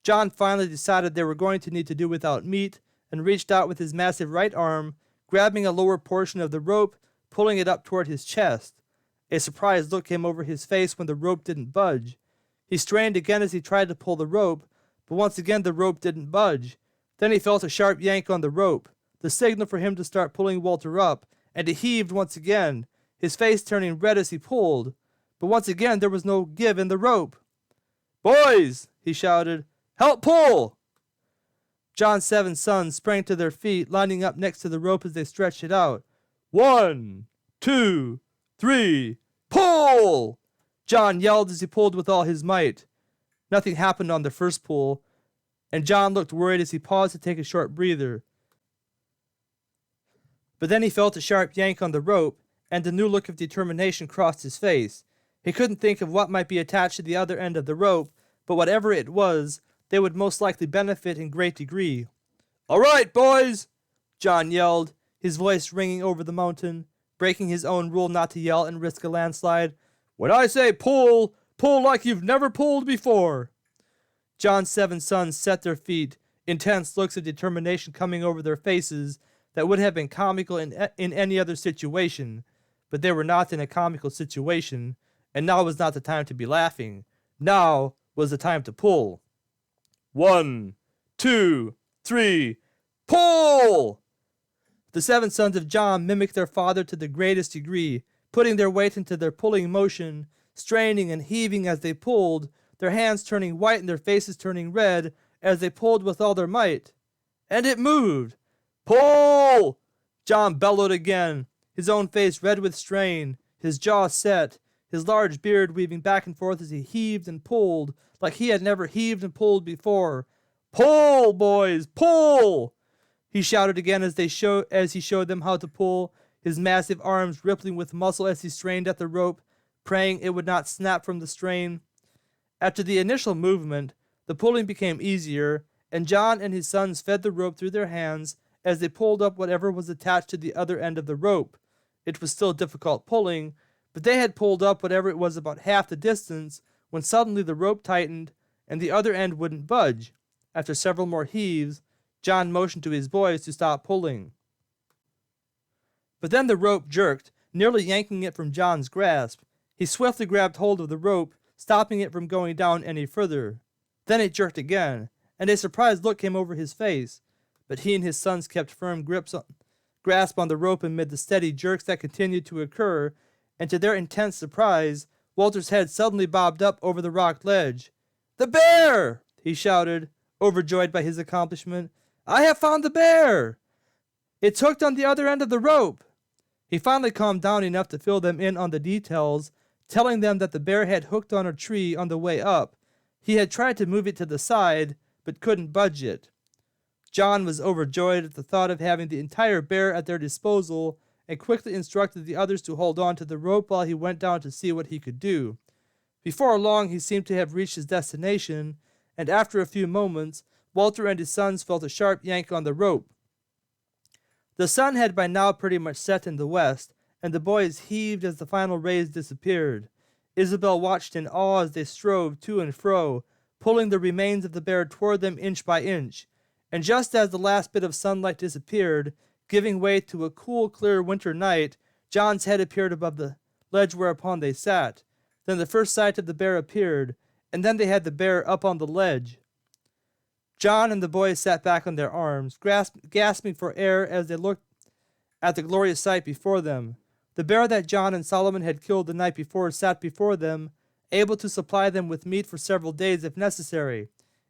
John finally decided they were going to need to do without meat, and reached out with his massive right arm, grabbing a lower portion of the rope, pulling it up toward his chest. A surprised look came over his face when the rope didn't budge. He strained again as he tried to pull the rope, but once again the rope didn't budge. Then he felt a sharp yank on the rope, the signal for him to start pulling Walter up, and he heaved once again, his face turning red as he pulled. But once again there was no give in the rope. "Boys!" he shouted. "Help pull!" John's 7 sons sprang to their feet, lining up next to the rope as they stretched it out. 1, 2, 3, pull! John yelled as he pulled with all his might. Nothing happened on the first pull, and John looked worried as he paused to take a short breather. But then he felt a sharp yank on the rope, and a new look of determination crossed his face. He couldn't think of what might be attached to the other end of the rope, but whatever it was, they would most likely benefit in great degree. "All right, boys!" John yelled, his voice ringing over the mountain, breaking his own rule not to yell and risk a landslide. "When I say pull, pull like you've never pulled before." John's 7 sons set their feet, intense looks of determination coming over their faces that would have been comical in any other situation, but they were not in a comical situation, and now was not the time to be laughing. Now was the time to pull. 1, 2, 3, pull! The 7 sons of John mimicked their father to the greatest degree, putting their weight into their pulling motion, straining and heaving as they pulled, their hands turning white and their faces turning red as they pulled with all their might. And it moved! "Pull!" John bellowed again, his own face red with strain, his jaw set, his large beard weaving back and forth as he heaved and pulled like he had never heaved and pulled before. "Pull, boys, pull!" He shouted again as he showed them how to pull, his massive arms rippling with muscle as he strained at the rope, praying it would not snap from the strain. After the initial movement, the pulling became easier, and John and his sons fed the rope through their hands as they pulled up whatever was attached to the other end of the rope. It was still difficult pulling, but they had pulled up whatever it was about half the distance when suddenly the rope tightened and the other end wouldn't budge. After several more heaves, John motioned to his boys to stop pulling. But then the rope jerked, nearly yanking it from John's grasp. He swiftly grabbed hold of the rope, stopping it from going down any further. Then it jerked again, and a surprised look came over his face, but he and his sons kept firm grasp on the rope amid the steady jerks that continued to occur, and to their intense surprise, Walter's head suddenly bobbed up over the rock ledge. "The bear!" he shouted, overjoyed by his accomplishment. "I have found the bear! It's hooked on the other end of the rope." He finally calmed down enough to fill them in on the details, telling them that the bear had hooked on a tree on the way up. He had tried to move it to the side, but couldn't budge it. John was overjoyed at the thought of having the entire bear at their disposal, and quickly instructed the others to hold on to the rope while he went down to see what he could do. Before long he seemed to have reached his destination, and after a few moments, Walter and his sons felt a sharp yank on the rope. The sun had by now pretty much set in the west, and the boys heaved as the final rays disappeared. Isabel watched in awe as they strove to and fro, pulling the remains of the bear toward them inch by inch. And just as the last bit of sunlight disappeared, giving way to a cool, clear winter night, John's head appeared above the ledge whereupon they sat. Then the first sight of the bear appeared, and then they had the bear up on the ledge. John and the boys sat back on their arms, gasping for air as they looked at the glorious sight before them. The bear that John and Solomon had killed the night before sat before them, able to supply them with meat for several days if necessary.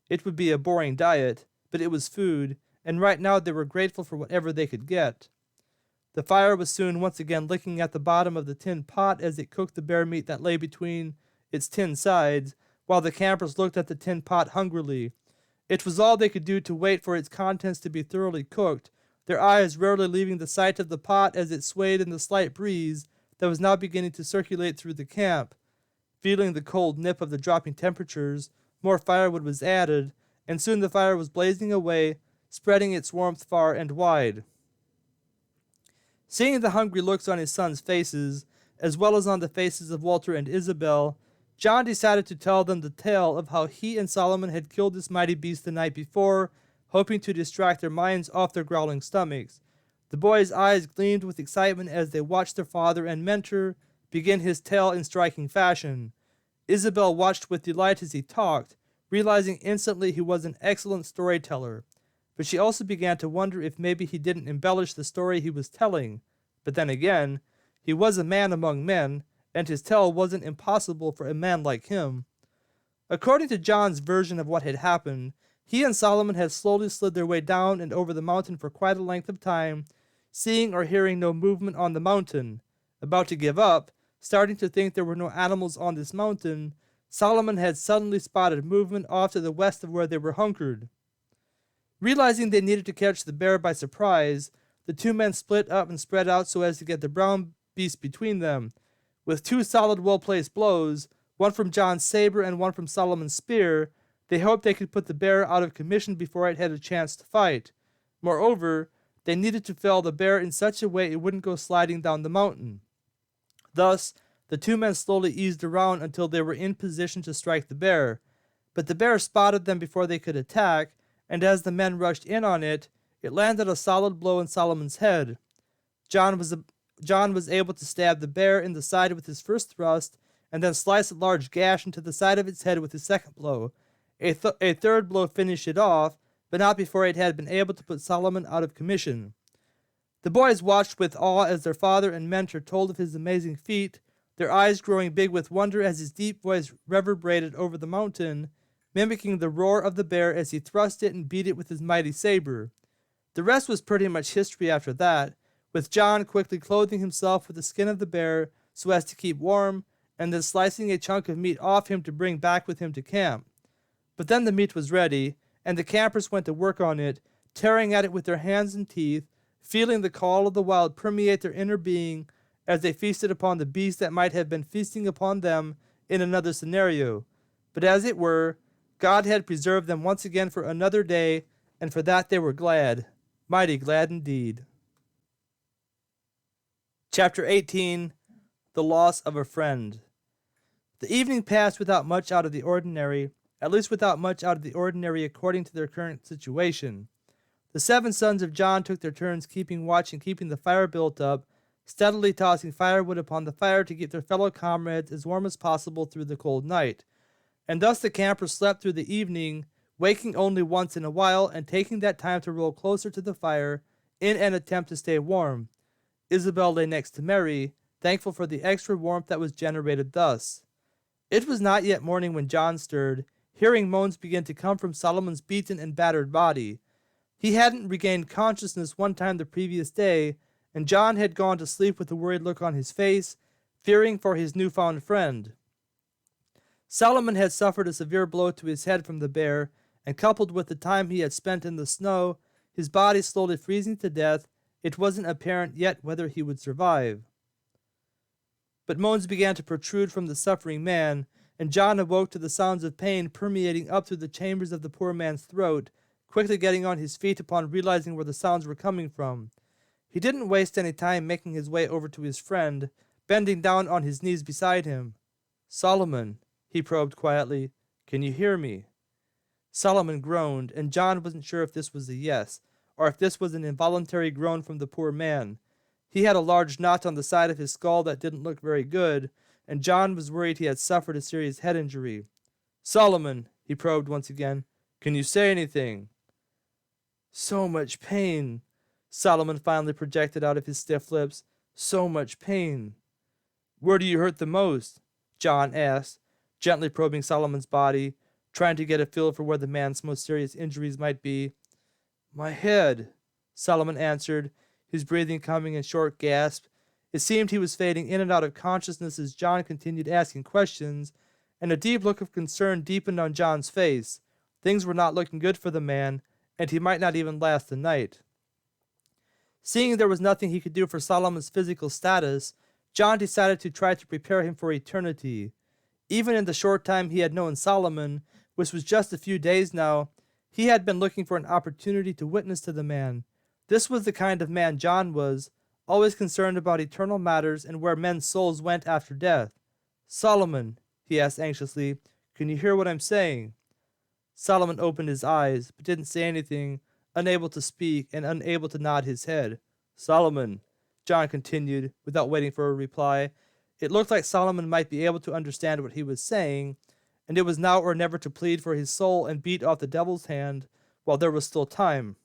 It would be a boring diet, but it was food, and right now they were grateful for whatever they could get. The fire was soon once again licking at the bottom of the tin pot as it cooked the bear meat that lay between its tin sides, while the campers looked at the tin pot hungrily. It was all they could do to wait for its contents to be thoroughly cooked, their eyes rarely leaving the sight of the pot as it swayed in the slight breeze that was now beginning to circulate through the camp. Feeling the cold nip of the dropping temperatures, more firewood was added, and soon the fire was blazing away, spreading its warmth far and wide. Seeing the hungry looks on his sons' faces, as well as on the faces of Walter and Isabel, John decided to tell them the tale of how he and Solomon had killed this mighty beast the night before, hoping to distract their minds off their growling stomachs. The boys' eyes gleamed with excitement as they watched their father and mentor begin his tale in striking fashion. Isabel watched with delight as he talked, realizing instantly he was an excellent storyteller. But she also began to wonder if maybe he didn't embellish the story he was telling. But then again, he was a man among men, and his tale wasn't impossible for a man like him. According to John's version of what had happened, he and Solomon had slowly slid their way down and over the mountain for quite a length of time, seeing or hearing no movement on the mountain. About to give up, starting to think there were no animals on this mountain, Solomon had suddenly spotted movement off to the west of where they were hunkered. Realizing they needed to catch the bear by surprise, the two men split up and spread out so as to get the brown beast between them. With two solid, well-placed blows, one from John's saber and one from Solomon's spear, they hoped they could put the bear out of commission before it had a chance to fight. Moreover, they needed to fell the bear in such a way it wouldn't go sliding down the mountain. Thus, the two men slowly eased around until they were in position to strike the bear. But the bear spotted them before they could attack, and as the men rushed in on it, it landed a solid blow in Solomon's head. John was able to stab the bear in the side with his first thrust, and then slice a large gash into the side of its head with his second blow. A third blow finished it off, but not before it had been able to put Solomon out of commission. The boys watched with awe as their father and mentor told of his amazing feat, their eyes growing big with wonder as his deep voice reverberated over the mountain, mimicking the roar of the bear as he thrust it and beat it with his mighty saber. The rest was pretty much history after that, with John quickly clothing himself with the skin of the bear so as to keep warm, and then slicing a chunk of meat off him to bring back with him to camp. But then the meat was ready, and the campers went to work on it, tearing at it with their hands and teeth, feeling the call of the wild permeate their inner being as they feasted upon the beast that might have been feasting upon them in another scenario. But as it were, God had preserved them once again for another day, and for that they were glad, mighty glad indeed. Chapter 18, The Loss of a Friend. The evening passed without much out of the ordinary, at least without much out of the ordinary according to their current situation. The 7 sons of John took their turns keeping watch and keeping the fire built up, steadily tossing firewood upon the fire to keep their fellow comrades as warm as possible through the cold night. And thus the campers slept through the evening, waking only once in a while and taking that time to roll closer to the fire in an attempt to stay warm. Isabel lay next to Mary, thankful for the extra warmth that was generated thus. It was not yet morning when John stirred, hearing moans begin to come from Solomon's beaten and battered body. He hadn't regained consciousness one time the previous day, and John had gone to sleep with a worried look on his face, fearing for his newfound friend. Solomon had suffered a severe blow to his head from the bear, and coupled with the time he had spent in the snow, his body slowly freezing to death, it wasn't apparent yet whether he would survive. But moans began to protrude from the suffering man, and John awoke to the sounds of pain permeating up through the chambers of the poor man's throat, quickly getting on his feet upon realizing where the sounds were coming from. He didn't waste any time making his way over to his friend, bending down on his knees beside him. "Solomon," he probed quietly, "can you hear me?" Solomon groaned, and John wasn't sure if this was a yes, or if this was an involuntary groan from the poor man. He had a large knot on the side of his skull that didn't look very good, and John was worried he had suffered a serious head injury. "Solomon," he probed once again, "can you say anything?" "So much pain," Solomon finally projected out of his stiff lips. "So much pain." "Where do you hurt the most?" John asked, gently probing Solomon's body, trying to get a feel for where the man's most serious injuries might be. "My head," Solomon answered, his breathing coming in short gasps. It seemed he was fading in and out of consciousness as John continued asking questions, and a deep look of concern deepened on John's face. Things were not looking good for the man, and he might not even last the night. Seeing there was nothing he could do for Solomon's physical status, John decided to try to prepare him for eternity. Even in the short time he had known Solomon, which was just a few days now, he had been looking for an opportunity to witness to the man. This was the kind of man John was, always concerned about eternal matters and where men's souls went after death. "Solomon," he asked anxiously, "can you hear what I'm saying?" Solomon opened his eyes, but didn't say anything, unable to speak and unable to nod his head. "Solomon," John continued, without waiting for a reply. It looked like Solomon might be able to understand what he was saying, and it was now or never to plead for his soul and beat off the devil's hand while there was still time.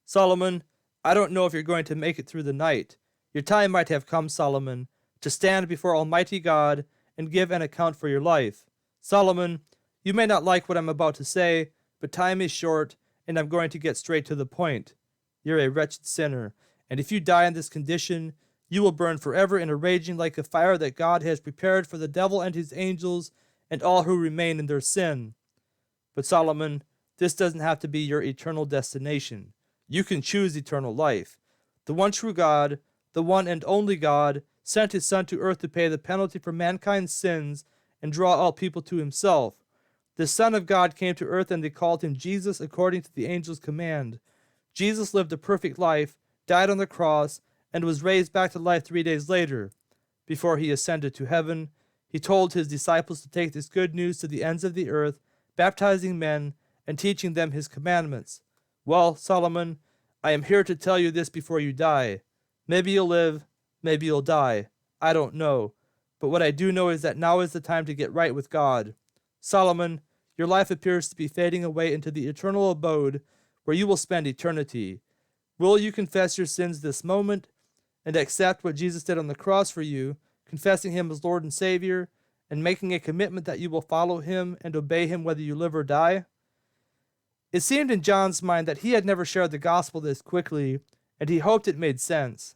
"Solomon, I don't know if you're going to make it through the night. Your time might have come, Solomon, to stand before Almighty God and give an account for your life. Solomon, you may not like what I'm about to say, but time is short, and I'm going to get straight to the point. You're a wretched sinner, and if you die in this condition, you will burn forever in a raging lake of fire that God has prepared for the devil and his angels and all who remain in their sin. But Solomon, this doesn't have to be your eternal destination. You can choose eternal life. The one true God, the one and only God, sent his Son to earth to pay the penalty for mankind's sins and draw all people to himself. The Son of God came to earth and they called him Jesus according to the angel's command. Jesus lived a perfect life, died on the cross, and was raised back to life 3 days later. Before he ascended to heaven, he told his disciples to take this good news to the ends of the earth, baptizing men and teaching them his commandments. Well, Solomon, I am here to tell you this before you die. Maybe you'll live, maybe you'll die. I don't know. But what I do know is that now is the time to get right with God. Solomon, your life appears to be fading away into the eternal abode where you will spend eternity. Will you confess your sins this moment and accept what Jesus did on the cross for you, confessing him as Lord and Savior, and making a commitment that you will follow him and obey him whether you live or die? It seemed in John's mind that he had never shared the gospel this quickly, and he hoped it made sense.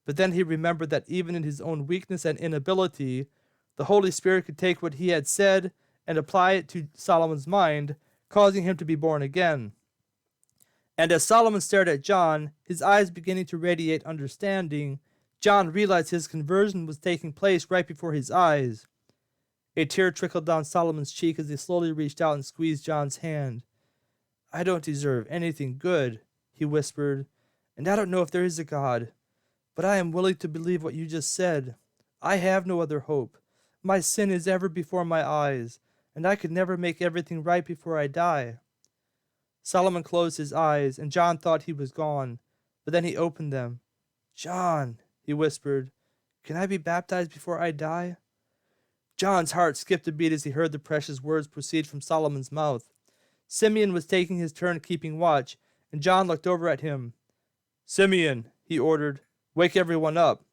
But then he remembered that even in his own weakness and inability, the Holy Spirit could take what he had said and apply it to Solomon's mind, causing him to be born again. And as Solomon stared at John, his eyes beginning to radiate understanding, John realized his conversion was taking place right before his eyes. A tear trickled down Solomon's cheek as he slowly reached out and squeezed John's hand. I don't deserve anything good, he whispered, and I don't know if there is a God, but I am willing to believe what you just said. I have no other hope. My sin is ever before my eyes, and I could never make everything right before I die. Solomon closed his eyes, and John thought he was gone, but then he opened them. John, he whispered, can I be baptized before I die? John's heart skipped a beat as he heard the precious words proceed from Solomon's mouth. Simeon was taking his turn keeping watch, and John looked over at him. Simeon, he ordered, wake everyone up.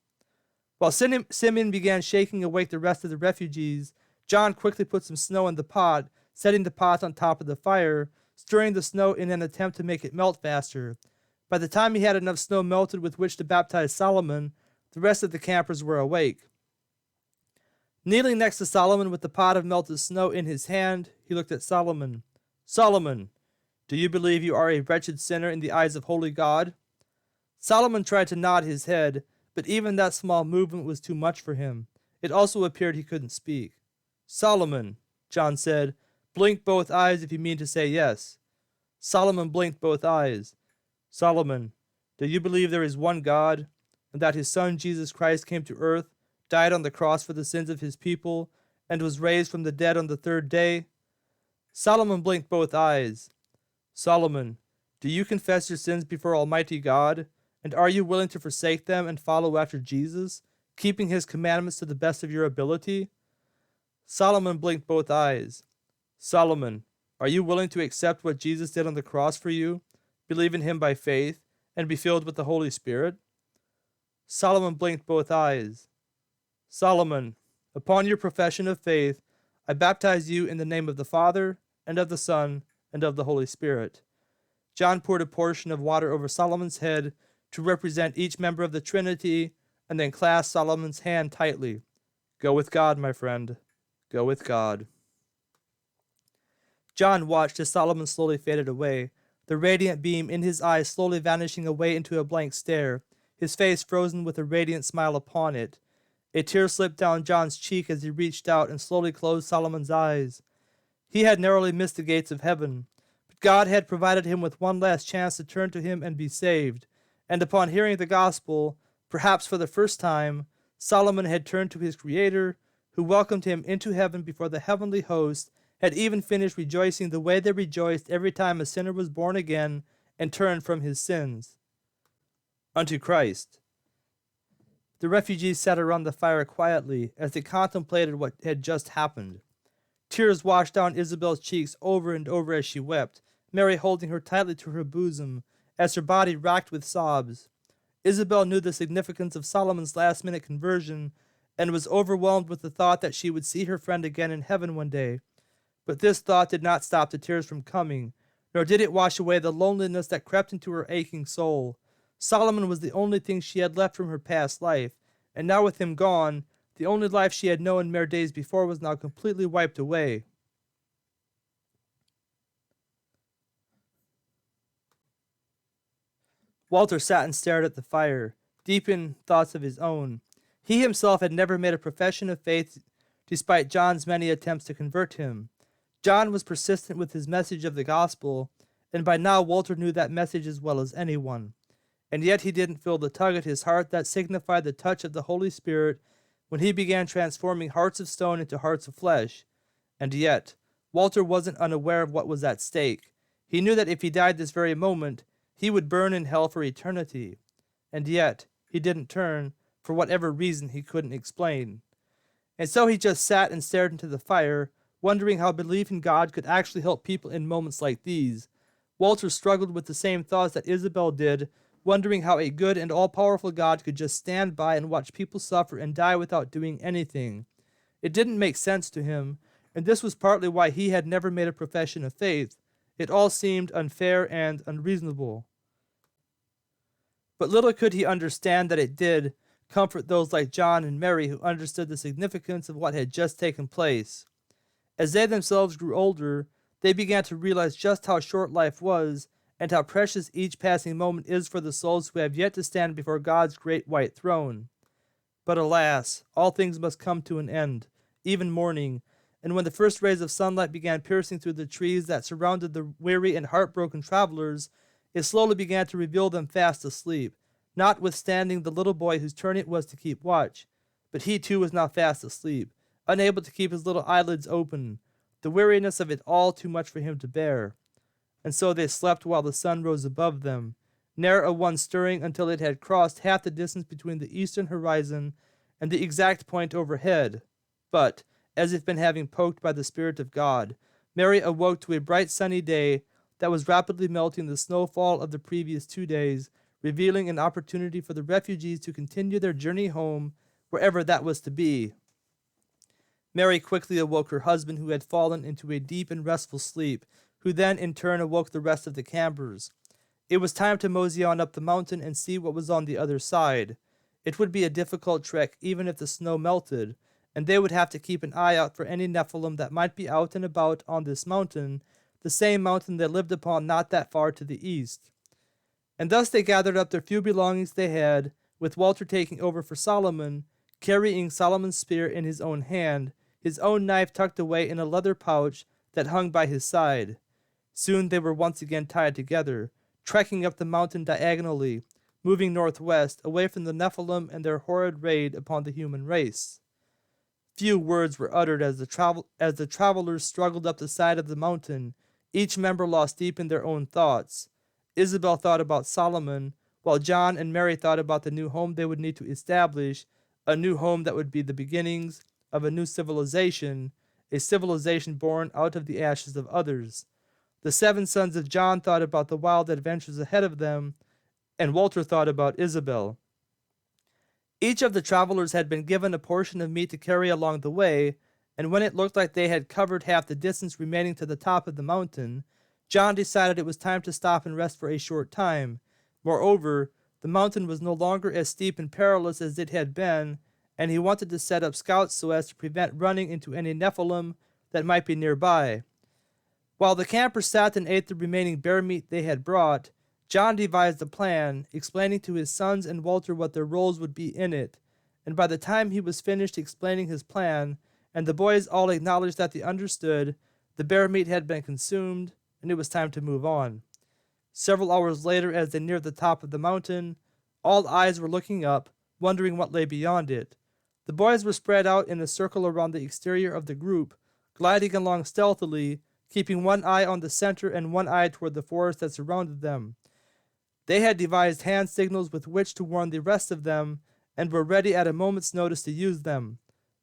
While Simeon began shaking awake the rest of the refugees, John quickly put some snow in the pot, setting the pot on top of the fire, stirring the snow in an attempt to make it melt faster. By the time he had enough snow melted with which to baptize Solomon, the rest of the campers were awake. Kneeling next to Solomon with the pot of melted snow in his hand, he looked at Solomon. Solomon, do you believe you are a wretched sinner in the eyes of holy God? Solomon tried to nod his head, but even that small movement was too much for him. It also appeared he couldn't speak. Solomon, John said, blink both eyes if you mean to say yes. Solomon blinked both eyes. Solomon, Do you believe there is one God, and that his Son Jesus Christ came to earth, died on the cross for the sins of his people, and was raised from the dead on the third day? Solomon blinked both eyes. Solomon, do you confess your sins before Almighty God, and are you willing to forsake them and follow after Jesus, keeping his commandments to the best of your ability? Solomon blinked both eyes. Solomon, are you willing to accept what Jesus did on the cross for you, believe in him by faith, and be filled with the Holy Spirit? Solomon blinked both eyes. Solomon, upon your profession of faith, I baptize you in the name of the Father, and of the Son, and of the Holy Spirit. John poured a portion of water over Solomon's head to represent each member of the Trinity, and then clasped Solomon's hand tightly. Go with God, my friend. Go with God. John watched as Solomon slowly faded away, the radiant beam in his eyes slowly vanishing away into a blank stare, his face frozen with a radiant smile upon it. A tear slipped down John's cheek as he reached out and slowly closed Solomon's eyes. He had narrowly missed the gates of heaven, but God had provided him with one last chance to turn to him and be saved, and upon hearing the gospel, perhaps for the first time, Solomon had turned to his Creator, who welcomed him into heaven before the heavenly host had even finished rejoicing the way they rejoiced every time a sinner was born again and turned from his sins. Unto Christ. The refugees sat around the fire quietly as they contemplated what had just happened. Tears washed down Isabel's cheeks over and over as she wept, Mary holding her tightly to her bosom as her body racked with sobs. Isabel knew the significance of Solomon's last-minute conversion and was overwhelmed with the thought that she would see her friend again in heaven one day. But this thought did not stop the tears from coming, nor did it wash away the loneliness that crept into her aching soul. Solomon was the only thing she had left from her past life, and now with him gone, the only life she had known mere days before was now completely wiped away. Walter sat and stared at the fire, deep in thoughts of his own. He himself had never made a profession of faith despite John's many attempts to convert him. John was persistent with his message of the gospel, and by now Walter knew that message as well as anyone. And yet he didn't feel the tug at his heart that signified the touch of the Holy Spirit when he began transforming hearts of stone into hearts of flesh. And yet, Walter wasn't unaware of what was at stake. He knew that if he died this very moment, he would burn in hell for eternity. And yet, he didn't turn, for whatever reason he couldn't explain. And so he just sat and stared into the fire, wondering how belief in God could actually help people in moments like these. Walter struggled with the same thoughts that Isabel did, wondering how a good and all-powerful God could just stand by and watch people suffer and die without doing anything. It didn't make sense to him, and this was partly why he had never made a profession of faith. It all seemed unfair and unreasonable. But little could he understand that it did comfort those like John and Mary who understood the significance of what had just taken place. As they themselves grew older, they began to realize just how short life was and how precious each passing moment is for the souls who have yet to stand before God's great white throne. But alas, all things must come to an end, even morning, and when the first rays of sunlight began piercing through the trees that surrounded the weary and heartbroken travelers, it slowly began to reveal them fast asleep, notwithstanding the little boy whose turn it was to keep watch. But he too was now fast asleep, unable to keep his little eyelids open, the weariness of it all too much for him to bear. And so they slept while the sun rose above them, ne'er a one stirring until it had crossed half the distance between the eastern horizon and the exact point overhead. But, as if been having poked by the Spirit of God, Mary awoke to a bright sunny day that was rapidly melting the snowfall of the previous 2 days, revealing an opportunity for the refugees to continue their journey home, wherever that was to be. Mary quickly awoke her husband, who had fallen into a deep and restful sleep, who then in turn awoke the rest of the campers. It was time to mosey on up the mountain and see what was on the other side. It would be a difficult trek even if the snow melted, and they would have to keep an eye out for any Nephilim that might be out and about on this mountain, the same mountain they lived upon not that far to the east. And thus they gathered up their few belongings they had, with Walter taking over for Solomon, carrying Solomon's spear in his own hand, his own knife tucked away in a leather pouch that hung by his side. Soon they were once again tied together, trekking up the mountain diagonally, moving northwest, away from the Nephilim and their horrid raid upon the human race. Few words were uttered as the travelers struggled up the side of the mountain, each member lost deep in their own thoughts. Isabel thought about Solomon, while John and Mary thought about the new home they would need to establish, a new home that would be the beginnings of a new civilization, a civilization born out of the ashes of others. The 7 sons of John thought about the wild adventures ahead of them, and Walter thought about Isabel. Each of the travelers had been given a portion of meat to carry along the way, and when it looked like they had covered half the distance remaining to the top of the mountain, John decided it was time to stop and rest for a short time. Moreover, the mountain was no longer as steep and perilous as it had been, and he wanted to set up scouts so as to prevent running into any Nephilim that might be nearby. While the campers sat and ate the remaining bear meat they had brought, John devised a plan, explaining to his sons and Walter what their roles would be in it, and by the time he was finished explaining his plan, and the boys all acknowledged that they understood, the bear meat had been consumed, and it was time to move on. Several hours later, as they neared the top of the mountain, all eyes were looking up, wondering what lay beyond it. The boys were spread out in a circle around the exterior of the group, gliding along stealthily, keeping one eye on the center and one eye toward the forest that surrounded them. They had devised hand signals with which to warn the rest of them, and were ready at a moment's notice to use them.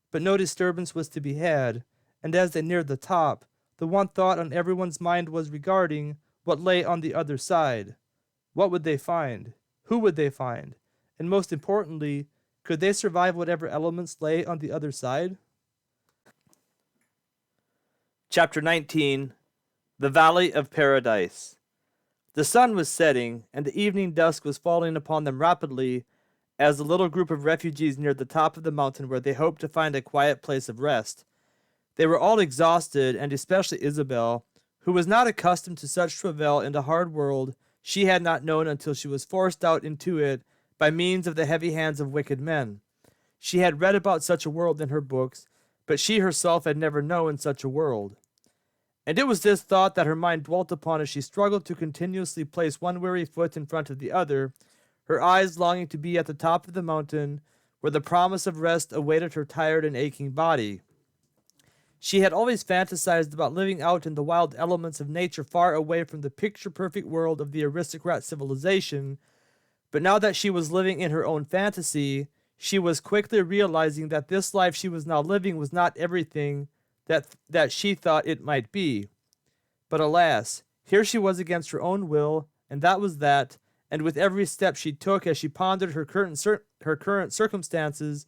But no disturbance was to be had, and as they neared the top, the one thought on everyone's mind was regarding what lay on the other side. What would they find? Who would they find? And most importantly, could they survive whatever elements lay on the other side? Chapter 19. The Valley of Paradise. The sun was setting, and the evening dusk was falling upon them rapidly as the little group of refugees neared the top of the mountain where they hoped to find a quiet place of rest. They were all exhausted, and especially Isabel, who was not accustomed to such travail in the hard world she had not known until she was forced out into it by means of the heavy hands of wicked men. She had read about such a world in her books, but she herself had never known such a world. And it was this thought that her mind dwelt upon as she struggled to continuously place one weary foot in front of the other, her eyes longing to be at the top of the mountain, where the promise of rest awaited her tired and aching body. She had always fantasized about living out in the wild elements of nature far away from the picture-perfect world of the aristocrat civilization, but now that she was living in her own fantasy, she was quickly realizing that this life she was now living was not everything that she thought it might be. But alas, here she was against her own will, and that was that, and with every step she took as she pondered her current circumstances,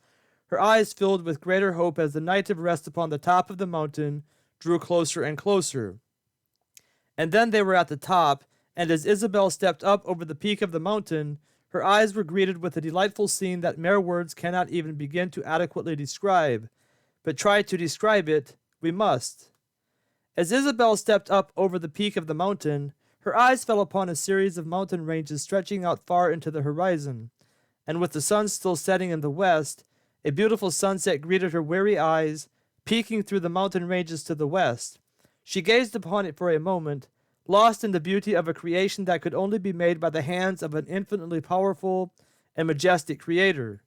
her eyes filled with greater hope as the night of rest upon the top of the mountain drew closer and closer. And then they were at the top, and as Isabel stepped up over the peak of the mountain, her eyes were greeted with a delightful scene that mere words cannot even begin to adequately describe. But try to describe it, we must. As Isabel stepped up over the peak of the mountain, her eyes fell upon a series of mountain ranges stretching out far into the horizon, and with the sun still setting in the west, a beautiful sunset greeted her weary eyes, peeking through the mountain ranges to the west. She gazed upon it for a moment, lost in the beauty of a creation that could only be made by the hands of an infinitely powerful and majestic creator.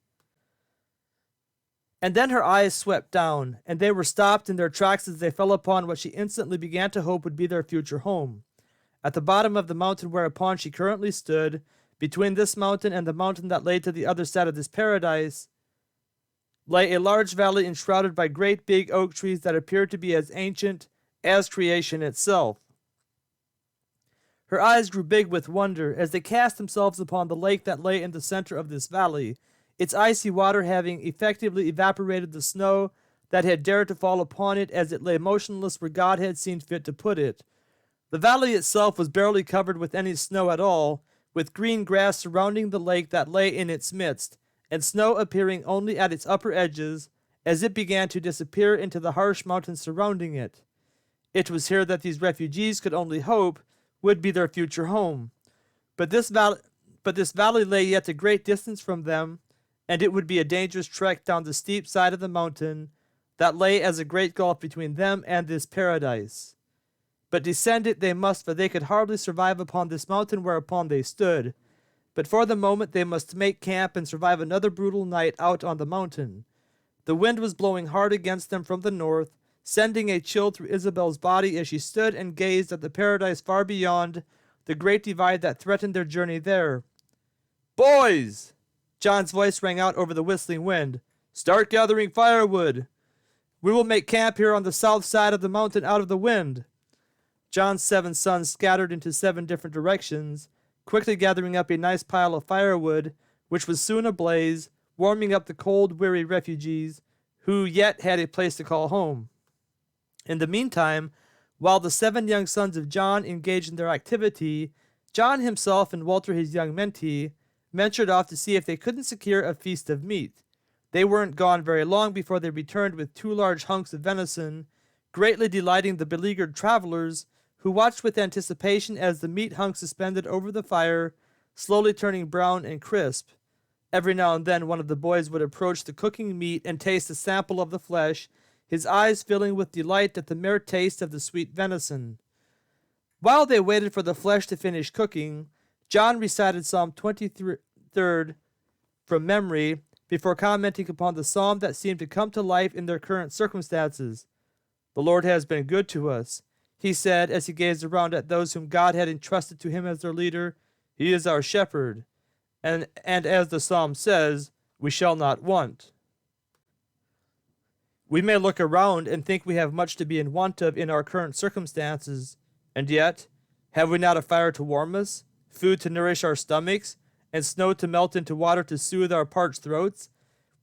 And then her eyes swept down, and they were stopped in their tracks as they fell upon what she instantly began to hope would be their future home. At the bottom of the mountain whereupon she currently stood, between this mountain and the mountain that lay to the other side of this paradise, lay a large valley enshrouded by great big oak trees that appeared to be as ancient as creation itself. Her eyes grew big with wonder as they cast themselves upon the lake that lay in the center of this valley, its icy water having effectively evaporated the snow that had dared to fall upon it as it lay motionless where God had seen fit to put it. The valley itself was barely covered with any snow at all, with green grass surrounding the lake that lay in its midst, and snow appearing only at its upper edges as it began to disappear into the harsh mountains surrounding it. It was here that these refugees could only hope would be their future home. But this valley lay yet a great distance from them, and it would be a dangerous trek down the steep side of the mountain that lay as a great gulf between them and this paradise. But descend it they must, for they could hardly survive upon this mountain whereupon they stood. but for the moment they must make camp and survive another brutal night out on the mountain. The wind was blowing hard against them from the north, sending a chill through Isabel's body as she stood and gazed at the paradise far beyond the great divide that threatened their journey there. "Boys!" John's voice rang out over the whistling wind. "Start gathering firewood. We will make camp here on the south side of the mountain out of the wind." John's 7 sons scattered into 7 different directions, quickly gathering up a nice pile of firewood, which was soon ablaze, warming up the cold, weary refugees, who yet had a place to call home. In the meantime, while the 7 young sons of John engaged in their activity, John himself and Walter, his young mentee, ventured off to see if they couldn't secure a feast of meat. They weren't gone very long before they returned with 2 large hunks of venison, greatly delighting the beleaguered travelers, who watched with anticipation as the meat hung suspended over the fire, slowly turning brown and crisp. Every now and then one of the boys would approach the cooking meat and taste a sample of the flesh, his eyes filling with delight at the mere taste of the sweet venison. While they waited for the flesh to finish cooking, John recited Psalm 23 from memory before commenting upon the psalm that seemed to come to life in their current circumstances. "The Lord has been good to us," he said as he gazed around at those whom God had entrusted to him as their leader. "He is our shepherd, and as the psalm says, we shall not want." We may look around and think we have much to be in want of in our current circumstances, and yet, have we not a fire to warm us, food to nourish our stomachs, and snow to melt into water to soothe our parched throats?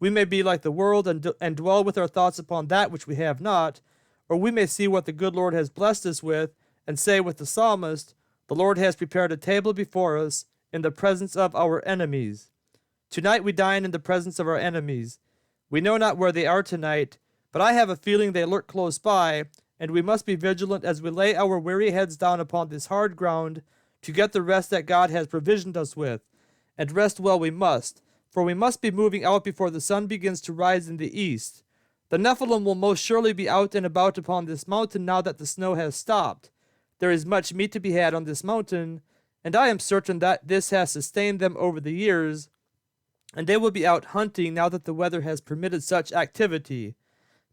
We may be like the world and dwell with our thoughts upon that which we have not, or we may see what the good Lord has blessed us with, and say with the psalmist, "The Lord has prepared a table before us in the presence of our enemies." Tonight we dine in the presence of our enemies. We know not where they are tonight, but I have a feeling they lurk close by, and we must be vigilant as we lay our weary heads down upon this hard ground to get the rest that God has provisioned us with. And rest well we must, for we must be moving out before the sun begins to rise in the east. The Nephilim will most surely be out and about upon this mountain now that the snow has stopped. There is much meat to be had on this mountain, and I am certain that this has sustained them over the years, and they will be out hunting now that the weather has permitted such activity.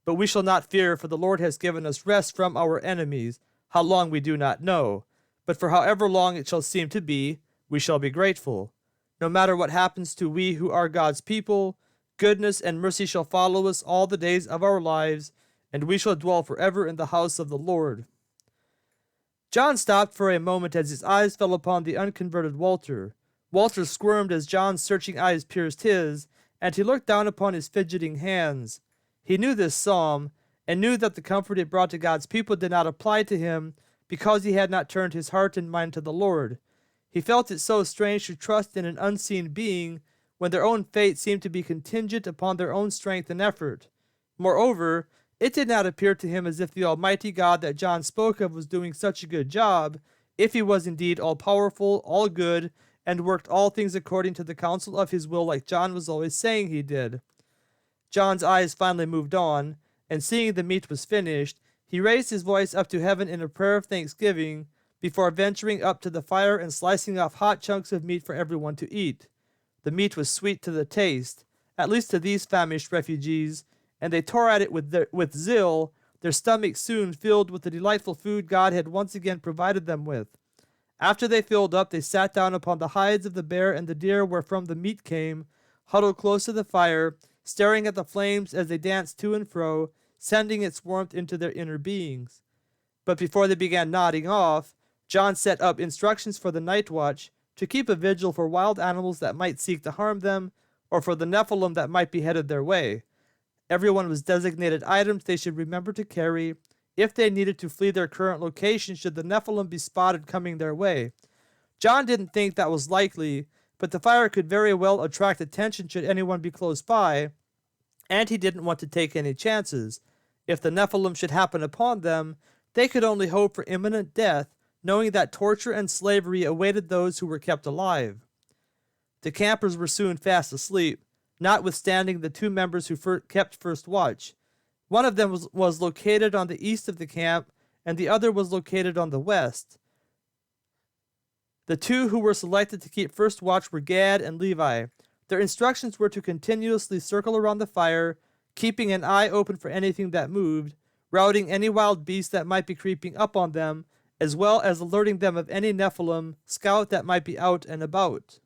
But we shall not fear, for the Lord has given us rest from our enemies, how long we do not know. But for however long it shall seem to be, we shall be grateful. No matter what happens to we who are God's people, goodness and mercy shall follow us all the days of our lives, and we shall dwell forever in the house of the Lord. John stopped for a moment as his eyes fell upon the unconverted Walter. Walter squirmed as John's searching eyes pierced his, and he looked down upon his fidgeting hands. He knew this psalm, and knew that the comfort it brought to God's people did not apply to him because he had not turned his heart and mind to the Lord. He felt it so strange to trust in an unseen being when their own fate seemed to be contingent upon their own strength and effort. Moreover, it did not appear to him as if the Almighty God that John spoke of was doing such a good job, if he was indeed all-powerful, all-good, and worked all things according to the counsel of his will like John was always saying he did. John's eyes finally moved on, and seeing the meat was finished, he raised his voice up to heaven in a prayer of thanksgiving before venturing up to the fire and slicing off hot chunks of meat for everyone to eat. The meat was sweet to the taste, at least to these famished refugees, and they tore at it with zeal, their stomachs soon filled with the delightful food God had once again provided them with. After they filled up, they sat down upon the hides of the bear and the deer wherefrom the meat came, huddled close to the fire, staring at the flames as they danced to and fro, sending its warmth into their inner beings. But before they began nodding off, John set up instructions for the night watch to keep a vigil for wild animals that might seek to harm them, or for the Nephilim that might be headed their way. Everyone was designated items they should remember to carry if they needed to flee their current location should the Nephilim be spotted coming their way. John didn't think that was likely, but the fire could very well attract attention should anyone be close by, and he didn't want to take any chances. If the Nephilim should happen upon them, they could only hope for imminent death, knowing that torture and slavery awaited those who were kept alive. The campers were soon fast asleep, notwithstanding the 2 members who kept first watch. One of them was located on the east of the camp, and the other was located on the west. The two who were selected to keep first watch were Gad and Levi. Their instructions were to continuously circle around the fire, keeping an eye open for anything that moved, routing any wild beast that might be creeping up on them, as well as alerting them of any Nephilim scout that might be out and about.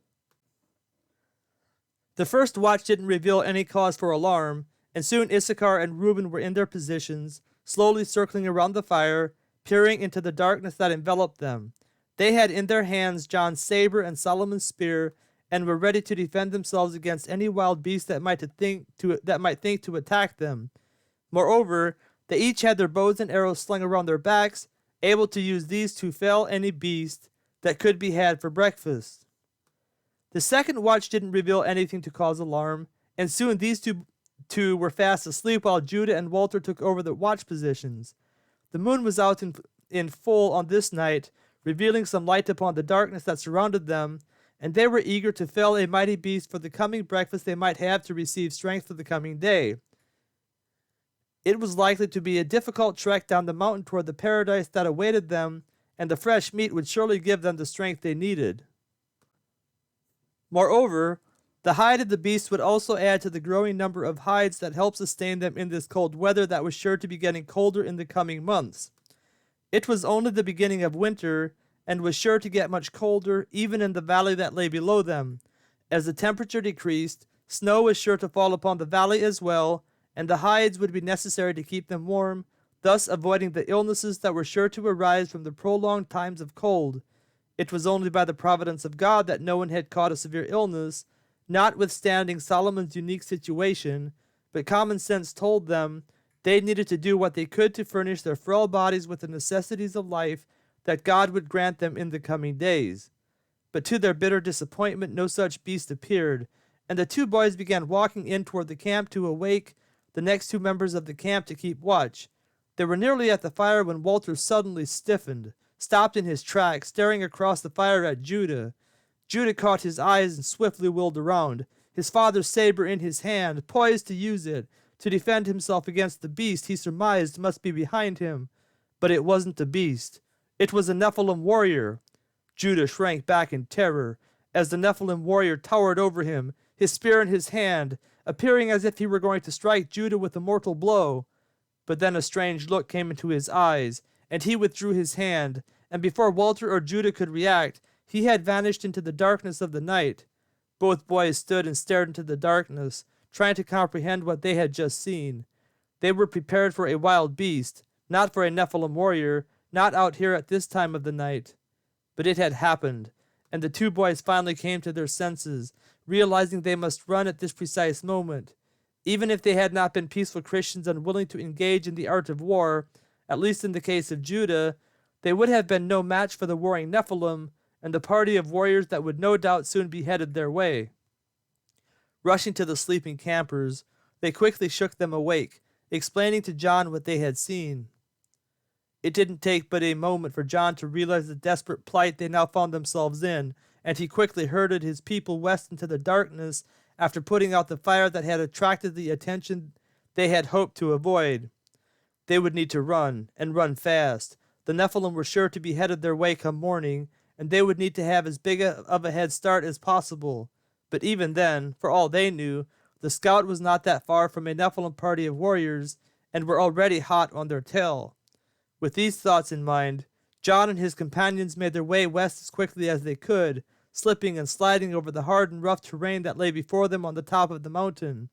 The first watch didn't reveal any cause for alarm, and soon Issachar and Reuben were in their positions, slowly circling around the fire, peering into the darkness that enveloped them. They had in their hands John's saber and Solomon's spear, and were ready to defend themselves against any wild beast that might think to attack them. Moreover, they each had their bows and arrows slung around their backs, able to use these to fell any beast that could be had for breakfast. The second watch didn't reveal anything to cause alarm, and soon these two were fast asleep while Judah and Walter took over the watch positions. The moon was out in full on this night, revealing some light upon the darkness that surrounded them, and they were eager to fell a mighty beast for the coming breakfast they might have to receive strength for the coming day. It was likely to be a difficult trek down the mountain toward the paradise that awaited them, and the fresh meat would surely give them the strength they needed. Moreover, the hide of the beast would also add to the growing number of hides that helped sustain them in this cold weather that was sure to be getting colder in the coming months. It was only the beginning of winter, and was sure to get much colder even in the valley that lay below them. As the temperature decreased, snow was sure to fall upon the valley as well, and the hides would be necessary to keep them warm, thus avoiding the illnesses that were sure to arise from the prolonged times of cold. It was only by the providence of God that no one had caught a severe illness, notwithstanding Solomon's unique situation, but common sense told them they needed to do what they could to furnish their frail bodies with the necessities of life that God would grant them in the coming days. But to their bitter disappointment, no such beast appeared, and the two boys began walking in toward the camp to awake the next two members of the camp to keep watch. They were nearly at the fire when Walter suddenly stiffened, stopped in his tracks, staring across the fire at Judah. Judah caught his eyes and swiftly wheeled around, his father's saber in his hand, poised to use it, to defend himself against the beast he surmised must be behind him. But it wasn't a beast. It was a Nephilim warrior. Judah shrank back in terror as the Nephilim warrior towered over him, his spear in his hand, appearing as if he were going to strike Judah with a mortal blow. But then a strange look came into his eyes, and he withdrew his hand, and before Walter or Judah could react, he had vanished into the darkness of the night. Both boys stood and stared into the darkness, trying to comprehend what they had just seen. They were prepared for a wild beast, not for a Nephilim warrior, not out here at this time of the night. But it had happened, and the two boys finally came to their senses, realizing they must run at this precise moment. Even if they had not been peaceful Christians unwilling to engage in the art of war, at least in the case of Judah, they would have been no match for the warring Nephilim and the party of warriors that would no doubt soon be headed their way. Rushing to the sleeping campers, they quickly shook them awake, explaining to John what they had seen. It didn't take but a moment for John to realize the desperate plight they now found themselves in, and he quickly herded his people west into the darkness after putting out the fire that had attracted the attention they had hoped to avoid. They would need to run, and run fast. The Nephilim were sure to be headed their way come morning, and they would need to have as big of a head start as possible. But even then, for all they knew, the scout was not that far from a Nephilim party of warriors, and were already hot on their tail. With these thoughts in mind, John and his companions made their way west as quickly as they could, slipping and sliding over the hard and rough terrain that lay before them on the top of the mountain.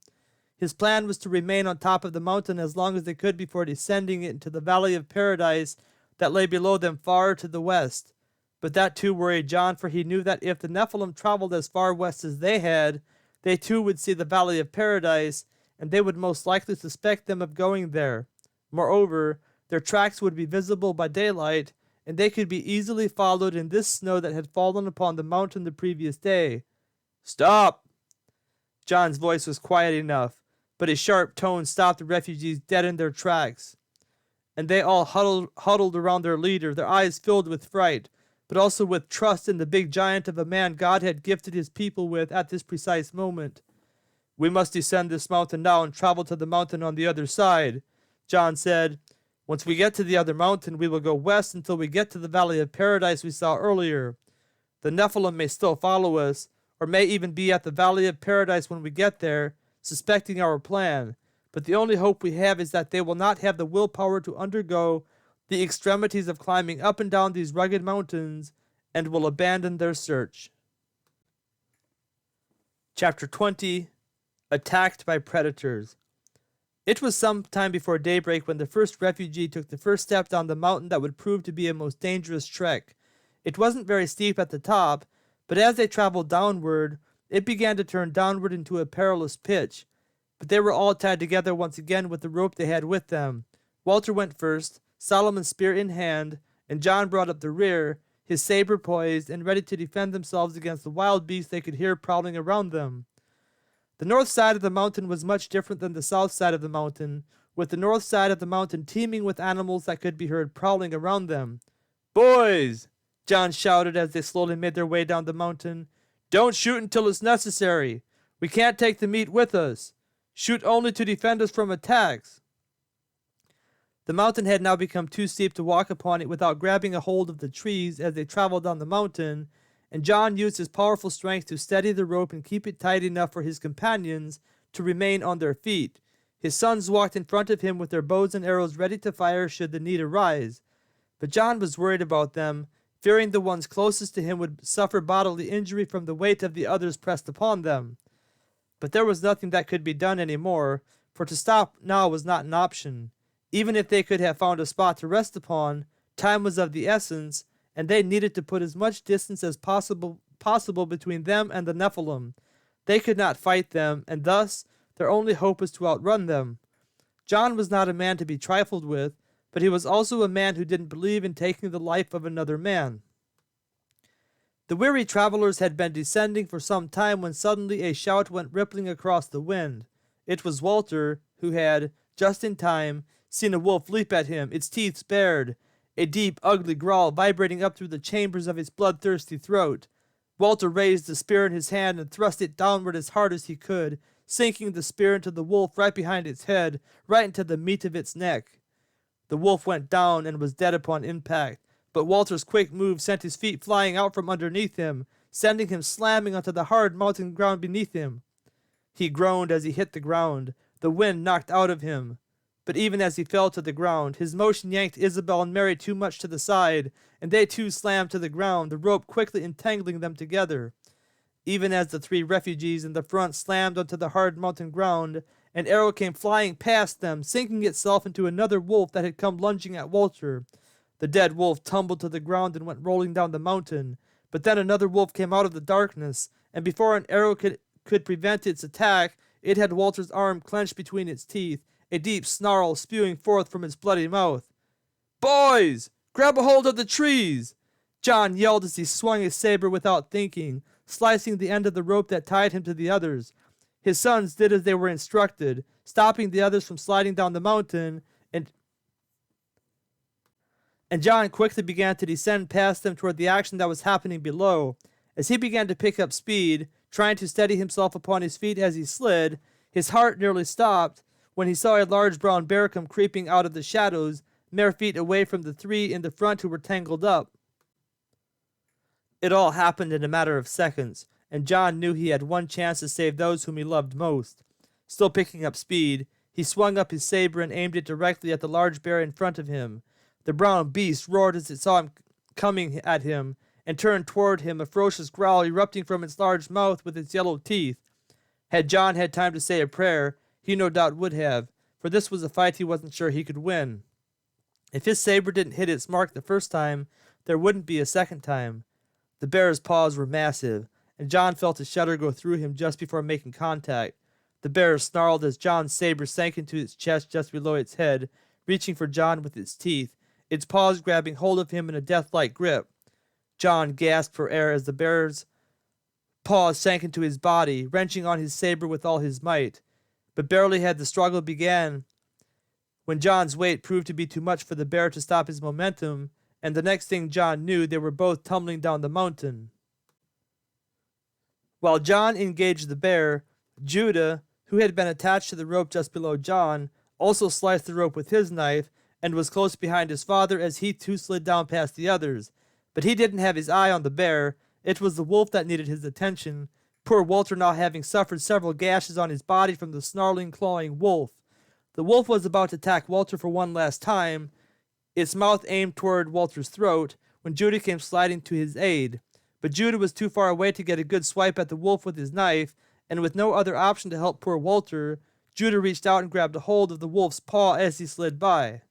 His plan was to remain on top of the mountain as long as they could before descending it into the valley of paradise that lay below them far to the west. But that too worried John, for he knew that if the Nephilim traveled as far west as they had, they too would see the valley of paradise, and they would most likely suspect them of going there. Moreover, their tracks would be visible by daylight, and they could be easily followed in this snow that had fallen upon the mountain the previous day. "Stop!" John's voice was quiet enough, but his sharp tone stopped the refugees dead in their tracks. And they all huddled around their leader, their eyes filled with fright, but also with trust in the big giant of a man God had gifted his people with at this precise moment. "We must descend this mountain now and travel to the mountain on the other side," John said. "Once we get to the other mountain, we will go west until we get to the valley of paradise we saw earlier. The Nephilim may still follow us, or may even be at the Valley of Paradise when we get there, suspecting our plan. But the only hope we have is that they will not have the willpower to undergo the extremities of climbing up and down these rugged mountains, and will abandon their search. Chapter 20. Attacked by Predators. It was some time before daybreak when the first refugee took the first step down the mountain that would prove to be a most dangerous trek. It wasn't very steep at the top, but as they traveled downward, it began to turn downward into a perilous pitch. But they were all tied together once again with the rope they had with them. Walter went first, Solomon's spear in hand, and John brought up the rear, his saber poised and ready to defend themselves against the wild beasts they could hear prowling around them. The north side of the mountain was much different than the south side of the mountain, with the north side of the mountain teeming with animals that could be heard prowling around them. "Boys!" John shouted as they slowly made their way down the mountain. "Don't shoot until it's necessary. We can't take the meat with us. Shoot only to defend us from attacks." The mountain had now become too steep to walk upon it without grabbing a hold of the trees as they traveled down the mountain, and John used his powerful strength to steady the rope and keep it tight enough for his companions to remain on their feet. His sons walked in front of him with their bows and arrows ready to fire should the need arise. But John was worried about them, fearing the ones closest to him would suffer bodily injury from the weight of the others pressed upon them. But there was nothing that could be done any more, for to stop now was not an option. Even if they could have found a spot to rest upon, time was of the essence, and they needed to put as much distance as possible between them and the Nephilim. They could not fight them, and thus their only hope was to outrun them. John was not a man to be trifled with, but he was also a man who didn't believe in taking the life of another man. The weary travelers had been descending for some time when suddenly a shout went rippling across the wind. It was Walter, who had, just in time, seen a wolf leap at him, its teeth bared, a deep, ugly growl vibrating up through the chambers of his bloodthirsty throat. Walter raised the spear in his hand and thrust it downward as hard as he could, sinking the spear into the wolf right behind its head, right into the meat of its neck. The wolf went down and was dead upon impact, but Walter's quick move sent his feet flying out from underneath him, sending him slamming onto the hard mountain ground beneath him. He groaned as he hit the ground, the wind knocked out of him. But even as he fell to the ground, his motion yanked Isabel and Mary too much to the side, and they too slammed to the ground, the rope quickly entangling them together. Even as the three refugees in the front slammed onto the hard mountain ground, an arrow came flying past them, sinking itself into another wolf that had come lunging at Walter. The dead wolf tumbled to the ground and went rolling down the mountain, but then another wolf came out of the darkness, and before an arrow could prevent its attack, it had Walter's arm clenched between its teeth, a deep snarl spewing forth from its bloody mouth. "Boys! Grab a hold of the trees!" John yelled as he swung his saber without thinking, slicing the end of the rope that tied him to the others. His sons did as they were instructed, stopping the others from sliding down the mountain, and John quickly began to descend past them toward the action that was happening below. As he began to pick up speed, trying to steady himself upon his feet as he slid, his heart nearly stopped when he saw a large brown bear come creeping out of the shadows, mere feet away from the three in the front who were tangled up. It all happened in a matter of seconds, and John knew he had one chance to save those whom he loved most. Still picking up speed, he swung up his saber and aimed it directly at the large bear in front of him. The brown beast roared as it saw him coming at him, and turned toward him, a ferocious growl erupting from its large mouth with its yellow teeth. Had John had time to say a prayer, he no doubt would have, for this was a fight he wasn't sure he could win. If his saber didn't hit its mark the first time, there wouldn't be a second time. The bear's paws were massive, and John felt a shudder go through him just before making contact. The bear snarled as John's saber sank into its chest just below its head, reaching for John with its teeth, its paws grabbing hold of him in a death-like grip. John gasped for air as the bear's paws sank into his body, wrenching on his saber with all his might. But barely had the struggle began when John's weight proved to be too much for the bear to stop his momentum, and the next thing John knew, they were both tumbling down the mountain. While John engaged the bear, Judah, who had been attached to the rope just below John, also sliced the rope with his knife and was close behind his father as he too slid down past the others. But he didn't have his eye on the bear, It was the wolf that needed his attention, poor Walter now having suffered several gashes on his body from the snarling, clawing wolf. The wolf was about to attack Walter for one last time, its mouth aimed toward Walter's throat, when Judah came sliding to his aid. But Judah was too far away to get a good swipe at the wolf with his knife, and with no other option to help poor Walter, Judah reached out and grabbed a hold of the wolf's paw as he slid by.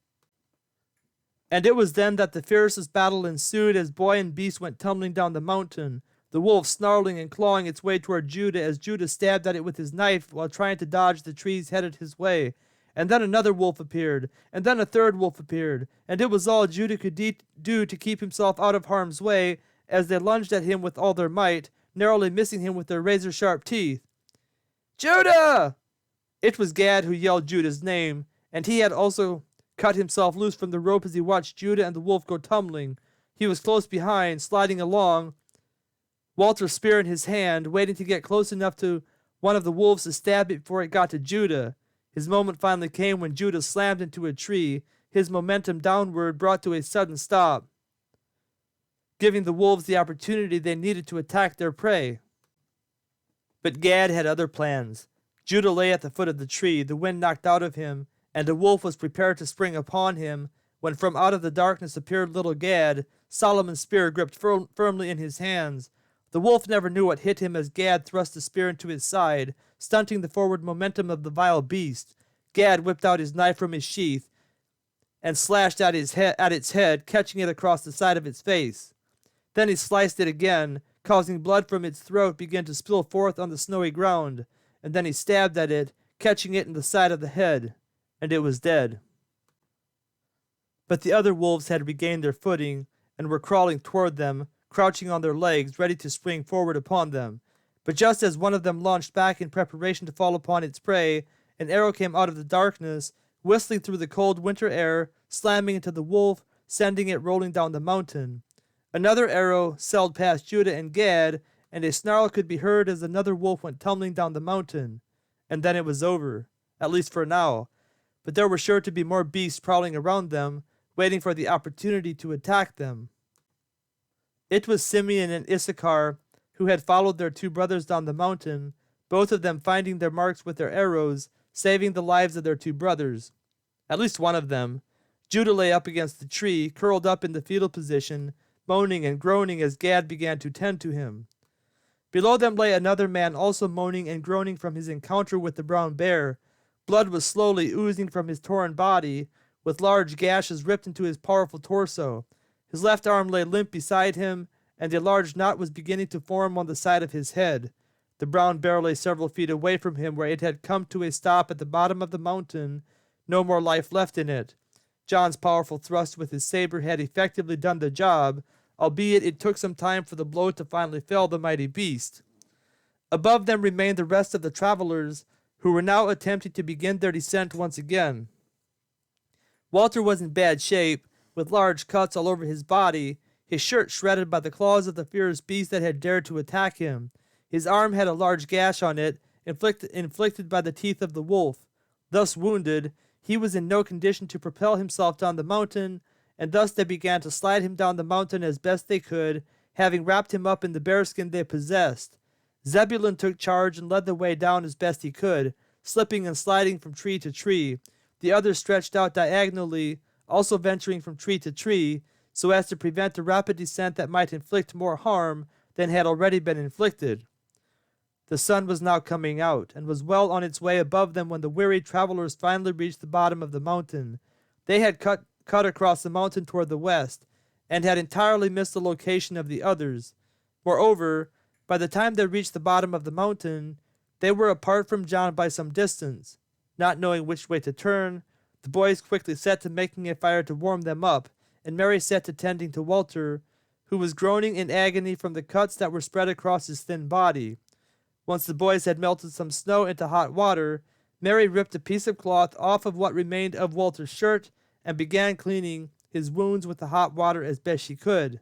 And it was then that the fiercest battle ensued as boy and beast went tumbling down the mountain, the wolf snarling and clawing its way toward Judah as Judah stabbed at it with his knife while trying to dodge the trees headed his way. And then another wolf appeared, and then a third wolf appeared, and it was all Judah could do to keep himself out of harm's way as they lunged at him with all their might, narrowly missing him with their razor-sharp teeth. "Judah!" It was Gad who yelled Judah's name, and he had also cut himself loose from the rope as he watched Judah and the wolf go tumbling. He was close behind, sliding along, Walter's spear in his hand, waiting to get close enough to one of the wolves to stab it before it got to Judah. His moment finally came when Judah slammed into a tree, his momentum downward brought to a sudden stop, giving the wolves the opportunity they needed to attack their prey. But Gad had other plans. Judah lay at the foot of the tree, the wind knocked out of him, and a wolf was prepared to spring upon him, when from out of the darkness appeared little Gad, Solomon's spear gripped firmly in his hands. The wolf never knew what hit him as Gad thrust the spear into his side, stunting the forward momentum of the vile beast. Gad whipped out his knife from his sheath and slashed at its head, catching it across the side of its face. Then he sliced it again, causing blood from its throat begin to spill forth on the snowy ground, and then he stabbed at it, catching it in the side of the head, and it was dead. But the other wolves had regained their footing and were crawling toward them, crouching on their legs, ready to spring forward upon them. But just as one of them launched back in preparation to fall upon its prey, an arrow came out of the darkness, whistling through the cold winter air, slamming into the wolf, sending it rolling down the mountain. Another arrow sailed past Judah and Gad, and a snarl could be heard as another wolf went tumbling down the mountain. And then it was over, at least for now. But there were sure to be more beasts prowling around them, waiting for the opportunity to attack them. It was Simeon and Issachar who had followed their two brothers down the mountain, both of them finding their marks with their arrows, saving the lives of their two brothers. At least one of them. Judah lay up against the tree, curled up in the fetal position, moaning and groaning as Gad began to tend to him. Below them lay another man also moaning and groaning from his encounter with the brown bear. Blood was slowly oozing from his torn body, with large gashes ripped into his powerful torso. His left arm lay limp beside him, and a large knot was beginning to form on the side of his head. The brown bear lay several feet away from him where it had come to a stop at the bottom of the mountain, no more life left in it. John's powerful thrust with his saber had effectively done the job, albeit it took some time for the blow to finally fell the mighty beast. Above them remained the rest of the travelers, who were now attempting to begin their descent once again. Walter was in bad shape, with large cuts all over his body, his shirt shredded by the claws of the fierce beast that had dared to attack him. His arm had a large gash on it, inflicted by the teeth of the wolf. Thus wounded, he was in no condition to propel himself down the mountain, and thus they began to slide him down the mountain as best they could, having wrapped him up in the bearskin they possessed. Zebulun took charge and led the way down as best he could, slipping and sliding from tree to tree. The others stretched out diagonally, also venturing from tree to tree, so as to prevent a rapid descent that might inflict more harm than had already been inflicted. The sun was now coming out, and was well on its way above them when the weary travelers finally reached the bottom of the mountain. They had cut across the mountain toward the west, and had entirely missed the location of the others. Moreover, by the time they reached the bottom of the mountain, they were apart from John by some distance. Not knowing which way to turn, the boys quickly set to making a fire to warm them up, and Mary set to tending to Walter, who was groaning in agony from the cuts that were spread across his thin body. Once the boys had melted some snow into hot water, Mary ripped a piece of cloth off of what remained of Walter's shirt and began cleaning his wounds with the hot water as best she could.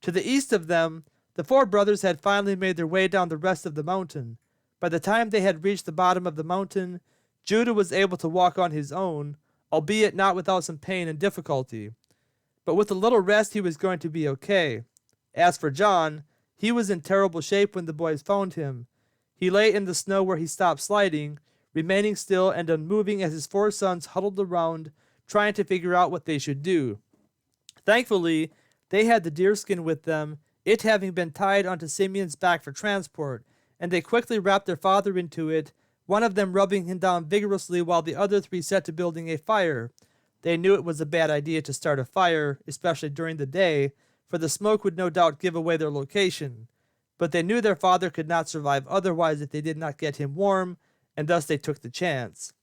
To the east of them, the four brothers had finally made their way down the rest of the mountain. By the time they had reached the bottom of the mountain, Judah was able to walk on his own, albeit not without some pain and difficulty. But with a little rest he was going to be okay. As for John, He was in terrible shape when the boys found him. He lay in the snow where he stopped sliding, remaining still and unmoving as his 4 sons huddled around, trying to figure out what they should do. Thankfully, they had the deerskin with them, it having been tied onto Simeon's back for transport, and they quickly wrapped their father into it, one of them rubbing him down vigorously while the other 3 set to building a fire. They knew it was a bad idea to start a fire, especially during the day, for the smoke would no doubt give away their location. But they knew their father could not survive otherwise if they did not get him warm, and thus they took the chance.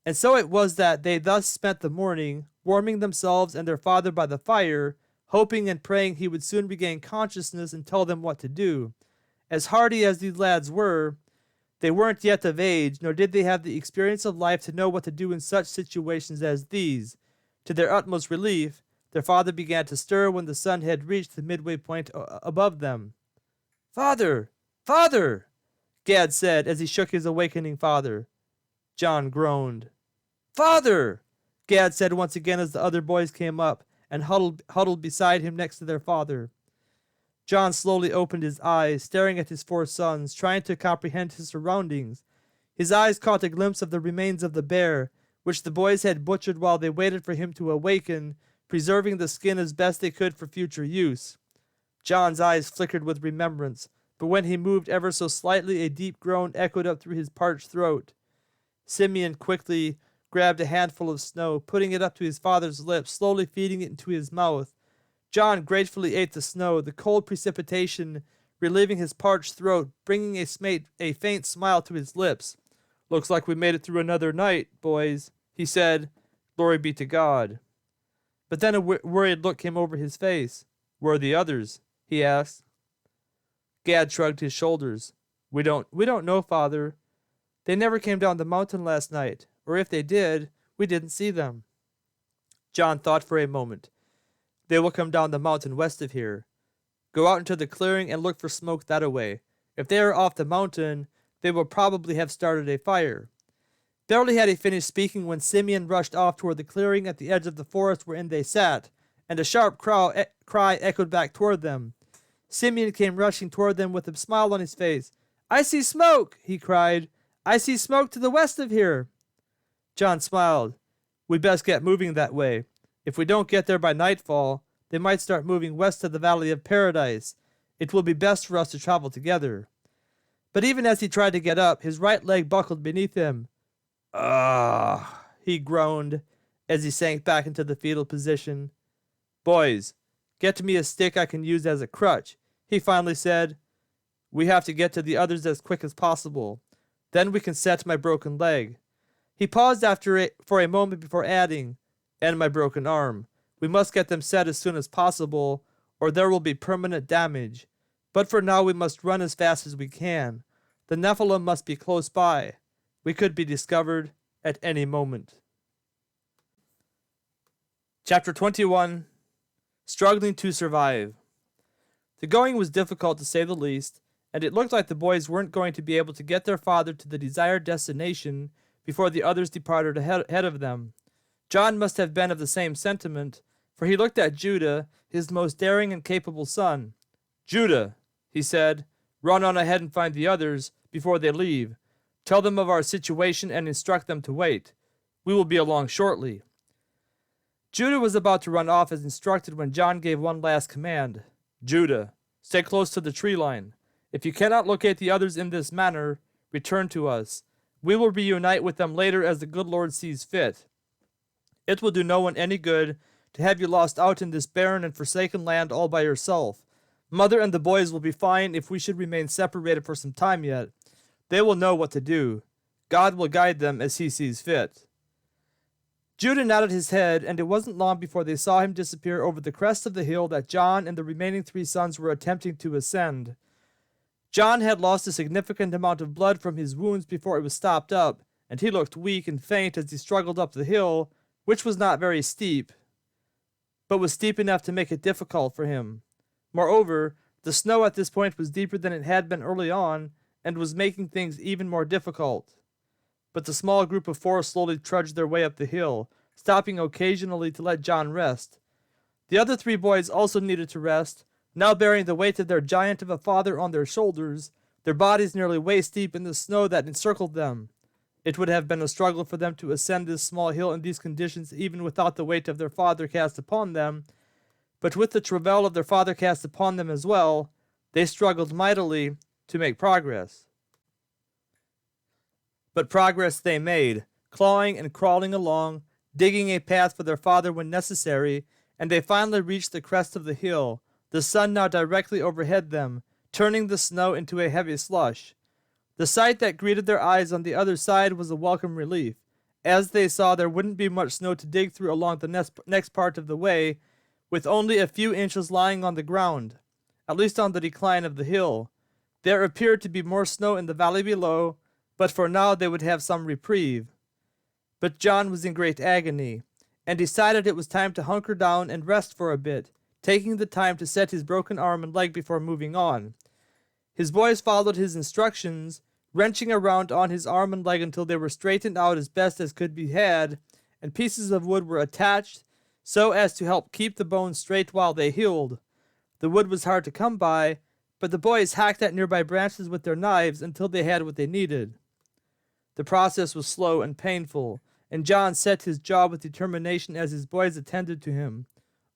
And so it was that they thus spent the morning, warming themselves and their father by the fire, hoping and praying he would soon regain consciousness and tell them what to do. As hardy as these lads were, they weren't yet of age, nor did they have the experience of life to know what to do in such situations as these. To their utmost relief, their father began to stir when the sun had reached the midway point above them. "Father! Father!" Gad said as he shook his awakening father. John groaned. "Father!" Gad said once again as the other boys came up and huddled beside him next to their father. John slowly opened his eyes, staring at his 4 sons, trying to comprehend his surroundings. His eyes caught a glimpse of the remains of the bear, which the boys had butchered while they waited for him to awaken, preserving the skin as best they could for future use. John's eyes flickered with remembrance, but when he moved ever so slightly, a deep groan echoed up through his parched throat. Simeon quickly grabbed a handful of snow, putting it up to his father's lips, slowly feeding it into his mouth. John gratefully ate the snow, the cold precipitation relieving his parched throat, bringing a faint smile to his lips. "Looks like we made it through another night, boys," he said. "Glory be to God." But then a worried look came over his face. "Where are the others?" he asked. Gad shrugged his shoulders. We don't know, Father. They never came down the mountain last night, or if they did, we didn't see them." John thought for a moment. "They will come down the mountain west of here. Go out into the clearing and look for smoke that-a-way. If they are off the mountain, they will probably have started a fire." Barely had he finished speaking when Simeon rushed off toward the clearing at the edge of the forest wherein they sat, and a sharp cry echoed back toward them. Simeon came rushing toward them with a smile on his face. "I see smoke!" he cried. "I see smoke to the west of here." John smiled. "We'd best get moving that way. If we don't get there by nightfall, they might start moving west to the Valley of Paradise. It will be best for us to travel together." But even as he tried to get up, his right leg buckled beneath him. "Ugh," he groaned as he sank back into the fetal position. "Boys, get me a stick I can use as a crutch," he finally said. "We have to get to the others as quick as possible. Then we can set my broken leg." He paused for a moment before adding, "and my broken arm. We must get them set as soon as possible, or there will be permanent damage. But for now we must run as fast as we can. The Nephilim must be close by. We could be discovered at any moment." Chapter 21. Struggling to survive. The going was difficult to say the least, and it looked like the boys weren't going to be able to get their father to the desired destination before the others departed ahead of them. John must have been of the same sentiment, for he looked at Judah, his most daring and capable son. "Judah," he said, "run on ahead and find the others before they leave. Tell them of our situation and instruct them to wait. We will be along shortly." Judah was about to run off as instructed when John gave one last command. "Judah, stay close to the tree line. If you cannot locate the others in this manner, return to us. We will reunite with them later as the good Lord sees fit. It will do no one any good to have you lost out in this barren and forsaken land all by yourself. Mother and the boys will be fine if we should remain separated for some time yet. They will know what to do. God will guide them as he sees fit." Judah nodded his head, and it wasn't long before they saw him disappear over the crest of the hill that John and the remaining 3 sons were attempting to ascend. John had lost a significant amount of blood from his wounds before it was stopped up, and he looked weak and faint as he struggled up the hill, which was not very steep, but was steep enough to make it difficult for him. Moreover, the snow at this point was deeper than it had been early on, and was making things even more difficult. But the small group of 4 slowly trudged their way up the hill, stopping occasionally to let John rest. The other 3 boys also needed to rest, now bearing the weight of their giant of a father on their shoulders, their bodies nearly waist deep in the snow that encircled them. It would have been a struggle for them to ascend this small hill in these conditions even without the weight of their father cast upon them, but with the travail of their father cast upon them as well, they struggled mightily to make progress. But progress they made, clawing and crawling along, digging a path for their father when necessary, and they finally reached the crest of the hill, the sun now directly overhead them, turning the snow into a heavy slush. The sight that greeted their eyes on the other side was a welcome relief, as they saw there wouldn't be much snow to dig through along the next part of the way, with only a few inches lying on the ground, at least on the decline of the hill. There appeared to be more snow in the valley below, but for now they would have some reprieve. But John was in great agony, and decided it was time to hunker down and rest for a bit, taking the time to set his broken arm and leg before moving on. His boys followed his instructions, wrenching around on his arm and leg until they were straightened out as best as could be had, and pieces of wood were attached so as to help keep the bones straight while they healed. The wood was hard to come by, but the boys hacked at nearby branches with their knives until they had what they needed. The process was slow and painful, and John set his jaw with determination as his boys attended to him.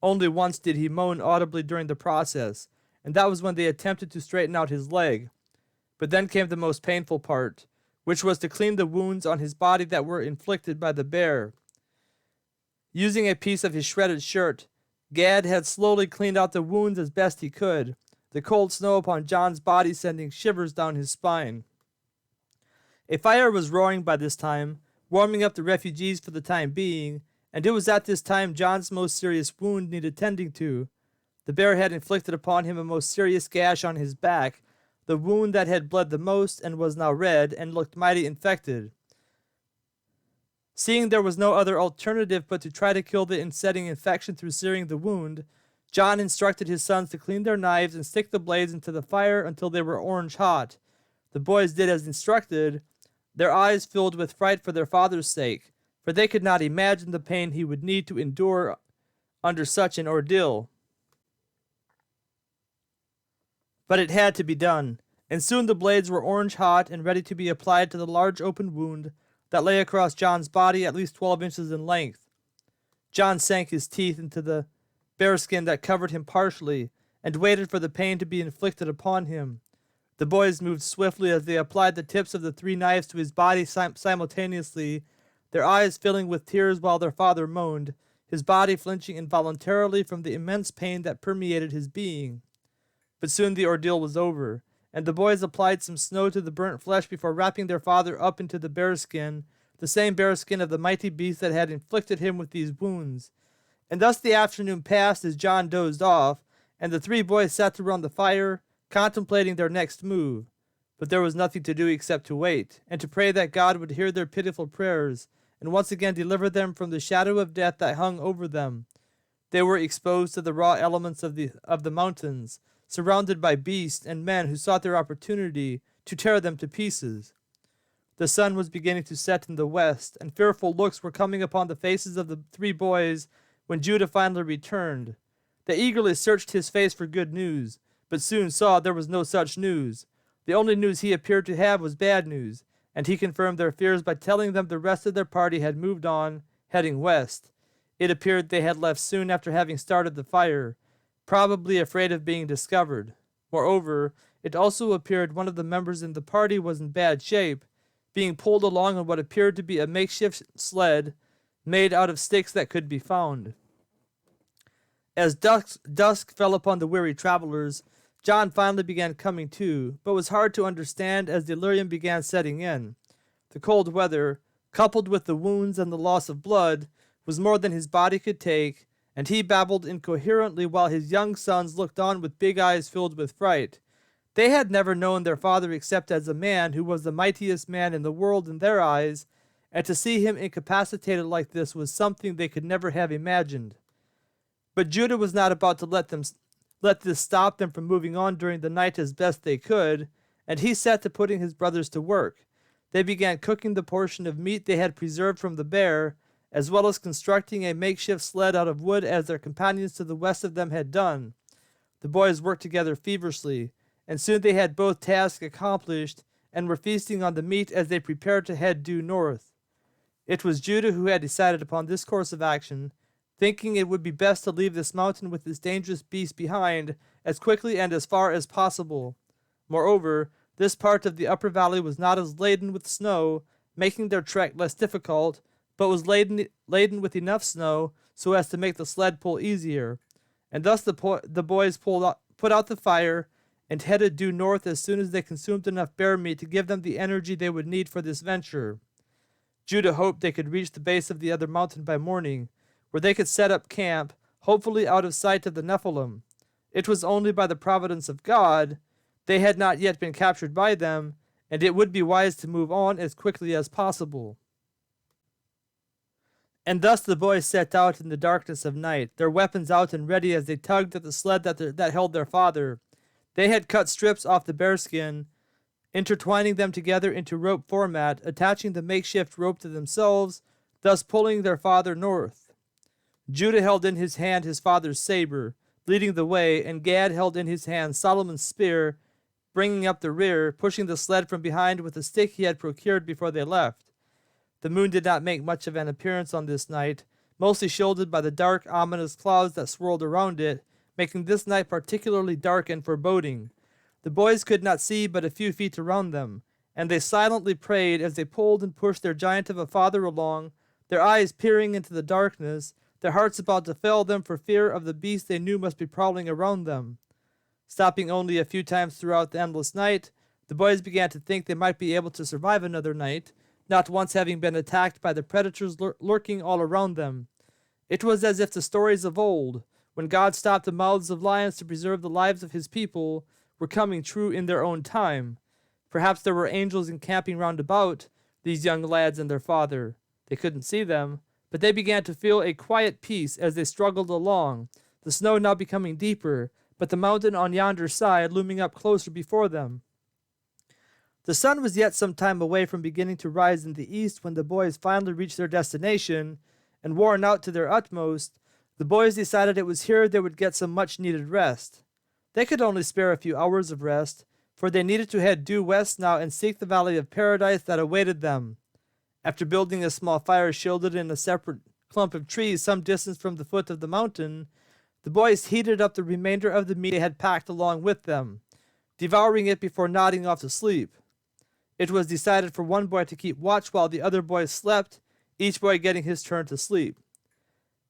Only once did he moan audibly during the process, and that was when they attempted to straighten out his leg. But then came the most painful part, which was to clean the wounds on his body that were inflicted by the bear. Using a piece of his shredded shirt, Gad had slowly cleaned out the wounds as best he could, the cold snow upon John's body sending shivers down his spine. A fire was roaring by this time, warming up the refugees for the time being, and it was at this time John's most serious wound needed tending to. The bear had inflicted upon him a most serious gash on his back, the wound that had bled the most and was now red and looked mighty infected. Seeing there was no other alternative but to try to kill the setting infection through searing the wound, John instructed his sons to clean their knives and stick the blades into the fire until they were orange hot. The boys did as instructed, their eyes filled with fright for their father's sake, for they could not imagine the pain he would need to endure under such an ordeal. But it had to be done, and soon the blades were orange hot and ready to be applied to the large open wound that lay across John's body at least 12 inches in length. John sank his teeth into the bearskin that covered him partially, and waited for the pain to be inflicted upon him. The boys moved swiftly as they applied the tips of the 3 knives to his body simultaneously, their eyes filling with tears while their father moaned, his body flinching involuntarily from the immense pain that permeated his being. But soon the ordeal was over, and the boys applied some snow to the burnt flesh before wrapping their father up into the bearskin, the same bearskin of the mighty beast that had inflicted him with these wounds. And thus the afternoon passed as John dozed off, and the 3 boys sat around the fire, contemplating their next move. But there was nothing to do except to wait, and to pray that God would hear their pitiful prayers, and once again deliver them from the shadow of death that hung over them. They were exposed to the raw elements of the mountains, surrounded by beasts and men who sought their opportunity to tear them to pieces. The sun was beginning to set in the west, and fearful looks were coming upon the faces of the 3 boys when Judah finally returned. They eagerly searched his face for good news, but soon saw there was no such news. The only news he appeared to have was bad news, and he confirmed their fears by telling them the rest of their party had moved on, heading west. It appeared they had left soon after having started the fire, probably afraid of being discovered. Moreover, it also appeared one of the members in the party was in bad shape, being pulled along on what appeared to be a makeshift sled made out of sticks that could be found. As dusk fell upon the weary travelers, John finally began coming to, but was hard to understand as delirium began setting in. The cold weather, coupled with the wounds and the loss of blood, was more than his body could take, and he babbled incoherently while his young sons looked on with big eyes filled with fright. They had never known their father except as a man who was the mightiest man in the world in their eyes, and to see him incapacitated like this was something they could never have imagined. But Judah was not about to let this stop them from moving on during the night as best they could, and he set to putting his brothers to work. They began cooking the portion of meat they had preserved from the bear, as well as constructing a makeshift sled out of wood as their companions to the west of them had done. The boys worked together feverishly, and soon they had both tasks accomplished and were feasting on the meat as they prepared to head due north. It was Judah who had decided upon this course of action, thinking it would be best to leave this mountain with this dangerous beast behind as quickly and as far as possible. Moreover, this part of the upper valley was not as laden with snow, making their trek less difficult, but was laden with enough snow so as to make the sled pull easier. And thus the boys put out the fire and headed due north as soon as they consumed enough bear meat to give them the energy they would need for this venture. Judah hoped they could reach the base of the other mountain by morning, where they could set up camp, hopefully out of sight of the Nephilim. It was only by the providence of God they had not yet been captured by them, and it would be wise to move on as quickly as possible. And thus the boys set out in the darkness of night, their weapons out and ready as they tugged at the sled that held their father. They had cut strips off the bearskin, intertwining them together into rope format, attaching the makeshift rope to themselves, thus pulling their father north. Judah held in his hand his father's saber, leading the way, and Gad held in his hand Solomon's spear, bringing up the rear, pushing the sled from behind with a stick he had procured before they left. The moon did not make much of an appearance on this night, mostly shielded by the dark, ominous clouds that swirled around it, making this night particularly dark and foreboding. The boys could not see but a few feet around them, and they silently prayed as they pulled and pushed their giant of a father along, their eyes peering into the darkness, their hearts about to fail them for fear of the beast they knew must be prowling around them. Stopping only a few times throughout the endless night, the boys began to think they might be able to survive another night, not once having been attacked by the predators lurking all around them. It was as if the stories of old, when God stopped the mouths of lions to preserve the lives of his people, were coming true in their own time. Perhaps there were angels encamping round about these young lads and their father. They couldn't see them, but they began to feel a quiet peace as they struggled along, the snow now becoming deeper, but the mountain on yonder side looming up closer before them. The sun was yet some time away from beginning to rise in the east when the boys finally reached their destination, and worn out to their utmost, the boys decided it was here they would get some much-needed rest. They could only spare a few hours of rest, for they needed to head due west now and seek the valley of paradise that awaited them. After building a small fire shielded in a separate clump of trees some distance from the foot of the mountain, the boys heated up the remainder of the meat they had packed along with them, devouring it before nodding off to sleep. It was decided for one boy to keep watch while the other boys slept, each boy getting his turn to sleep.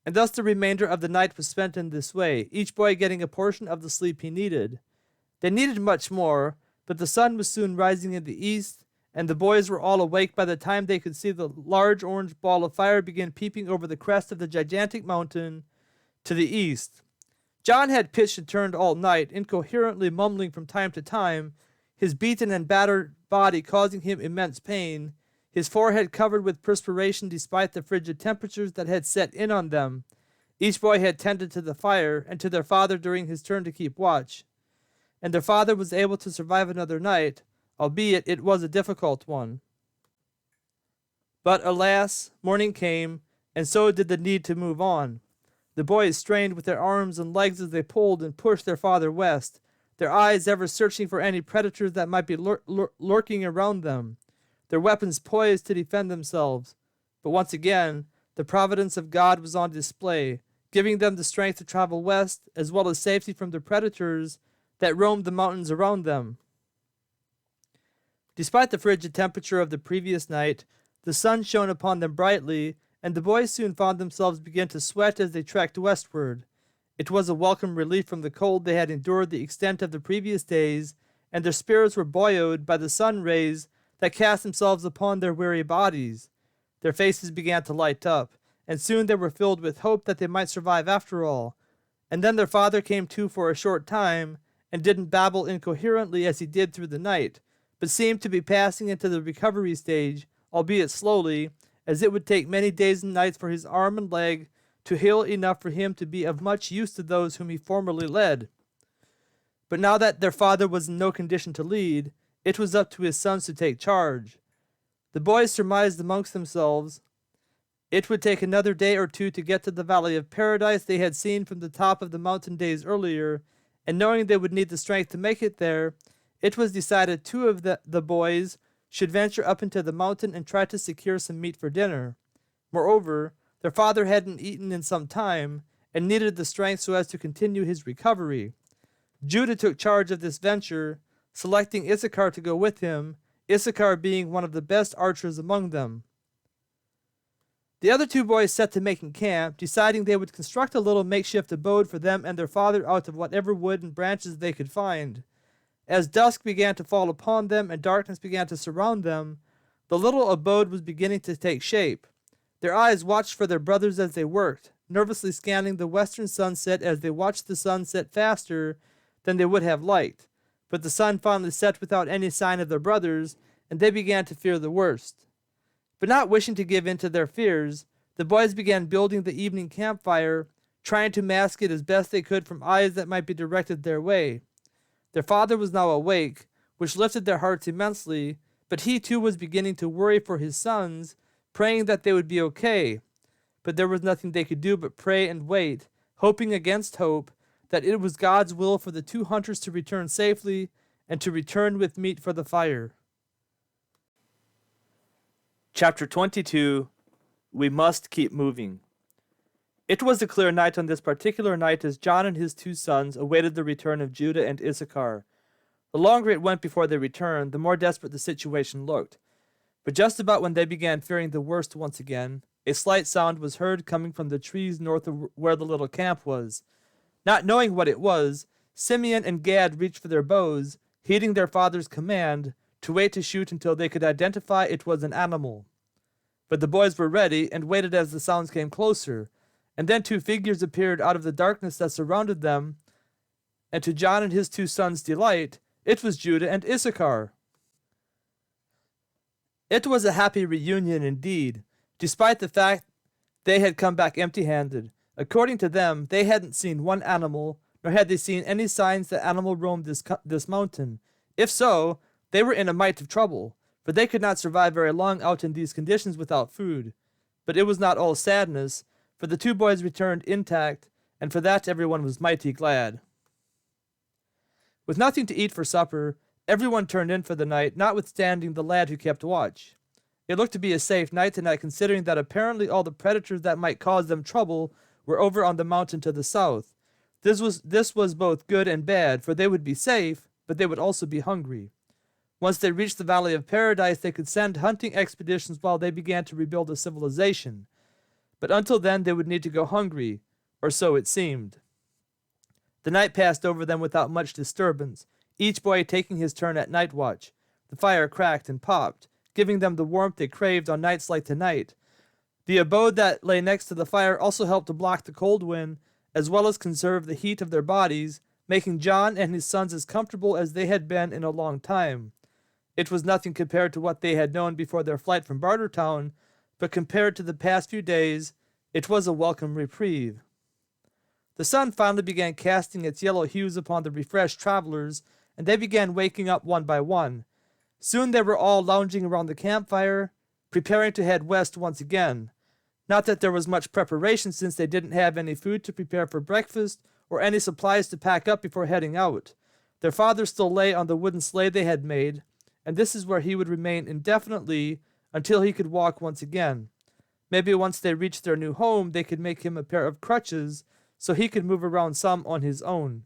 And thus the remainder of the night was spent in this way, each boy getting a portion of the sleep he needed. They needed much more, but the sun was soon rising in the east, and the boys were all awake by the time they could see the large orange ball of fire begin peeping over the crest of the gigantic mountain to the east. John had pitched and turned all night, incoherently mumbling from time to time, his beaten and battered body causing him immense pain, his forehead covered with perspiration despite the frigid temperatures that had set in on them. Each boy had tended to the fire and to their father during his turn to keep watch, and their father was able to survive another night, albeit it was a difficult one. But alas, morning came, and so did the need to move on. The boys strained with their arms and legs as they pulled and pushed their father west, their eyes ever searching for any predators that might be lurking around them, their weapons poised to defend themselves. But once again, the providence of God was on display, giving them the strength to travel west, as well as safety from the predators that roamed the mountains around them. Despite the frigid temperature of the previous night, the sun shone upon them brightly, and the boys soon found themselves begin to sweat as they trekked westward. It was a welcome relief from the cold they had endured the extent of the previous days, and their spirits were buoyed by the sun rays that cast themselves upon their weary bodies. Their faces began to light up, and soon they were filled with hope that they might survive after all. And then their father came to for a short time, and didn't babble incoherently as he did through the night, but seemed to be passing into the recovery stage, albeit slowly, as it would take many days and nights for his arm and leg to heal enough for him to be of much use to those whom he formerly led. But now that their father was in no condition to lead, it was up to his sons to take charge. The boys surmised amongst themselves it would take another day or two to get to the valley of paradise they had seen from the top of the mountain days earlier, and knowing they would need the strength to make it there, it was decided two of the boys should venture up into the mountain and try to secure some meat for dinner. Moreover, their father hadn't eaten in some time and needed the strength so as to continue his recovery. Judah took charge of this venture, selecting Issachar to go with him, Issachar being one of the best archers among them. The other two boys set to making camp, deciding they would construct a little makeshift abode for them and their father out of whatever wood and branches they could find. As dusk began to fall upon them and darkness began to surround them, the little abode was beginning to take shape. Their eyes watched for their brothers as they worked, nervously scanning the western sunset as they watched the sun set faster than they would have liked. But the sun finally set without any sign of their brothers, and they began to fear the worst. But not wishing to give in to their fears, the boys began building the evening campfire, trying to mask it as best they could from eyes that might be directed their way. Their father was now awake, which lifted their hearts immensely, but he too was beginning to worry for his sons, praying that they would be okay. But there was nothing they could do but pray and wait, hoping against hope that it was God's will for the two hunters to return safely and to return with meat for the fire. Chapter 22. We must keep moving. It was a clear night on this particular night as John and his two sons awaited the return of Judah and Issachar. The longer it went before they returned, the more desperate the situation looked. But just about when they began fearing the worst once again, a slight sound was heard coming from the trees north of where the little camp was. Not knowing what it was, Simeon and Gad reached for their bows, heeding their father's command to wait to shoot until they could identify it was an animal. But the boys were ready and waited as the sounds came closer, and then two figures appeared out of the darkness that surrounded them, and to John and his two sons' delight, it was Judah and Issachar. It was a happy reunion indeed, despite the fact they had come back empty-handed. According to them, they hadn't seen one animal, nor had they seen any signs that animal roamed this mountain. If so, they were in a mite of trouble, for they could not survive very long out in these conditions without food. But it was not all sadness, for the two boys returned intact, and for that everyone was mighty glad. With nothing to eat for supper, everyone turned in for the night, notwithstanding the lad who kept watch. It looked to be a safe night tonight, considering that apparently all the predators that might cause them trouble were over on the mountain to the south. This was both good and bad, for they would be safe, but they would also be hungry. Once they reached the Valley of Paradise, they could send hunting expeditions while they began to rebuild a civilization. But until then, they would need to go hungry, or so it seemed. The night passed over them without much disturbance, each boy taking his turn at night watch. The fire cracked and popped, giving them the warmth they craved on nights like tonight. The abode that lay next to the fire also helped to block the cold wind, as well as conserve the heat of their bodies, making John and his sons as comfortable as they had been in a long time. It was nothing compared to what they had known before their flight from Bartertown, but compared to the past few days, it was a welcome reprieve. The sun finally began casting its yellow hues upon the refreshed travelers, and they began waking up one by one. Soon they were all lounging around the campfire, preparing to head west once again. Not that there was much preparation, since they didn't have any food to prepare for breakfast or any supplies to pack up before heading out. Their father still lay on the wooden sleigh they had made, and this is where he would remain indefinitely until he could walk once again. Maybe once they reached their new home, they could make him a pair of crutches so he could move around some on his own.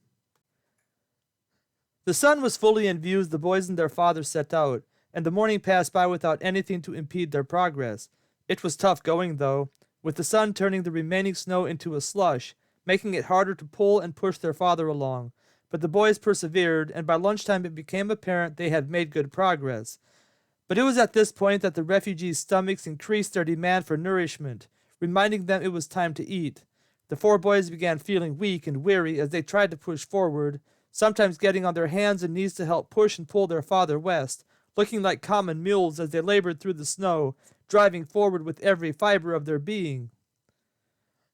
The sun was fully in view as the boys and their father set out, and the morning passed by without anything to impede their progress. It was tough going, though, with the sun turning the remaining snow into a slush, making it harder to pull and push their father along. But the boys persevered, and by lunchtime it became apparent they had made good progress. But it was at this point that the refugees' stomachs increased their demand for nourishment, reminding them it was time to eat. The four boys began feeling weak and weary as they tried to push forward, sometimes getting on their hands and knees to help push and pull their father west, looking like common mules as they labored through the snow, driving forward with every fiber of their being.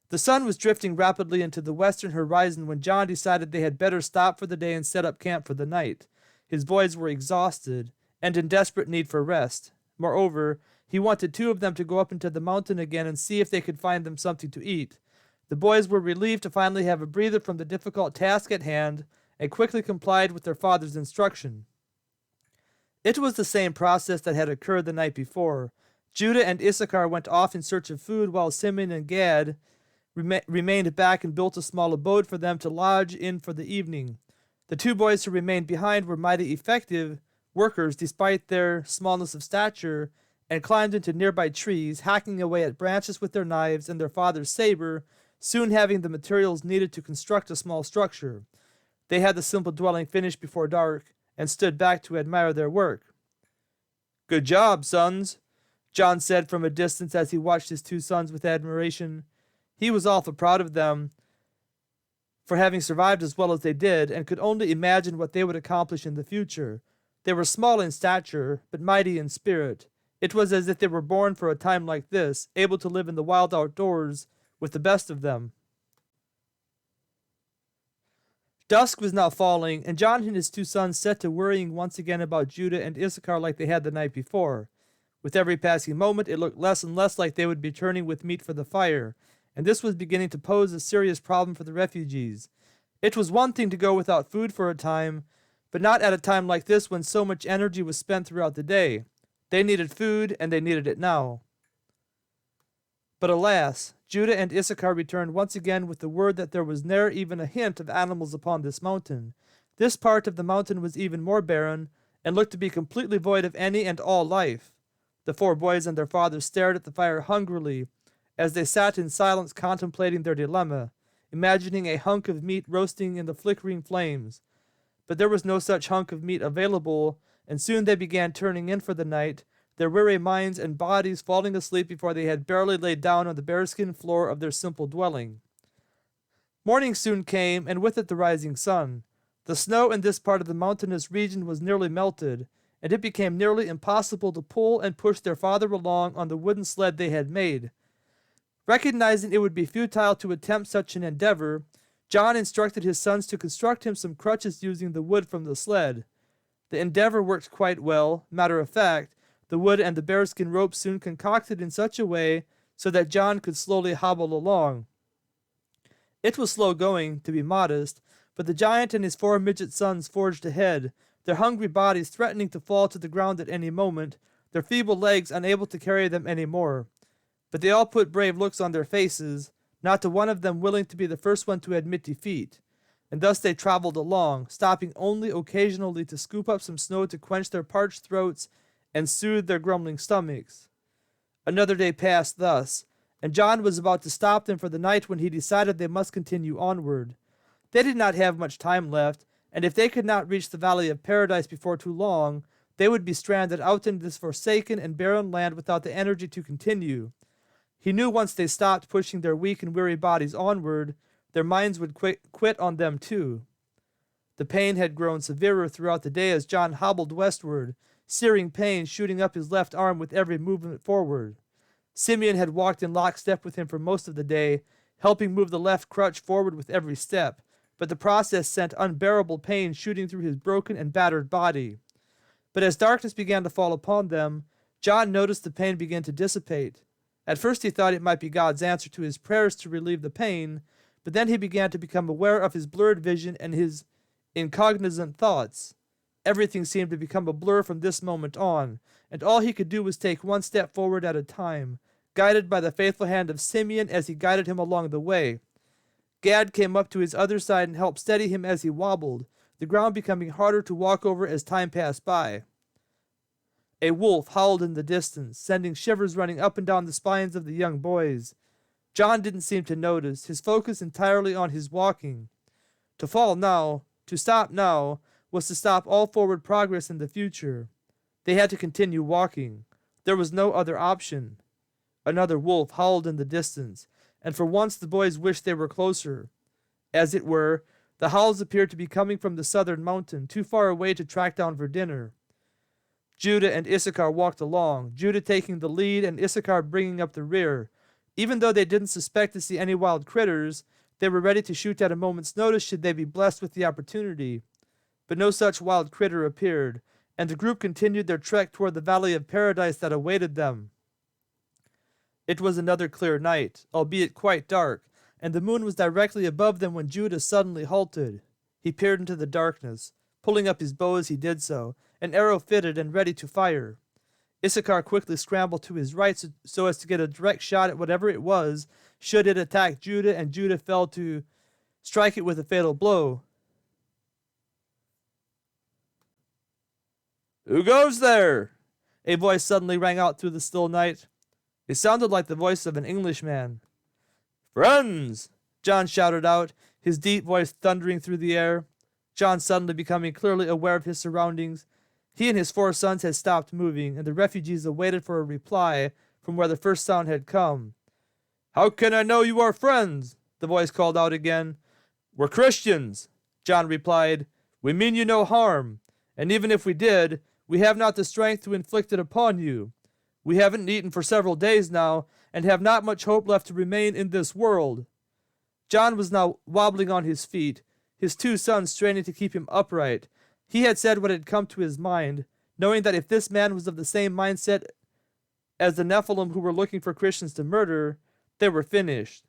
The sun was drifting rapidly into the western horizon when John decided they had better stop for the day and set up camp for the night. His boys were exhausted and in desperate need for rest. Moreover, he wanted two of them to go up into the mountain again and see if they could find them something to eat. The boys were relieved to finally have a breather from the difficult task at hand, and quickly complied with their father's instruction. It was the same process that had occurred the night before. Judah and Issachar went off in search of food, while Simeon and Gad remained back and built a small abode for them to lodge in for the evening. The two boys who remained behind were mighty effective workers despite their smallness of stature, and climbed into nearby trees, hacking away at branches with their knives and their father's saber, soon having the materials needed to construct a small structure. They had the simple dwelling finished before dark, and stood back to admire their work. "Good job, sons," John said from a distance as he watched his two sons with admiration. He was awful proud of them for having survived as well as they did, and could only imagine what they would accomplish in the future. They were small in stature, but mighty in spirit. It was as if they were born for a time like this, able to live in the wild outdoors with the best of them. Dusk was now falling, and John and his two sons set to worrying once again about Judah and Issachar like they had the night before. With every passing moment, it looked less and less like they would be turning with meat for the fire, and this was beginning to pose a serious problem for the refugees. It was one thing to go without food for a time, but not at a time like this when so much energy was spent throughout the day. They needed food, and they needed it now. But alas, Judah and Issachar returned once again with the word that there was ne'er even a hint of animals upon this mountain. This part of the mountain was even more barren, and looked to be completely void of any and all life. The four boys and their father stared at the fire hungrily, as they sat in silence contemplating their dilemma, imagining a hunk of meat roasting in the flickering flames. But there was no such hunk of meat available, and soon they began turning in for the night, their weary minds and bodies falling asleep before they had barely laid down on the bearskin floor of their simple dwelling. Morning soon came, and with it the rising sun. The snow in this part of the mountainous region was nearly melted, and it became nearly impossible to pull and push their father along on the wooden sled they had made. Recognizing it would be futile to attempt such an endeavor, John instructed his sons to construct him some crutches using the wood from the sled. The endeavor worked quite well. Matter of fact, the wood and the bearskin rope soon concocted in such a way so that John could slowly hobble along. It was slow going, to be modest, but the giant and his four midget sons forged ahead, their hungry bodies threatening to fall to the ground at any moment, their feeble legs unable to carry them any more. But they all put brave looks on their faces, not a one of them willing to be the first one to admit defeat, and thus they traveled along, stopping only occasionally to scoop up some snow to quench their parched throats and soothe their grumbling stomachs. Another day passed thus, and John was about to stop them for the night when he decided they must continue onward. They did not have much time left, and if they could not reach the Valley of Paradise before too long, they would be stranded out in this forsaken and barren land without the energy to continue. He knew once they stopped pushing their weak and weary bodies onward, their minds would quit on them too. The pain had grown severer throughout the day as John hobbled westward, searing pain shooting up his left arm with every movement forward. Simeon had walked in lockstep with him for most of the day, helping move the left crutch forward with every step, but the process sent unbearable pain shooting through his broken and battered body. But as darkness began to fall upon them, John noticed the pain begin to dissipate. At first he thought it might be God's answer to his prayers to relieve the pain, but then he began to become aware of his blurred vision and his incognizant thoughts. Everything seemed to become a blur from this moment on, and all he could do was take one step forward at a time, guided by the faithful hand of Simeon as he guided him along the way. Gad came up to his other side and helped steady him as he wobbled, the ground becoming harder to walk over as time passed by. A wolf howled in the distance, sending shivers running up and down the spines of the young boys. John didn't seem to notice, his focus entirely on his walking. To fall now, to stop now, was to stop all forward progress in the future. They had to continue walking. There was no other option. Another wolf howled in the distance, and for once the boys wished they were closer. As it were, the howls appeared to be coming from the southern mountain, too far away to track down for dinner. Judah and Issachar walked along, Judah taking the lead and Issachar bringing up the rear. Even though they didn't suspect to see any wild critters, they were ready to shoot at a moment's notice should they be blessed with the opportunity. But no such wild critter appeared, and the group continued their trek toward the Valley of Paradise that awaited them. It was another clear night, albeit quite dark, and the moon was directly above them when Judah suddenly halted. He peered into the darkness, pulling up his bow as he did so, an arrow fitted and ready to fire. Issachar quickly scrambled to his right so as to get a direct shot at whatever it was, should it attack Judah and Judah fell to strike it with a fatal blow. "Who goes there?" a voice suddenly rang out through the still night. It sounded like the voice of an Englishman. "Friends!" John shouted out, his deep voice thundering through the air. John suddenly becoming clearly aware of his surroundings. He and his 4 sons had stopped moving, and the refugees awaited for a reply from where the first sound had come. "How can I know you are friends?" the voice called out again. "We're Christians," John replied. "We mean you no harm, and even if we did, we have not the strength to inflict it upon you. We haven't eaten for several days now, and have not much hope left to remain in this world." John was now wobbling on his feet, his 2 sons straining to keep him upright. He had said what had come to his mind, knowing that if this man was of the same mindset as the Nephilim who were looking for Christians to murder, they were finished.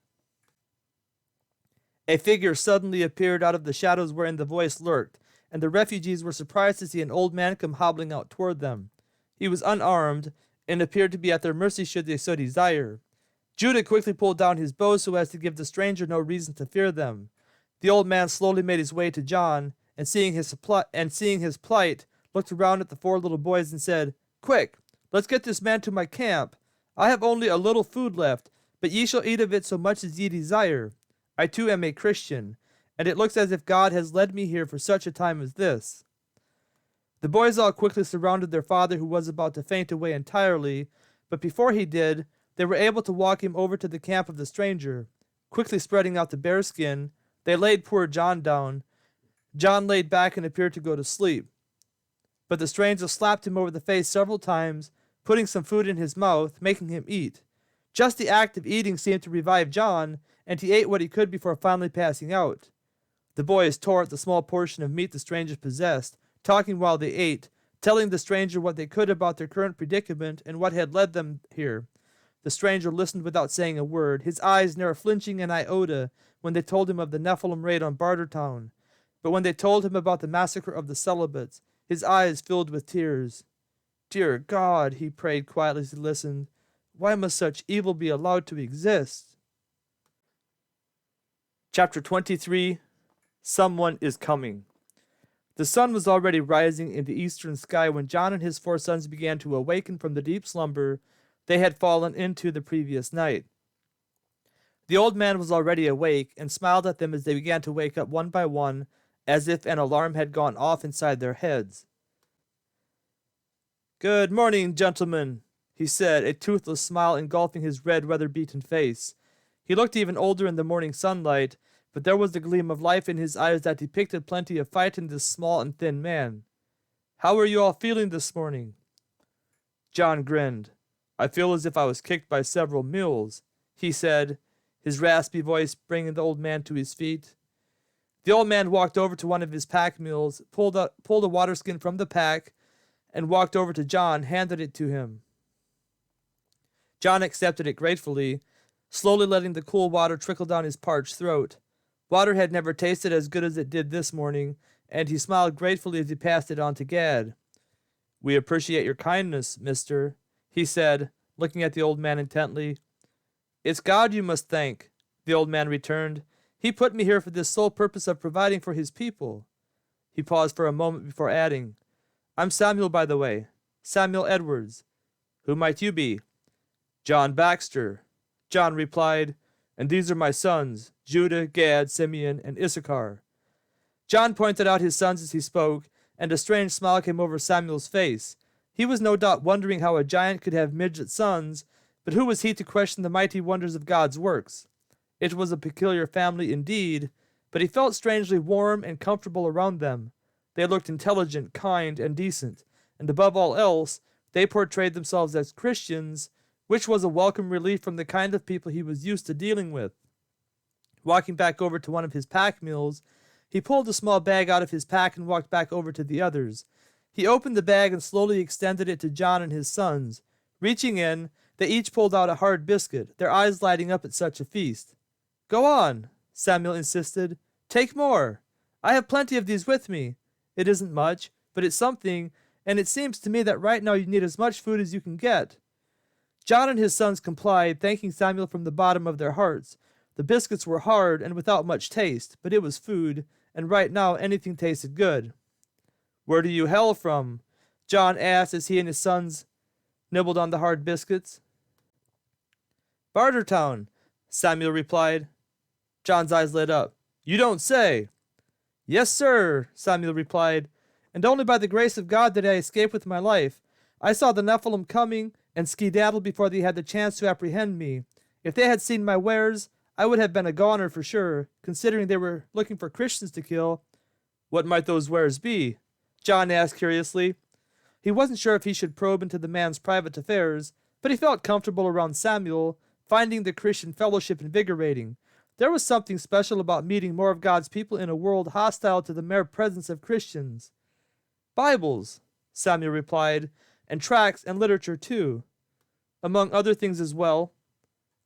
A figure suddenly appeared out of the shadows wherein the voice lurked, and the refugees were surprised to see an old man come hobbling out toward them. He was unarmed, and appeared to be at their mercy should they so desire. Judah quickly pulled down his bow so as to give the stranger no reason to fear them. The old man slowly made his way to John, and seeing his plight, looked around at the 4 little boys and said, "Quick, let's get this man to my camp. I have only a little food left, but ye shall eat of it so much as ye desire. I too am a Christian, and it looks as if God has led me here for such a time as this." The boys all quickly surrounded their father, who was about to faint away entirely, but before he did, they were able to walk him over to the camp of the stranger. Quickly spreading out the bearskin, they laid poor John down. John laid back and appeared to go to sleep. But the stranger slapped him over the face several times, putting some food in his mouth, making him eat. Just the act of eating seemed to revive John, and he ate what he could before finally passing out. The boys tore at the small portion of meat the stranger possessed, talking while they ate, telling the stranger what they could about their current predicament and what had led them here. The stranger listened without saying a word, his eyes never flinching an iota when they told him of the Nephilim raid on Bartertown. But when they told him about the massacre of the Celibates, his eyes filled with tears. "Dear God," he prayed quietly as he listened, "why must such evil be allowed to exist?" Chapter 23. Someone is coming. The sun was already rising in the eastern sky when John and his 4 sons began to awaken from the deep slumber they had fallen into the previous night. The old man was already awake and smiled at them as they began to wake up one by one, as if an alarm had gone off inside their heads. "Good morning, gentlemen," he said, a toothless smile engulfing his red, weather-beaten face. He looked even older in the morning sunlight, but there was the gleam of life in his eyes that depicted plenty of fight in this small and thin man. "How are you all feeling this morning?" John grinned. "I feel as if I was kicked by several mules," he said, his raspy voice bringing the old man to his feet. The old man walked over to one of his pack mules, pulled a waterskin from the pack, and walked over to John, handed it to him. John accepted it gratefully, slowly letting the cool water trickle down his parched throat. Water had never tasted as good as it did this morning, and he smiled gratefully as he passed it on to Gad. "We appreciate your kindness, mister," he said, looking at the old man intently. "It's God you must thank," the old man returned. "He put me here for this sole purpose of providing for his people." He paused for a moment before adding, "I'm Samuel, by the way. Samuel Edwards. Who might you be?" "John Baxter," John replied, "and these are my sons, Judah, Gad, Simeon, and Issachar." John pointed out his sons as he spoke, and a strange smile came over Samuel's face. He was no doubt wondering how a giant could have midget sons, but who was he to question the mighty wonders of God's works? It was a peculiar family indeed, but he felt strangely warm and comfortable around them. They looked intelligent, kind, and decent, and above all else, they portrayed themselves as Christians, which was a welcome relief from the kind of people he was used to dealing with. Walking back over to one of his pack mules, he pulled a small bag out of his pack and walked back over to the others. He opened the bag and slowly extended it to John and his sons. Reaching in, they each pulled out a hard biscuit, their eyes lighting up at such a feast. "Go on," Samuel insisted. "Take more. I have plenty of these with me. It isn't much, but it's something, and it seems to me that right now you need as much food as you can get." John and his sons complied, thanking Samuel from the bottom of their hearts. The biscuits were hard and without much taste, but it was food, and right now anything tasted good. "Where do you hail from?" John asked as he and his sons nibbled on the hard biscuits. "Bartertown," Samuel replied. John's eyes lit up. "You don't say!" "Yes, sir," Samuel replied, "and only by the grace of God did I escape with my life. I saw the Nephilim coming and skedaddled before they had the chance to apprehend me. If they had seen my wares, I would have been a goner for sure, considering they were looking for Christians to kill." "What might those wares be?" John asked curiously. He wasn't sure if he should probe into the man's private affairs, but he felt comfortable around Samuel, finding the Christian fellowship invigorating. There was something special about meeting more of God's people in a world hostile to the mere presence of Christians. "Bibles," Samuel replied, "and tracts and literature too, among other things as well.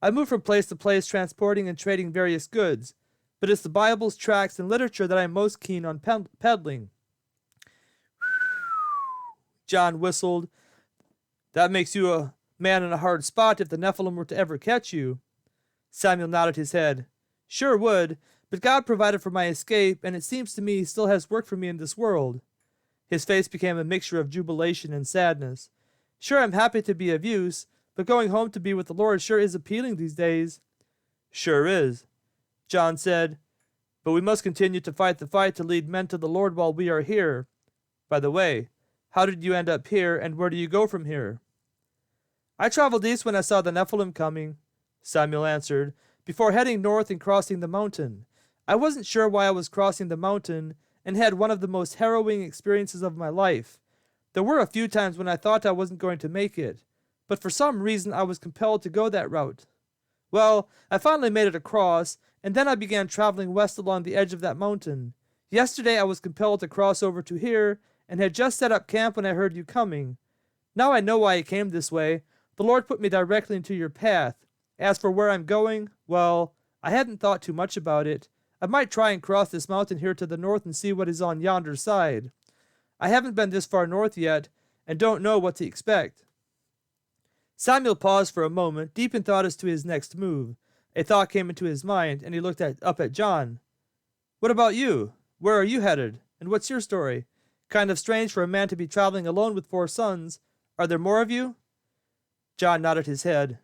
I move from place to place transporting and trading various goods, but it's the Bibles, tracts, and literature that I'm most keen on peddling." John whistled. "That makes you a man in a hard spot if the Nephilim were to ever catch you." Samuel nodded his head. "Sure would, but God provided for my escape, and it seems to me He still has work for me in this world." His face became a mixture of jubilation and sadness. "Sure, I'm happy to be of use, but going home to be with the Lord sure is appealing these days." "Sure is," John said, "but we must continue to fight the fight to lead men to the Lord while we are here. By the way, how did you end up here, and where do you go from here?" "I traveled east when I saw the Nephilim coming," Samuel answered, "before heading north and crossing the mountain. I wasn't sure why I was crossing the mountain, and had one of the most harrowing experiences of my life. There were a few times when I thought I wasn't going to make it, but for some reason I was compelled to go that route. Well, I finally made it across, and then I began traveling west along the edge of that mountain. Yesterday I was compelled to cross over to here, and had just set up camp when I heard you coming. Now I know why I came this way. The Lord put me directly into your path. As for where I'm going, well, I hadn't thought too much about it. I might try and cross this mountain here to the north and see what is on yonder side. I haven't been this far north yet, and don't know what to expect." Samuel paused for a moment, deep in thought as to his next move. A thought came into his mind, and he looked up at John. "What about you? Where are you headed? And what's your story? Kind of strange for a man to be traveling alone with 4 sons. Are there more of you?" John nodded his head.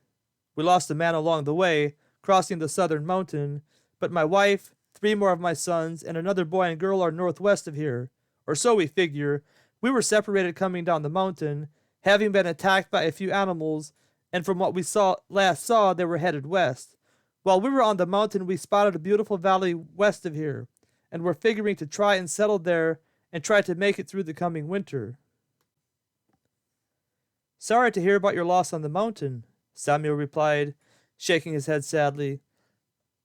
"We lost a man along the way, crossing the southern mountain, but my wife, 3 more of my sons, and another boy and girl are northwest of here, or so we figure. We were separated coming down the mountain, having been attacked by a few animals, and from what we last saw, they were headed west. While we were on the mountain, we spotted a beautiful valley west of here, and we're figuring to try and settle there and try to make it through the coming winter." "Sorry to hear about your loss on the mountain," Samuel replied, shaking his head sadly.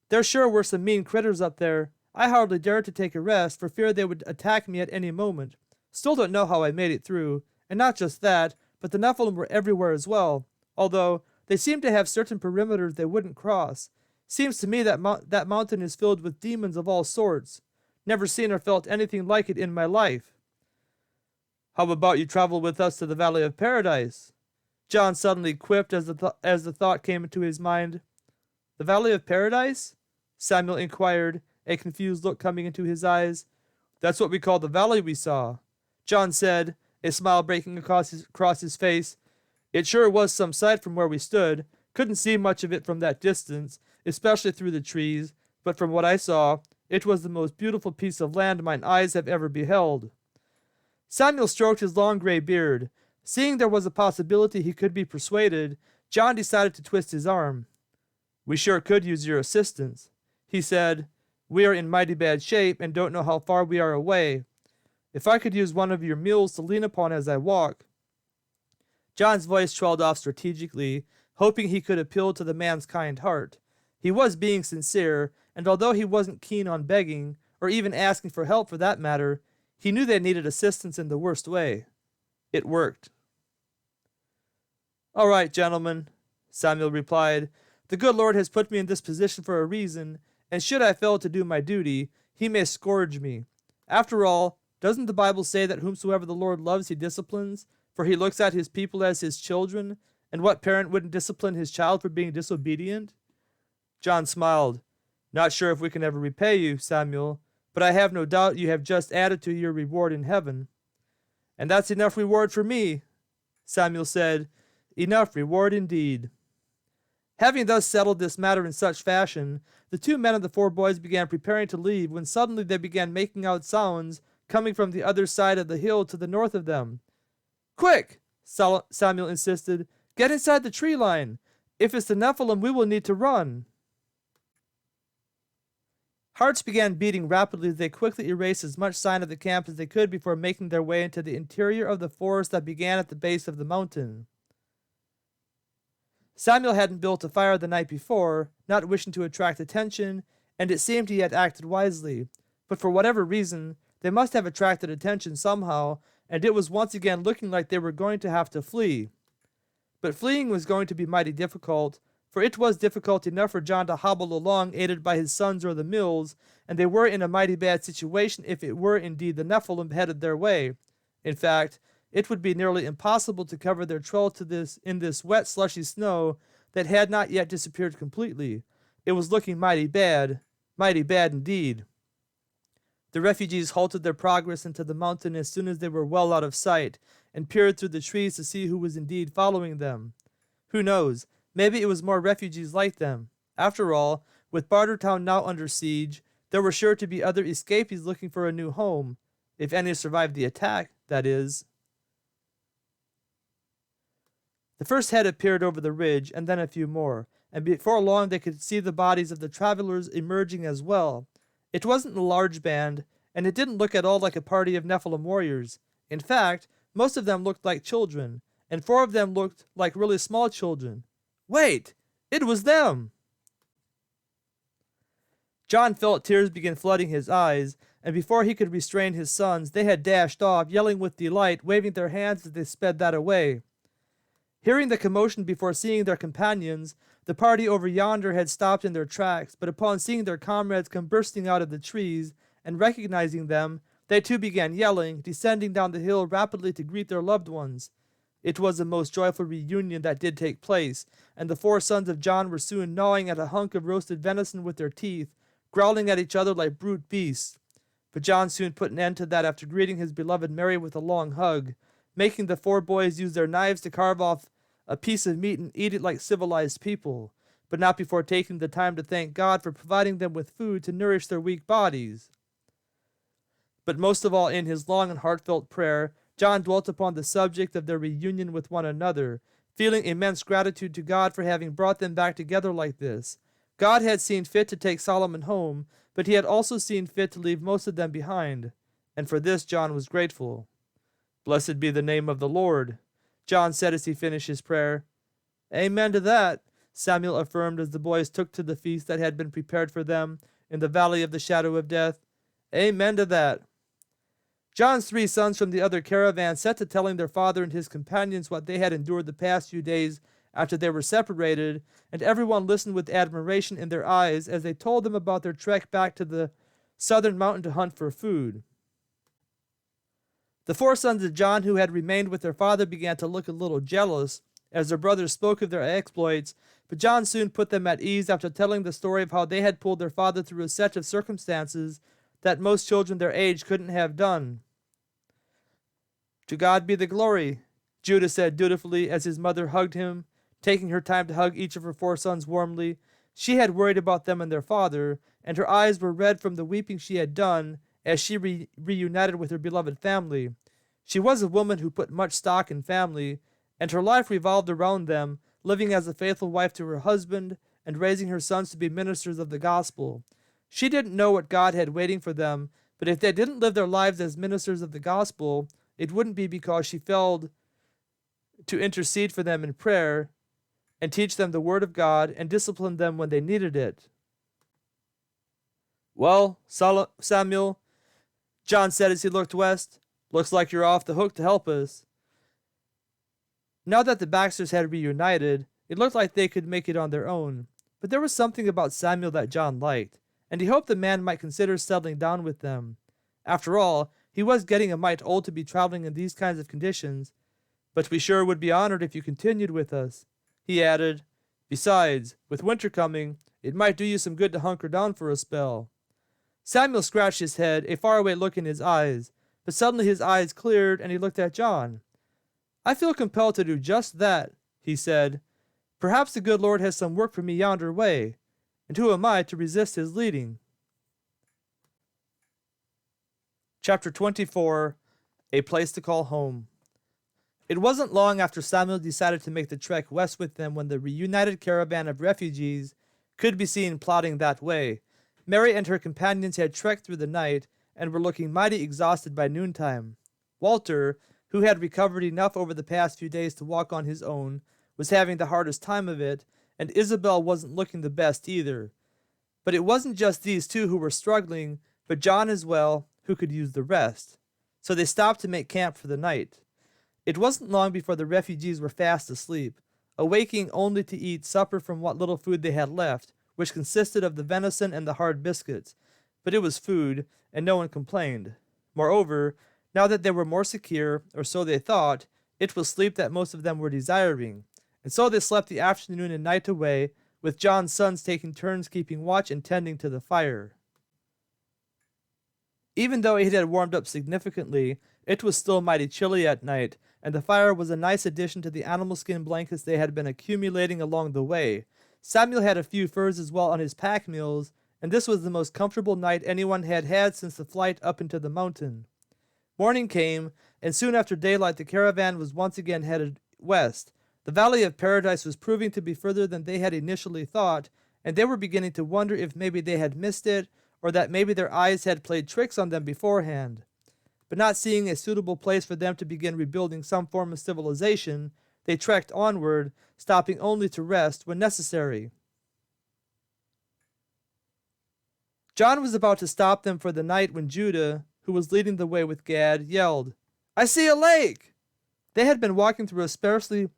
"There sure were some mean critters up there. I hardly dared to take a rest for fear they would attack me at any moment. Still don't know how I made it through, and not just that, but the Nephilim were everywhere as well, although they seem to have certain perimeters they wouldn't cross. Seems to me that that mountain is filled with demons of all sorts. Never seen or felt anything like it in my life." "How about you travel with us to the Valley of Paradise?" John suddenly quipped as the thought came into his mind. "The Valley of Paradise?" Samuel inquired, a confused look coming into his eyes. "That's what we call the valley we saw," John said, a smile breaking across his face. "It sure was some sight from where we stood. Couldn't see much of it from that distance, especially through the trees, but from what I saw, it was the most beautiful piece of land mine eyes have ever beheld." Samuel stroked his long gray beard. Seeing there was a possibility he could be persuaded, John decided to twist his arm. "We sure could use your assistance," he said. "We are in mighty bad shape and don't know how far we are away. If I could use one of your mules to lean upon as I walk." John's voice trailed off strategically, hoping he could appeal to the man's kind heart. He was being sincere, and although he wasn't keen on begging, or even asking for help for that matter, he knew they needed assistance in the worst way. It worked. "All right, gentlemen," Samuel replied. "The good Lord has put me in this position for a reason, and should I fail to do my duty, He may scourge me. After all, doesn't the Bible say that whomsoever the Lord loves he disciplines, for he looks at his people as his children, and what parent wouldn't discipline his child for being disobedient? John smiled. Not sure if we can ever repay you, Samuel, but I have no doubt you have just added to your reward in heaven. And that's enough reward for me, Samuel said. Enough reward indeed. Having thus settled this matter in such fashion, the 2 men and the 4 boys began preparing to leave when suddenly they began making out sounds coming from the other side of the hill to the north of them. Quick, Samuel insisted. Get inside the tree line. If it's the Nephilim, we will need to run. Hearts began beating rapidly as they quickly erased as much sign of the camp as they could before making their way into the interior of the forest that began at the base of the mountain. Samuel hadn't built a fire the night before, not wishing to attract attention, and it seemed he had acted wisely. But for whatever reason, they must have attracted attention somehow, and it was once again looking like they were going to have to flee. But fleeing was going to be mighty difficult, for it was difficult enough for John to hobble along aided by his sons or the mills, and they were in a mighty bad situation if it were indeed the Nephilim headed their way. In fact, it would be nearly impossible to cover their trail in this wet, slushy snow that had not yet disappeared completely. It was looking mighty bad indeed. The refugees halted their progress into the mountain as soon as they were well out of sight, and peered through the trees to see who was indeed following them. Who knows? Maybe it was more refugees like them. After all, with Bartertown now under siege, there were sure to be other escapees looking for a new home, if any survived the attack, that is. The first head appeared over the ridge, and then a few more, and before long they could see the bodies of the travelers emerging as well. It wasn't a large band, and it didn't look at all like a party of Nephilim warriors. In fact, most of them looked like children, and 4 of them looked like really small children. Wait! It was them! John felt tears begin flooding his eyes, and before he could restrain his sons, they had dashed off, yelling with delight, waving their hands as they sped that away. Hearing the commotion before seeing their companions, the party over yonder had stopped in their tracks, but upon seeing their comrades come bursting out of the trees, and recognizing them, they too began yelling, descending down the hill rapidly to greet their loved ones. It was a most joyful reunion that did take place, and the 4 sons of John were soon gnawing at a hunk of roasted venison with their teeth, growling at each other like brute beasts. But John soon put an end to that after greeting his beloved Mary with a long hug, making the 4 boys use their knives to carve off a piece of meat and eat it like civilized people, but not before taking the time to thank God for providing them with food to nourish their weak bodies. But most of all in his long and heartfelt prayer, John dwelt upon the subject of their reunion with one another, feeling immense gratitude to God for having brought them back together like this. God had seen fit to take Solomon home, but he had also seen fit to leave most of them behind, and for this John was grateful. Blessed be the name of the Lord, John said as he finished his prayer. Amen to that, Samuel affirmed as the boys took to the feast that had been prepared for them in the valley of the shadow of death. Amen to that. John's 3 sons from the other caravan set to telling their father and his companions what they had endured the past few days after they were separated, and everyone listened with admiration in their eyes as they told them about their trek back to the southern mountain to hunt for food. The 4 sons of John who had remained with their father began to look a little jealous as their brothers spoke of their exploits, but John soon put them at ease after telling the story of how they had pulled their father through a set of circumstances that most children their age couldn't have done. To God be the glory, Judah said dutifully as his mother hugged him, taking her time to hug each of her 4 sons warmly. She had worried about them and their father, and her eyes were red from the weeping she had done as she reunited with her beloved family. She was a woman who put much stock in family, and her life revolved around them, living as a faithful wife to her husband and raising her sons to be ministers of the gospel. She didn't know what God had waiting for them, but if they didn't live their lives as ministers of the gospel, it wouldn't be because she failed to intercede for them in prayer and teach them the word of God and discipline them when they needed it. Well, Samuel, John said as he looked west, looks like you're off the hook to help us. Now that the Baxters had reunited, it looked like they could make it on their own, but there was something about Samuel that John liked, and he hoped the man might consider settling down with them. After all, he was getting a mite old to be traveling in these kinds of conditions. "But we sure would be honored if you continued with us," he added. "Besides, with winter coming, it might do you some good to hunker down for a spell." Samuel scratched his head, a faraway look in his eyes, but suddenly his eyes cleared and he looked at John. "I feel compelled to do just that," he said. "Perhaps the good Lord has some work for me yonder way, and who am I to resist his leading?" Chapter 24, A Place to Call Home. It wasn't long after Samuel decided to make the trek west with them when the reunited caravan of refugees could be seen plodding that way. Mary and her companions had trekked through the night and were looking mighty exhausted by noontime. Walter, who had recovered enough over the past few days to walk on his own, was having the hardest time of it, and Isabel wasn't looking the best either. But it wasn't just these two who were struggling, but John as well, who could use the rest. So they stopped to make camp for the night. It wasn't long before the refugees were fast asleep, awaking only to eat supper from what little food they had left, which consisted of the venison and the hard biscuits. But it was food, and no one complained. Moreover, now that they were more secure, or so they thought, it was sleep that most of them were desiring. And so they slept the afternoon and night away, with John's sons taking turns keeping watch and tending to the fire. Even though it had warmed up significantly, it was still mighty chilly at night, and the fire was a nice addition to the animal skin blankets they had been accumulating along the way. Samuel had a few furs as well on his pack mules, and this was the most comfortable night anyone had had since the flight up into the mountain. Morning came, and soon after daylight the caravan was once again headed west. The Valley of Paradise was proving to be further than they had initially thought, and they were beginning to wonder if maybe they had missed it, or that maybe their eyes had played tricks on them beforehand. But not seeing a suitable place for them to begin rebuilding some form of civilization, they trekked onward, stopping only to rest when necessary. John was about to stop them for the night when Judah, who was leading the way with Gad, yelled, "I see a lake!" They had been walking through a sparsely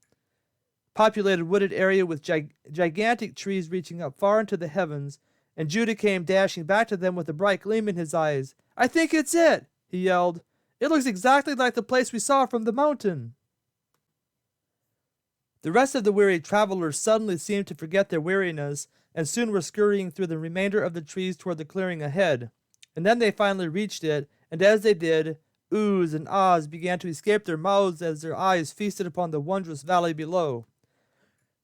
populated wooded area with gigantic trees reaching up far into the heavens, and Judah came dashing back to them with a bright gleam in his eyes. "I think it's it!" he yelled. "It looks exactly like the place we saw from the mountain." The rest of the weary travelers suddenly seemed to forget their weariness, and soon were scurrying through the remainder of the trees toward the clearing ahead. And then they finally reached it, and as they did, oohs and ahs began to escape their mouths as their eyes feasted upon the wondrous valley below.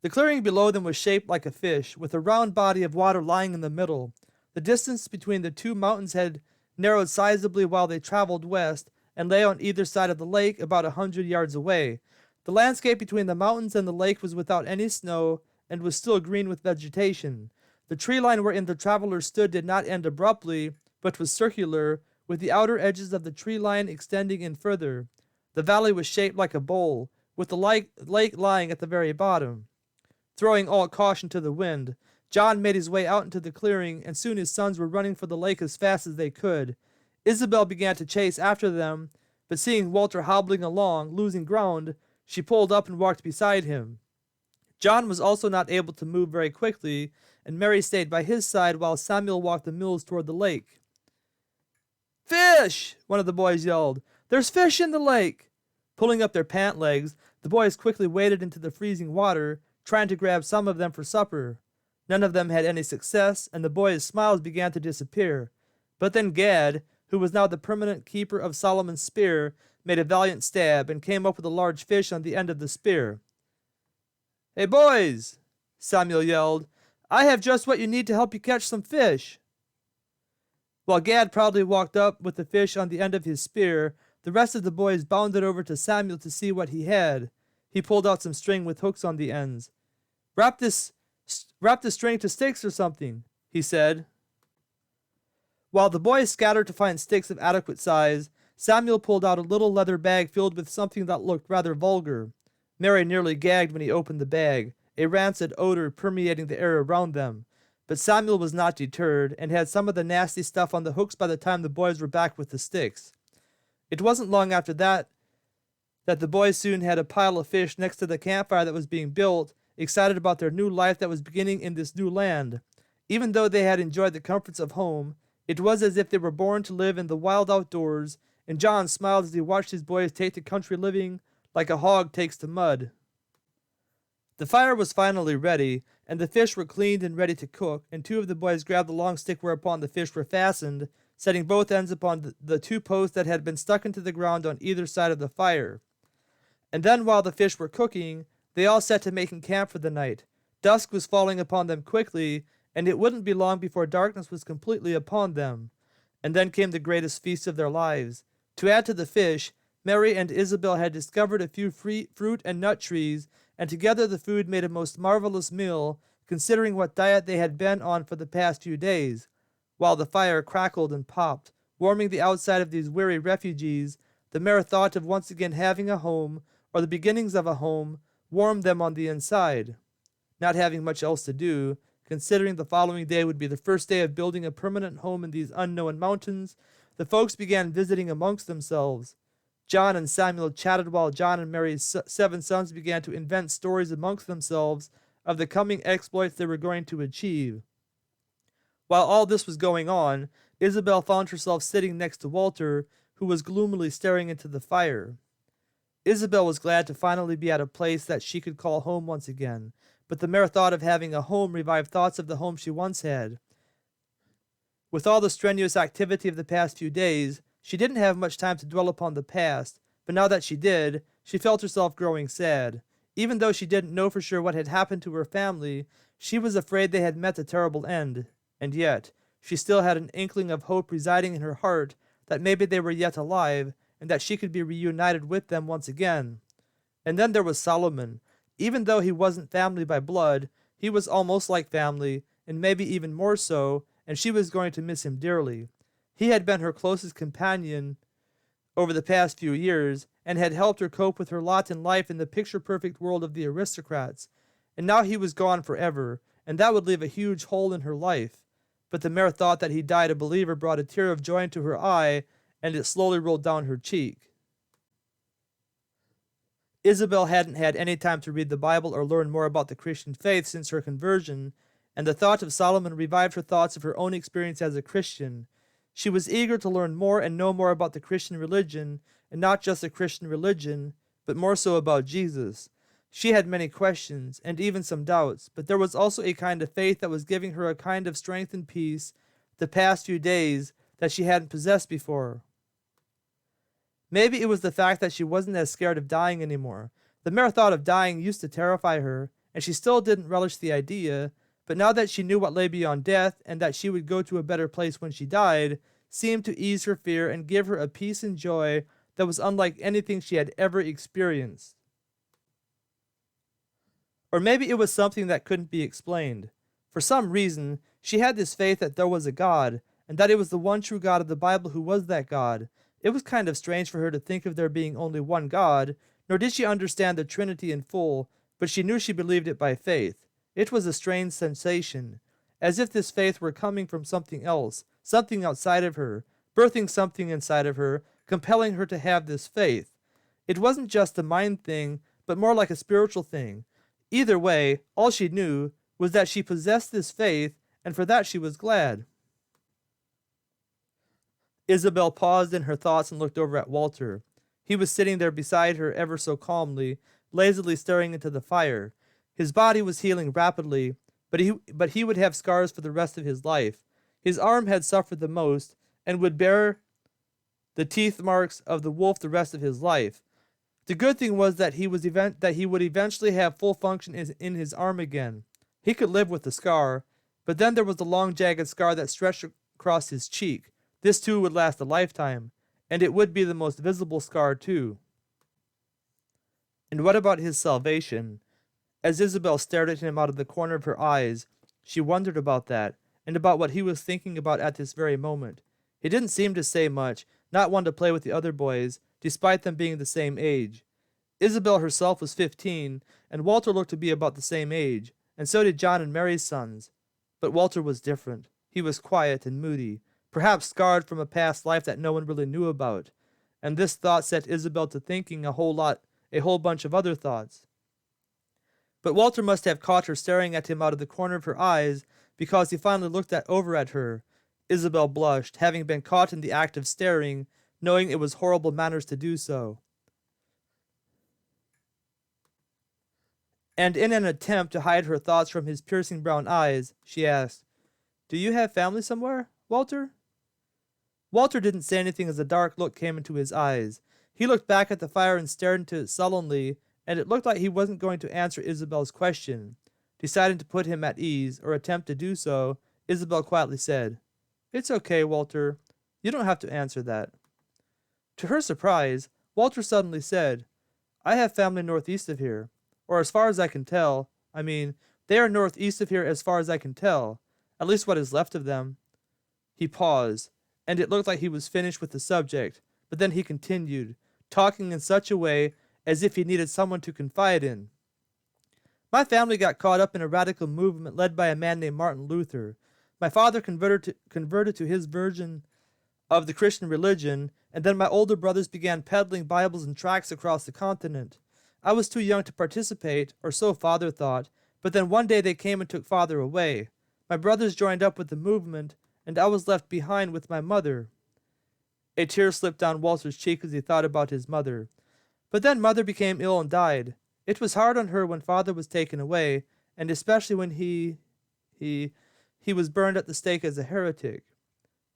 The clearing below them was shaped like a fish, with a round body of water lying in the middle. The distance between the two mountains had narrowed sizably while they traveled west, and lay on either side of the lake about 100 yards away. The landscape between the mountains and the lake was without any snow, and was still green with vegetation. The tree line wherein the travelers stood did not end abruptly, but was circular, with the outer edges of the tree line extending in further. The valley was shaped like a bowl, with the lake lying at the very bottom. Throwing all caution to the wind, John made his way out into the clearing, and soon his sons were running for the lake as fast as they could. Isabel began to chase after them, but seeing Walter hobbling along, losing ground, she pulled up and walked beside him. John was also not able to move very quickly, and Mary stayed by his side while Samuel walked the mules toward the lake. "Fish!" one of the boys yelled. "There's fish in the lake!" Pulling up their pant legs, the boys quickly waded into the freezing water, trying to grab some of them for supper. None of them had any success, and the boys' smiles began to disappear. But then Gad, who was now the permanent keeper of Solomon's spear, made a valiant stab, and came up with a large fish on the end of the spear. "Hey, boys!" Samuel yelled. "I have just what you need to help you catch some fish." While Gad proudly walked up with the fish on the end of his spear, the rest of the boys bounded over to Samuel to see what he had. He pulled out some string with hooks on the ends. Wrap the string to sticks or something," he said. While the boys scattered to find sticks of adequate size, Samuel pulled out a little leather bag filled with something that looked rather vulgar. Mary nearly gagged when he opened the bag, a rancid odor permeating the air around them. But Samuel was not deterred, and had some of the nasty stuff on the hooks by the time the boys were back with the sticks. It wasn't long after that the boys soon had a pile of fish next to the campfire that was being built, excited about their new life that was beginning in this new land. Even though they had enjoyed the comforts of home, It was as if they were born to live in the wild outdoors, and John smiled as he watched his boys take to country living like a hog takes to mud. The fire was finally ready, and the fish were cleaned and ready to cook, and two of the boys grabbed the long stick whereupon the fish were fastened, setting both ends upon the two posts that had been stuck into the ground on either side of the fire. And then, while the fish were cooking, they all set to making camp for the night. Dusk was falling upon them quickly, and it wouldn't be long before darkness was completely upon them. And then came the greatest feast of their lives. To add to the fish, Mary and Isabel had discovered a few fruit and nut trees, and together the food made a most marvelous meal, considering what diet they had been on for the past few days. While the fire crackled and popped, warming the outside of these weary refugees, the mere thought of once again having a home, or the beginnings of a home, warmed them on the inside. Not having much else to do, considering the following day would be the first day of building a permanent home in these unknown mountains, the folks began visiting amongst themselves. John and Samuel chatted while John and Mary's 7 sons began to invent stories amongst themselves of the coming exploits they were going to achieve. While all this was going on, Isabel found herself sitting next to Walter, who was gloomily staring into the fire. Isabel was glad to finally be at a place that she could call home once again, but the mere thought of having a home revived thoughts of the home she once had. With all the strenuous activity of the past few days, she didn't have much time to dwell upon the past, but now that she did, she felt herself growing sad. Even though she didn't know for sure what had happened to her family, she was afraid they had met a terrible end. And yet, she still had an inkling of hope residing in her heart that maybe they were yet alive, and that she could be reunited with them once again. And then there was Solomon. Even though he wasn't family by blood, he was almost like family, and maybe even more so, and she was going to miss him dearly. He had been her closest companion over the past few years, and had helped her cope with her lot in life in the picture-perfect world of the Aristocrats, and now he was gone forever, and that would leave a huge hole in her life. But the mere thought that he died a believer brought a tear of joy into her eye, and it slowly rolled down her cheek. Isabel hadn't had any time to read the Bible or learn more about the Christian faith since her conversion, and the thought of Solomon revived her thoughts of her own experience as a Christian. She was eager to learn more and know more about the Christian religion, and not just the Christian religion, but more so about Jesus. She had many questions, and even some doubts, but there was also a kind of faith that was giving her a kind of strength and peace the past few days that she hadn't possessed before. Maybe it was the fact that she wasn't as scared of dying anymore. The mere thought of dying used to terrify her, and she still didn't relish the idea, but now that she knew what lay beyond death, and that she would go to a better place when she died, seemed to ease her fear and give her a peace and joy that was unlike anything she had ever experienced. Or maybe it was something that couldn't be explained. For some reason, she had this faith that there was a God, and that it was the one true God of the Bible who was that God. It was kind of strange for her to think of there being only one God, nor did she understand the Trinity in full, but she knew she believed it by faith. It was a strange sensation, as if this faith were coming from something else, something outside of her, birthing something inside of her, compelling her to have this faith. It wasn't just a mind thing, but more like a spiritual thing. Either way, all she knew was that she possessed this faith, and for that she was glad. Isabel paused in her thoughts and looked over at Walter. He was sitting there beside her ever so calmly, lazily staring into the fire. His body was healing rapidly, but he would have scars for the rest of his life. His arm had suffered the most, and would bear the teeth marks of the wolf the rest of his life. The good thing was that he would eventually have full function in his arm again. He could live with the scar, but then there was the long jagged scar that stretched across his cheek. This too would last a lifetime, and it would be the most visible scar too. And what about his salvation? As Isabel stared at him out of the corner of her eyes, she wondered about that, and about what he was thinking about at this very moment. He didn't seem to say much, not one to play with the other boys, despite them being the same age. Isabel herself was 15, and Walter looked to be about the same age, and so did John and Mary's sons. But Walter was different. He was quiet and moody, perhaps scarred from a past life that no one really knew about, and this thought set Isabel to thinking a whole bunch of other thoughts. But Walter must have caught her staring at him out of the corner of her eyes, because he finally looked over at her. Isabel blushed, having been caught in the act of staring, knowing it was horrible manners to do so. And in an attempt to hide her thoughts from his piercing brown eyes, she asked, "Do you have family somewhere, Walter?" Walter didn't say anything as a dark look came into his eyes. He looked back at the fire and stared into it sullenly, and it looked like he wasn't going to answer Isabel's question. Deciding to put him at ease, or attempt to do so, Isabel quietly said, "It's okay, Walter. You don't have to answer that." To her surprise, Walter suddenly said, "I have family northeast of here. Or as far as I can tell. I mean, they are northeast of here as far as I can tell. At least what is left of them." He paused, and it looked like he was finished with the subject, but then he continued, talking in such a way as if he needed someone to confide in. "My family got caught up in a radical movement led by a man named Martin Luther. My father converted to his version of the Christian religion, and then my older brothers began peddling Bibles and tracts across the continent. I was too young to participate, or so father thought, but then one day they came and took father away. My brothers joined up with the movement, and I was left behind with my mother." A tear slipped down Walter's cheek as he thought about his mother. "But then mother became ill and died. It was hard on her when father was taken away, and especially when he was burned at the stake as a heretic."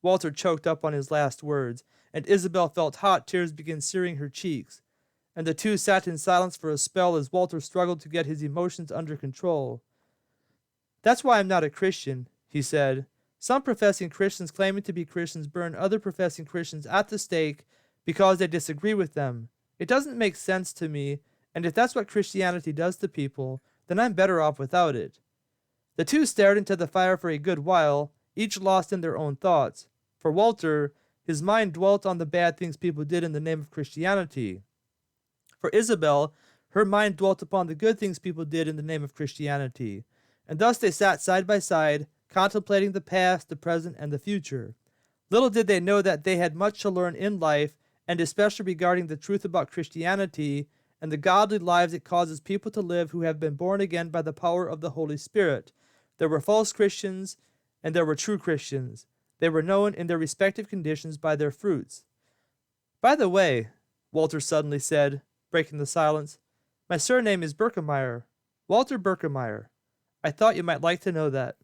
Walter choked up on his last words, and Isabel felt hot tears begin searing her cheeks, and the two sat in silence for a spell as Walter struggled to get his emotions under control. "That's why I'm not a Christian," he said. "Some professing Christians claiming to be Christians burn other professing Christians at the stake because they disagree with them. It doesn't make sense to me, and if that's what Christianity does to people, then I'm better off without it." The two stared into the fire for a good while, each lost in their own thoughts. For Walter, his mind dwelt on the bad things people did in the name of Christianity. For Isabel, her mind dwelt upon the good things people did in the name of Christianity. And thus they sat side by side, contemplating the past, the present, and the future. Little did they know that they had much to learn in life, and especially regarding the truth about Christianity and the godly lives it causes people to live who have been born again by the power of the Holy Spirit. There were false Christians, and there were true Christians. They were known in their respective conditions by their fruits. "By the way," Walter suddenly said, breaking the silence, "my surname is Berkemeyer, Walter Berkemeyer. I thought you might like to know that."